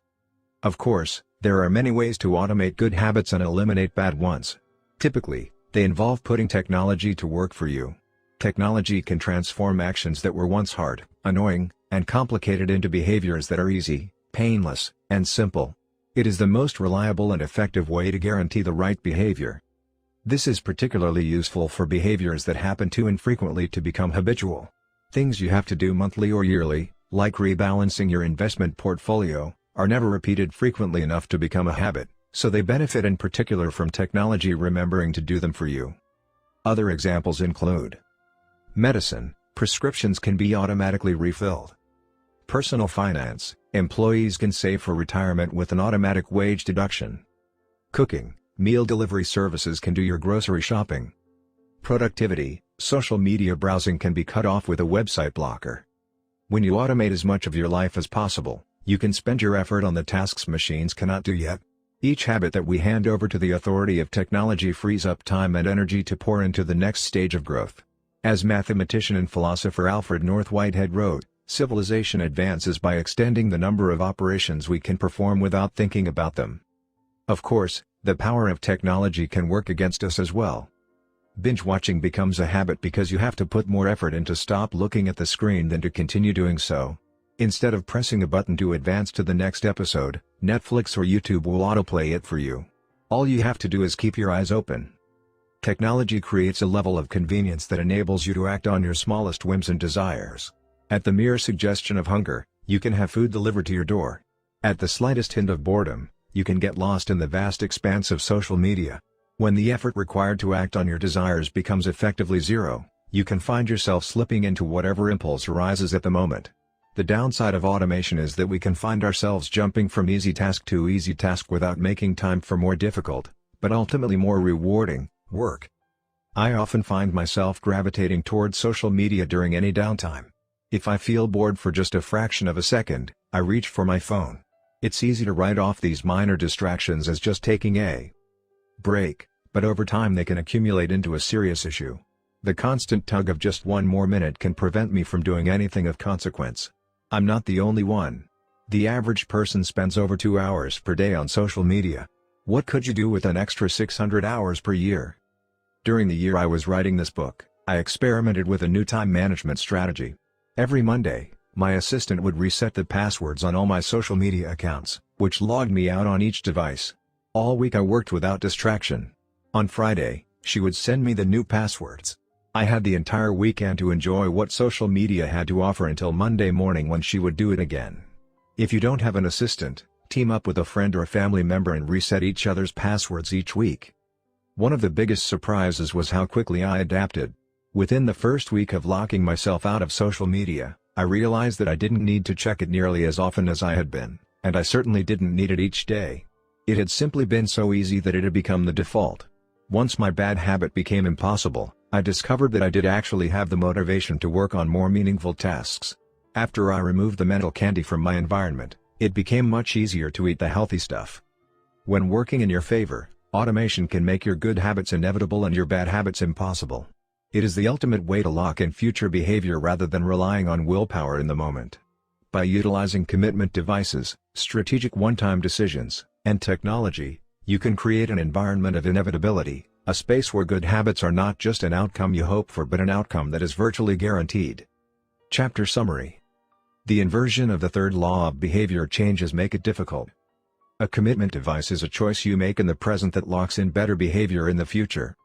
Of course, there are many ways to automate good habits and eliminate bad ones. Typically, they involve putting technology to work for you. Technology can transform actions that were once hard, annoying, and complicated into behaviors that are easy, painless, and simple. It is the most reliable and effective way to guarantee the right behavior. This is particularly useful for behaviors that happen too infrequently to become habitual. Things you have to do monthly or yearly, like rebalancing your investment portfolio, are never repeated frequently enough to become a habit, so they benefit in particular from technology remembering to do them for you. Other examples include medicine. Prescriptions can be automatically refilled. Personal finance. Employees can save for retirement with an automatic wage deduction. Cooking. Meal delivery services can do your grocery shopping. Productivity. Social media browsing can be cut off with a website blocker. When you automate as much of your life as possible, you can spend your effort on the tasks machines cannot do yet. Each habit that we hand over to the authority of technology frees up time and energy to pour into the next stage of growth. As mathematician and philosopher Alfred North Whitehead wrote, civilization advances by extending the number of operations we can perform without thinking about them. Of course, the power of technology can work against us as well. Binge watching becomes a habit because you have to put more effort into stop looking at the screen than to continue doing so. Instead of pressing a button to advance to the next episode, Netflix or YouTube will autoplay it for you. All you have to do is keep your eyes open. Technology creates a level of convenience that enables you to act on your smallest whims and desires. At the mere suggestion of hunger, you can have food delivered to your door. At the slightest hint of boredom, you can get lost in the vast expanse of social media. When the effort required to act on your desires becomes effectively zero, you can find yourself slipping into whatever impulse arises at the moment. The downside of automation is that we can find ourselves jumping from easy task to easy task without making time for more difficult, but ultimately more rewarding, work. I often find myself gravitating towards social media during any downtime. If I feel bored for just a fraction of a second, I reach for my phone. It's easy to write off these minor distractions as just taking a break, but over time they can accumulate into a serious issue. The constant tug of just one more minute can prevent me from doing anything of consequence. I'm not the only one. The average person spends over 2 hours per day on social media. What could you do with an extra 600 hours per year? During the year I was writing this book, I experimented with a new time management strategy. Every Monday, my assistant would reset the passwords on all my social media accounts, which logged me out on each device. All week I worked without distraction. On Friday, she would send me the new passwords. I had the entire weekend to enjoy what social media had to offer until Monday morning when she would do it again. If you don't have an assistant, team up with a friend or a family member and reset each other's passwords each week. One of the biggest surprises was how quickly I adapted. Within the first week of locking myself out of social media, I realized that I didn't need to check it nearly as often as I had been, and I certainly didn't need it each day. It had simply been so easy that it had become the default. Once my bad habit became impossible, I discovered that I did actually have the motivation to work on more meaningful tasks. After I removed the mental candy from my environment, it became much easier to eat the healthy stuff. When working in your favor, automation can make your good habits inevitable and your bad habits impossible. It is the ultimate way to lock in future behavior rather than relying on willpower in the moment. By utilizing commitment devices, strategic one-time decisions, and technology, you can create an environment of inevitability, a space where good habits are not just an outcome you hope for but an outcome that is virtually guaranteed. Chapter Summary. The inversion of the third law of behavior changes make it difficult. A commitment device is a choice you make in the present that locks in better behavior in the future.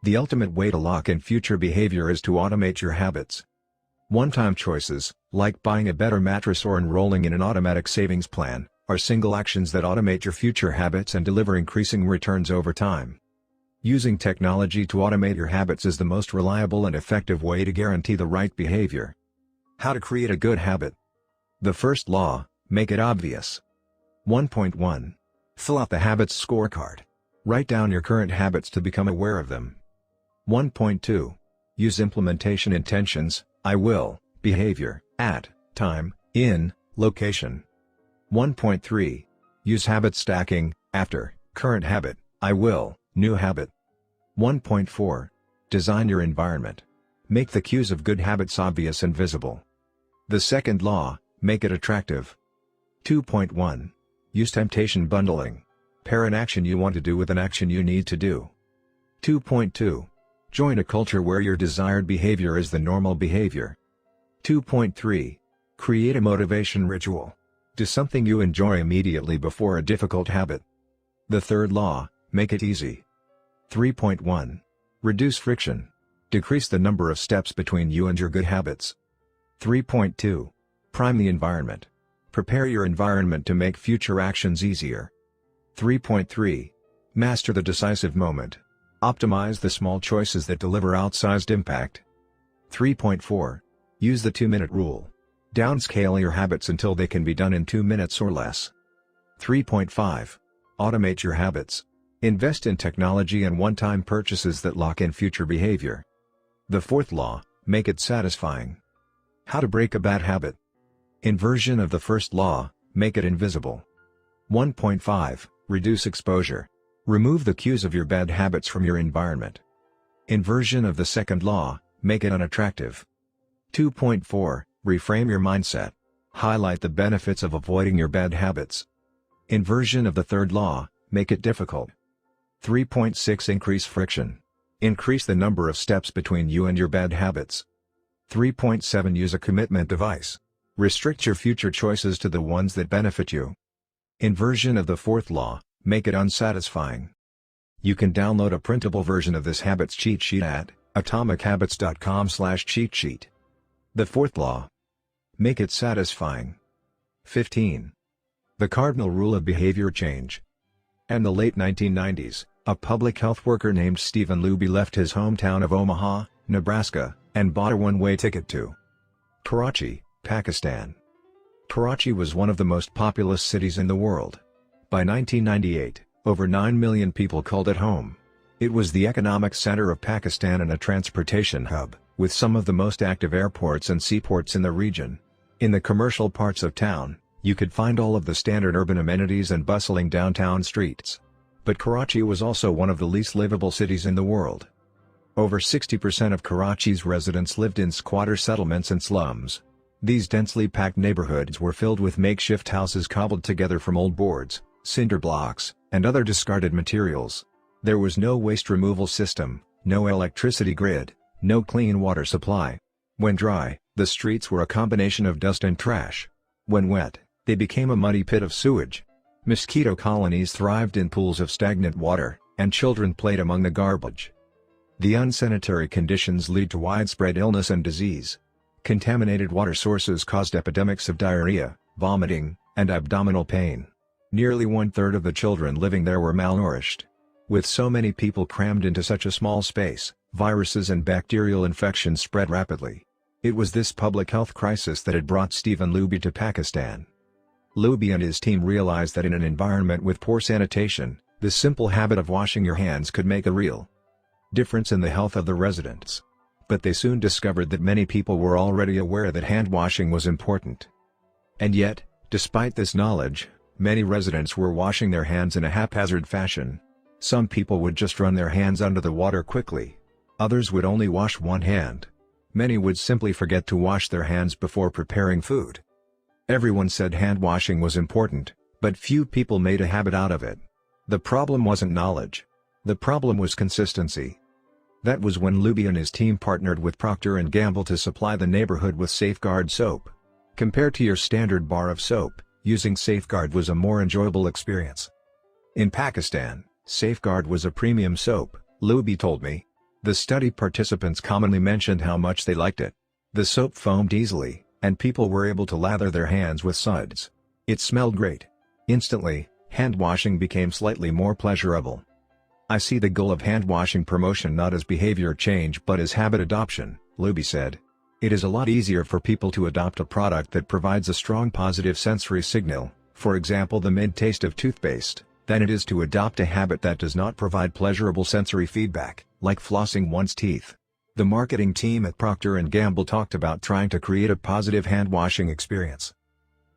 The ultimate way to lock in future behavior is to automate your habits. One-time choices, like buying a better mattress or enrolling in an automatic savings plan, are single actions that automate your future habits and deliver increasing returns over time. Using technology to automate your habits is the most reliable and effective way to guarantee the right behavior. How to create a good habit. The first law, make it obvious. 1.1. Fill out the habits scorecard. Write down your current habits to become aware of them. 1.2. Use implementation intentions, I will, behavior, at, time, in, location. 1.3. Use habit stacking, after, current habit, I will, new habit. 1.4. Design your environment. Make the cues of good habits obvious and visible. The second law, make it attractive. 2.1. Use temptation bundling. Pair an action you want to do with an action you need to do. 2.2. Join a culture where your desired behavior is the normal behavior. 2.3. Create a motivation ritual. Do something you enjoy immediately before a difficult habit. The third law, make it easy. 3.1. Reduce friction. Decrease the number of steps between you and your good habits. 3.2. Prime the environment. Prepare your environment to make future actions easier. 3.3. Master the decisive moment. Optimize the small choices that deliver outsized impact. 3.4. Use the 2-minute rule. Downscale your habits until they can be done in 2 minutes or less. 3.5. Automate your habits. Invest in technology and one-time purchases that lock in future behavior. The fourth law, make it satisfying. How to break a bad habit. Inversion of the first law, make it invisible. 1.5. Reduce exposure. Remove the cues of your bad habits from your environment. Inversion of the second law, make it unattractive. 2.4. Reframe your mindset. Highlight the benefits of avoiding your bad habits. Inversion of the third law, make it difficult. 3.6. Increase friction. Increase the number of steps between you and your bad habits. 3.7. Use a commitment device. Restrict your future choices to the ones that benefit you. Inversion of the fourth law, make it unsatisfying. You can download a printable version of this habits cheat sheet at atomichabits.com/cheat sheet. The fourth law. Make it satisfying. 15. The cardinal rule of behavior change. In the late 1990s, a public health worker named Stephen Luby left his hometown of Omaha, Nebraska, and bought a one-way ticket to Karachi, Pakistan. Karachi was one of the most populous cities in the world. By 1998, over 9 million people called it home. It was the economic center of Pakistan and a transportation hub, with some of the most active airports and seaports in the region. In the commercial parts of town, you could find all of the standard urban amenities and bustling downtown streets. But Karachi was also one of the least livable cities in the world. Over 60% of Karachi's residents lived in squatter settlements and slums. These densely packed neighborhoods were filled with makeshift houses cobbled together from old boards, cinder blocks, and other discarded materials. There was no waste removal system, no electricity grid, no clean water supply. When dry, the streets were a combination of dust and trash. When wet, they became a muddy pit of sewage. Mosquito colonies thrived in pools of stagnant water, and children played among the garbage. The unsanitary conditions lead to widespread illness and disease. Contaminated water sources caused epidemics of diarrhea, vomiting, and abdominal pain. Nearly 1/3 of the children living there were malnourished. With so many people crammed into such a small space, viruses and bacterial infections spread rapidly. It was this public health crisis that had brought Stephen Luby to Pakistan. Luby and his team realized that in an environment with poor sanitation, the simple habit of washing your hands could make a real difference in the health of the residents. But they soon discovered that many people were already aware that hand washing was important. And yet, despite this knowledge, many residents were washing their hands in a haphazard fashion. Some people would just run their hands under the water quickly. Others would only wash one hand. Many would simply forget to wash their hands before preparing food. Everyone said hand washing was important, but few people made a habit out of it. The problem wasn't knowledge. The problem was consistency. That was when Luby and his team partnered with Procter & Gamble to supply the neighborhood with Safeguard soap. Compared to your standard bar of soap, using Safeguard was a more enjoyable experience. In Pakistan, Safeguard was a premium soap, Luby told me. The study participants commonly mentioned how much they liked it. The soap foamed easily, and people were able to lather their hands with suds. It smelled great. Instantly, hand washing became slightly more pleasurable. I see the goal of hand washing promotion not as behavior change but as habit adoption, Luby said. It is a lot easier for people to adopt a product that provides a strong positive sensory signal, for example the mint taste of toothpaste, than it is to adopt a habit that does not provide pleasurable sensory feedback, like flossing one's teeth. The marketing team at Procter & Gamble talked about trying to create a positive hand-washing experience.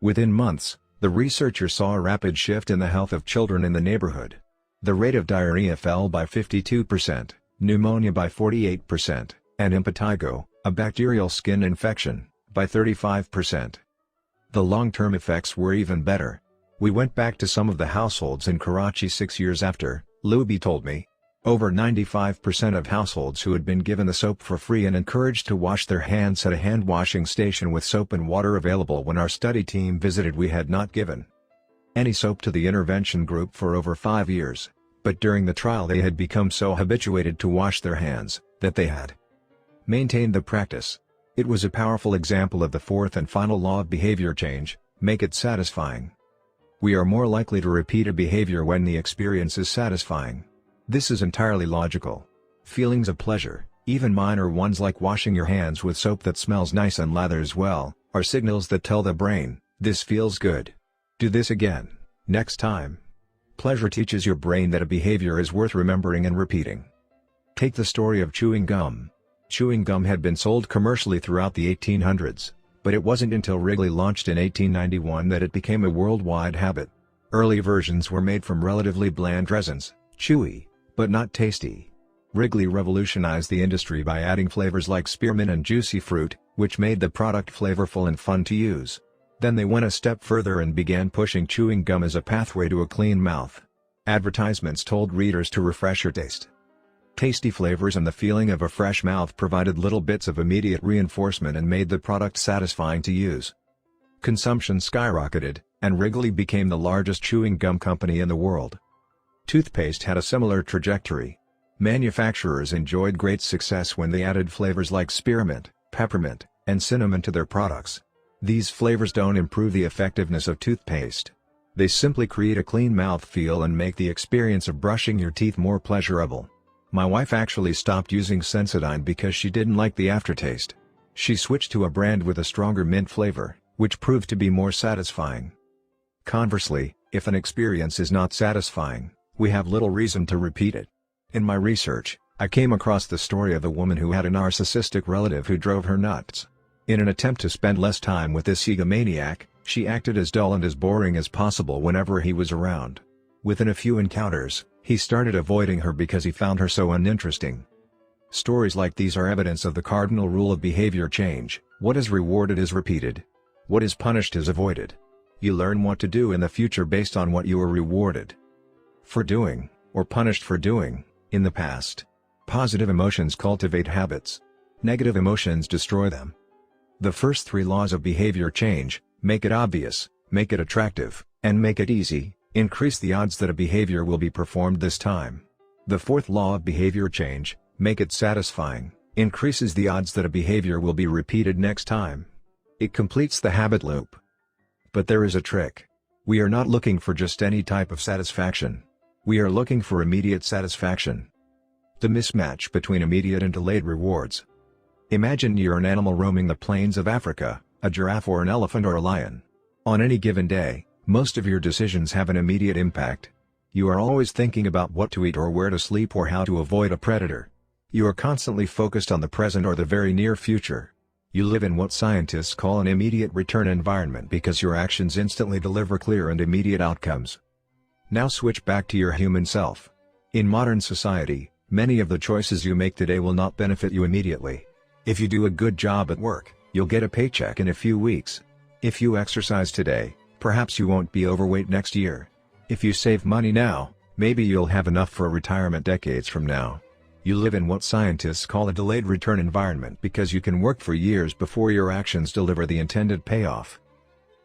Within months, the researchers saw a rapid shift in the health of children in the neighborhood. The rate of diarrhea fell by 52%, pneumonia by 48%, and impetigo, a bacterial skin infection, by 35%. The long-term effects were even better. We went back to some of the households in Karachi 6 years after, Luby told me. Over 95% of households who had been given the soap for free and encouraged to wash their hands had a hand-washing station with soap and water available when our study team visited. We had not given any soap to the intervention group for over 5 years, but during the trial they had become so habituated to wash their hands, that they had maintained the practice. It was a powerful example of the fourth and final law of behavior change: make it satisfying. We are more likely to repeat a behavior when the experience is satisfying. This is entirely logical. Feelings of pleasure, even minor ones like washing your hands with soap that smells nice and lathers well, are signals that tell the brain, this feels good. Do this again, next time. Pleasure teaches your brain that a behavior is worth remembering and repeating. Take the story of chewing gum. Chewing gum had been sold commercially throughout the 1800s, but it wasn't until Wrigley launched in 1891 that it became a worldwide habit. Early versions were made from relatively bland resins, chewy, but not tasty. Wrigley revolutionized the industry by adding flavors like spearmint and juicy fruit, which made the product flavorful and fun to use. Then they went a step further and began pushing chewing gum as a pathway to a clean mouth. Advertisements told readers to refresh your taste. Tasty flavors and the feeling of a fresh mouth provided little bits of immediate reinforcement and made the product satisfying to use. Consumption skyrocketed, and Wrigley became the largest chewing gum company in the world. Toothpaste had a similar trajectory. Manufacturers enjoyed great success when they added flavors like spearmint, peppermint, and cinnamon to their products. These flavors don't improve the effectiveness of toothpaste. They simply create a clean mouth feel and make the experience of brushing your teeth more pleasurable. My wife actually stopped using Sensodyne because she didn't like the aftertaste. She switched to a brand with a stronger mint flavor, which proved to be more satisfying. Conversely, if an experience is not satisfying, we have little reason to repeat it. In my research, I came across the story of a woman who had a narcissistic relative who drove her nuts. In an attempt to spend less time with this egomaniac, she acted as dull and as boring as possible whenever he was around. Within a few encounters, he started avoiding her because he found her so uninteresting. Stories like these are evidence of the cardinal rule of behavior change: what is rewarded is repeated. What is punished is avoided. You learn what to do in the future based on what you were rewarded for doing, or punished for doing, in the past. Positive emotions cultivate habits. Negative emotions destroy them. The first three laws of behavior change: make it obvious, make it attractive, and make it easy, increase the odds that a behavior will be performed this time. The fourth law of behavior change: make it satisfying, increases the odds that a behavior will be repeated next time. It completes the habit loop. But there is a trick. We are not looking for just any type of satisfaction. We are looking for immediate satisfaction. The mismatch between immediate and delayed rewards. Imagine you're an animal roaming the plains of Africa, a giraffe or an elephant or a lion. On any given day, most of your decisions have an immediate impact. You are always thinking about what to eat or where to sleep or how to avoid a predator. You are constantly focused on the present or the very near future. You live in what scientists call an immediate return environment because your actions instantly deliver clear and immediate outcomes. Now switch back to your human self. In modern society, many of the choices you make today will not benefit you immediately. If you do a good job at work, you'll get a paycheck in a few weeks. If you exercise today, perhaps you won't be overweight next year. If you save money now, maybe you'll have enough for retirement decades from now. You live in what scientists call a delayed return environment because you can work for years before your actions deliver the intended payoff.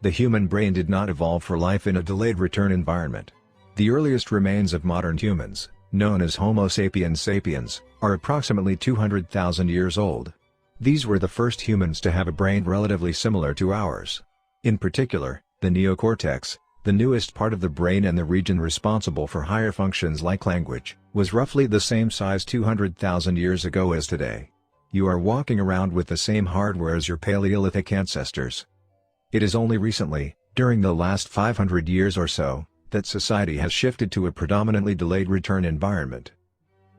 The human brain did not evolve for life in a delayed return environment. The earliest remains of modern humans, known as Homo sapiens sapiens, are approximately 200,000 years old. These were the first humans to have a brain relatively similar to ours. In particular, the neocortex, the newest part of the brain and the region responsible for higher functions like language, was roughly the same size 200,000 years ago as today. You are walking around with the same hardware as your Paleolithic ancestors. It is only recently, during the last 500 years or so, that society has shifted to a predominantly delayed return environment.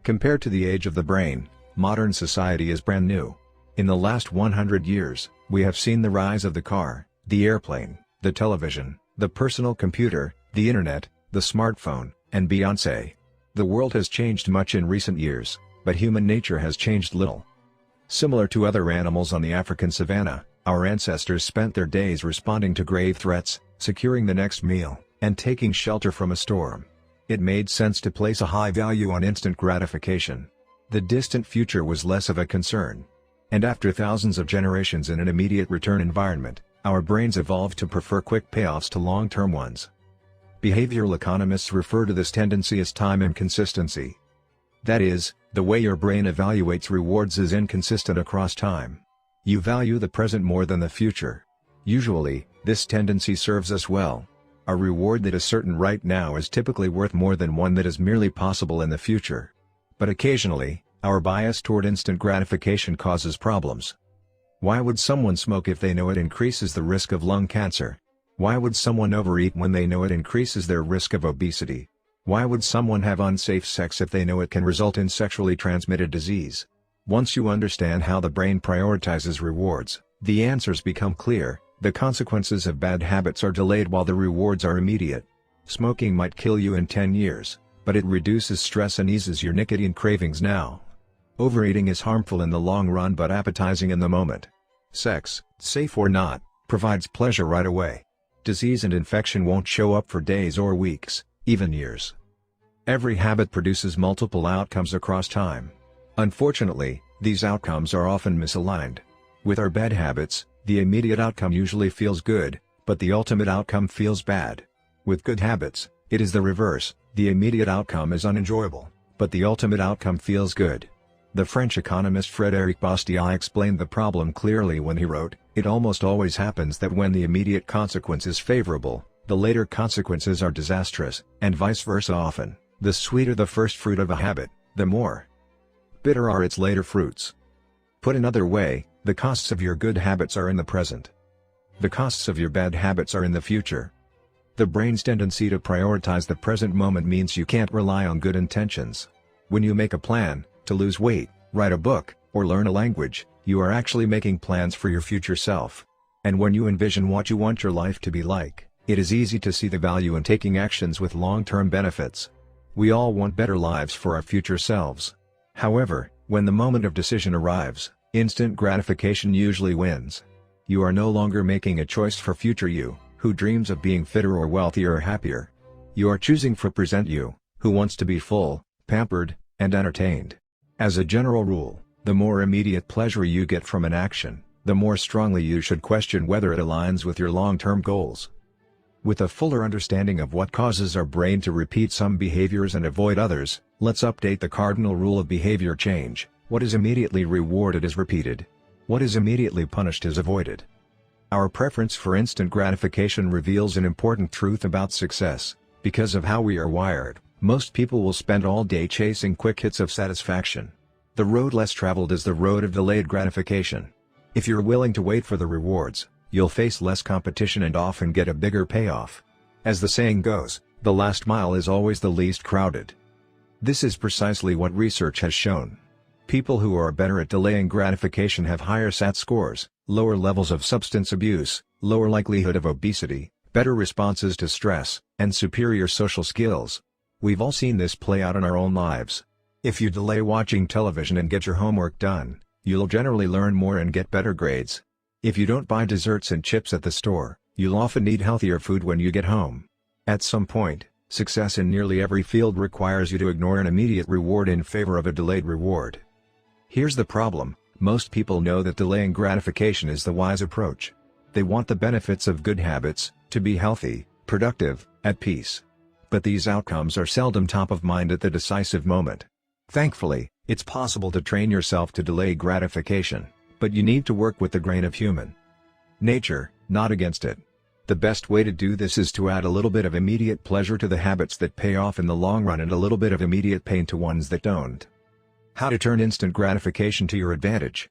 Compared to the age of the brain, modern society is brand new. In the last 100 years, we have seen the rise of the car, the airplane, the television, the personal computer, the internet, the smartphone, and Beyoncé. The world has changed much in recent years, but human nature has changed little. Similar to other animals on the African savanna, our ancestors spent their days responding to grave threats, securing the next meal, and taking shelter from a storm. It made sense to place a high value on instant gratification. The distant future was less of a concern. And after thousands of generations in an immediate return environment, our brains evolved to prefer quick payoffs to long-term ones. Behavioral economists refer to this tendency as time inconsistency. That is, the way your brain evaluates rewards is inconsistent across time. You value the present more than the future. Usually, this tendency serves us well. A reward that is certain right now is typically worth more than one that is merely possible in the future. But occasionally, our bias toward instant gratification causes problems. Why would someone smoke if they know it increases the risk of lung cancer? Why would someone overeat when they know it increases their risk of obesity? Why would someone have unsafe sex if they know it can result in sexually transmitted disease? Once you understand how the brain prioritizes rewards, the answers become clear. The consequences of bad habits are delayed while the rewards are immediate. Smoking might kill you in 10 years, but it reduces stress and eases your nicotine cravings now. Overeating is harmful in the long run but appetizing in the moment. Sex, safe or not, provides pleasure right away. Disease and infection won't show up for days or weeks, even years. Every habit produces multiple outcomes across time. Unfortunately, these outcomes are often misaligned. With our bad habits, the immediate outcome usually feels good, but the ultimate outcome feels bad. With good habits, it is the reverse, the immediate outcome is unenjoyable, but the ultimate outcome feels good. The French economist Frédéric Bastiat explained the problem clearly when he wrote, "It almost always happens that when the immediate consequence is favorable, the later consequences are disastrous, and vice versa often. The sweeter the first fruit of a habit, the more bitter are its later fruits." Put another way, the costs of your good habits are in the present. The costs of your bad habits are in the future. The brain's tendency to prioritize the present moment means you can't rely on good intentions. When you make a plan, to lose weight, write a book, or learn a language, you are actually making plans for your future self. And when you envision what you want your life to be like, it is easy to see the value in taking actions with long-term benefits. We all want better lives for our future selves. However, when the moment of decision arrives, instant gratification usually wins. You are no longer making a choice for future you, who dreams of being fitter or wealthier or happier. You are choosing for present you, who wants to be full, pampered, and entertained. As a general rule, the more immediate pleasure you get from an action, the more strongly you should question whether it aligns with your long-term goals. With a fuller understanding of what causes our brain to repeat some behaviors and avoid others, let's update the cardinal rule of behavior change: what is immediately rewarded is repeated. What is immediately punished is avoided. Our preference for instant gratification reveals an important truth about success. Because of how we are wired, most people will spend all day chasing quick hits of satisfaction. The road less traveled is the road of delayed gratification. If you're willing to wait for the rewards, you'll face less competition and often get a bigger payoff. As the saying goes, the last mile is always the least crowded. This is precisely what research has shown. People who are better at delaying gratification have higher SAT scores, lower levels of substance abuse, lower likelihood of obesity, better responses to stress, and superior social skills. We've all seen this play out in our own lives. If you delay watching television and get your homework done, you'll generally learn more and get better grades. If you don't buy desserts and chips at the store, you'll often eat healthier food when you get home. At some point, success in nearly every field requires you to ignore an immediate reward in favor of a delayed reward. Here's the problem: most people know that delaying gratification is the wise approach. They want the benefits of good habits, to be healthy, productive, at peace. But these outcomes are seldom top of mind at the decisive moment. Thankfully, it's possible to train yourself to delay gratification, but you need to work with the grain of human nature, not against it. The best way to do this is to add a little bit of immediate pleasure to the habits that pay off in the long run and a little bit of immediate pain to ones that don't. How to turn instant gratification to your advantage.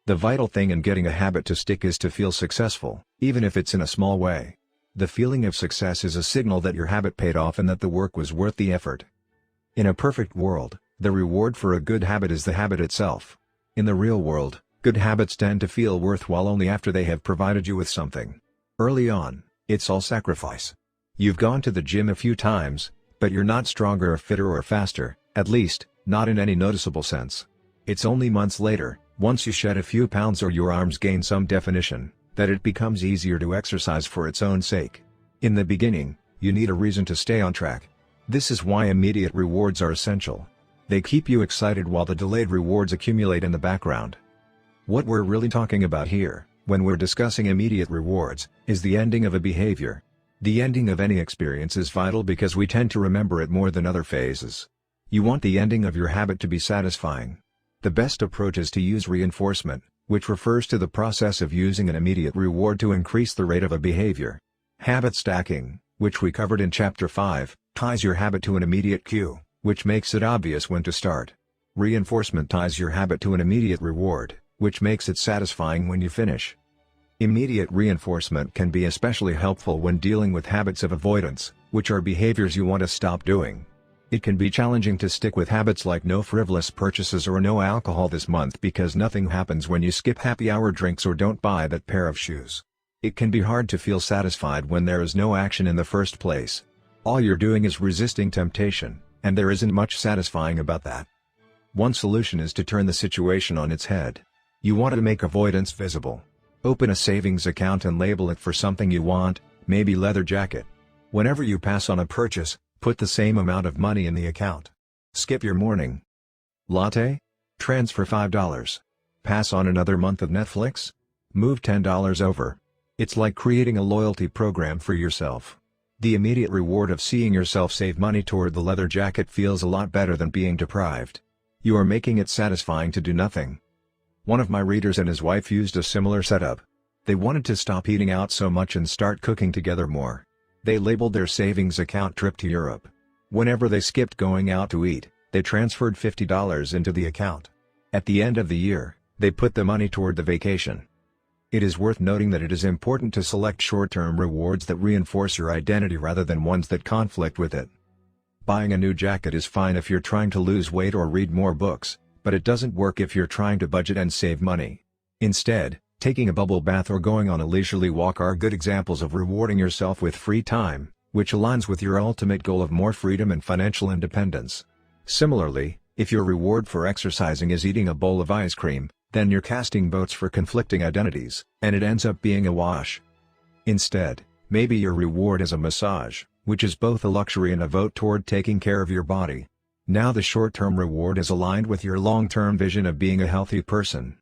The vital thing in getting a habit to stick is to feel successful, even if it's in a small way. The feeling of success is a signal that your habit paid off and that the work was worth the effort. In a perfect world, the reward for a good habit is the habit itself. In the real world, good habits tend to feel worthwhile only after they have provided you with something. Early on, it's all sacrifice. You've gone to the gym a few times, but you're not stronger or fitter or faster, at least, not in any noticeable sense. It's only months later, once you shed a few pounds or your arms gain some definition, that it becomes easier to exercise for its own sake. In the beginning, you need a reason to stay on track. This is why immediate rewards are essential. They keep you excited while the delayed rewards accumulate in the background. What we're really talking about here, when we're discussing immediate rewards, is the ending of a behavior. The ending of any experience is vital because we tend to remember it more than other phases. You want the ending of your habit to be satisfying. The best approach is to use reinforcement, which refers to the process of using an immediate reward to increase the rate of a behavior. Habit stacking, which we covered in Chapter 5, ties your habit to an immediate cue, which makes it obvious when to start. Reinforcement ties your habit to an immediate reward, which makes it satisfying when you finish. Immediate reinforcement can be especially helpful when dealing with habits of avoidance, which are behaviors you want to stop doing. It can be challenging to stick with habits like no frivolous purchases or no alcohol this month because nothing happens when you skip happy hour drinks or don't buy that pair of shoes. It can be hard to feel satisfied when there is no action in the first place. All you're doing is resisting temptation, and there isn't much satisfying about that. One solution is to turn the situation on its head. You want to make avoidance visible. Open a savings account and label it for something you want, maybe leather jacket. Whenever you pass on a purchase, put the same amount of money in the account. Skip your morning latte? Transfer $5. Pass on another month of Netflix? Move $10 over. It's like creating a loyalty program for yourself. The immediate reward of seeing yourself save money toward the leather jacket feels a lot better than being deprived. You are making it satisfying to do nothing. One of my readers and his wife used a similar setup. They wanted to stop eating out so much and start cooking together more. They labeled their savings account trip to Europe. Whenever they skipped going out to eat, they transferred $50 into the account. At the end of the year, they put the money toward the vacation. It is worth noting that it is important to select short-term rewards that reinforce your identity rather than ones that conflict with it. Buying a new jacket is fine if you're trying to lose weight or read more books, but it doesn't work if you're trying to budget and save money. Instead, taking a bubble bath or going on a leisurely walk are good examples of rewarding yourself with free time, which aligns with your ultimate goal of more freedom and financial independence. Similarly, if your reward for exercising is eating a bowl of ice cream, then you're casting votes for conflicting identities, and it ends up being a wash. Instead, maybe your reward is a massage, which is both a luxury and a vote toward taking care of your body. Now the short-term reward is aligned with your long-term vision of being a healthy person.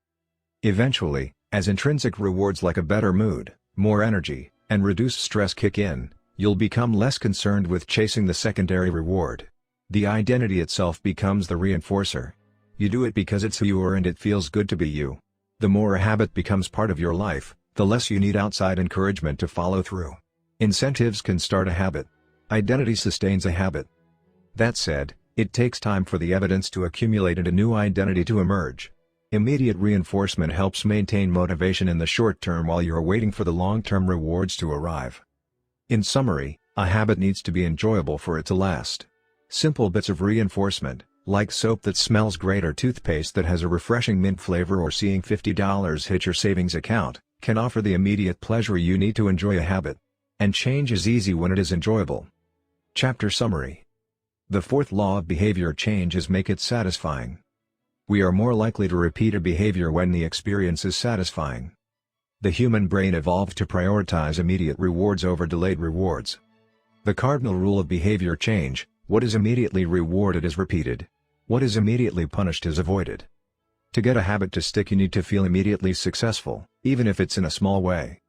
Eventually, as intrinsic rewards like a better mood, more energy, and reduced stress kick in, you'll become less concerned with chasing the secondary reward. The identity itself becomes the reinforcer. You do it because it's who you are and it feels good to be you. The more a habit becomes part of your life, the less you need outside encouragement to follow through. Incentives can start a habit. Identity sustains a habit. That said, it takes time for the evidence to accumulate and a new identity to emerge. Immediate reinforcement helps maintain motivation in the short term while you're waiting for the long-term rewards to arrive. In summary, a habit needs to be enjoyable for it to last. Simple bits of reinforcement, Like soap that smells great or toothpaste that has a refreshing mint flavor, or seeing $50 hit your savings account, can offer the immediate pleasure you need to enjoy a habit. And change is easy when it is enjoyable. Chapter Summary. The fourth law of behavior change is make it satisfying. We are more likely to repeat a behavior when the experience is satisfying. The human brain evolved to prioritize immediate rewards over delayed rewards. The cardinal rule of behavior change: what is immediately rewarded is repeated. What is immediately punished is avoided. To get a habit to stick, you need to feel immediately successful, even if it's in a small way.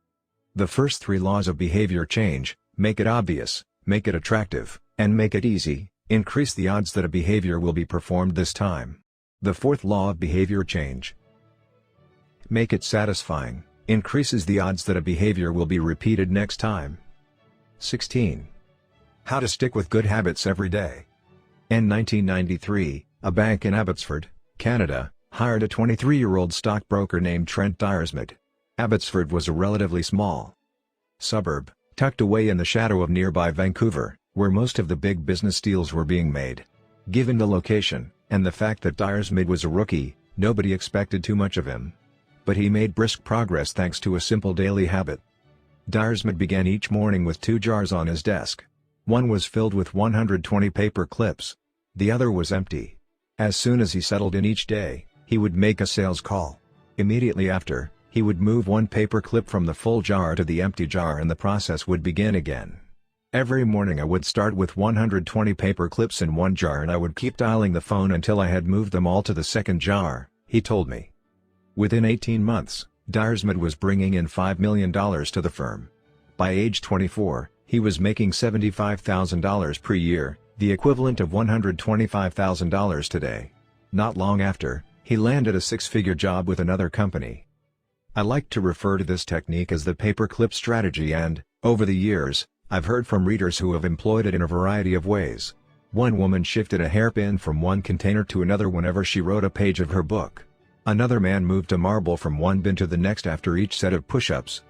The first three laws of behavior change: make it obvious, make it attractive, and make it easy, increase the odds that a behavior will be performed this time. The fourth law of behavior change: make it satisfying, increases the odds that a behavior will be repeated next time. 16. How to stick with good habits every day. In 1993, a bank in Abbotsford, Canada, hired a 23-year-old stockbroker named Trent Dyersmid. Abbotsford was a relatively small suburb, tucked away in the shadow of nearby Vancouver, where most of the big business deals were being made. Given the location, and the fact that Dyersmid was a rookie, nobody expected too much of him. But he made brisk progress thanks to a simple daily habit. Dyersmid began each morning with 2 jars on his desk. One was filled with 120 paper clips. The other was empty. As soon as he settled in each day, he would make a sales call. Immediately after, he would move one paper clip from the full jar to the empty jar, and the process would begin again. Every morning I would start with 120 paper clips in one jar, and I would keep dialing the phone until I had moved them all to the second jar, he told me. Within 18 months, Dyersmid was bringing in $5 million to the firm. By age 24, he was making $75,000 per year, the equivalent of $125,000 today. Not long after, he landed a 6-figure job with another company. I like to refer to this technique as the paperclip strategy, and, over the years, I've heard from readers who have employed it in a variety of ways. One woman shifted a hairpin from one container to another whenever she wrote a page of her book. Another man moved a marble from one bin to the next after each set of push-ups.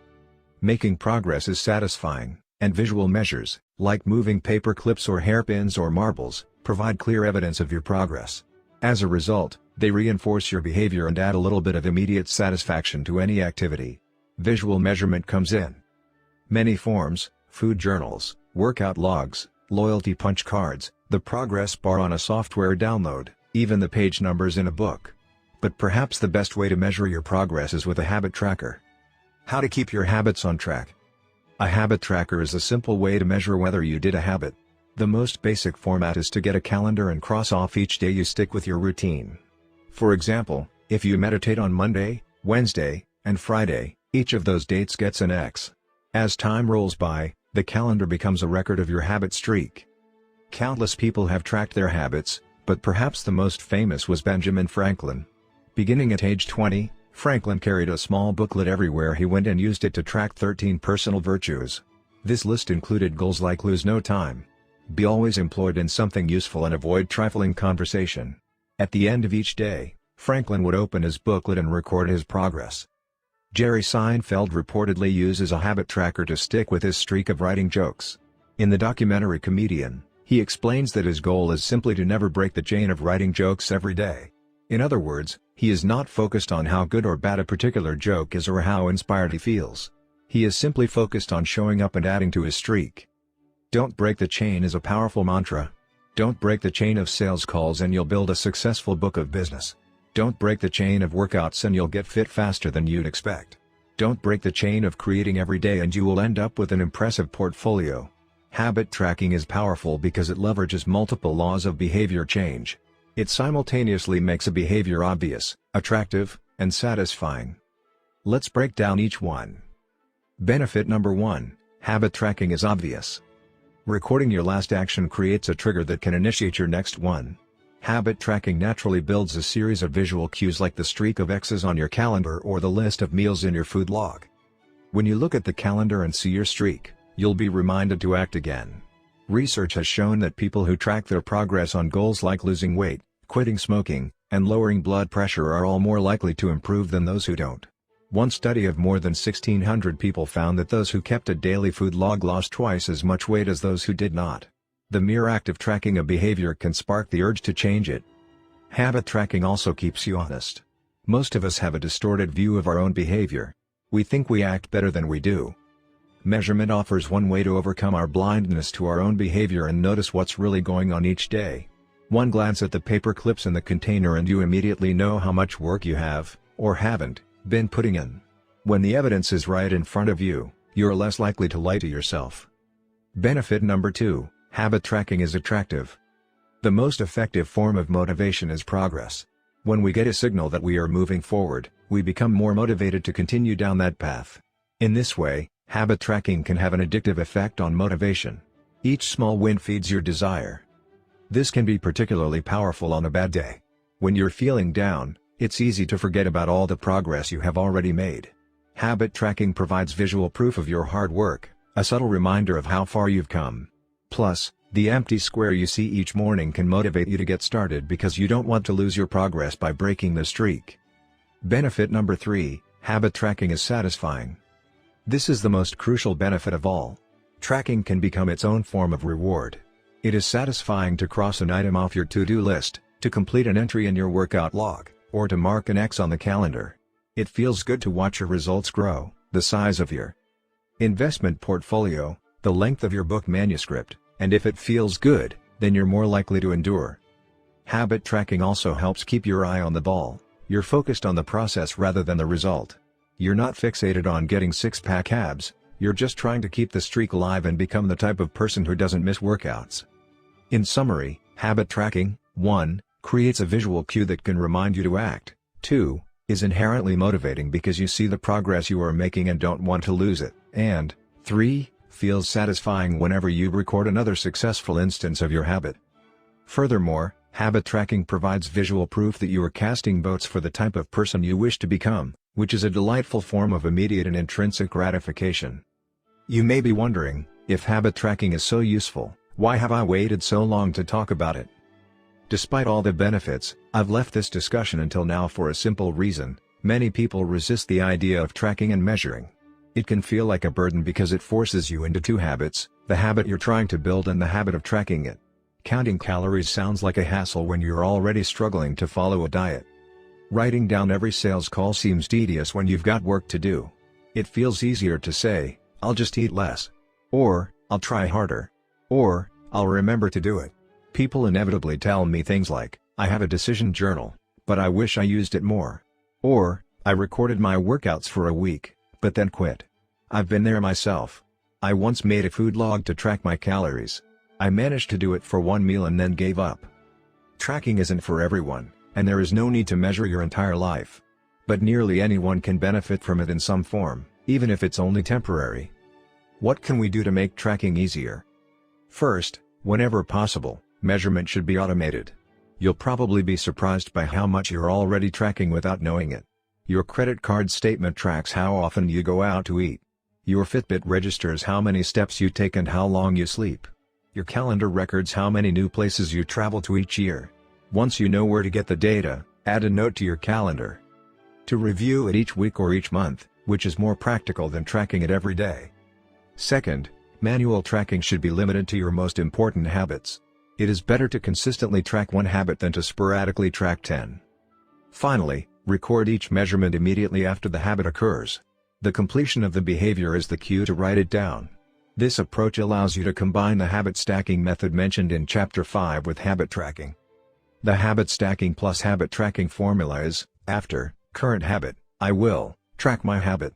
Making progress is satisfying, and visual measures, like moving paper clips or hairpins or marbles, provide clear evidence of your progress. As a result, they reinforce your behavior and add a little bit of immediate satisfaction to any activity. Visual measurement comes in many forms: food journals, workout logs, loyalty punch cards, the progress bar on a software download, even the page numbers in a book. But perhaps the best way to measure your progress is with a habit tracker. How to keep your habits on track. A habit tracker is a simple way to measure whether you did a habit. The most basic format is to get a calendar and cross off each day you stick with your routine. For example, if you meditate on Monday, Wednesday, and Friday, each of those dates gets an X. As time rolls by, the calendar becomes a record of your habit streak. Countless people have tracked their habits, but perhaps the most famous was Benjamin Franklin. Beginning at age 20, Franklin carried a small booklet everywhere he went and used it to track 13 personal virtues. This list included goals like lose no time, be always employed in something useful, and avoid trifling conversation. At the end of each day, Franklin would open his booklet and record his progress. Jerry Seinfeld reportedly uses a habit tracker to stick with his streak of writing jokes. In the documentary Comedian, he explains that his goal is simply to never break the chain of writing jokes every day. In other words, he is not focused on how good or bad a particular joke is or how inspired he feels. He is simply focused on showing up and adding to his streak. Don't break the chain is a powerful mantra. Don't break the chain of sales calls and you'll build a successful book of business. Don't break the chain of workouts and you'll get fit faster than you'd expect. Don't break the chain of creating every day and you will end up with an impressive portfolio. Habit tracking is powerful because it leverages multiple laws of behavior change. It simultaneously makes a behavior obvious, attractive, and satisfying. Let's break down each one. Benefit number 1, habit tracking is obvious. Recording your last action creates a trigger that can initiate your next one. Habit tracking naturally builds a series of visual cues like the streak of X's on your calendar or the list of meals in your food log. When you look at the calendar and see your streak, you'll be reminded to act again. Research has shown that people who track their progress on goals like losing weight, quitting smoking, and lowering blood pressure are all more likely to improve than those who don't. One study of more than 1,600 people found that those who kept a daily food log lost twice as much weight as those who did not. The mere act of tracking a behavior can spark the urge to change it. Habit tracking also keeps you honest. Most of us have a distorted view of our own behavior. We think we act better than we do. Measurement offers one way to overcome our blindness to our own behavior and notice what's really going on each day. One glance at the paper clips in the container and you immediately know how much work you have, or haven't, been putting in. When the evidence is right in front of you, you're less likely to lie to yourself. Benefit number 2, habit tracking is attractive. The most effective form of motivation is progress. When we get a signal that we are moving forward, we become more motivated to continue down that path. In this way, habit tracking can have an addictive effect on motivation. Each small win feeds your desire. This can be particularly powerful on a bad day. When you're feeling down, it's easy to forget about all the progress you have already made. Habit tracking provides visual proof of your hard work, a subtle reminder of how far you've come. Plus, the empty square you see each morning can motivate you to get started because you don't want to lose your progress by breaking the streak. Benefit number 3, habit tracking is satisfying. This is the most crucial benefit of all. Tracking can become its own form of reward. It is satisfying to cross an item off your to-do list, to complete an entry in your workout log, or to mark an X on the calendar. It feels good to watch your results grow, the size of your investment portfolio, the length of your book manuscript, and if it feels good, then you're more likely to endure. Habit tracking also helps keep your eye on the ball. You're focused on the process rather than the result. You're not fixated on getting six-pack abs, you're just trying to keep the streak alive and become the type of person who doesn't miss workouts. In summary, habit tracking, 1, creates a visual cue that can remind you to act, 2, is inherently motivating because you see the progress you are making and don't want to lose it, and 3, feels satisfying whenever you record another successful instance of your habit. Furthermore, habit tracking provides visual proof that you are casting votes for the type of person you wish to become, which is a delightful form of immediate and intrinsic gratification. You may be wondering, if habit tracking is so useful, why have I waited so long to talk about it? Despite all the benefits, I've left this discussion until now for a simple reason: many people resist the idea of tracking and measuring. It can feel like a burden because it forces you into two habits, the habit you're trying to build and the habit of tracking it. Counting calories sounds like a hassle when you're already struggling to follow a diet. Writing down every sales call seems tedious when you've got work to do. It feels easier to say, "I'll just eat less," or "I'll try harder," or "I'll remember to do it." People inevitably tell me things like, "I have a decision journal, but I wish I used it more," or "I recorded my workouts for a week, but then quit." I've been there myself. I once made a food log to track my calories. I managed to do it for one meal and then gave up. Tracking isn't for everyone, and there is no need to measure your entire life. But nearly anyone can benefit from it in some form, even if it's only temporary. What can we do to make tracking easier? First, whenever possible, measurement should be automated. You'll probably be surprised by how much you're already tracking without knowing it. Your credit card statement tracks how often you go out to eat. Your Fitbit registers how many steps you take and how long you sleep. Your calendar records how many new places you travel to each year. Once you know where to get the data, add a note to your calendar to review it each week or each month, which is more practical than tracking it every day. Second, manual tracking should be limited to your most important habits. It is better to consistently track one habit than to sporadically track 10. Finally, record each measurement immediately after the habit occurs. The completion of the behavior is the cue to write it down. This approach allows you to combine the habit stacking method mentioned in Chapter 5 with habit tracking. The habit stacking plus habit tracking formula is: after current habit, I will track my habit.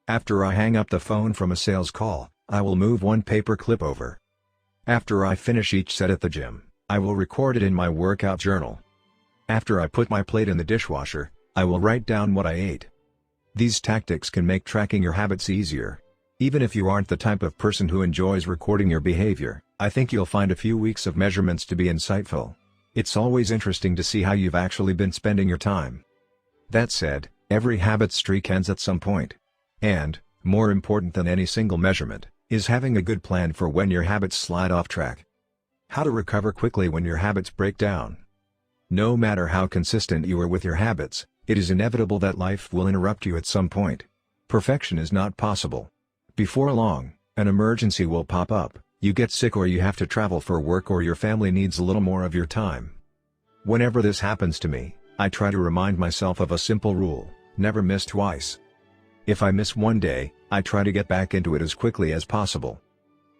After I hang up the phone from a sales call, I will move one paper clip over. After I finish each set at the gym, I will record it in my workout journal. After I put my plate in the dishwasher, I will write down what I ate. These tactics can make tracking your habits easier. Even if you aren't the type of person who enjoys recording your behavior, I think you'll find a few weeks of measurements to be insightful. It's always interesting to see how you've actually been spending your time. That said, every habit streak ends at some point. And, more important than any single measurement, is having a good plan for when your habits slide off track. How to recover quickly when your habits break down. No matter how consistent you are with your habits, it is inevitable that life will interrupt you at some point. Perfection is not possible. Before long, an emergency will pop up, you get sick or you have to travel for work or your family needs a little more of your time. Whenever this happens to me, I try to remind myself of a simple rule: never miss twice. If I miss one day, I try to get back into it as quickly as possible.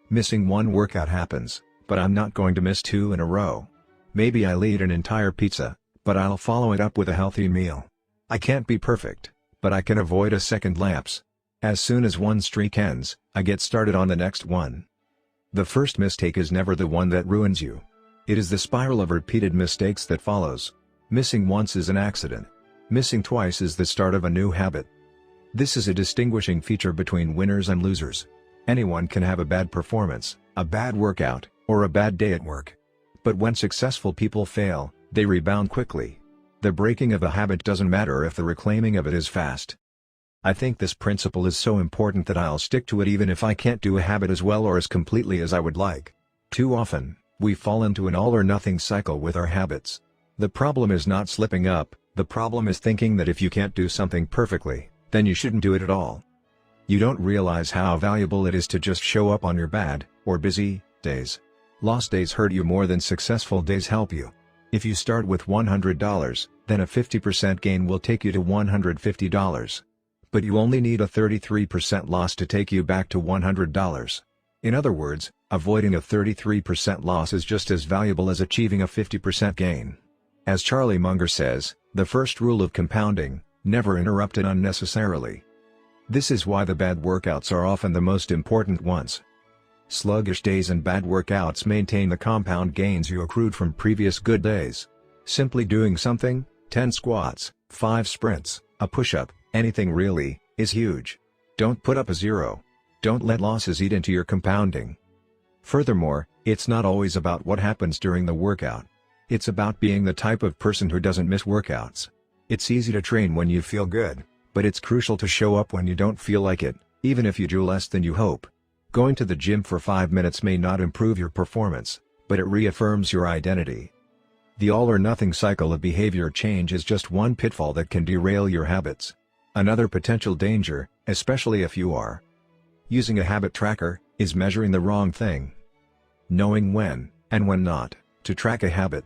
Missing one workout happens, but I'm not going to miss 2 in a row. Maybe I'll eat an entire pizza, but I'll follow it up with a healthy meal. I can't be perfect, but I can avoid a second lapse. As soon as one streak ends, I get started on the next one. The first mistake is never the one that ruins you. It is the spiral of repeated mistakes that follows. Missing once is an accident. Missing twice is the start of a new habit. This is a distinguishing feature between winners and losers. Anyone can have a bad performance, a bad workout, or a bad day at work. But when successful people fail, they rebound quickly. The breaking of a habit doesn't matter if the reclaiming of it is fast. I think this principle is so important that I'll stick to it even if I can't do a habit as well or as completely as I would like. Too often, we fall into an all-or-nothing cycle with our habits. The problem is not slipping up, the problem is thinking that if you can't do something perfectly, then you shouldn't do it at all. You don't realize how valuable it is to just show up on your bad, or busy, days. Lost days hurt you more than successful days help you. If you start with $100, then a 50% gain will take you to $150. But you only need a 33% loss to take you back to $100. In other words, avoiding a 33% loss is just as valuable as achieving a 50% gain. As Charlie Munger says, the first rule of compounding: never interrupt it unnecessarily. This is why the bad workouts are often the most important ones. Sluggish days and bad workouts maintain the compound gains you accrued from previous good days. Simply doing something, 10 squats, 5 sprints, a push-up, anything really, is huge. Don't put up a 0. Don't let losses eat into your compounding. Furthermore, it's not always about what happens during the workout. It's about being the type of person who doesn't miss workouts. It's easy to train when you feel good, but it's crucial to show up when you don't feel like it, even if you do less than you hope. Going to the gym for 5 minutes may not improve your performance, but it reaffirms your identity. The all-or-nothing cycle of behavior change is just one pitfall that can derail your habits. Another potential danger, especially if you are using a habit tracker, is measuring the wrong thing. Knowing when, and when not, to track a habit.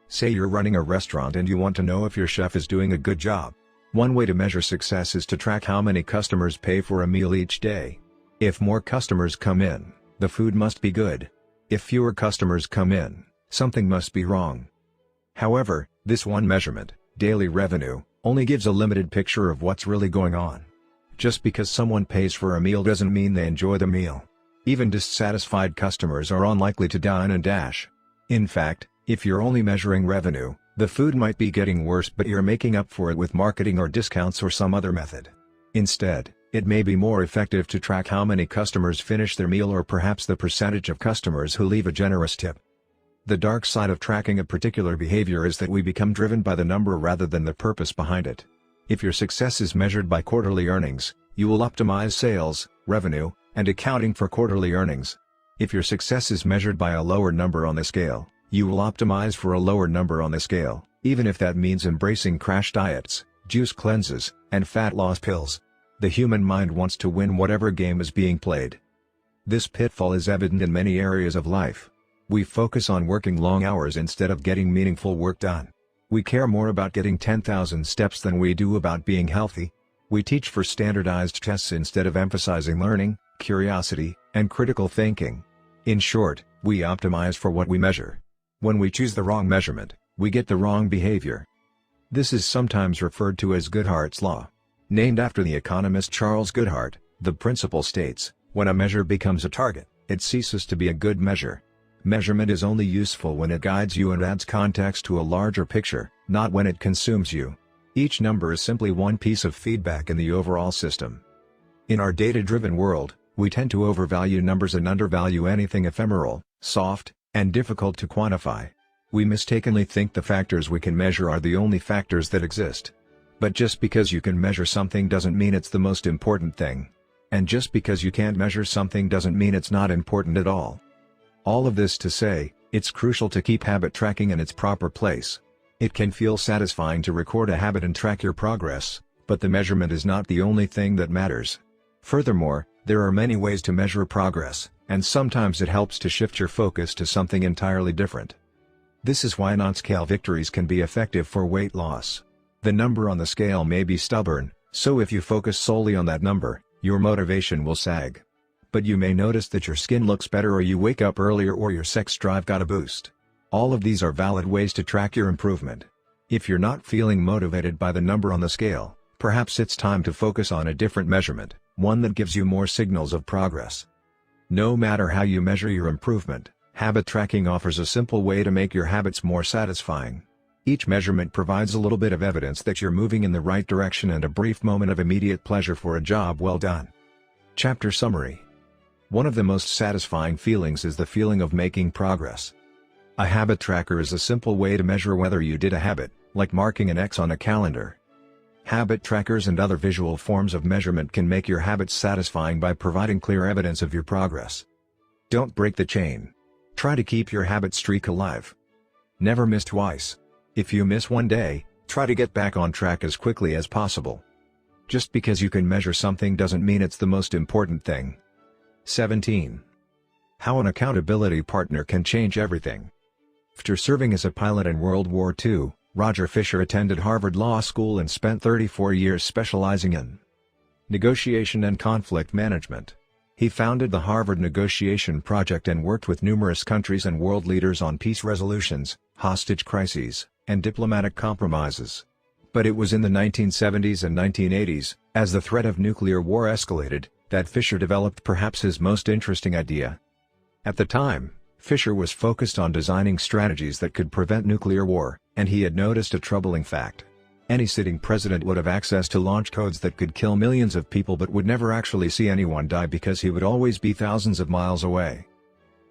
Say you're running a restaurant and you want to know if your chef is doing a good job. One way to measure success is to track how many customers pay for a meal each day. If more customers come in, the food must be good. If fewer customers come in, something must be wrong. However, this one measurement, daily revenue, only gives a limited picture of what's really going on. Just because someone pays for a meal doesn't mean they enjoy the meal. Even dissatisfied customers are unlikely to dine and dash. In fact, if you're only measuring revenue, the food might be getting worse but you're making up for it with marketing or discounts or some other method. Instead, it may be more effective to track how many customers finish their meal or perhaps the percentage of customers who leave a generous tip. The dark side of tracking a particular behavior is that we become driven by the number rather than the purpose behind it. If your success is measured by quarterly earnings, you will optimize sales, revenue, and accounting for quarterly earnings. If your success is measured by a lower number on the scale, you will optimize for a lower number on the scale, even if that means embracing crash diets, juice cleanses, and fat loss pills. The human mind wants to win whatever game is being played. This pitfall is evident in many areas of life. We focus on working long hours instead of getting meaningful work done. We care more about getting 10,000 steps than we do about being healthy. We teach for standardized tests instead of emphasizing learning, curiosity, and critical thinking. In short, we optimize for what we measure. When we choose the wrong measurement, we get the wrong behavior. This is sometimes referred to as Goodhart's law. Named after the economist Charles Goodhart, the principle states, when a measure becomes a target, it ceases to be a good measure. Measurement is only useful when it guides you and adds context to a larger picture, not when it consumes you. Each number is simply one piece of feedback in the overall system. In our data-driven world, we tend to overvalue numbers and undervalue anything ephemeral, soft, and difficult to quantify. We mistakenly think the factors we can measure are the only factors that exist. But just because you can measure something doesn't mean it's the most important thing. And just because you can't measure something doesn't mean it's not important at all. All of this to say, it's crucial to keep habit tracking in its proper place. It can feel satisfying to record a habit and track your progress, but the measurement is not the only thing that matters. Furthermore, there are many ways to measure progress, and sometimes it helps to shift your focus to something entirely different. This is why non-scale victories can be effective for weight loss. The number on the scale may be stubborn, so if you focus solely on that number, your motivation will sag. But you may notice that your skin looks better, or you wake up earlier, or your sex drive got a boost. All of these are valid ways to track your improvement. If you're not feeling motivated by the number on the scale, perhaps it's time to focus on a different measurement, one that gives you more signals of progress. No matter how you measure your improvement, habit tracking offers a simple way to make your habits more satisfying. Each measurement provides a little bit of evidence that you're moving in the right direction and a brief moment of immediate pleasure for a job well done. Chapter Summary. One of the most satisfying feelings is the feeling of making progress. A habit tracker is a simple way to measure whether you did a habit, like marking an X on a calendar. Habit trackers and other visual forms of measurement can make your habits satisfying by providing clear evidence of your progress. Don't break the chain. Try to keep your habit streak alive. Never miss twice. If you miss one day, try to get back on track as quickly as possible. Just because you can measure something doesn't mean it's the most important thing. 17. How an accountability partner can change everything. After serving as a pilot in World War II, Roger Fisher attended Harvard Law School and spent 34 years specializing in negotiation and conflict management. He founded the Harvard Negotiation Project and worked with numerous countries and world leaders on peace resolutions, hostage crises, and diplomatic compromises. But it was in the 1970s and 1980s, as the threat of nuclear war escalated, that Fisher developed perhaps his most interesting idea. At the time, Fisher was focused on designing strategies that could prevent nuclear war, and he had noticed a troubling fact. Any sitting president would have access to launch codes that could kill millions of people but would never actually see anyone die because he would always be thousands of miles away.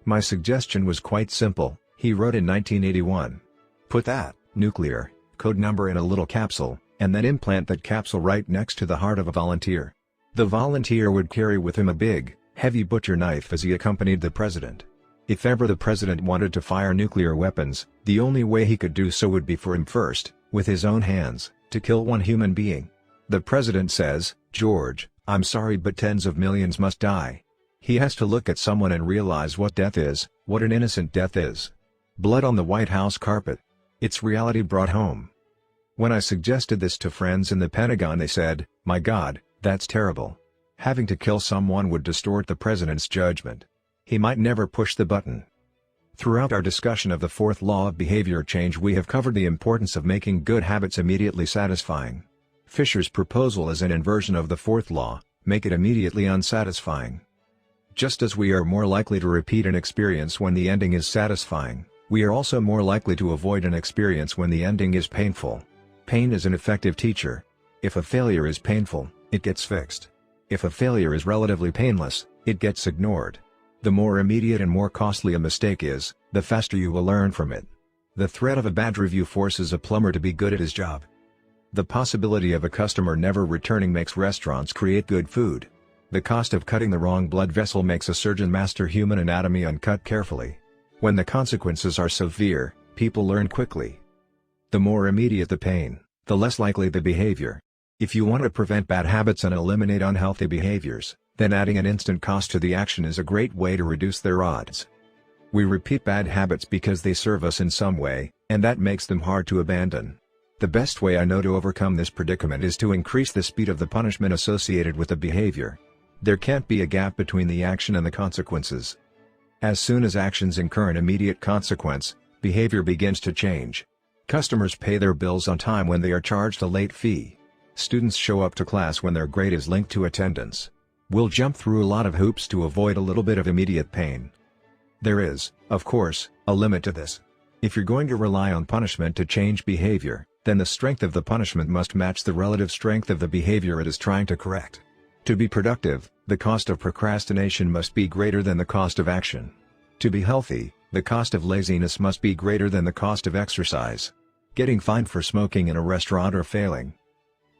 My suggestion was quite simple, he wrote in 1981. Put that nuclear code number in a little capsule, and then implant that capsule right next to the heart of a volunteer. The volunteer would carry with him a big, heavy butcher knife as he accompanied the president. If ever the president wanted to fire nuclear weapons, the only way he could do so would be for him first, with his own hands, to kill one human being. The president says, "George, I'm sorry but tens of millions must die." He has to look at someone and realize what death is, what an innocent death is. Blood on the White House carpet. It's reality brought home. When I suggested this to friends in the Pentagon, they said, "My God, that's terrible. Having to kill someone would distort the president's judgment. He might never push the button." Throughout our discussion of the fourth law of behavior change, we have covered the importance of making good habits immediately satisfying. Fisher's proposal is an inversion of the fourth law: make it immediately unsatisfying. Just as we are more likely to repeat an experience when the ending is satisfying, we are also more likely to avoid an experience when the ending is painful. Pain is an effective teacher. If a failure is painful, it gets fixed. If a failure is relatively painless, it gets ignored. The more immediate and more costly a mistake is, the faster you will learn from it. The threat of a bad review forces a plumber to be good at his job. The possibility of a customer never returning makes restaurants create good food. The cost of cutting the wrong blood vessel makes a surgeon master human anatomy and cut carefully. When the consequences are severe, people learn quickly. The more immediate the pain, the less likely the behavior. If you want to prevent bad habits and eliminate unhealthy behaviors, then adding an instant cost to the action is a great way to reduce their odds. We repeat bad habits because they serve us in some way, and that makes them hard to abandon. The best way I know to overcome this predicament is to increase the speed of the punishment associated with the behavior. There can't be a gap between the action and the consequences. As soon as actions incur an immediate consequence, behavior begins to change. Customers pay their bills on time when they are charged a late fee. Students show up to class when their grade is linked to attendance. We'll jump through a lot of hoops to avoid a little bit of immediate pain. There is, of course, a limit to this. If you're going to rely on punishment to change behavior, then the strength of the punishment must match the relative strength of the behavior it is trying to correct. To be productive, the cost of procrastination must be greater than the cost of action. To be healthy, the cost of laziness must be greater than the cost of exercise. Getting fined for smoking in a restaurant or failing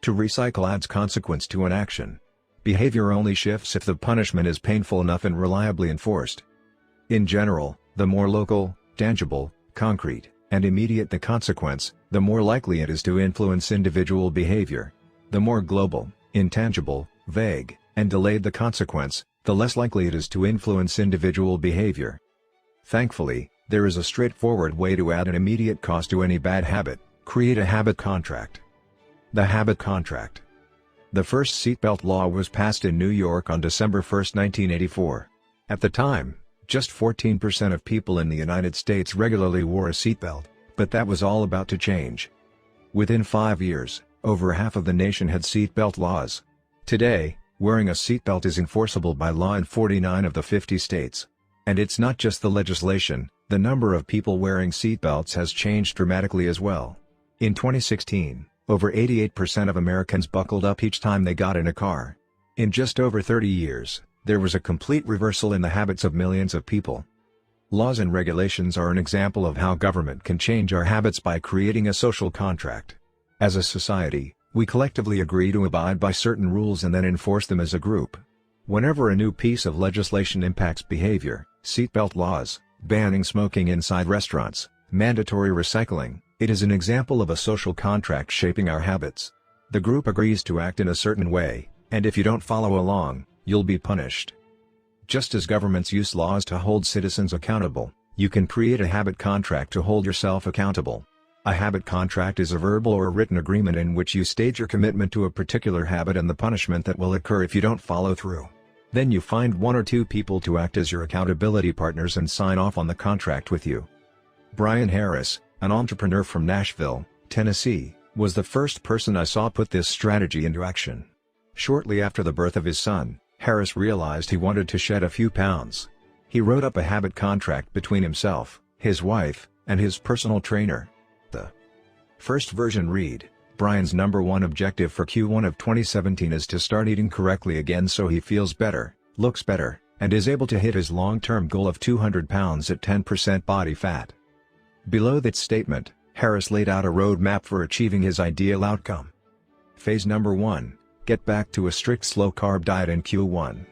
to recycle adds consequence to an action. Behavior only shifts if the punishment is painful enough and reliably enforced. In general, the more local, tangible, concrete, and immediate the consequence, the more likely it is to influence individual behavior. The more global, intangible, vague, and delayed the consequence, the less likely it is to influence individual behavior. Thankfully, There is a straightforward way to add an immediate cost to any bad habit: create a habit contract. The habit contract. The first seatbelt law was passed in New York on December 1, 1984. At the time, just 14% of people in the United States regularly wore a seatbelt, but that was all about to change. Within 5 years, over half of the nation had seatbelt laws. Today, wearing a seatbelt is enforceable by law in 49 of the 50 states. And it's not just the legislation, the number of people wearing seatbelts has changed dramatically as well. In 2016, over 88% of Americans buckled up each time they got in a car. In just over 30 years, there was a complete reversal in the habits of millions of people. Laws and regulations are an example of how government can change our habits by creating a social contract. As a society, we collectively agree to abide by certain rules and then enforce them as a group. Whenever a new piece of legislation impacts behavior, seatbelt laws, banning smoking inside restaurants, mandatory recycling, it is an example of a social contract shaping our habits. The group agrees to act in a certain way, and if you don't follow along, you'll be punished. Just as governments use laws to hold citizens accountable, you can create a habit contract to hold yourself accountable. A habit contract is a verbal or written agreement in which you state your commitment to a particular habit and the punishment that will occur if you don't follow through. Then you find one or two people to act as your accountability partners and sign off on the contract with you. Brian Harris, an entrepreneur from Nashville, Tennessee, was the first person I saw put this strategy into action. Shortly after the birth of his son, Harris realized he wanted to shed a few pounds. He wrote up a habit contract between himself, his wife, and his personal trainer. The first version read, "Brian's #1 objective for Q1 of 2017 is to start eating correctly again so he feels better, looks better, and is able to hit his long-term goal of 200 pounds at 10% body fat." Below that statement, Harris laid out a roadmap for achieving his ideal outcome. Phase number 1, get back to a strict slow-carb diet in Q1.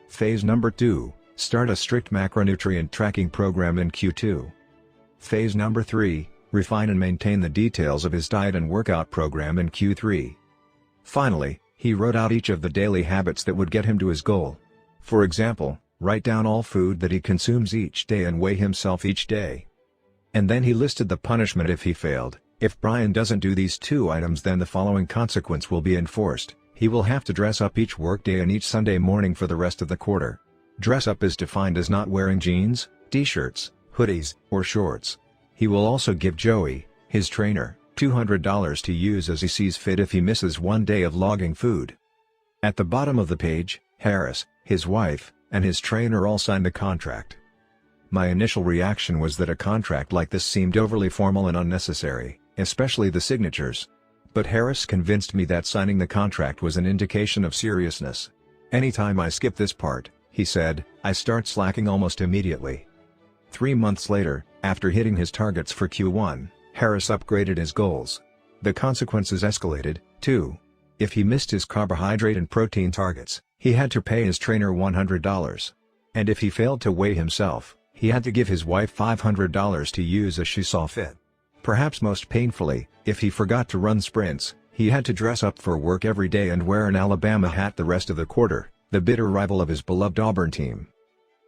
Phase number 2, start a strict macronutrient tracking program in Q2. Phase number 3, refine and maintain the details of his diet and workout program in Q3. Finally, he wrote out each of the daily habits that would get him to his goal. For example, write down all food that he consumes each day and weigh himself each day. And then he listed the punishment if he failed. If Brian doesn't do these 2 items, then the following consequence will be enforced: he will have to dress up each workday and each Sunday morning for the rest of the quarter. Dress up is defined as not wearing jeans, t-shirts, hoodies, or shorts. He will also give Joey, his trainer, $200 to use as he sees fit if he misses one day of logging food. At the bottom of the page, Harris, his wife, and his trainer all signed the contract. My initial reaction was that a contract like this seemed overly formal and unnecessary, especially the signatures. But Harris convinced me that signing the contract was an indication of seriousness. "Anytime I skip this part," he said, "I start slacking almost immediately." 3 months later, after hitting his targets for Q1, Harris upgraded his goals. The consequences escalated, too. If he missed his carbohydrate and protein targets, he had to pay his trainer $100. And if he failed to weigh himself, he had to give his wife $500 to use as she saw fit. Perhaps most painfully, if he forgot to run sprints, he had to dress up for work every day and wear an Alabama hat the rest of the quarter, the bitter rival of his beloved Auburn team.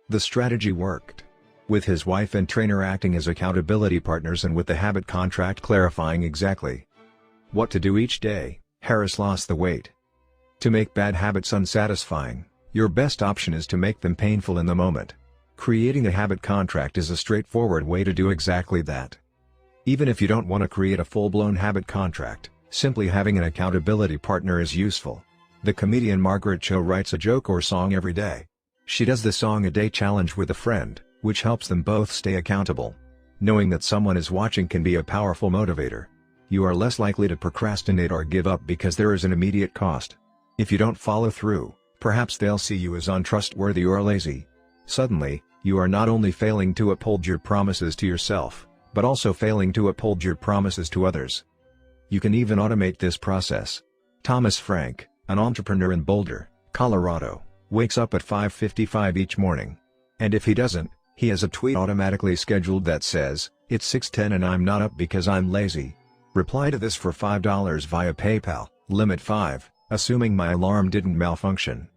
The strategy worked. With his wife and trainer acting as accountability partners and with the habit contract clarifying exactly what to do each day, Harris lost the weight. To make bad habits unsatisfying, your best option is to make them painful in the moment. Creating a habit contract is a straightforward way to do exactly that. Even if you don't want to create a full-blown habit contract, simply having an accountability partner is useful. The comedian Margaret Cho writes a joke or song every day. She does the song a day challenge with a friend, which helps them both stay accountable. Knowing that someone is watching can be a powerful motivator. You are less likely to procrastinate or give up because there is an immediate cost. If you don't follow through, perhaps they'll see you as untrustworthy or lazy. Suddenly, you are not only failing to uphold your promises to yourself, but also failing to uphold your promises to others. You can even automate this process. Thomas Frank, an entrepreneur in Boulder, Colorado, wakes up at 5:55 each morning. And if he doesn't, he has a tweet automatically scheduled that says, "It's 6:10 and I'm not up because I'm lazy. Reply to this for $5 via PayPal, limit 5, assuming my alarm didn't malfunction."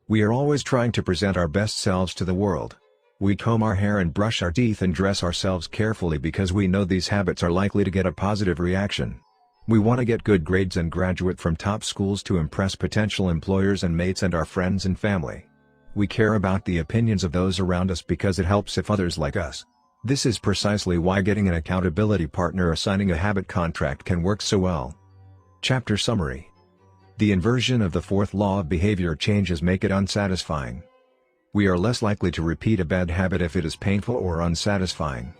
We are always trying to present our best selves to the world. We comb our hair and brush our teeth and dress ourselves carefully because we know these habits are likely to get a positive reaction. We want to get good grades and graduate from top schools to impress potential employers and mates and our friends and family. We care about the opinions of those around us because it helps if others like us. This is precisely why getting an accountability partner or signing a habit contract can work so well. Chapter Summary. The inversion of the fourth law of behavior changes make it unsatisfying. We are less likely to repeat a bad habit if it is painful or unsatisfying.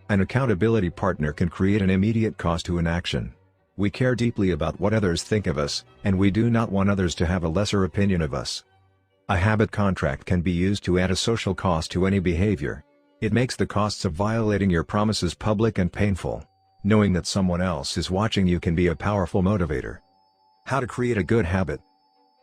An accountability partner can create an immediate cost to an action. We care deeply about what others think of us, and we do not want others to have a lesser opinion of us. A habit contract can be used to add a social cost to any behavior. It makes the costs of violating your promises public and painful. Knowing that someone else is watching you can be a powerful motivator. How to create a good habit.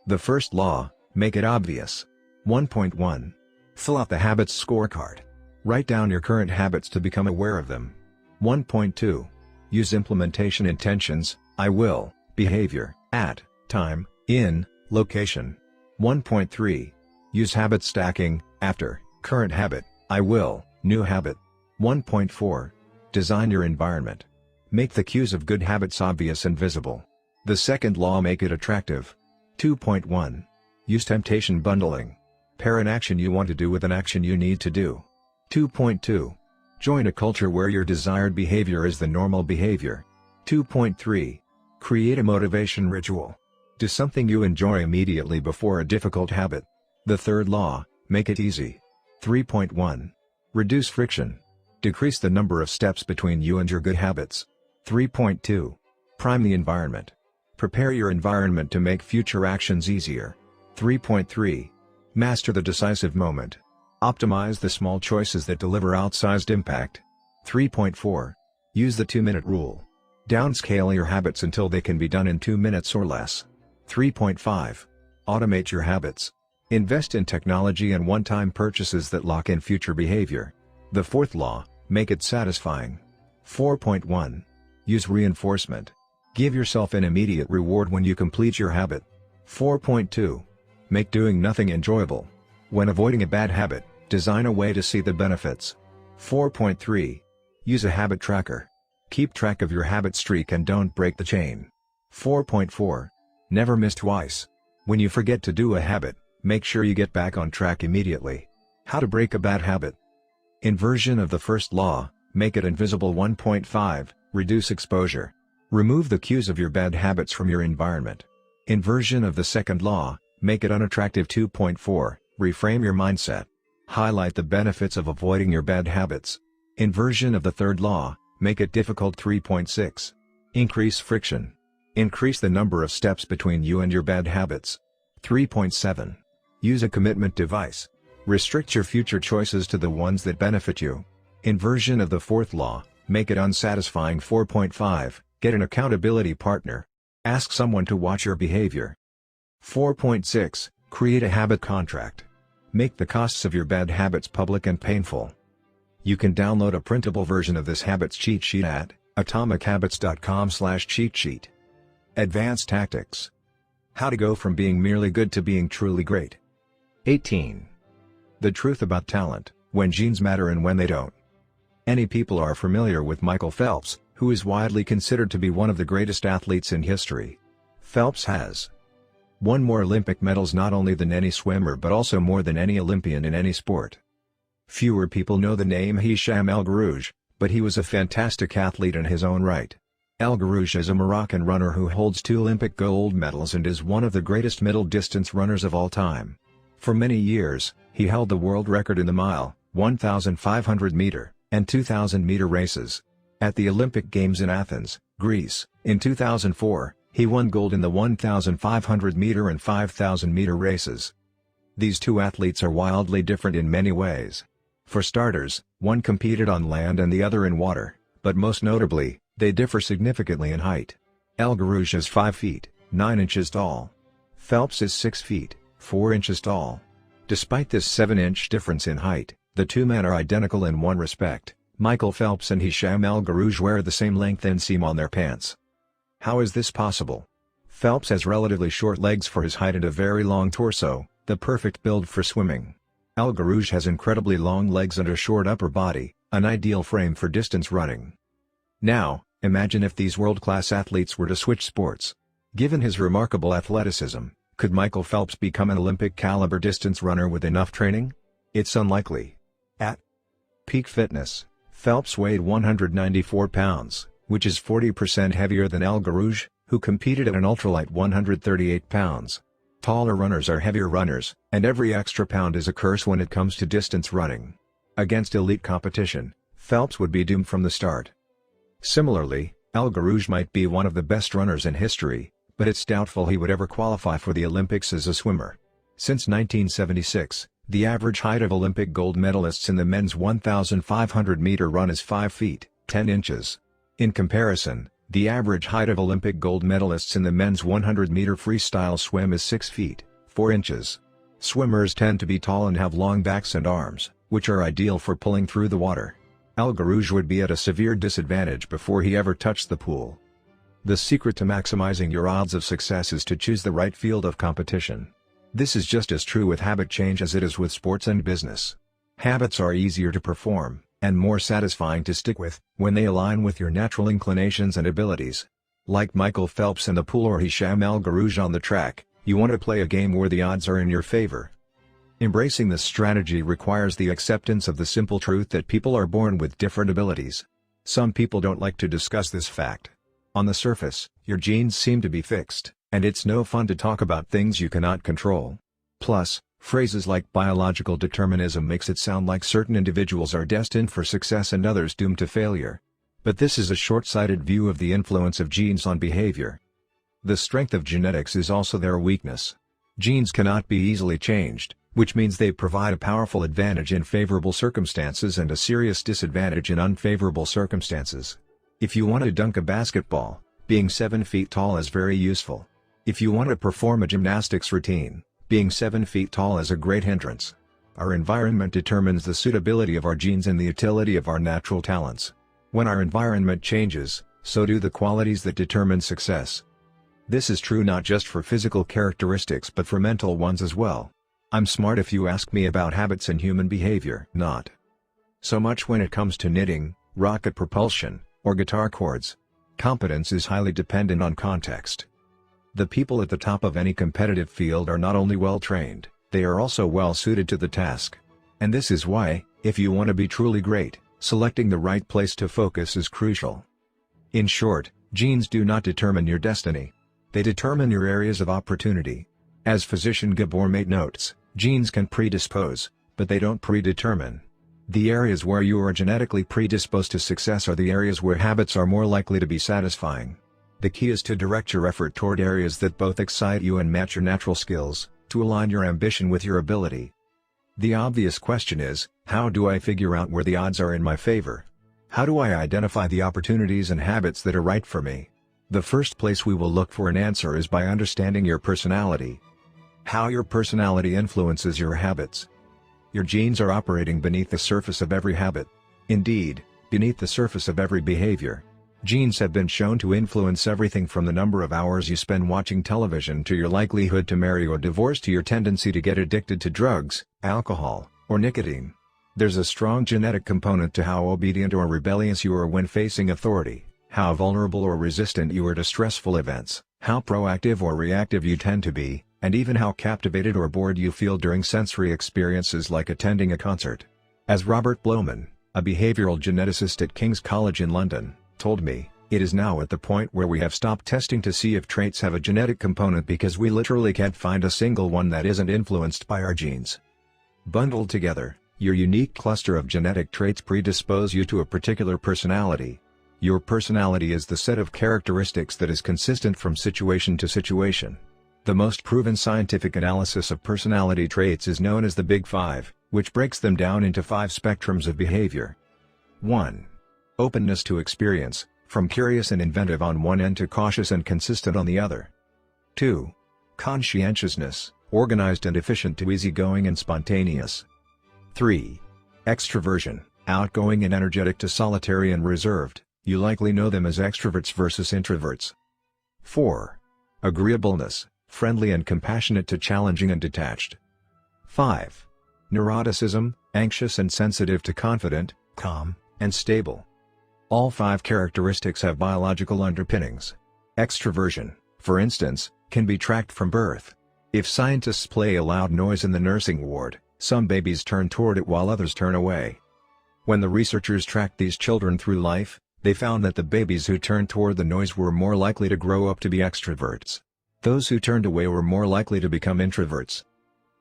The first law, make it obvious. 1.1. Fill out the habits scorecard. Write down your current habits to become aware of them. 1.2. Use implementation intentions, I will, behavior, at, time, in, location. 1.3. Use habit stacking, after, current habit, I will, new habit. 1.4. Design your environment. Make the cues of good habits obvious and visible. The second law, make it attractive. 2.1. Use temptation bundling. Pair an action you want to do with an action you need to do. 2.2. Join a culture where your desired behavior is the normal behavior. 2.3. Create a motivation ritual. Do something you enjoy immediately before a difficult habit. The third law, make it easy. 3.1. Reduce friction. Decrease the number of steps between you and your good habits. 3.2. Prime the environment. Prepare your environment to make future actions easier. 3.3. Master the decisive moment. Optimize the small choices that deliver outsized impact. 3.4. Use the 2-minute rule. Downscale your habits until they can be done in 2 minutes or less. 3.5. Automate your habits. Invest in technology and one-time purchases that lock in future behavior. The fourth law, make it satisfying. 4.1. Use reinforcement. Give yourself an immediate reward when you complete your habit. 4.2. Make doing nothing enjoyable. When avoiding a bad habit, design a way to see the benefits. 4.3. Use a habit tracker. Keep track of your habit streak and don't break the chain. 4.4. Never miss twice. When you forget to do a habit, make sure you get back on track immediately. How to break a bad habit. Inversion of the first law, make it invisible. 1.5. Reduce exposure. Remove the cues of your bad habits from your environment. Inversion of the second law, make it unattractive. 2.4. Reframe your mindset. Highlight the benefits of avoiding your bad habits. Inversion of the third law, make it difficult. 3.6. Increase friction. Increase the number of steps between you and your bad habits. 3.7. Use a commitment device. Restrict your future choices to the ones that benefit you. Inversion of the fourth law, make it unsatisfying. 4.5. Get an accountability partner. Ask someone to watch your behavior. 4.6. Create a habit contract. Make the costs of your bad habits public and painful. You can download a printable version of this habits cheat sheet at atomichabits.com/cheat sheet. Advanced tactics. How to go from being merely good to being truly great. 18. The truth about talent, when genes matter and when they don't. Any people are familiar with Michael Phelps, who is widely considered to be one of the greatest athletes in history. Phelps has won more Olympic medals not only than any swimmer but also more than any Olympian in any sport. Fewer people know the name Hicham El Guerrouj, but he was a fantastic athlete in his own right. El Guerrouj is a Moroccan runner who holds 2 Olympic gold medals and is one of the greatest middle-distance runners of all time. For many years, he held the world record in the mile, 1,500-meter, and 2,000-meter races. At the Olympic Games in Athens, Greece, in 2004, he won gold in the 1,500-meter and 5,000-meter races. These two athletes are wildly different in many ways. For starters, one competed on land and the other in water, but most notably, they differ significantly in height. El Guerrouj is 5 feet, 9 inches tall. Phelps is 6 feet, 4 inches tall. Despite this 7-inch difference in height, the two men are identical in one respect. Michael Phelps and Hicham El Guerrouj wear the same length inseam on their pants. How is this possible? Phelps has relatively short legs for his height and a very long torso, the perfect build for swimming. Al Garouge has incredibly long legs and a short upper body, an ideal frame for distance running. Now, imagine if these world-class athletes were to switch sports. Given his remarkable athleticism, could Michael Phelps become an Olympic-caliber distance runner with enough training? It's unlikely. At peak fitness, Phelps weighed 194 pounds, which is 40% heavier than Al Garouge, who competed at an ultralight 138 pounds. Taller runners are heavier runners, and every extra pound is a curse when it comes to distance running. Against elite competition, Phelps would be doomed from the start. Similarly, Al Garouge might be one of the best runners in history, but it's doubtful he would ever qualify for the Olympics as a swimmer. Since 1976, the average height of Olympic gold medalists in the men's 1,500-meter run is 5 feet, 10 inches. In comparison, the average height of Olympic gold medalists in the men's 100-meter freestyle swim is 6 feet, 4 inches. Swimmers tend to be tall and have long backs and arms, which are ideal for pulling through the water. Al Garouge would be at a severe disadvantage before he ever touched the pool. The secret to maximizing your odds of success is to choose the right field of competition. This is just as true with habit change as it is with sports and business. Habits are easier to perform, and more satisfying to stick with, when they align with your natural inclinations and abilities. Like Michael Phelps in the pool or Hisham Al Garouge on the track, you want to play a game where the odds are in your favor. Embracing this strategy requires the acceptance of the simple truth that people are born with different abilities. Some people don't like to discuss this fact. On the surface, your genes seem to be fixed, and it's no fun to talk about things you cannot control. Plus, phrases like biological determinism makes it sound like certain individuals are destined for success and others doomed to failure. But this is a short-sighted view of the influence of genes on behavior. The strength of genetics is also their weakness. Genes cannot be easily changed, which means they provide a powerful advantage in favorable circumstances and a serious disadvantage in unfavorable circumstances. If you want to dunk a basketball, being 7 feet tall is very useful. If you want to perform a gymnastics routine, being 7 feet tall is a great hindrance. Our environment determines the suitability of our genes and the utility of our natural talents. When our environment changes, so do the qualities that determine success. This is true not just for physical characteristics but for mental ones as well. I'm smart if you ask me about habits and human behavior. Not so much when it comes to knitting, rocket propulsion, or guitar chords. Competence is highly dependent on context. The people at the top of any competitive field are not only well-trained, they are also well-suited to the task. And this is why, if you want to be truly great, selecting the right place to focus is crucial. In short, genes do not determine your destiny. They determine your areas of opportunity. As physician Gabor Mate notes, genes can predispose, but they don't predetermine. The areas where you are genetically predisposed to success are the areas where habits are more likely to be satisfying. The key is to direct your effort toward areas that both excite you and match your natural skills, to align your ambition with your ability. The obvious question is, how do I figure out where the odds are in my favor? How do I identify the opportunities and habits that are right for me? The first place we will look for an answer is by understanding your personality. How your personality influences your habits. Your genes are operating beneath the surface of every habit. Indeed, beneath the surface of every behavior. Genes have been shown to influence everything from the number of hours you spend watching television to your likelihood to marry or divorce to your tendency to get addicted to drugs, alcohol, or nicotine. There's a strong genetic component to how obedient or rebellious you are when facing authority, how vulnerable or resistant you are to stressful events, how proactive or reactive you tend to be, and even how captivated or bored you feel during sensory experiences like attending a concert. As Robert Blowman, a behavioral geneticist at King's College in London, told me, it is now at the point where we have stopped testing to see if traits have a genetic component because we literally can't find a single one that isn't influenced by our genes. Bundled together, your unique cluster of genetic traits predispose you to a particular personality. Your personality is the set of characteristics that is consistent from situation to situation. The most proven scientific analysis of personality traits is known as the Big Five, which breaks them down into 5 spectrums of behavior. 1. Openness to experience, from curious and inventive on one end to cautious and consistent on the other. 2. Conscientiousness, organized and efficient to easygoing and spontaneous. 3. Extroversion, outgoing and energetic to solitary and reserved, you likely know them as extroverts versus introverts. 4. Agreeableness, friendly and compassionate to challenging and detached. 5. Neuroticism, anxious and sensitive to confident, calm, and stable. All 5 characteristics have biological underpinnings. Extroversion, for instance, can be tracked from birth. If scientists play a loud noise in the nursing ward, some babies turn toward it while others turn away. When the researchers tracked these children through life, they found that the babies who turned toward the noise were more likely to grow up to be extroverts. Those who turned away were more likely to become introverts.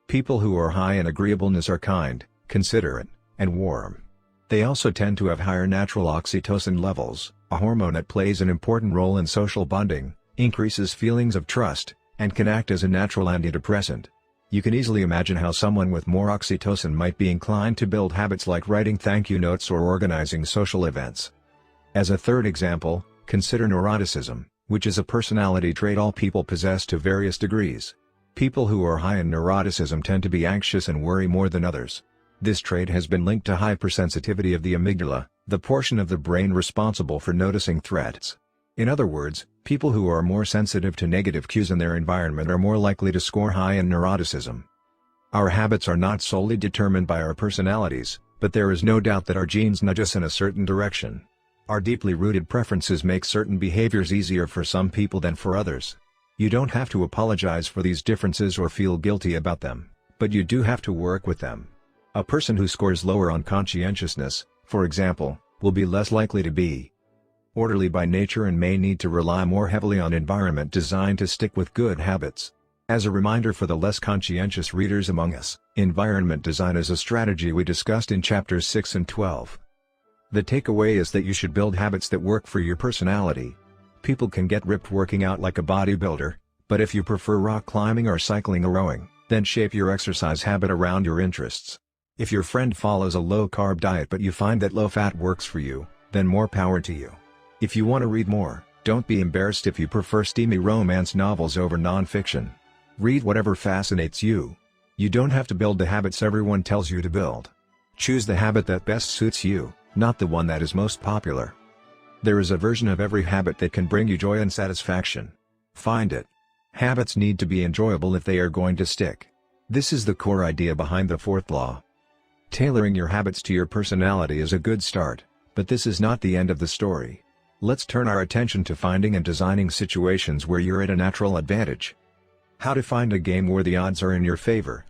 People who are high in agreeableness are kind, considerate, and warm. They also tend to have higher natural oxytocin levels, a hormone that plays an important role in social bonding, increases feelings of trust, and can act as a natural antidepressant. You can easily imagine how someone with more oxytocin might be inclined to build habits like writing thank you notes or organizing social events. As a third example, consider neuroticism, which is a personality trait all people possess to various degrees. People who are high in neuroticism tend to be anxious and worry more than others. This trait has been linked to hypersensitivity of the amygdala, the portion of the brain responsible for noticing threats. In other words, people who are more sensitive to negative cues in their environment are more likely to score high in neuroticism. Our habits are not solely determined by our personalities, but there is no doubt that our genes nudge us in a certain direction. Our deeply rooted preferences make certain behaviors easier for some people than for others. You don't have to apologize for these differences or feel guilty about them, but you do have to work with them. A person who scores lower on conscientiousness, for example, will be less likely to be orderly by nature and may need to rely more heavily on environment designed to stick with good habits. As a reminder for the less conscientious readers among us, environment design is a strategy we discussed in chapters 6 and 12. The takeaway is that you should build habits that work for your personality. People can get ripped working out like a bodybuilder, but if you prefer rock climbing or cycling or rowing, then shape your exercise habit around your interests. If your friend follows a low-carb diet but you find that low-fat works for you, then more power to you. If you want to read more, don't be embarrassed if you prefer steamy romance novels over non-fiction. Read whatever fascinates you. You don't have to build the habits everyone tells you to build. Choose the habit that best suits you, not the one that is most popular. There is a version of every habit that can bring you joy and satisfaction. Find it. Habits need to be enjoyable if they are going to stick. This is the core idea behind the 4th law. Tailoring your habits to your personality is a good start, but this is not the end of the story. Let's turn our attention to finding and designing situations where you're at a natural advantage. How to find a game where the odds are in your favor.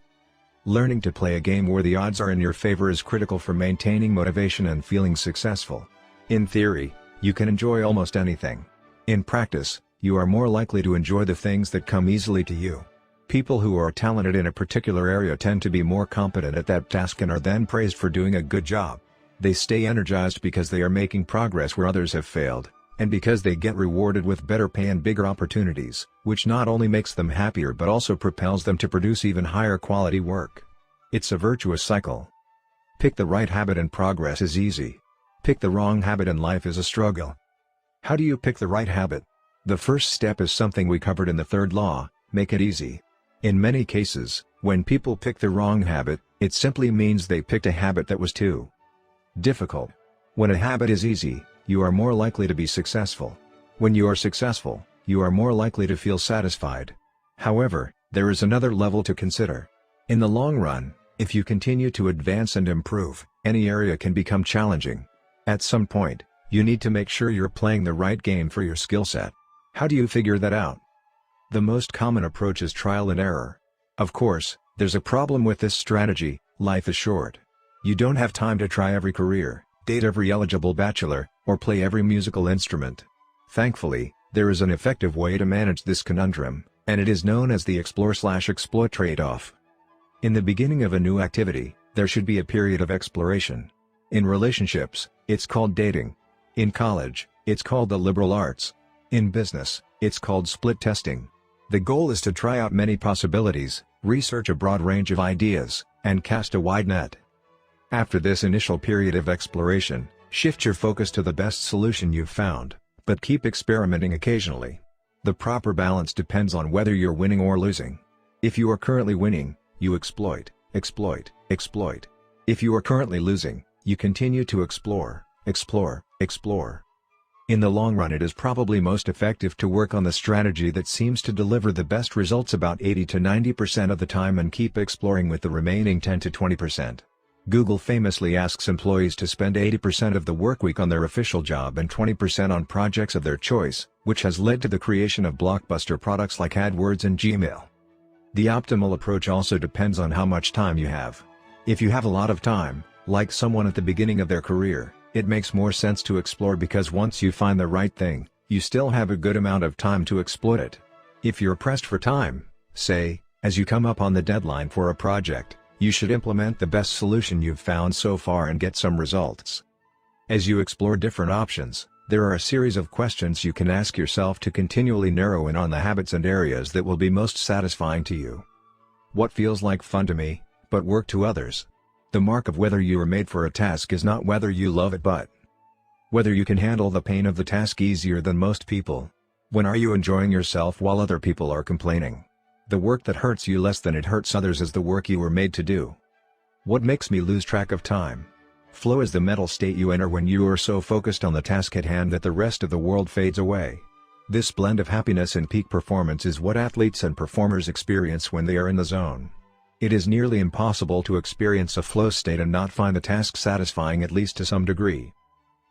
Learning to play a game where the odds are in your favor is critical for maintaining motivation and feeling successful. In theory, you can enjoy almost anything. In practice, you are more likely to enjoy the things that come easily to you. People who are talented in a particular area tend to be more competent at that task and are then praised for doing a good job. They stay energized because they are making progress where others have failed, and because they get rewarded with better pay and bigger opportunities, which not only makes them happier but also propels them to produce even higher quality work. It's a virtuous cycle. Pick the right habit and progress is easy. Pick the wrong habit and life is a struggle. How do you pick the right habit? The first step is something we covered in the 3rd law: make it easy. In many cases, when people pick the wrong habit, it simply means they picked a habit that was too difficult. When a habit is easy, you are more likely to be successful. When you are successful, you are more likely to feel satisfied. However, there is another level to consider. In the long run, if you continue to advance and improve, any area can become challenging. At some point, you need to make sure you're playing the right game for your skill set. How do you figure that out? The most common approach is trial and error. Of course, there's a problem with this strategy: life is short. You don't have time to try every career, date every eligible bachelor, or play every musical instrument. Thankfully, there is an effective way to manage this conundrum, and it is known as the explore/exploit trade-off. In the beginning of a new activity, there should be a period of exploration. In relationships, it's called dating. In college, it's called the liberal arts. In business, it's called split testing. The goal is to try out many possibilities, research a broad range of ideas, and cast a wide net. After this initial period of exploration, shift your focus to the best solution you've found, but keep experimenting occasionally. The proper balance depends on whether you're winning or losing. If you are currently winning, you exploit, exploit, exploit. If you are currently losing, you continue to explore, explore, explore. In the long run, it is probably most effective to work on the strategy that seems to deliver the best results about 80 to 90% of the time and keep exploring with the remaining 10 to 20%. Google famously asks employees to spend 80% of the workweek on their official job and 20% on projects of their choice, which has led to the creation of blockbuster products like AdWords and Gmail. The optimal approach also depends on how much time you have. If you have a lot of time, like someone at the beginning of their career, it makes more sense to explore because once you find the right thing, you still have a good amount of time to exploit it. If you're pressed for time, say, as you come up on the deadline for a project, you should implement the best solution you've found so far and get some results. As you explore different options, there are a series of questions you can ask yourself to continually narrow in on the habits and areas that will be most satisfying to you. What feels like fun to me, but work to others? The mark of whether you are made for a task is not whether you love it but whether you can handle the pain of the task easier than most people. When are you enjoying yourself while other people are complaining? The work that hurts you less than it hurts others is the work you were made to do. What makes me lose track of time? Flow is the mental state you enter when you are so focused on the task at hand that the rest of the world fades away. This blend of happiness and peak performance is what athletes and performers experience when they are in the zone. It is nearly impossible to experience a flow state and not find the task satisfying at least to some degree.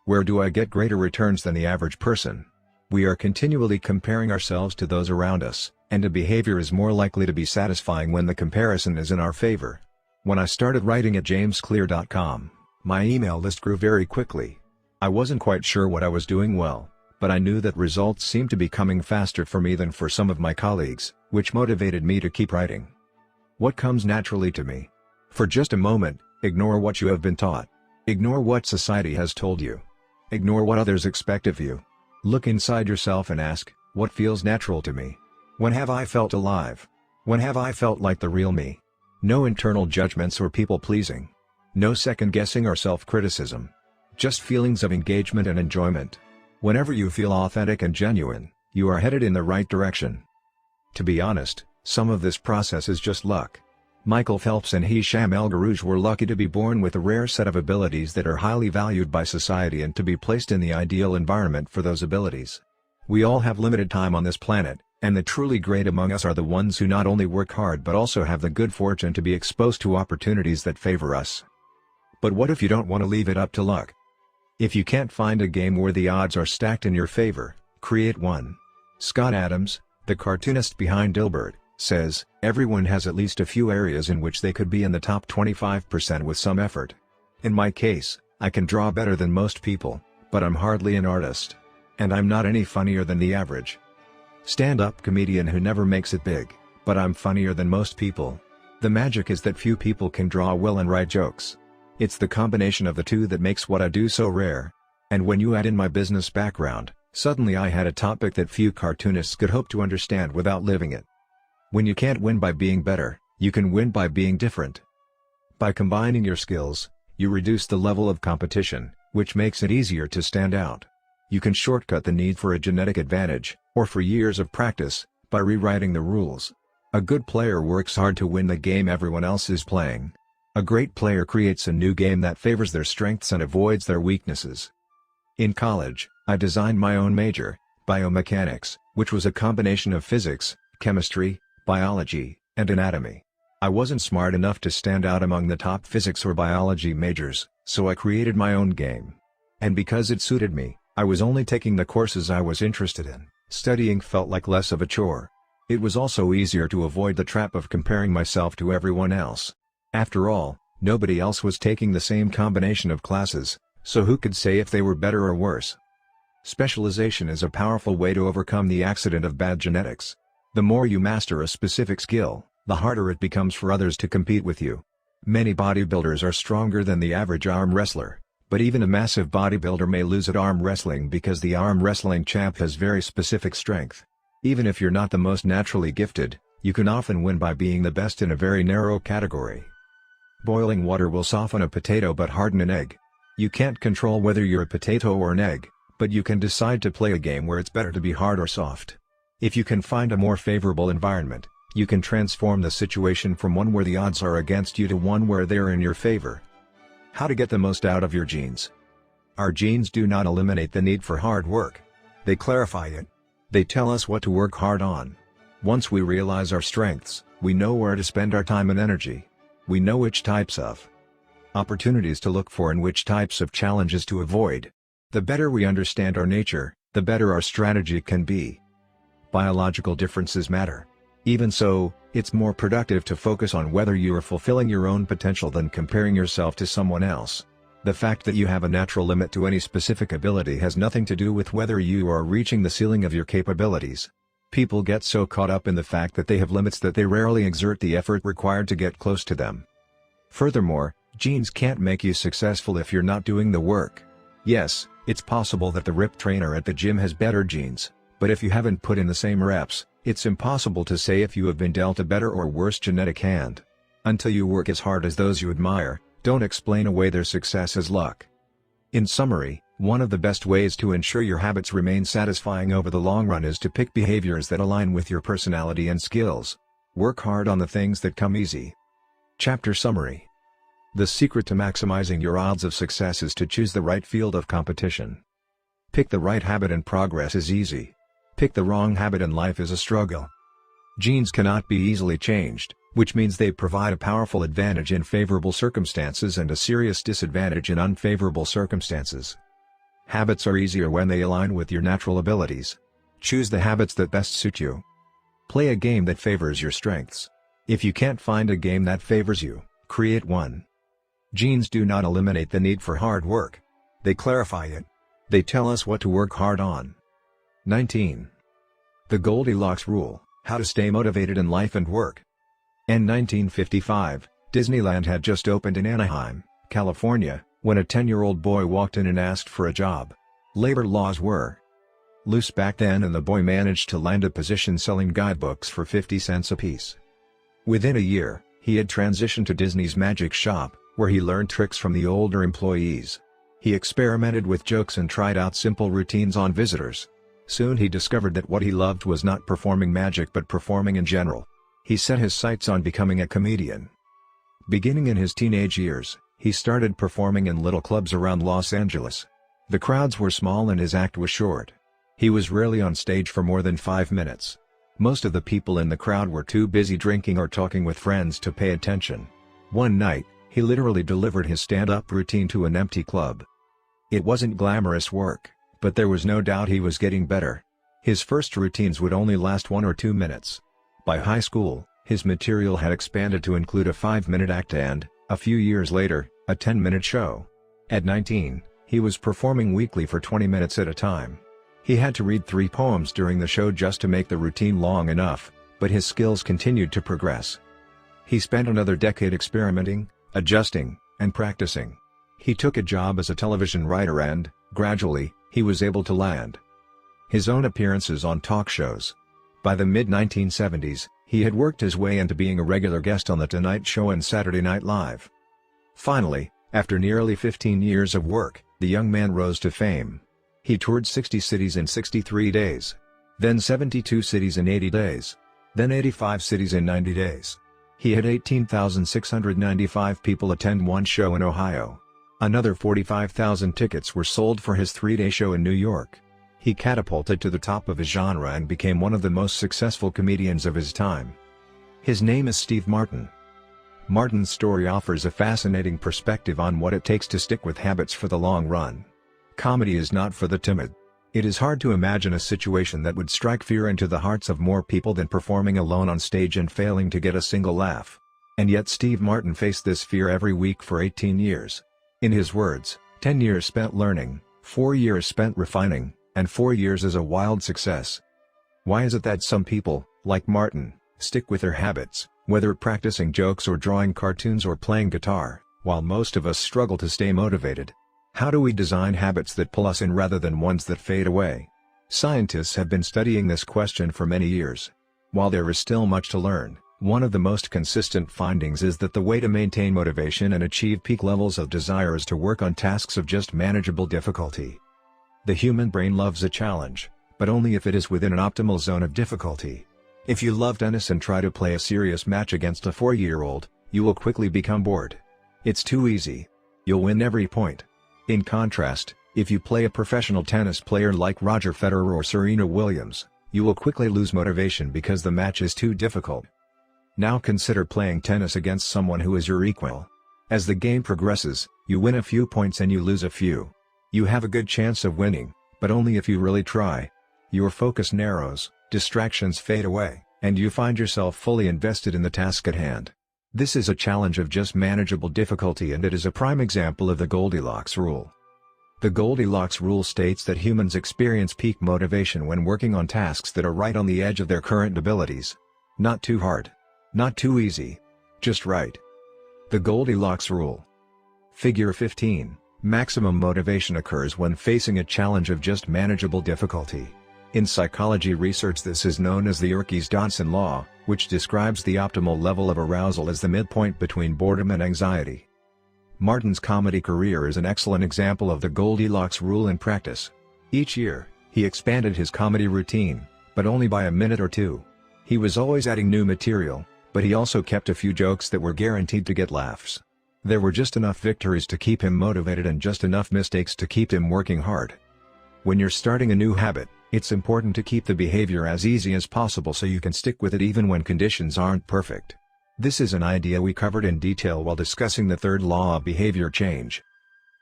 Where do I get greater returns than the average person? We are continually comparing ourselves to those around us, and a behavior is more likely to be satisfying when the comparison is in our favor. When I started writing at jamesclear.com, my email list grew very quickly. I wasn't quite sure what I was doing well, but I knew that results seemed to be coming faster for me than for some of my colleagues, which motivated me to keep writing. What comes naturally to me? For just a moment, ignore what you have been taught. Ignore what society has told you. Ignore what others expect of you. Look inside yourself and ask, what feels natural to me? When have I felt alive? When have I felt like the real me? No internal judgments or people-pleasing. No second-guessing or self-criticism. Just feelings of engagement and enjoyment. Whenever you feel authentic and genuine, you are headed in the right direction. To be honest, some of this process is just luck. Michael Phelps and Hisham El Garouj were lucky to be born with a rare set of abilities that are highly valued by society and to be placed in the ideal environment for those abilities. We all have limited time on this planet, and the truly great among us are the ones who not only work hard but also have the good fortune to be exposed to opportunities that favor us. But what if you don't want to leave it up to luck? If you can't find a game where the odds are stacked in your favor, create one. Scott Adams, the cartoonist behind Dilbert, says, everyone has at least a few areas in which they could be in the top 25% with some effort. In my case, I can draw better than most people, but I'm hardly an artist. And I'm not any funnier than the average stand-up comedian who never makes it big, but I'm funnier than most people. The magic is that few people can draw well and write jokes. It's the combination of the two that makes what I do so rare. And when you add in my business background, suddenly I had a topic that few cartoonists could hope to understand without living it. When you can't win by being better, you can win by being different. By combining your skills, you reduce the level of competition, which makes it easier to stand out. You can shortcut the need for a genetic advantage, or for years of practice, by rewriting the rules. A good player works hard to win the game everyone else is playing. A great player creates a new game that favors their strengths and avoids their weaknesses. In college, I designed my own major, biomechanics, which was a combination of physics, chemistry, biology, and anatomy. I wasn't smart enough to stand out among the top physics or biology majors, so I created my own game. And because it suited me, I was only taking the courses I was interested in. Studying felt like less of a chore. It was also easier to avoid the trap of comparing myself to everyone else. After all, nobody else was taking the same combination of classes, so who could say if they were better or worse? Specialization is a powerful way to overcome the accident of bad genetics. The more you master a specific skill, the harder it becomes for others to compete with you. Many bodybuilders are stronger than the average arm wrestler, but even a massive bodybuilder may lose at arm wrestling because the arm wrestling champ has very specific strength. Even if you're not the most naturally gifted, you can often win by being the best in a very narrow category. Boiling water will soften a potato but harden an egg. You can't control whether you're a potato or an egg, but you can decide to play a game where it's better to be hard or soft. If you can find a more favorable environment, you can transform the situation from one where the odds are against you to one where they're in your favor. How to get the most out of your genes. Our genes do not eliminate the need for hard work. They clarify it. They tell us what to work hard on. Once we realize our strengths, we know where to spend our time and energy. We know which types of opportunities to look for and which types of challenges to avoid. The better we understand our nature, the better our strategy can be. Biological differences matter. Even so, it's more productive to focus on whether you are fulfilling your own potential than comparing yourself to someone else. The fact that you have a natural limit to any specific ability has nothing to do with whether you are reaching the ceiling of your capabilities. People get so caught up in the fact that they have limits that they rarely exert the effort required to get close to them. Furthermore, genes can't make you successful if you're not doing the work. Yes, it's possible that the ripped trainer at the gym has better genes, but if you haven't put in the same reps, it's impossible to say if you have been dealt a better or worse genetic hand. Until you work as hard as those you admire, don't explain away their success as luck. In summary, one of the best ways to ensure your habits remain satisfying over the long run is to pick behaviors that align with your personality and skills. Work hard on the things that come easy. Chapter Summary. The secret to maximizing your odds of success is to choose the right field of competition. Pick the right habit and progress is easy. Pick the wrong habit and life is a struggle. Genes cannot be easily changed, which means they provide a powerful advantage in favorable circumstances and a serious disadvantage in unfavorable circumstances. Habits are easier when they align with your natural abilities. Choose the habits that best suit you. Play a game that favors your strengths. If you can't find a game that favors you, create one. Genes do not eliminate the need for hard work. They clarify it. They tell us what to work hard on. 19. The Goldilocks Rule: How to Stay Motivated in Life and Work. In 1955, Disneyland had just opened in Anaheim, California, when a 10-year-old boy walked in and asked for a job. Labor laws were loose back then and the boy managed to land a position selling guidebooks for 50 cents apiece. Within a year, he had transitioned to Disney's Magic Shop, where he learned tricks from the older employees. He experimented with jokes and tried out simple routines on visitors. Soon he discovered that what he loved was not performing magic but performing in general. He set his sights on becoming a comedian. Beginning in his teenage years, he started performing in little clubs around Los Angeles. The crowds were small and his act was short. He was rarely on stage for more than 5 minutes. Most of the people in the crowd were too busy drinking or talking with friends to pay attention. One night, he literally delivered his stand-up routine to an empty club. It wasn't glamorous work, but there was no doubt he was getting better. His first routines would only last 1 or 2 minutes. By high school, his material had expanded to include a 5-minute act and, a few years later, a 10-minute show. At 19, he was performing weekly for 20 minutes at a time. He had to read 3 poems during the show just to make the routine long enough, but his skills continued to progress. He spent another decade experimenting, adjusting, and practicing. He took a job as a television writer and, gradually, he was able to land his own appearances on talk shows. By the mid-1970s, he had worked his way into being a regular guest on The Tonight Show and Saturday Night Live. Finally, after nearly 15 years of work, the young man rose to fame. He toured 60 cities in 63 days. Then 72 cities in 80 days. Then 85 cities in 90 days. He had 18,695 people attend one show in Ohio. Another 45,000 tickets were sold for his 3-day show in New York. He catapulted to the top of his genre and became one of the most successful comedians of his time. His name is Steve Martin. Martin's story offers a fascinating perspective on what it takes to stick with habits for the long run. Comedy is not for the timid. It is hard to imagine a situation that would strike fear into the hearts of more people than performing alone on stage and failing to get a single laugh. And yet Steve Martin faced this fear every week for 18 years. In his words, 10 years spent learning, 4 years spent refining, and 4 years is a wild success. Why is it that some people, like Martin, stick with their habits, whether practicing jokes or drawing cartoons or playing guitar, while most of us struggle to stay motivated? How do we design habits that pull us in rather than ones that fade away? Scientists have been studying this question for many years. While there is still much to learn, one of the most consistent findings is that the way to maintain motivation and achieve peak levels of desire is to work on tasks of just manageable difficulty. The human brain loves a challenge, but only if it is within an optimal zone of difficulty. If you love tennis and try to play a serious match against a 4-year-old, you will quickly become bored. It's too easy. You'll win every point. In contrast, If you play a professional tennis player like Roger Federer or Serena Williams, you will quickly lose motivation because the match is too difficult. Now consider playing tennis against someone who is your equal. As the game progresses, you win a few points and you lose a few. You have a good chance of winning, but only if you really try. Your focus narrows, distractions fade away, and you find yourself fully invested in the task at hand. This is a challenge of just manageable difficulty, and it is a prime example of the Goldilocks rule. The Goldilocks rule states that humans experience peak motivation when working on tasks that are right on the edge of their current abilities. Not too hard. Not too easy. Just right. The Goldilocks rule. Figure 15. Maximum motivation occurs when facing a challenge of just manageable difficulty. In psychology research, this is known as the Yerkes-Dodson law, which describes the optimal level of arousal as the midpoint between boredom and anxiety. Martin's comedy career is an excellent example of the Goldilocks rule in practice. Each year, he expanded his comedy routine, but only by a minute or two. He was always adding new material, but he also kept a few jokes that were guaranteed to get laughs. There were just enough victories to keep him motivated and just enough mistakes to keep him working hard. When you're starting a new habit, it's important to keep the behavior as easy as possible so you can stick with it even when conditions aren't perfect. This is an idea we covered in detail while discussing the third law of behavior change.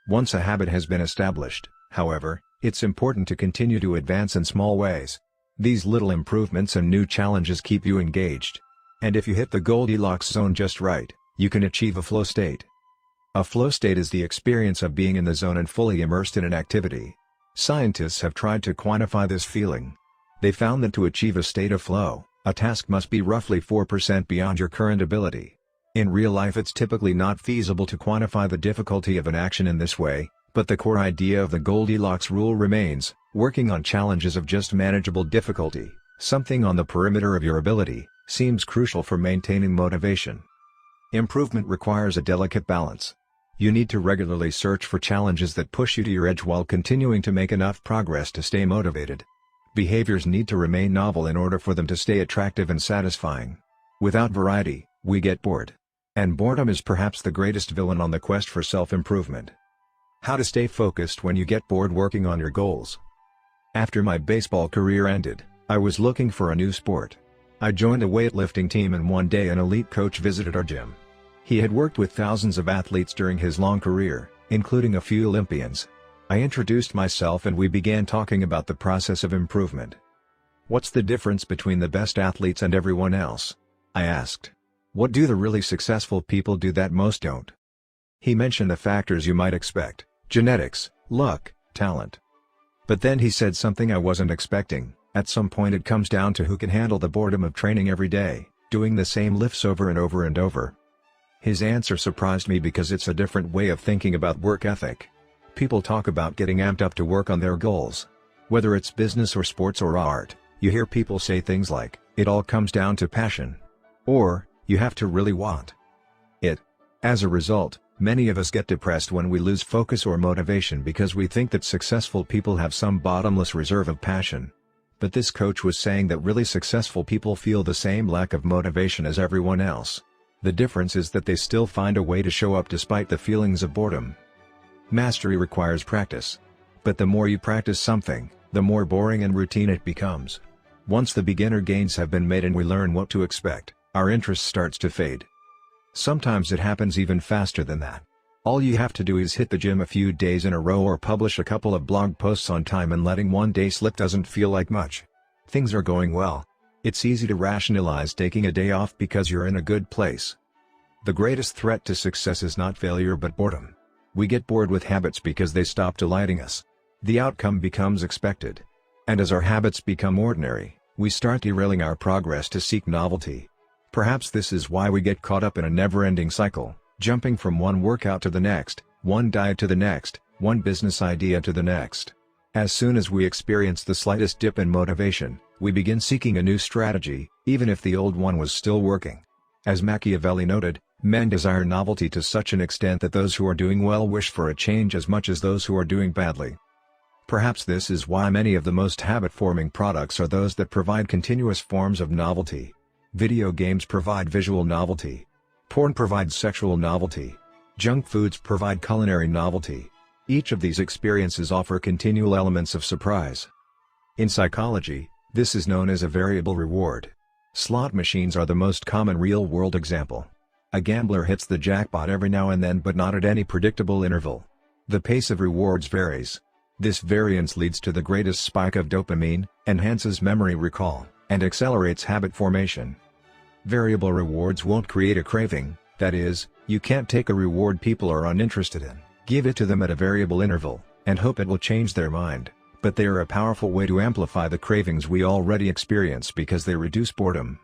Once a habit has been established, however, it's important to continue to advance in small ways. These little improvements and new challenges keep you engaged. And if you hit the Goldilocks zone just right, you can achieve a flow state. A flow state is the experience of being in the zone and fully immersed in an activity. Scientists have tried to quantify this feeling. They found that to achieve a state of flow, a task must be roughly 4% beyond your current ability. In real life, it's typically not feasible to quantify the difficulty of an action in this way, but the core idea of the Goldilocks rule remains: working on challenges of just manageable difficulty, something on the perimeter of your ability, seems crucial for maintaining motivation. Improvement requires a delicate balance. You need to regularly search for challenges that push you to your edge while continuing to make enough progress to stay motivated. Behaviors need to remain novel in order for them to stay attractive and satisfying. Without variety, we get bored. And boredom is perhaps the greatest villain on the quest for self-improvement. How to stay focused when you get bored working on your goals. After my baseball career ended, I was looking for a new sport. I joined a weightlifting team, and one day an elite coach visited our gym. He had worked with thousands of athletes during his long career, including a few Olympians. I introduced myself and we began talking about the process of improvement. "What's the difference between the best athletes and everyone else?" I asked. "What do the really successful people do that most don't?" He mentioned the factors you might expect: genetics, luck, talent. But then he said something I wasn't expecting: at some point it comes down to who can handle the boredom of training every day, doing the same lifts over and over and over. His answer surprised me because it's a different way of thinking about work ethic. People talk about getting amped up to work on their goals. Whether it's business or sports or art, you hear people say things like, "It all comes down to passion," or, "You have to really want it." As a result, many of us get depressed when we lose focus or motivation because we think that successful people have some bottomless reserve of passion. But this coach was saying that really successful people feel the same lack of motivation as everyone else. The difference is that they still find a way to show up despite the feelings of boredom. Mastery requires practice. But the more you practice something, the more boring and routine it becomes. Once the beginner gains have been made and we learn what to expect, our interest starts to fade. Sometimes it happens even faster than that. All you have to do is hit the gym a few days in a row or publish a couple of blog posts on time, and letting one day slip doesn't feel like much. Things are going well. It's easy to rationalize taking a day off because you're in a good place. The greatest threat to success is not failure but boredom. We get bored with habits because they stop delighting us. The outcome becomes expected. And as our habits become ordinary, we start derailing our progress to seek novelty. Perhaps this is why we get caught up in a never-ending cycle, jumping from one workout to the next, one diet to the next, one business idea to the next. As soon as we experience the slightest dip in motivation, we begin seeking a new strategy, even if the old one was still working. As Machiavelli noted, men desire novelty to such an extent that those who are doing well wish for a change as much as those who are doing badly. Perhaps this is why many of the most habit-forming products are those that provide continuous forms of novelty. Video games provide visual novelty. Porn provides sexual novelty. Junk foods provide culinary novelty. Each of these experiences offer continual elements of surprise. In psychology, this is known as a variable reward. Slot machines are the most common real-world example. A gambler hits the jackpot every now and then, but not at any predictable interval. The pace of rewards varies. This variance leads to the greatest spike of dopamine, enhances memory recall, and accelerates habit formation. Variable rewards won't create a craving, that is, you can't take a reward people are uninterested in, give it to them at a variable interval, and hope it will change their mind, but they are a powerful way to amplify the cravings we already experience because they reduce boredom.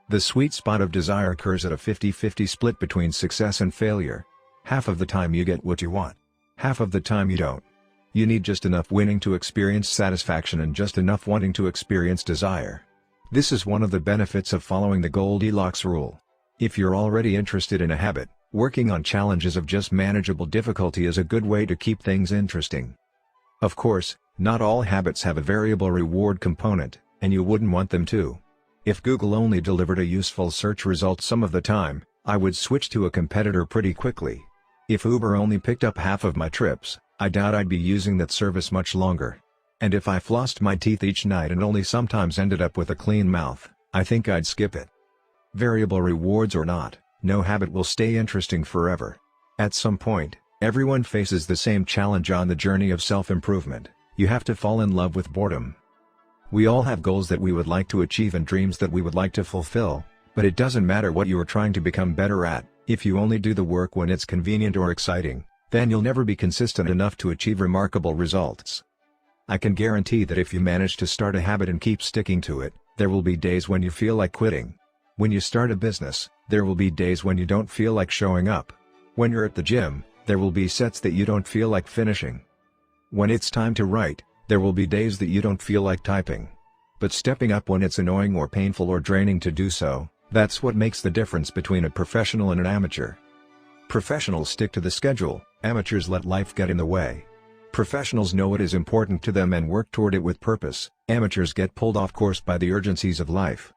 The sweet spot of desire occurs at a 50-50 split between success and failure. Half of the time you get what you want. Half of the time you don't. You need just enough winning to experience satisfaction and just enough wanting to experience desire. This is one of the benefits of following the Goldilocks rule. If you're already interested in a habit, working on challenges of just manageable difficulty is a good way to keep things interesting. Of course, not all habits have a variable reward component, and you wouldn't want them to. If Google only delivered a useful search result some of the time, I would switch to a competitor pretty quickly. If Uber only picked up half of my trips, I doubt I'd be using that service much longer. And if I flossed my teeth each night and only sometimes ended up with a clean mouth, I think I'd skip it. Variable rewards or not, no habit will stay interesting forever. At some point, everyone faces the same challenge on the journey of self-improvement: you have to fall in love with boredom. We all have goals that we would like to achieve and dreams that we would like to fulfill, but it doesn't matter what you are trying to become better at, if you only do the work when it's convenient or exciting, then you'll never be consistent enough to achieve remarkable results. I can guarantee that if you manage to start a habit and keep sticking to it, there will be days when you feel like quitting. When you start a business, there will be days when you don't feel like showing up. When you're at the gym, there will be sets that you don't feel like finishing. When it's time to write, there will be days that you don't feel like typing. But stepping up when it's annoying or painful or draining to do so, that's what makes the difference between a professional and an amateur. Professionals stick to the schedule, amateurs let life get in the way. Professionals know what is important to them and work toward it with purpose, amateurs get pulled off course by the urgencies of life.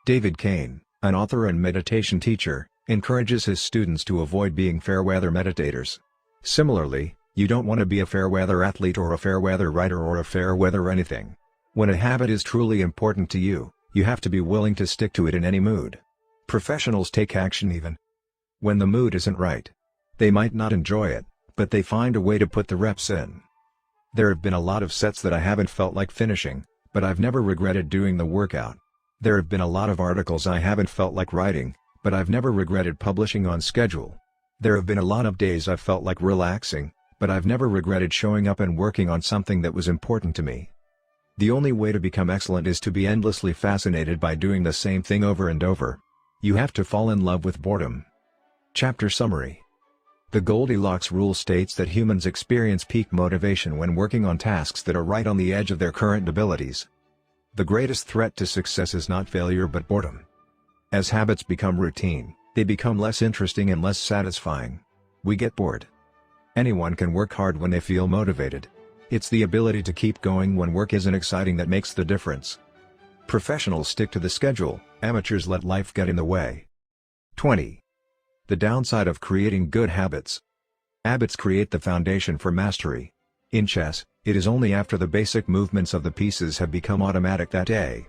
David Kane, an author and meditation teacher, encourages his students to avoid being fair-weather meditators. Similarly, you don't want to be a fair-weather athlete or a fair-weather writer or a fair-weather anything. When a habit is truly important to you, you have to be willing to stick to it in any mood. Professionals take action even when the mood isn't right. They might not enjoy it, but they find a way to put the reps in. There have been a lot of sets that I haven't felt like finishing, but I've never regretted doing the workout. There have been a lot of articles I haven't felt like writing, but I've never regretted publishing on schedule. There have been a lot of days I've felt like relaxing, but I've never regretted showing up and working on something that was important to me. The only way to become excellent is to be endlessly fascinated by doing the same thing over and over. You have to fall in love with boredom. Chapter Summary. The Goldilocks rule states that humans experience peak motivation when working on tasks that are right on the edge of their current abilities. The greatest threat to success is not failure but boredom. As habits become routine, they become less interesting and less satisfying. We get bored. Anyone can work hard when they feel motivated. It's the ability to keep going when work isn't exciting that makes the difference. Professionals stick to the schedule, amateurs let life get in the way. 20. The downside of creating good habits. Habits create the foundation for mastery. In chess, it is only after the basic movements of the pieces have become automatic that a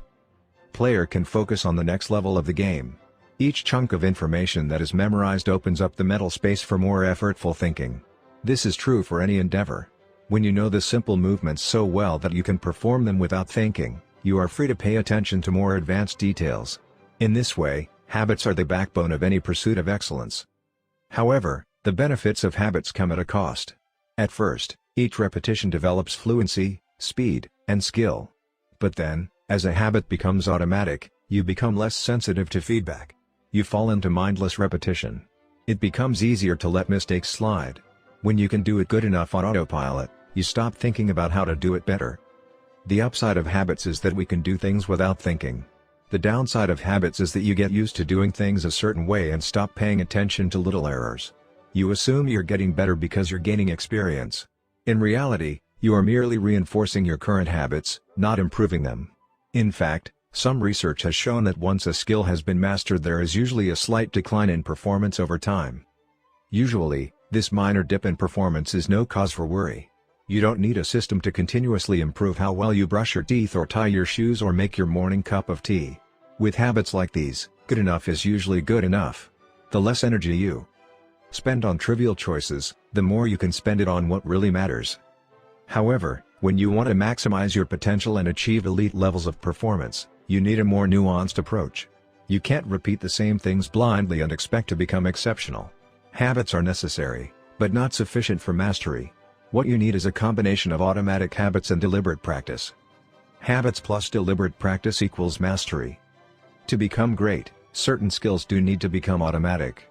player can focus on the next level of the game. Each chunk of information that is memorized opens up the mental space for more effortful thinking. This is true for any endeavor. When you know the simple movements so well that you can perform them without thinking, you are free to pay attention to more advanced details. In this way, habits are the backbone of any pursuit of excellence. However, the benefits of habits come at a cost. At first, each repetition develops fluency, speed, and skill. But then, as a habit becomes automatic, you become less sensitive to feedback. You fall into mindless repetition. It becomes easier to let mistakes slide. When you can do it good enough on autopilot, you stop thinking about how to do it better. The upside of habits is that we can do things without thinking. The downside of habits is that you get used to doing things a certain way and stop paying attention to little errors. You assume you're getting better because you're gaining experience. In reality, you are merely reinforcing your current habits, not improving them. In fact, some research has shown that once a skill has been mastered, there is usually a slight decline in performance over time. Usually, This minor dip in performance is no cause for worry. You don't need a system to continuously improve how well you brush your teeth or tie your shoes or make your morning cup of tea. With habits like these, good enough is usually good enough. The less energy you spend on trivial choices, the more you can spend it on what really matters. However, when you want to maximize your potential and achieve elite levels of performance, you need a more nuanced approach. You can't repeat the same things blindly and expect to become exceptional. Habits are necessary, but not sufficient for mastery. What you need is a combination of automatic habits and deliberate practice. Habits plus deliberate practice equals mastery. To become great, certain skills do need to become automatic.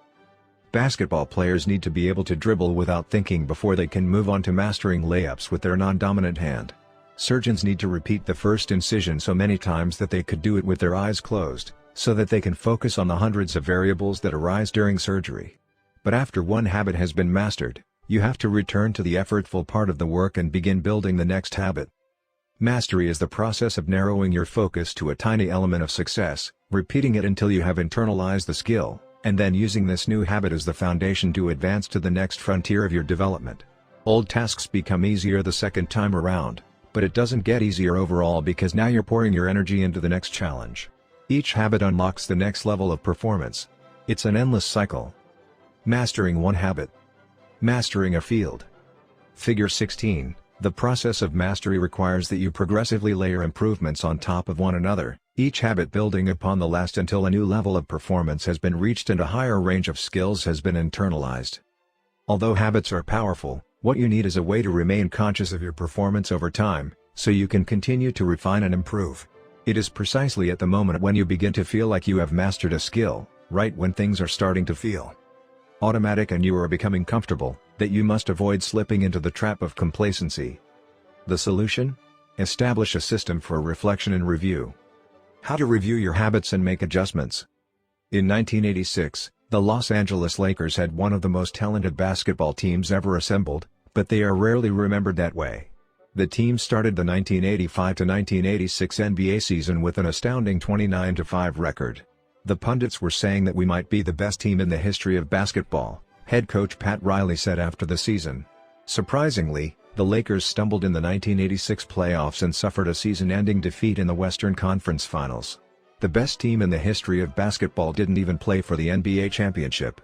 Basketball players need to be able to dribble without thinking before they can move on to mastering layups with their non-dominant hand. Surgeons need to repeat the first incision so many times that they could do it with their eyes closed, so that they can focus on the hundreds of variables that arise during surgery. But after one habit has been mastered, you have to return to the effortful part of the work and begin building the next habit. Mastery is the process of narrowing your focus to a tiny element of success, repeating it until you have internalized the skill, and then using this new habit as the foundation to advance to the next frontier of your development. Old tasks become easier the second time around, but it doesn't get easier overall because now you're pouring your energy into the next challenge. Each habit unlocks the next level of performance. It's an endless cycle. Mastering one habit. Mastering a field. Figure 16. The process of mastery requires that you progressively layer improvements on top of one another, each habit building upon the last until a new level of performance has been reached and a higher range of skills has been internalized. Although habits are powerful, what you need is a way to remain conscious of your performance over time, so you can continue to refine and improve. It is precisely at the moment when you begin to feel like you have mastered a skill, right when things are starting to feel automatic and you are becoming comfortable, that you must avoid slipping into the trap of complacency. The solution? Establish a system for reflection and review. How to review your habits and make adjustments. In 1986, the Los Angeles Lakers had one of the most talented basketball teams ever assembled, but they are rarely remembered that way. The team started the 1985-1986 NBA season with an astounding 29-5 record. The pundits were saying that we might be the best team in the history of basketball, head coach Pat Riley said after the season. Surprisingly, the Lakers stumbled in the 1986 playoffs and suffered a season-ending defeat in the Western Conference Finals. The best team in the history of basketball didn't even play for the NBA championship.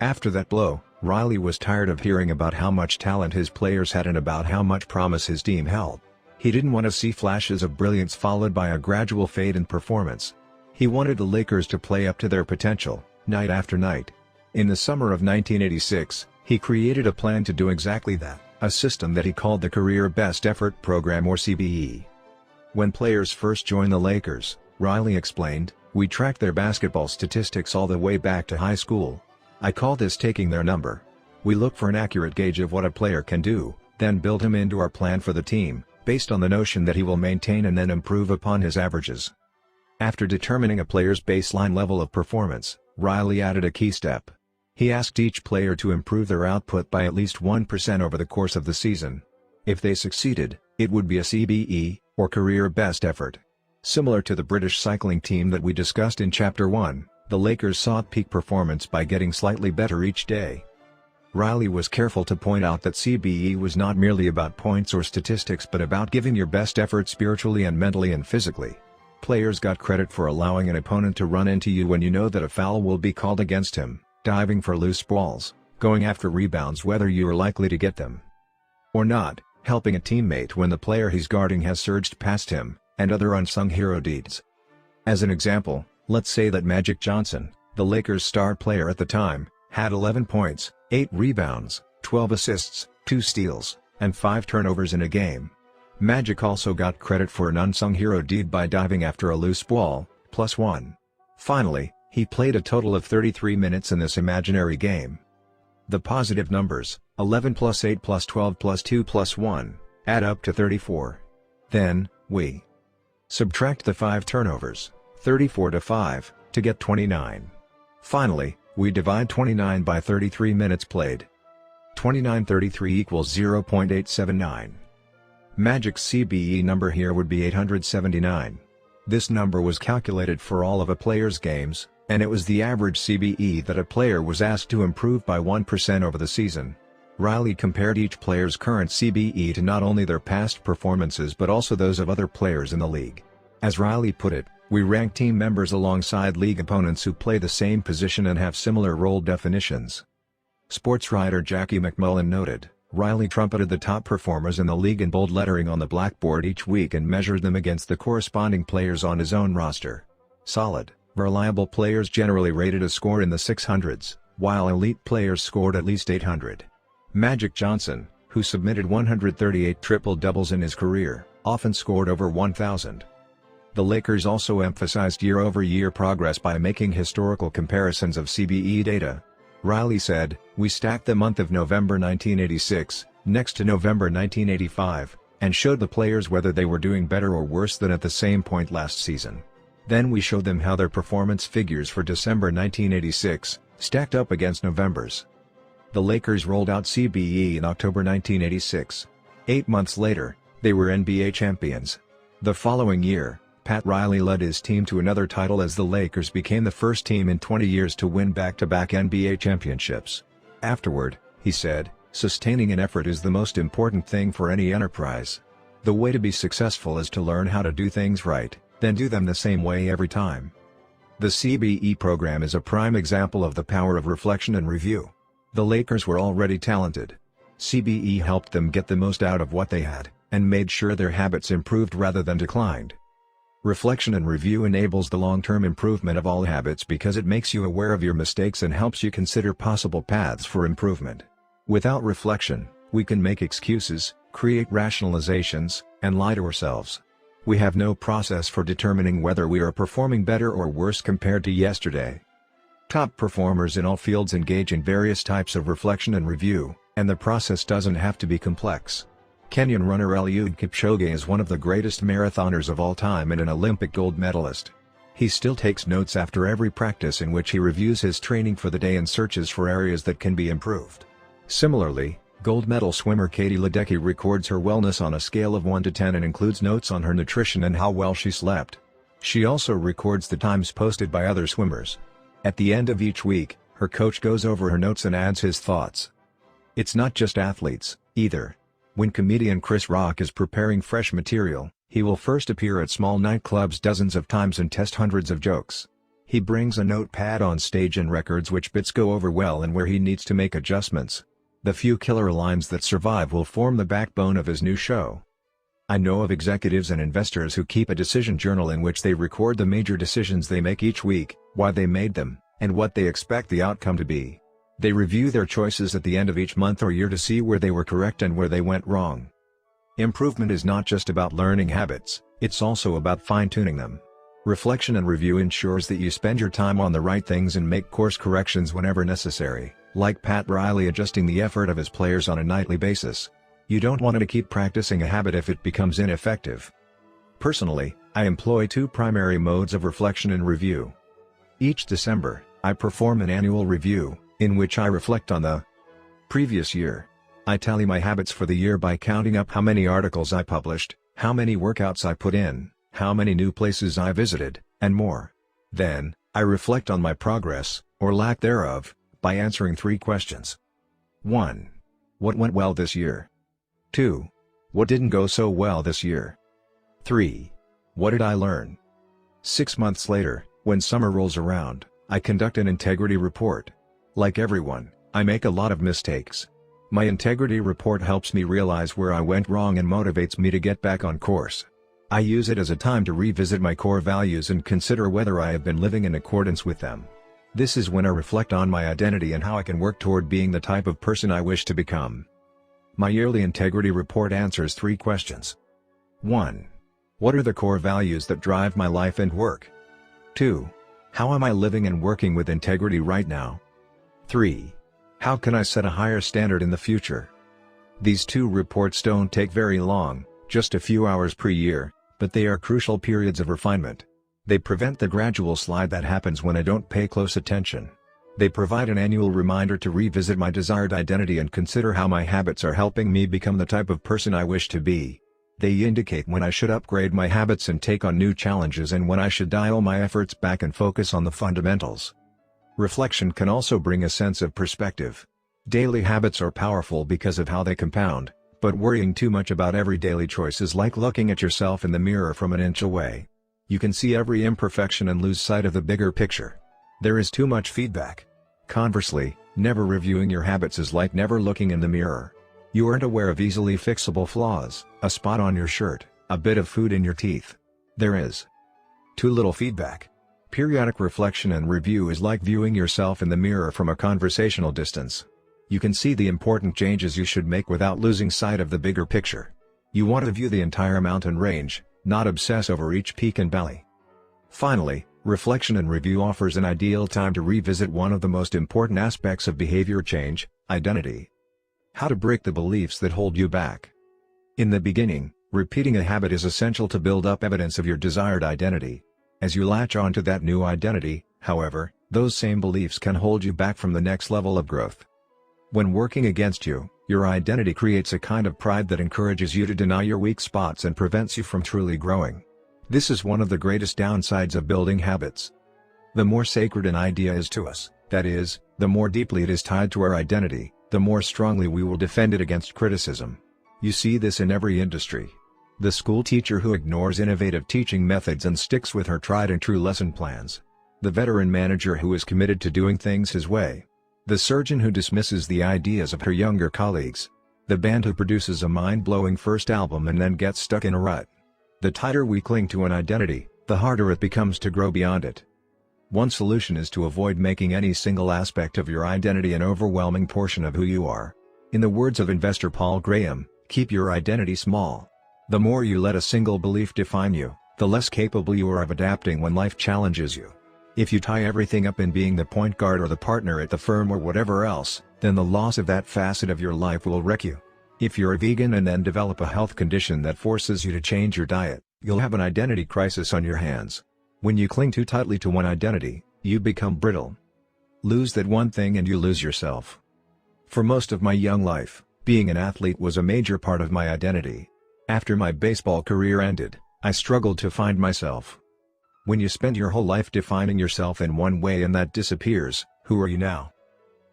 After that blow, Riley was tired of hearing about how much talent his players had and about how much promise his team held. He didn't want to see flashes of brilliance followed by a gradual fade in performance. He wanted the Lakers to play up to their potential, night after night. In the summer of 1986, he created a plan to do exactly that, a system that he called the Career Best Effort Program or CBE. When players first joined the Lakers, Riley explained, "We tracked their basketball statistics all the way back to high school. I call this taking their number. We look for an accurate gauge of what a player can do, then build him into our plan for the team, based on the notion that he will maintain and then improve upon his averages." After determining a player's baseline level of performance, Riley added a key step. He asked each player to improve their output by at least 1% over the course of the season. If they succeeded, it would be a CBE, or Career Best Effort. Similar to the British cycling team that we discussed in Chapter 1, the Lakers sought peak performance by getting slightly better each day. Riley was careful to point out that CBE was not merely about points or statistics but about giving your best effort spiritually and mentally and physically. Players got credit for allowing an opponent to run into you when you know that a foul will be called against him, diving for loose balls, going after rebounds whether you are likely to get them or not, helping a teammate when the player he's guarding has surged past him, and other unsung hero deeds. As an example, let's say that Magic Johnson, the Lakers' star player at the time, had 11 points, 8 rebounds, 12 assists, 2 steals, and 5 turnovers in a game. Magic also got credit for an unsung hero deed by diving after a loose ball, +1. Finally, he played a total of 33 minutes in this imaginary game. The positive numbers, 11 + 8 + 12 + 2 + 1, add up to 34. Then, we subtract the 5 turnovers, 34 to 5, to get 29. Finally, we divide 29 by 33 minutes played. 2933 equals 0.879. Magic's CBE number here would be 879. This number was calculated for all of a player's games, and it was the average CBE that a player was asked to improve by 1% over the season. Riley compared each player's current CBE to not only their past performances but also those of other players in the league. As Riley put it, "We rank team members alongside league opponents who play the same position and have similar role definitions." Sports writer Jackie McMullen noted, "Riley trumpeted the top performers in the league in bold lettering on the blackboard each week and measured them against the corresponding players on his own roster. Solid, reliable players generally rated a score in the 600s, while elite players scored at least 800. Magic Johnson, who submitted 138 triple-doubles in his career, often scored over 1,000. The Lakers also emphasized year-over-year progress by making historical comparisons of CBE data. Riley said, "We stacked the month of November 1986, next to November 1985, and showed the players whether they were doing better or worse than at the same point last season. Then we showed them how their performance figures for December 1986, stacked up against November's." The Lakers rolled out CBE in October 1986. 8 months later, they were NBA champions. The following year, Pat Riley led his team to another title as the Lakers became the first team in 20 years to win back-to-back NBA championships. Afterward, he said, "Sustaining an effort is the most important thing for any enterprise. The way to be successful is to learn how to do things right, then do them the same way every time." The CBE program is a prime example of the power of reflection and review. The Lakers were already talented. CBE helped them get the most out of what they had, and made sure their habits improved rather than declined. Reflection and review enables the long-term improvement of all habits because it makes you aware of your mistakes and helps you consider possible paths for improvement. Without reflection, we can make excuses, create rationalizations, and lie to ourselves. We have no process for determining whether we are performing better or worse compared to yesterday. Top performers in all fields engage in various types of reflection and review, and the process doesn't have to be complex. Kenyan runner Eliud Kipchoge is one of the greatest marathoners of all time and an Olympic gold medalist. He still takes notes after every practice in which he reviews his training for the day and searches for areas that can be improved. Similarly, gold medal swimmer Katie Ledecky records her wellness on a scale of 1 to 10 and includes notes on her nutrition and how well she slept. She also records the times posted by other swimmers. At the end of each week, her coach goes over her notes and adds his thoughts. It's not just athletes, either. When comedian Chris Rock is preparing fresh material, he will first appear at small nightclubs dozens of times and test hundreds of jokes. He brings a notepad on stage and records which bits go over well and where he needs to make adjustments. The few killer lines that survive will form the backbone of his new show. I know of executives and investors who keep a decision journal in which they record the major decisions they make each week, why they made them, and what they expect the outcome to be. They review their choices at the end of each month or year to see where they were correct and where they went wrong. Improvement is not just about learning habits, it's also about fine-tuning them. Reflection and review ensures that you spend your time on the right things and make course corrections whenever necessary, like Pat Riley adjusting the effort of his players on a nightly basis. You don't want to keep practicing a habit if it becomes ineffective. Personally, I employ two primary modes of reflection and review. Each December, I perform an annual review, in which I reflect on the previous year. I tally my habits for the year by counting up how many articles I published, how many workouts I put in, how many new places I visited, and more. Then, I reflect on my progress, or lack thereof, by answering 3 questions. 1. What went well this year? 2. What didn't go so well this year? 3. What did I learn? 6 months later, when summer rolls around, I conduct an integrity report. Like everyone, I make a lot of mistakes. My integrity report helps me realize where I went wrong and motivates me to get back on course. I use it as a time to revisit my core values and consider whether I have been living in accordance with them. This is when I reflect on my identity and how I can work toward being the type of person I wish to become. My yearly integrity report answers 3 questions. 1. What are the core values that drive my life and work? 2. How am I living and working with integrity right now? 3. How can I set a higher standard in the future? These 2 reports don't take very long, just a few hours per year, but they are crucial periods of refinement. They prevent the gradual slide that happens when I don't pay close attention. They provide an annual reminder to revisit my desired identity and consider how my habits are helping me become the type of person I wish to be. They indicate when I should upgrade my habits and take on new challenges and when I should dial my efforts back and focus on the fundamentals. Reflection can also bring a sense of perspective. Daily habits are powerful because of how they compound, but worrying too much about every daily choice is like looking at yourself in the mirror from an inch away. You can see every imperfection and lose sight of the bigger picture. There is too much feedback. Conversely, never reviewing your habits is like never looking in the mirror. You aren't aware of easily fixable flaws, a spot on your shirt, a bit of food in your teeth. There is too little feedback. Periodic reflection and review is like viewing yourself in the mirror from a conversational distance. You can see the important changes you should make without losing sight of the bigger picture. You want to view the entire mountain range, not obsess over each peak and valley. Finally, reflection and review offers an ideal time to revisit one of the most important aspects of behavior change, identity. How to break the beliefs that hold you back. In the beginning, repeating a habit is essential to build up evidence of your desired identity. As you latch onto that new identity, however, those same beliefs can hold you back from the next level of growth. When working against you, your identity creates a kind of pride that encourages you to deny your weak spots and prevents you from truly growing. This is one of the greatest downsides of building habits. The more sacred an idea is to us, that is, the more deeply it is tied to our identity, the more strongly we will defend it against criticism. You see this in every industry. The school teacher who ignores innovative teaching methods and sticks with her tried and true lesson plans. The veteran manager who is committed to doing things his way. The surgeon who dismisses the ideas of her younger colleagues. The band who produces a mind-blowing first album and then gets stuck in a rut. The tighter we cling to an identity, the harder it becomes to grow beyond it. One solution is to avoid making any single aspect of your identity an overwhelming portion of who you are. In the words of investor Paul Graham, keep your identity small. The more you let a single belief define you, the less capable you are of adapting when life challenges you. If you tie everything up in being the point guard or the partner at the firm or whatever else, then the loss of that facet of your life will wreck you. If you're a vegan and then develop a health condition that forces you to change your diet, you'll have an identity crisis on your hands. When you cling too tightly to one identity, you become brittle. Lose that one thing and you lose yourself. For most of my young life, being an athlete was a major part of my identity. After my baseball career ended, I struggled to find myself. When you spend your whole life defining yourself in one way and that disappears, who are you now?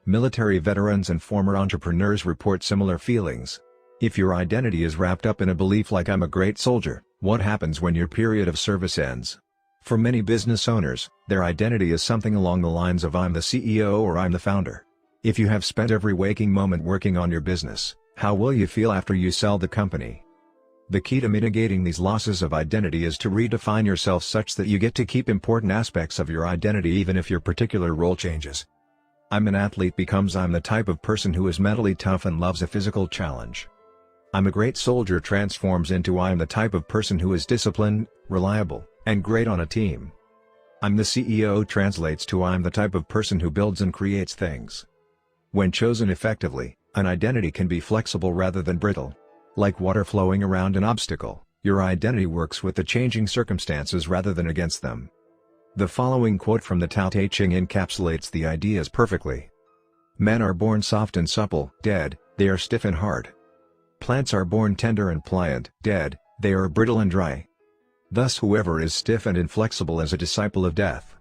Military veterans and former entrepreneurs report similar feelings. If your identity is wrapped up in a belief like I'm a great soldier, what happens when your period of service ends? For many business owners, their identity is something along the lines of I'm the CEO or I'm the founder. If you have spent every waking moment working on your business, how will you feel after you sell the company? The key to mitigating these losses of identity is to redefine yourself such that you get to keep important aspects of your identity even if your particular role changes. I'm an athlete becomes I'm the type of person who is mentally tough and loves a physical challenge. I'm a great soldier transforms into I'm the type of person who is disciplined, reliable, and great on a team. I'm the CEO translates to I'm the type of person who builds and creates things. When chosen effectively, an identity can be flexible rather than brittle. Like water flowing around an obstacle, your identity works with the changing circumstances rather than against them. The following quote from the Tao Te Ching encapsulates the ideas perfectly. Men are born soft and supple, dead, they are stiff and hard. Plants are born tender and pliant, dead, they are brittle and dry. Thus whoever is stiff and inflexible is a disciple of death.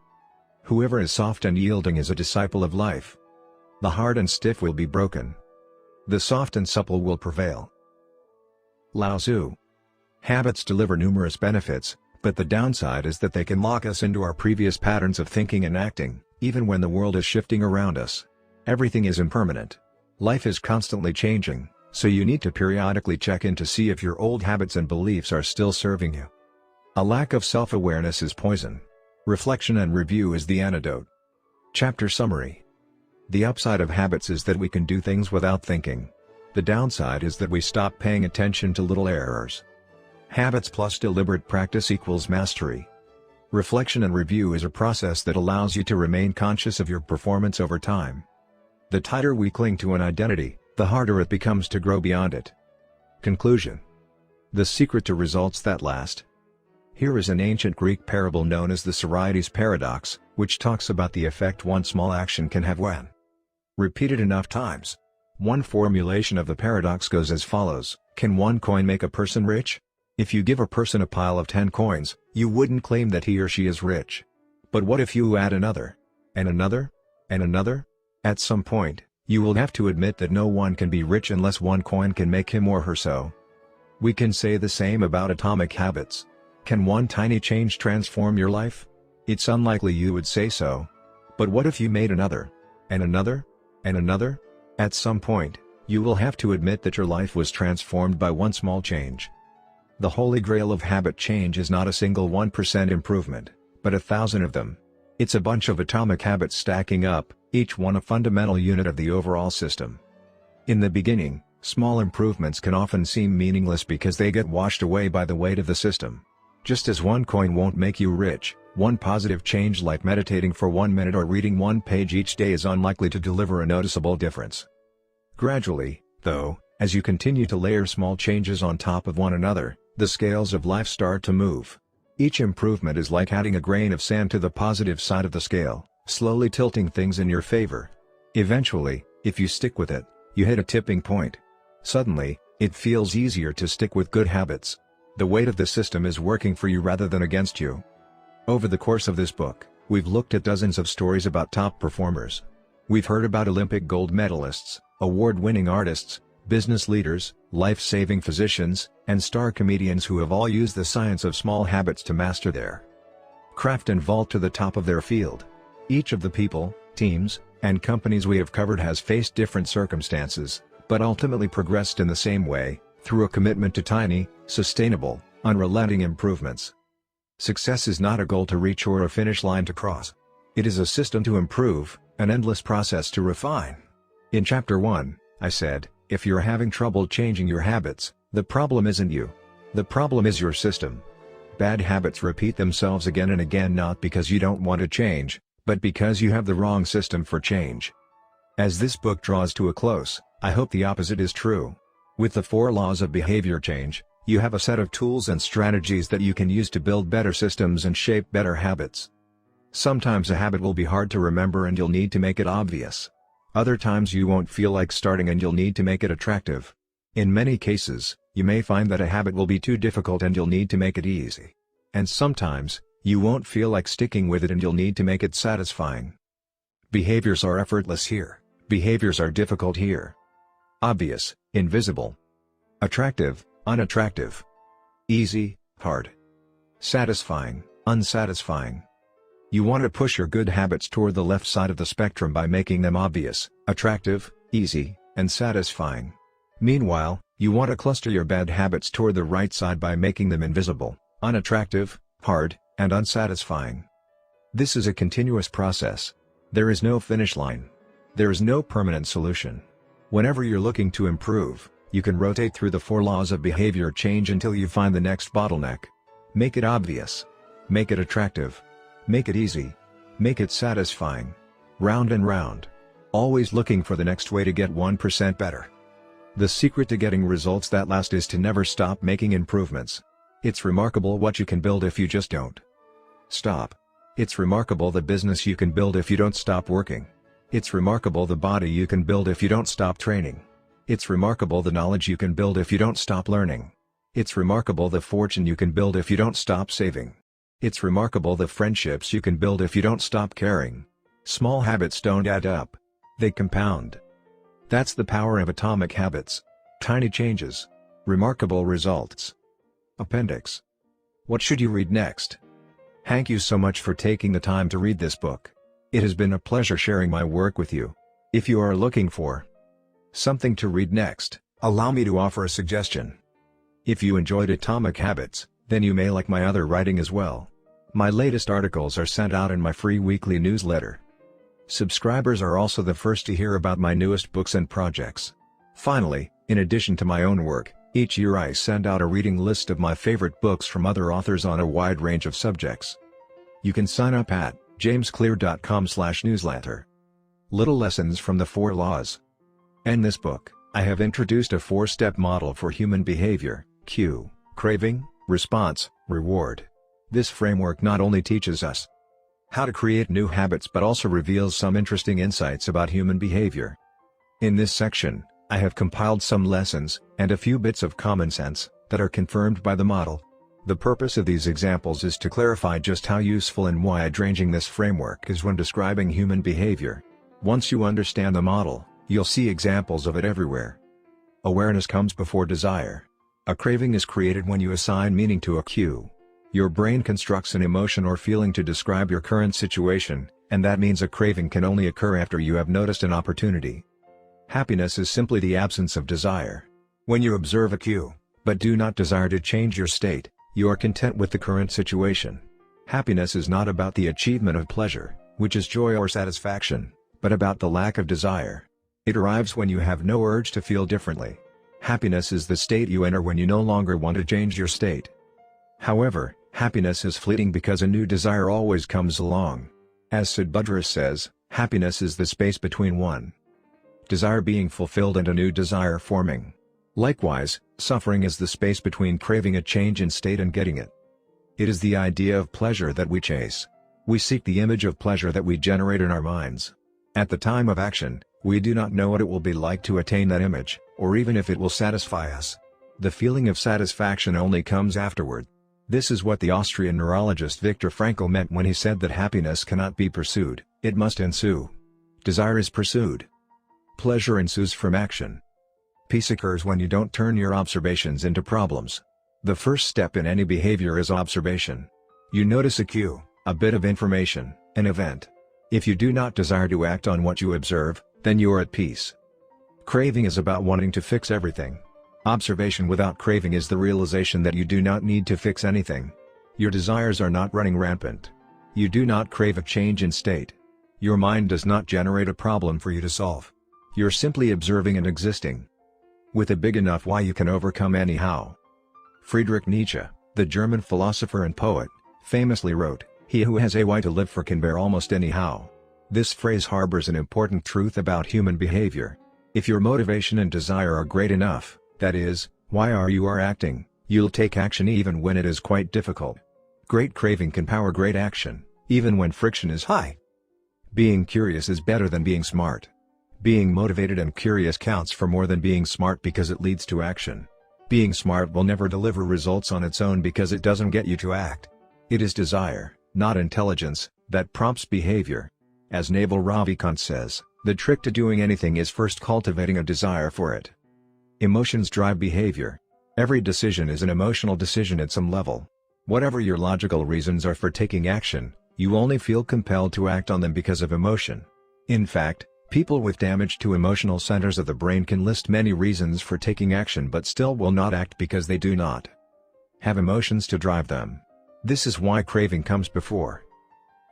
Whoever is soft and yielding is a disciple of life. The hard and stiff will be broken. The soft and supple will prevail. Lao Tzu. Habits deliver numerous benefits, but the downside is that they can lock us into our previous patterns of thinking and acting, even when the world is shifting around us. Everything is impermanent. Life is constantly changing, so you need to periodically check in to see if your old habits and beliefs are still serving you. A lack of self-awareness is poison. Reflection and review is the antidote. Chapter Summary. The upside of habits is that we can do things without thinking. The downside is that we stop paying attention to little errors. Habits plus deliberate practice equals mastery. Reflection and review is a process that allows you to remain conscious of your performance over time. The tighter we cling to an identity, the harder it becomes to grow beyond it. Conclusion. The secret to results that last. Here is an ancient Greek parable known as the Sorites paradox, which talks about the effect one small action can have when repeated enough times. One formulation of the paradox goes as follows: can one coin make a person rich? If you give a person a pile of 10 coins, you wouldn't claim that he or she is rich. But what if you add another? And another? And another? At some point, you will have to admit that no one can be rich unless one coin can make him or her so. We can say the same about atomic habits. Can one tiny change transform your life? It's unlikely you would say so. But what if you made another? And another? And another? At some point, you will have to admit that your life was transformed by one small change. The holy grail of habit change is not a single 1% improvement, but 1,000 of them. It's a bunch of atomic habits stacking up, each one a fundamental unit of the overall system. In the beginning, small improvements can often seem meaningless because they get washed away by the weight of the system. Just as one coin won't make you rich, one positive change like meditating for 1 minute or reading one page each day is unlikely to deliver a noticeable difference. Gradually, though, as you continue to layer small changes on top of one another, the scales of life start to move. Each improvement is like adding a grain of sand to the positive side of the scale, slowly tilting things in your favor. Eventually, if you stick with it, you hit a tipping point. Suddenly, it feels easier to stick with good habits. The weight of the system is working for you rather than against you. Over the course of this book, we've looked at dozens of stories about top performers. We've heard about Olympic gold medalists, award-winning artists, business leaders, life-saving physicians, and star comedians who have all used the science of small habits to master their craft and vault to the top of their field. Each of the people, teams, and companies we have covered has faced different circumstances, but ultimately progressed in the same way, through a commitment to tiny, sustainable, unrelenting improvements. Success is not a goal to reach or a finish line to cross. It is a system to improve, an endless process to refine. In Chapter 1, I said, if you're having trouble changing your habits, the problem isn't you. The problem is your system. Bad habits repeat themselves again and again not because you don't want to change, but because you have the wrong system for change. As this book draws to a close, I hope the opposite is true. With the 4 laws of behavior change, you have a set of tools and strategies that you can use to build better systems and shape better habits. Sometimes a habit will be hard to remember and you'll need to make it obvious. Other times you won't feel like starting and you'll need to make it attractive. In many cases, you may find that a habit will be too difficult and you'll need to make it easy. And sometimes, you won't feel like sticking with it and you'll need to make it satisfying. Behaviors are effortless here. Behaviors are difficult here. Obvious, invisible. Attractive, unattractive. Easy, hard. Satisfying, unsatisfying. You want to push your good habits toward the left side of the spectrum by making them obvious, attractive, easy, and satisfying. Meanwhile, you want to cluster your bad habits toward the right side by making them invisible, unattractive, hard, and unsatisfying. This is a continuous process. There is no finish line. There is no permanent solution. Whenever you're looking to improve, you can rotate through the 4 laws of behavior change until you find the next bottleneck. Make it obvious. Make it attractive. Make it easy. Make it satisfying. Round and round. Always looking for the next way to get 1% better. The secret to getting results that last is to never stop making improvements. It's remarkable what you can build if you just don't stop. It's remarkable the business you can build if you don't stop working. It's remarkable the body you can build if you don't stop training. It's remarkable the knowledge you can build if you don't stop learning. It's remarkable the fortune you can build if you don't stop saving. It's remarkable the friendships you can build if you don't stop caring. Small habits don't add up. They compound. That's the power of atomic habits. Tiny changes. Remarkable results. Appendix. What should you read next? Thank you so much for taking the time to read this book. It has been a pleasure sharing my work with you. If you are looking for something to read next, allow me to offer a suggestion. If you enjoyed Atomic Habits, then you may like my other writing as well. My latest articles are sent out in my free weekly newsletter. Subscribers are also the first to hear about my newest books and projects. Finally, in addition to my own work, each year I send out a reading list of my favorite books from other authors on a wide range of subjects. You can sign up at jamesclear.com/newsletter. Little Lessons from the 4 Laws. In this book, I have introduced a 4-step model for human behavior: cue, craving, response, reward. This framework not only teaches us how to create new habits but also reveals some interesting insights about human behavior. In this section, I have compiled some lessons, and a few bits of common sense, that are confirmed by the model. The purpose of these examples is to clarify just how useful and wide-ranging this framework is when describing human behavior. Once you understand the model, you'll see examples of it everywhere. Awareness comes before desire. A craving is created when you assign meaning to a cue. Your brain constructs an emotion or feeling to describe your current situation, and that means a craving can only occur after you have noticed an opportunity. Happiness is simply the absence of desire. When you observe a cue, but do not desire to change your state, you are content with the current situation. Happiness is not about the achievement of pleasure, which is joy or satisfaction, but about the lack of desire. It arrives when you have no urge to feel differently. Happiness is the state you enter when you no longer want to change your state. However, happiness is fleeting because a new desire always comes along. As Sid Budrus says, happiness is the space between one desire being fulfilled and a new desire forming. Likewise, suffering is the space between craving a change in state and getting it. It is the idea of pleasure that we chase. We seek the image of pleasure that we generate in our minds. At the time of action, we do not know what it will be like to attain that image, or even if it will satisfy us. The feeling of satisfaction only comes afterward. This is what the Austrian neurologist Viktor Frankl meant when he said that happiness cannot be pursued, it must ensue. Desire is pursued. Pleasure ensues from action. Peace occurs when you don't turn your observations into problems. The first step in any behavior is observation. You notice a cue, a bit of information, an event. If you do not desire to act on what you observe, then you are at peace. Craving is about wanting to fix everything. Observation without craving is the realization that you do not need to fix anything. Your desires are not running rampant. You do not crave a change in state. Your mind does not generate a problem for you to solve. You're simply observing and existing. With a big enough why you can overcome any how. Friedrich Nietzsche, the German philosopher and poet, famously wrote, "He who has a why to live for can bear almost any how." This phrase harbors an important truth about human behavior. If your motivation and desire are great enough, that is, why you are acting, you'll take action even when it is quite difficult. Great craving can power great action, even when friction is high. Being curious is better than being smart. Being motivated and curious counts for more than being smart because it leads to action. Being smart will never deliver results on its own because it doesn't get you to act. It is desire, not intelligence, that prompts behavior. As Naval Ravikant says, the trick to doing anything is first cultivating a desire for it. Emotions drive behavior. Every decision is an emotional decision at some level. Whatever your logical reasons are for taking action, you only feel compelled to act on them because of emotion. In fact, people with damage to emotional centers of the brain can list many reasons for taking action but still will not act because they do not have emotions to drive them. This is why craving comes before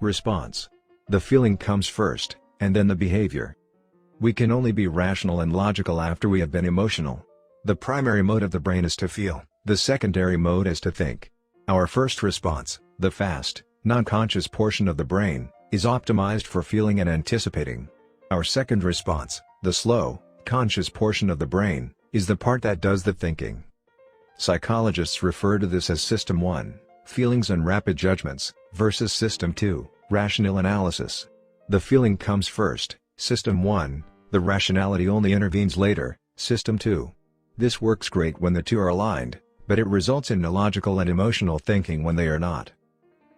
response. The feeling comes first, and then the behavior. We can only be rational and logical after we have been emotional. The primary mode of the brain is to feel, the secondary mode is to think. Our first response, the fast, non-conscious portion of the brain, is optimized for feeling and anticipating. Our second response, the slow, conscious portion of the brain, is the part that does the thinking. Psychologists refer to this as System 1, feelings and rapid judgments, versus System 2, rational analysis. The feeling comes first, System 1, the rationality only intervenes later, System 2. This works great when the two are aligned, but it results in illogical and emotional thinking when they are not.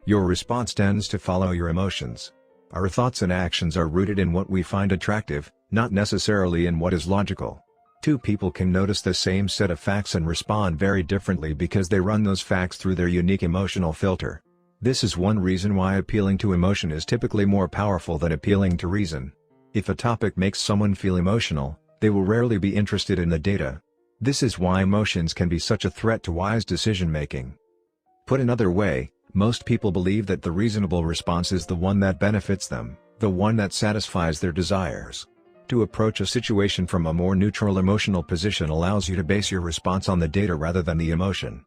Your response tends to follow your emotions. Our thoughts and actions are rooted in what we find attractive, not necessarily in what is logical. Two people can notice the same set of facts and respond very differently because they run those facts through their unique emotional filter. This is one reason why appealing to emotion is typically more powerful than appealing to reason. If a topic makes someone feel emotional, they will rarely be interested in the data. This is why emotions can be such a threat to wise decision-making. Put another way, most people believe that the reasonable response is the one that benefits them, the one that satisfies their desires. To approach a situation from a more neutral emotional position allows you to base your response on the data rather than the emotion.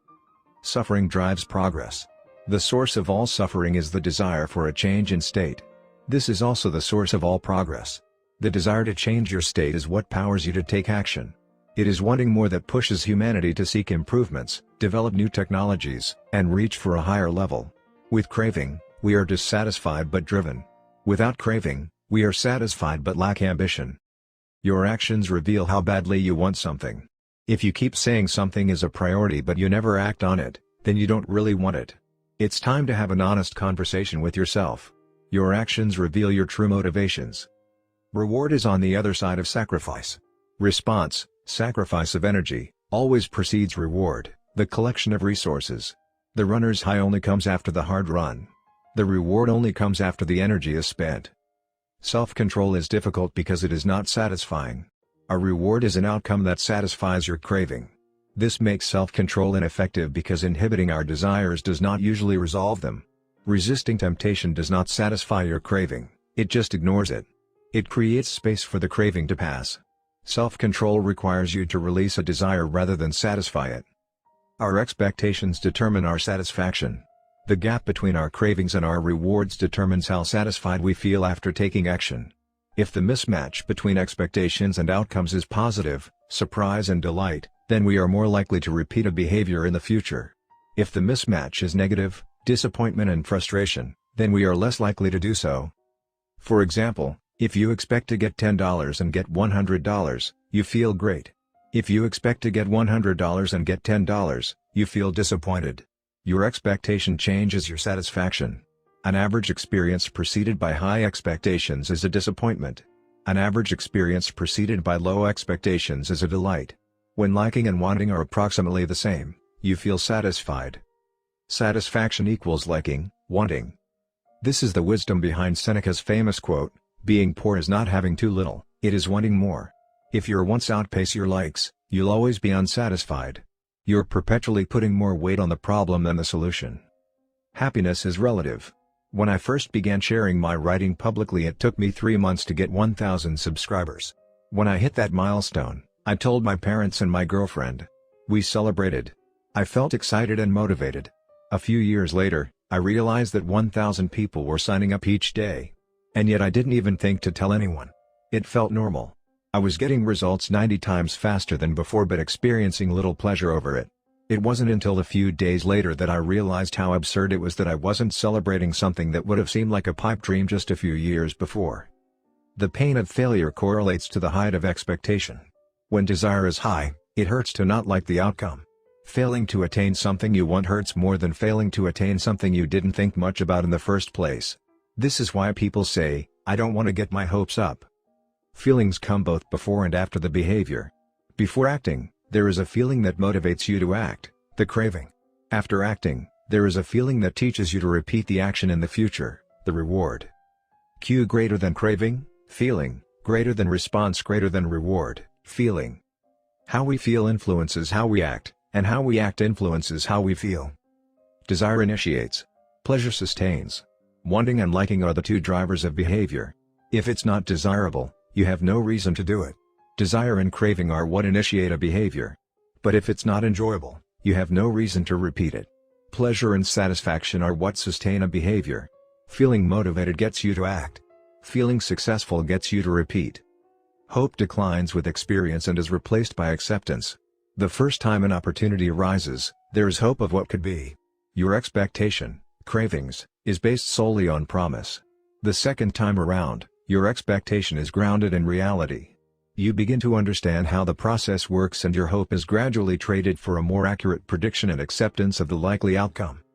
Suffering drives progress. The source of all suffering is the desire for a change in state. This is also the source of all progress. The desire to change your state is what powers you to take action. It is wanting more that pushes humanity to seek improvements, develop new technologies, and reach for a higher level. With craving, we are dissatisfied but driven. Without craving, we are satisfied but lack ambition. Your actions reveal how badly you want something. If you keep saying something is a priority but you never act on it, then you don't really want it. It's time to have an honest conversation with yourself. Your actions reveal your true motivations. Reward is on the other side of sacrifice. Response, sacrifice of energy, always precedes reward, the collection of resources. The runner's high only comes after the hard run. The reward only comes after the energy is spent. Self-control is difficult because it is not satisfying. A reward is an outcome that satisfies your craving. This makes self-control ineffective because inhibiting our desires does not usually resolve them. Resisting temptation does not satisfy your craving, it just ignores it. It creates space for the craving to pass. Self-control requires you to release a desire rather than satisfy it. Our expectations determine our satisfaction. The gap between our cravings and our rewards determines how satisfied we feel after taking action. If the mismatch between expectations and outcomes is positive, surprise and delight, then we are more likely to repeat a behavior in the future. If the mismatch is negative, disappointment and frustration, then we are less likely to do so. For example, if you expect to get $10 and get $100, you feel great. If you expect to get $100 and get $10, you feel disappointed. Your expectation changes your satisfaction. An average experience preceded by high expectations is a disappointment. An average experience preceded by low expectations is a delight. When liking and wanting are approximately the same, you feel satisfied. Satisfaction equals liking, wanting. This is the wisdom behind Seneca's famous quote, "Being poor is not having too little, it is wanting more." If your wants outpace your likes, you'll always be unsatisfied. You're perpetually putting more weight on the problem than the solution. Happiness is relative. When I first began sharing my writing publicly, it took me 3 months to get 1,000 subscribers. When I hit that milestone, I told my parents and my girlfriend. We celebrated. I felt excited and motivated. A few years later, I realized that 1,000 people were signing up each day. And yet I didn't even think to tell anyone. It felt normal. I was getting results 90 times faster than before but experiencing little pleasure over it. It wasn't until a few days later that I realized how absurd it was that I wasn't celebrating something that would have seemed like a pipe dream just a few years before. The pain of failure correlates to the height of expectation. When desire is high, it hurts to not like the outcome. Failing to attain something you want hurts more than failing to attain something you didn't think much about in the first place. This is why people say, "I don't want to get my hopes up." Feelings come both before and after the behavior. Before acting, there is a feeling that motivates you to act, the craving. After acting, there is a feeling that teaches you to repeat the action in the future, the reward. Q greater than craving, feeling, greater than response greater than reward, feeling. How we feel influences how we act, and how we act influences how we feel. Desire initiates. Pleasure sustains. Wanting and liking are the two drivers of behavior. If it's not desirable, you have no reason to do it. Desire and craving are what initiate a behavior. But if it's not enjoyable, you have no reason to repeat it. Pleasure and satisfaction are what sustain a behavior. Feeling motivated gets you to act. Feeling successful gets you to repeat. Hope declines with experience and is replaced by acceptance. The first time an opportunity arises, there is hope of what could be. Your expectation, cravings, is based solely on promise. The second time around, your expectation is grounded in reality. You begin to understand how the process works and your hope is gradually traded for a more accurate prediction and acceptance of the likely outcome.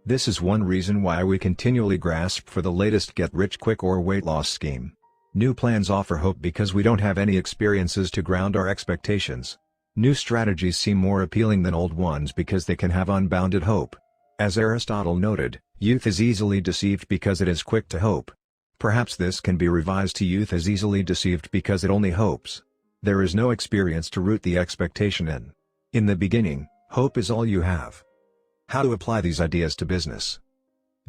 This is one reason why we continually grasp for the latest get-rich-quick or weight loss scheme. New plans offer hope because we don't have any experiences to ground our expectations. New strategies seem more appealing than old ones because they can have unbounded hope. As Aristotle noted, youth is easily deceived because it is quick to hope. Perhaps this can be revised to youth is easily deceived because it only hopes. There is no experience to root the expectation in. In the beginning, hope is all you have. How to apply these ideas to business.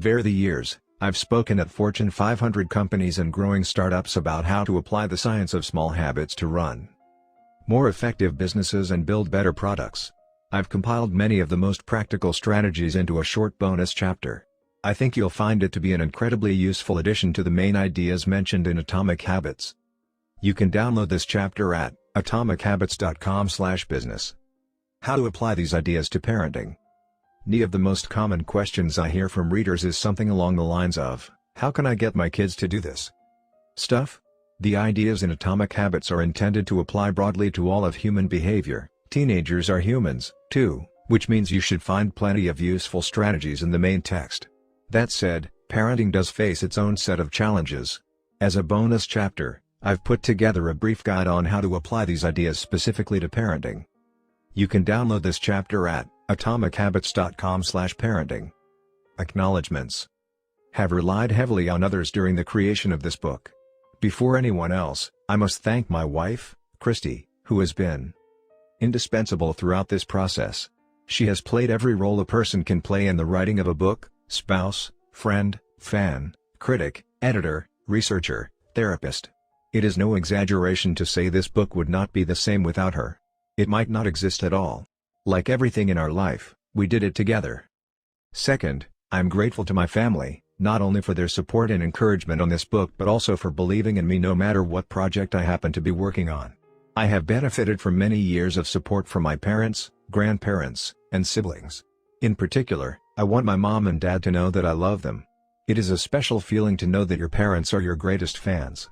Over the years, I've spoken at Fortune 500 companies and growing startups about how to apply the science of small habits to run more effective businesses and build better products. I've compiled many of the most practical strategies into a short bonus chapter. I think you'll find it to be an incredibly useful addition to the main ideas mentioned in Atomic Habits. You can download this chapter at atomichabits.com/business. How to apply these ideas to parenting. One of the most common questions I hear from readers is something along the lines of, "How can I get my kids to do this stuff?" The ideas in Atomic Habits are intended to apply broadly to all of human behavior, Teenagers are humans, too, which means you should find plenty of useful strategies in the main text. That said, parenting does face its own set of challenges. As a bonus chapter, I've put together a brief guide on how to apply these ideas specifically to parenting. You can download this chapter at atomichabits.com/parenting. Acknowledgements. Have relied heavily on others during the creation of this book. Before anyone else, I must thank my wife, Christy, who has been indispensable throughout this process. She has played every role a person can play in the writing of a book: spouse, friend, fan, critic, editor, researcher, therapist. It is no exaggeration to say this book would not be the same without her. It might not exist at all. Like everything in our life, we did it together. Second, I'm grateful to my family, not only for their support and encouragement on this book but also for believing in me no matter what project I happen to be working on. I have benefited from many years of support from my parents, grandparents, and siblings. In particular, I want my mom and dad to know that I love them. It is a special feeling to know that your parents are your greatest fans.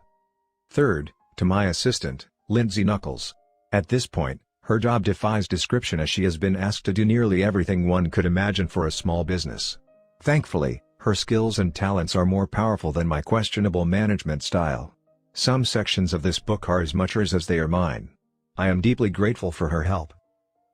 Third, to my assistant, Lindsay Knuckles. At this point, her job defies description as she has been asked to do nearly everything one could imagine for a small business. Thankfully, her skills and talents are more powerful than my questionable management style. Some sections of this book are as much hers as they are mine. I am deeply grateful for her help.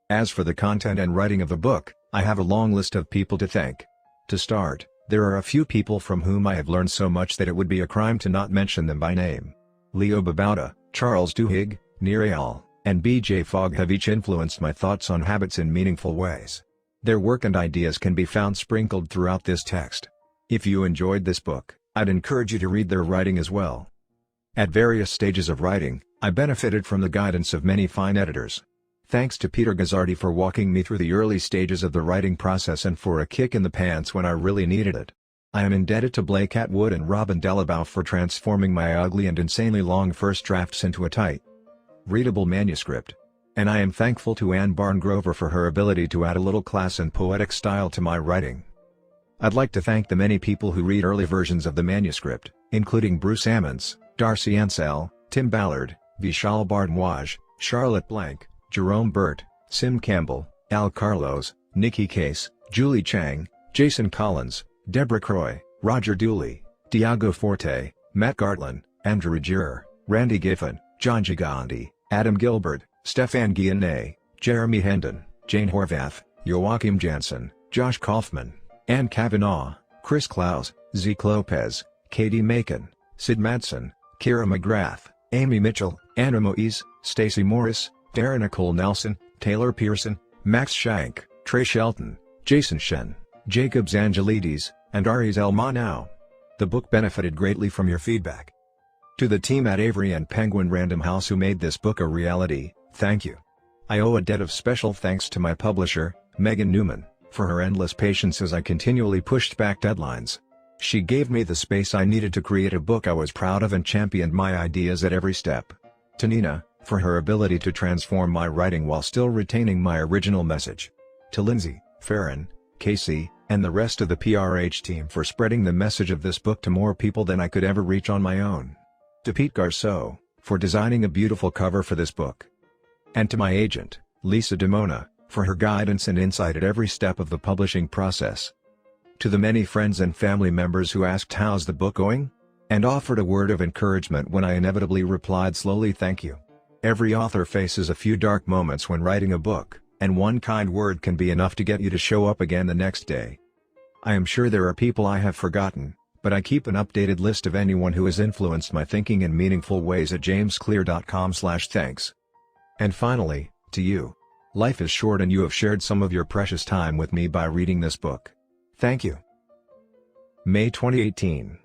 As for the content and writing of the book, I have a long list of people to thank. To start, there are a few people from whom I have learned so much that it would be a crime to not mention them by name. Leo Babauta, Charles Duhigg, Nir Eyal, and B.J. Fogg have each influenced my thoughts on habits in meaningful ways. Their work and ideas can be found sprinkled throughout this text. If you enjoyed this book, I'd encourage you to read their writing as well. At various stages of writing, I benefited from the guidance of many fine editors. Thanks to Peter Gazzardi for walking me through the early stages of the writing process and for a kick in the pants when I really needed it. I am indebted to Blake Atwood and Robin Delabow for transforming my ugly and insanely long first drafts into a tight, readable manuscript. And I am thankful to Anne Barngrover for her ability to add a little class and poetic style to my writing. I'd like to thank the many people who read early versions of the manuscript, including Bruce Ammons, Darcy Ansell, Tim Ballard, Vishal Bardwaj, Charlotte Blank, Jerome Burt, Sim Campbell, Al Carlos, Nikki Case, Julie Chang, Jason Collins, Deborah Croy, Roger Dooley, Diago Forte, Matt Gartland, Andrew Girer, Randy Giffen, John Gigandi, Adam Gilbert, Stefan Guillenay, Jeremy Hendon, Jane Horvath, Joachim Jansen, Josh Kaufman, Ann Kavanaugh, Chris Klaus, Zeke Lopez, Katie Macon, Sid Madsen, Kira McGrath, Amy Mitchell, Anna Moise, Stacey Morris, Darren Nicole Nelson, Taylor Pearson, Max Shank, Trey Shelton, Jason Shen, Jacob Zangelides, and Aries Elmanau. The book benefited greatly from your feedback. To the team at Avery and Penguin Random House who made this book a reality, thank you. I owe a debt of special thanks to my publisher, Megan Newman, for her endless patience as I continually pushed back deadlines. She gave me the space I needed to create a book I was proud of and championed my ideas at every step. To Nina, for her ability to transform my writing while still retaining my original message. To Lindsay, Farron, Casey, and the rest of the PRH team for spreading the message of this book to more people than I could ever reach on my own. To Pete Garceau, for designing a beautiful cover for this book. And to my agent, Lisa DeMona, for her guidance and insight at every step of the publishing process. To the many friends and family members who asked how's the book going? And offered a word of encouragement when I inevitably replied slowly thank you. Every author faces a few dark moments when writing a book, and one kind word can be enough to get you to show up again the next day. I am sure there are people I have forgotten, but I keep an updated list of anyone who has influenced my thinking in meaningful ways at jamesclear.com/thanks. And finally, to you. Life is short and you have shared some of your precious time with me by reading this book. Thank you. May 2018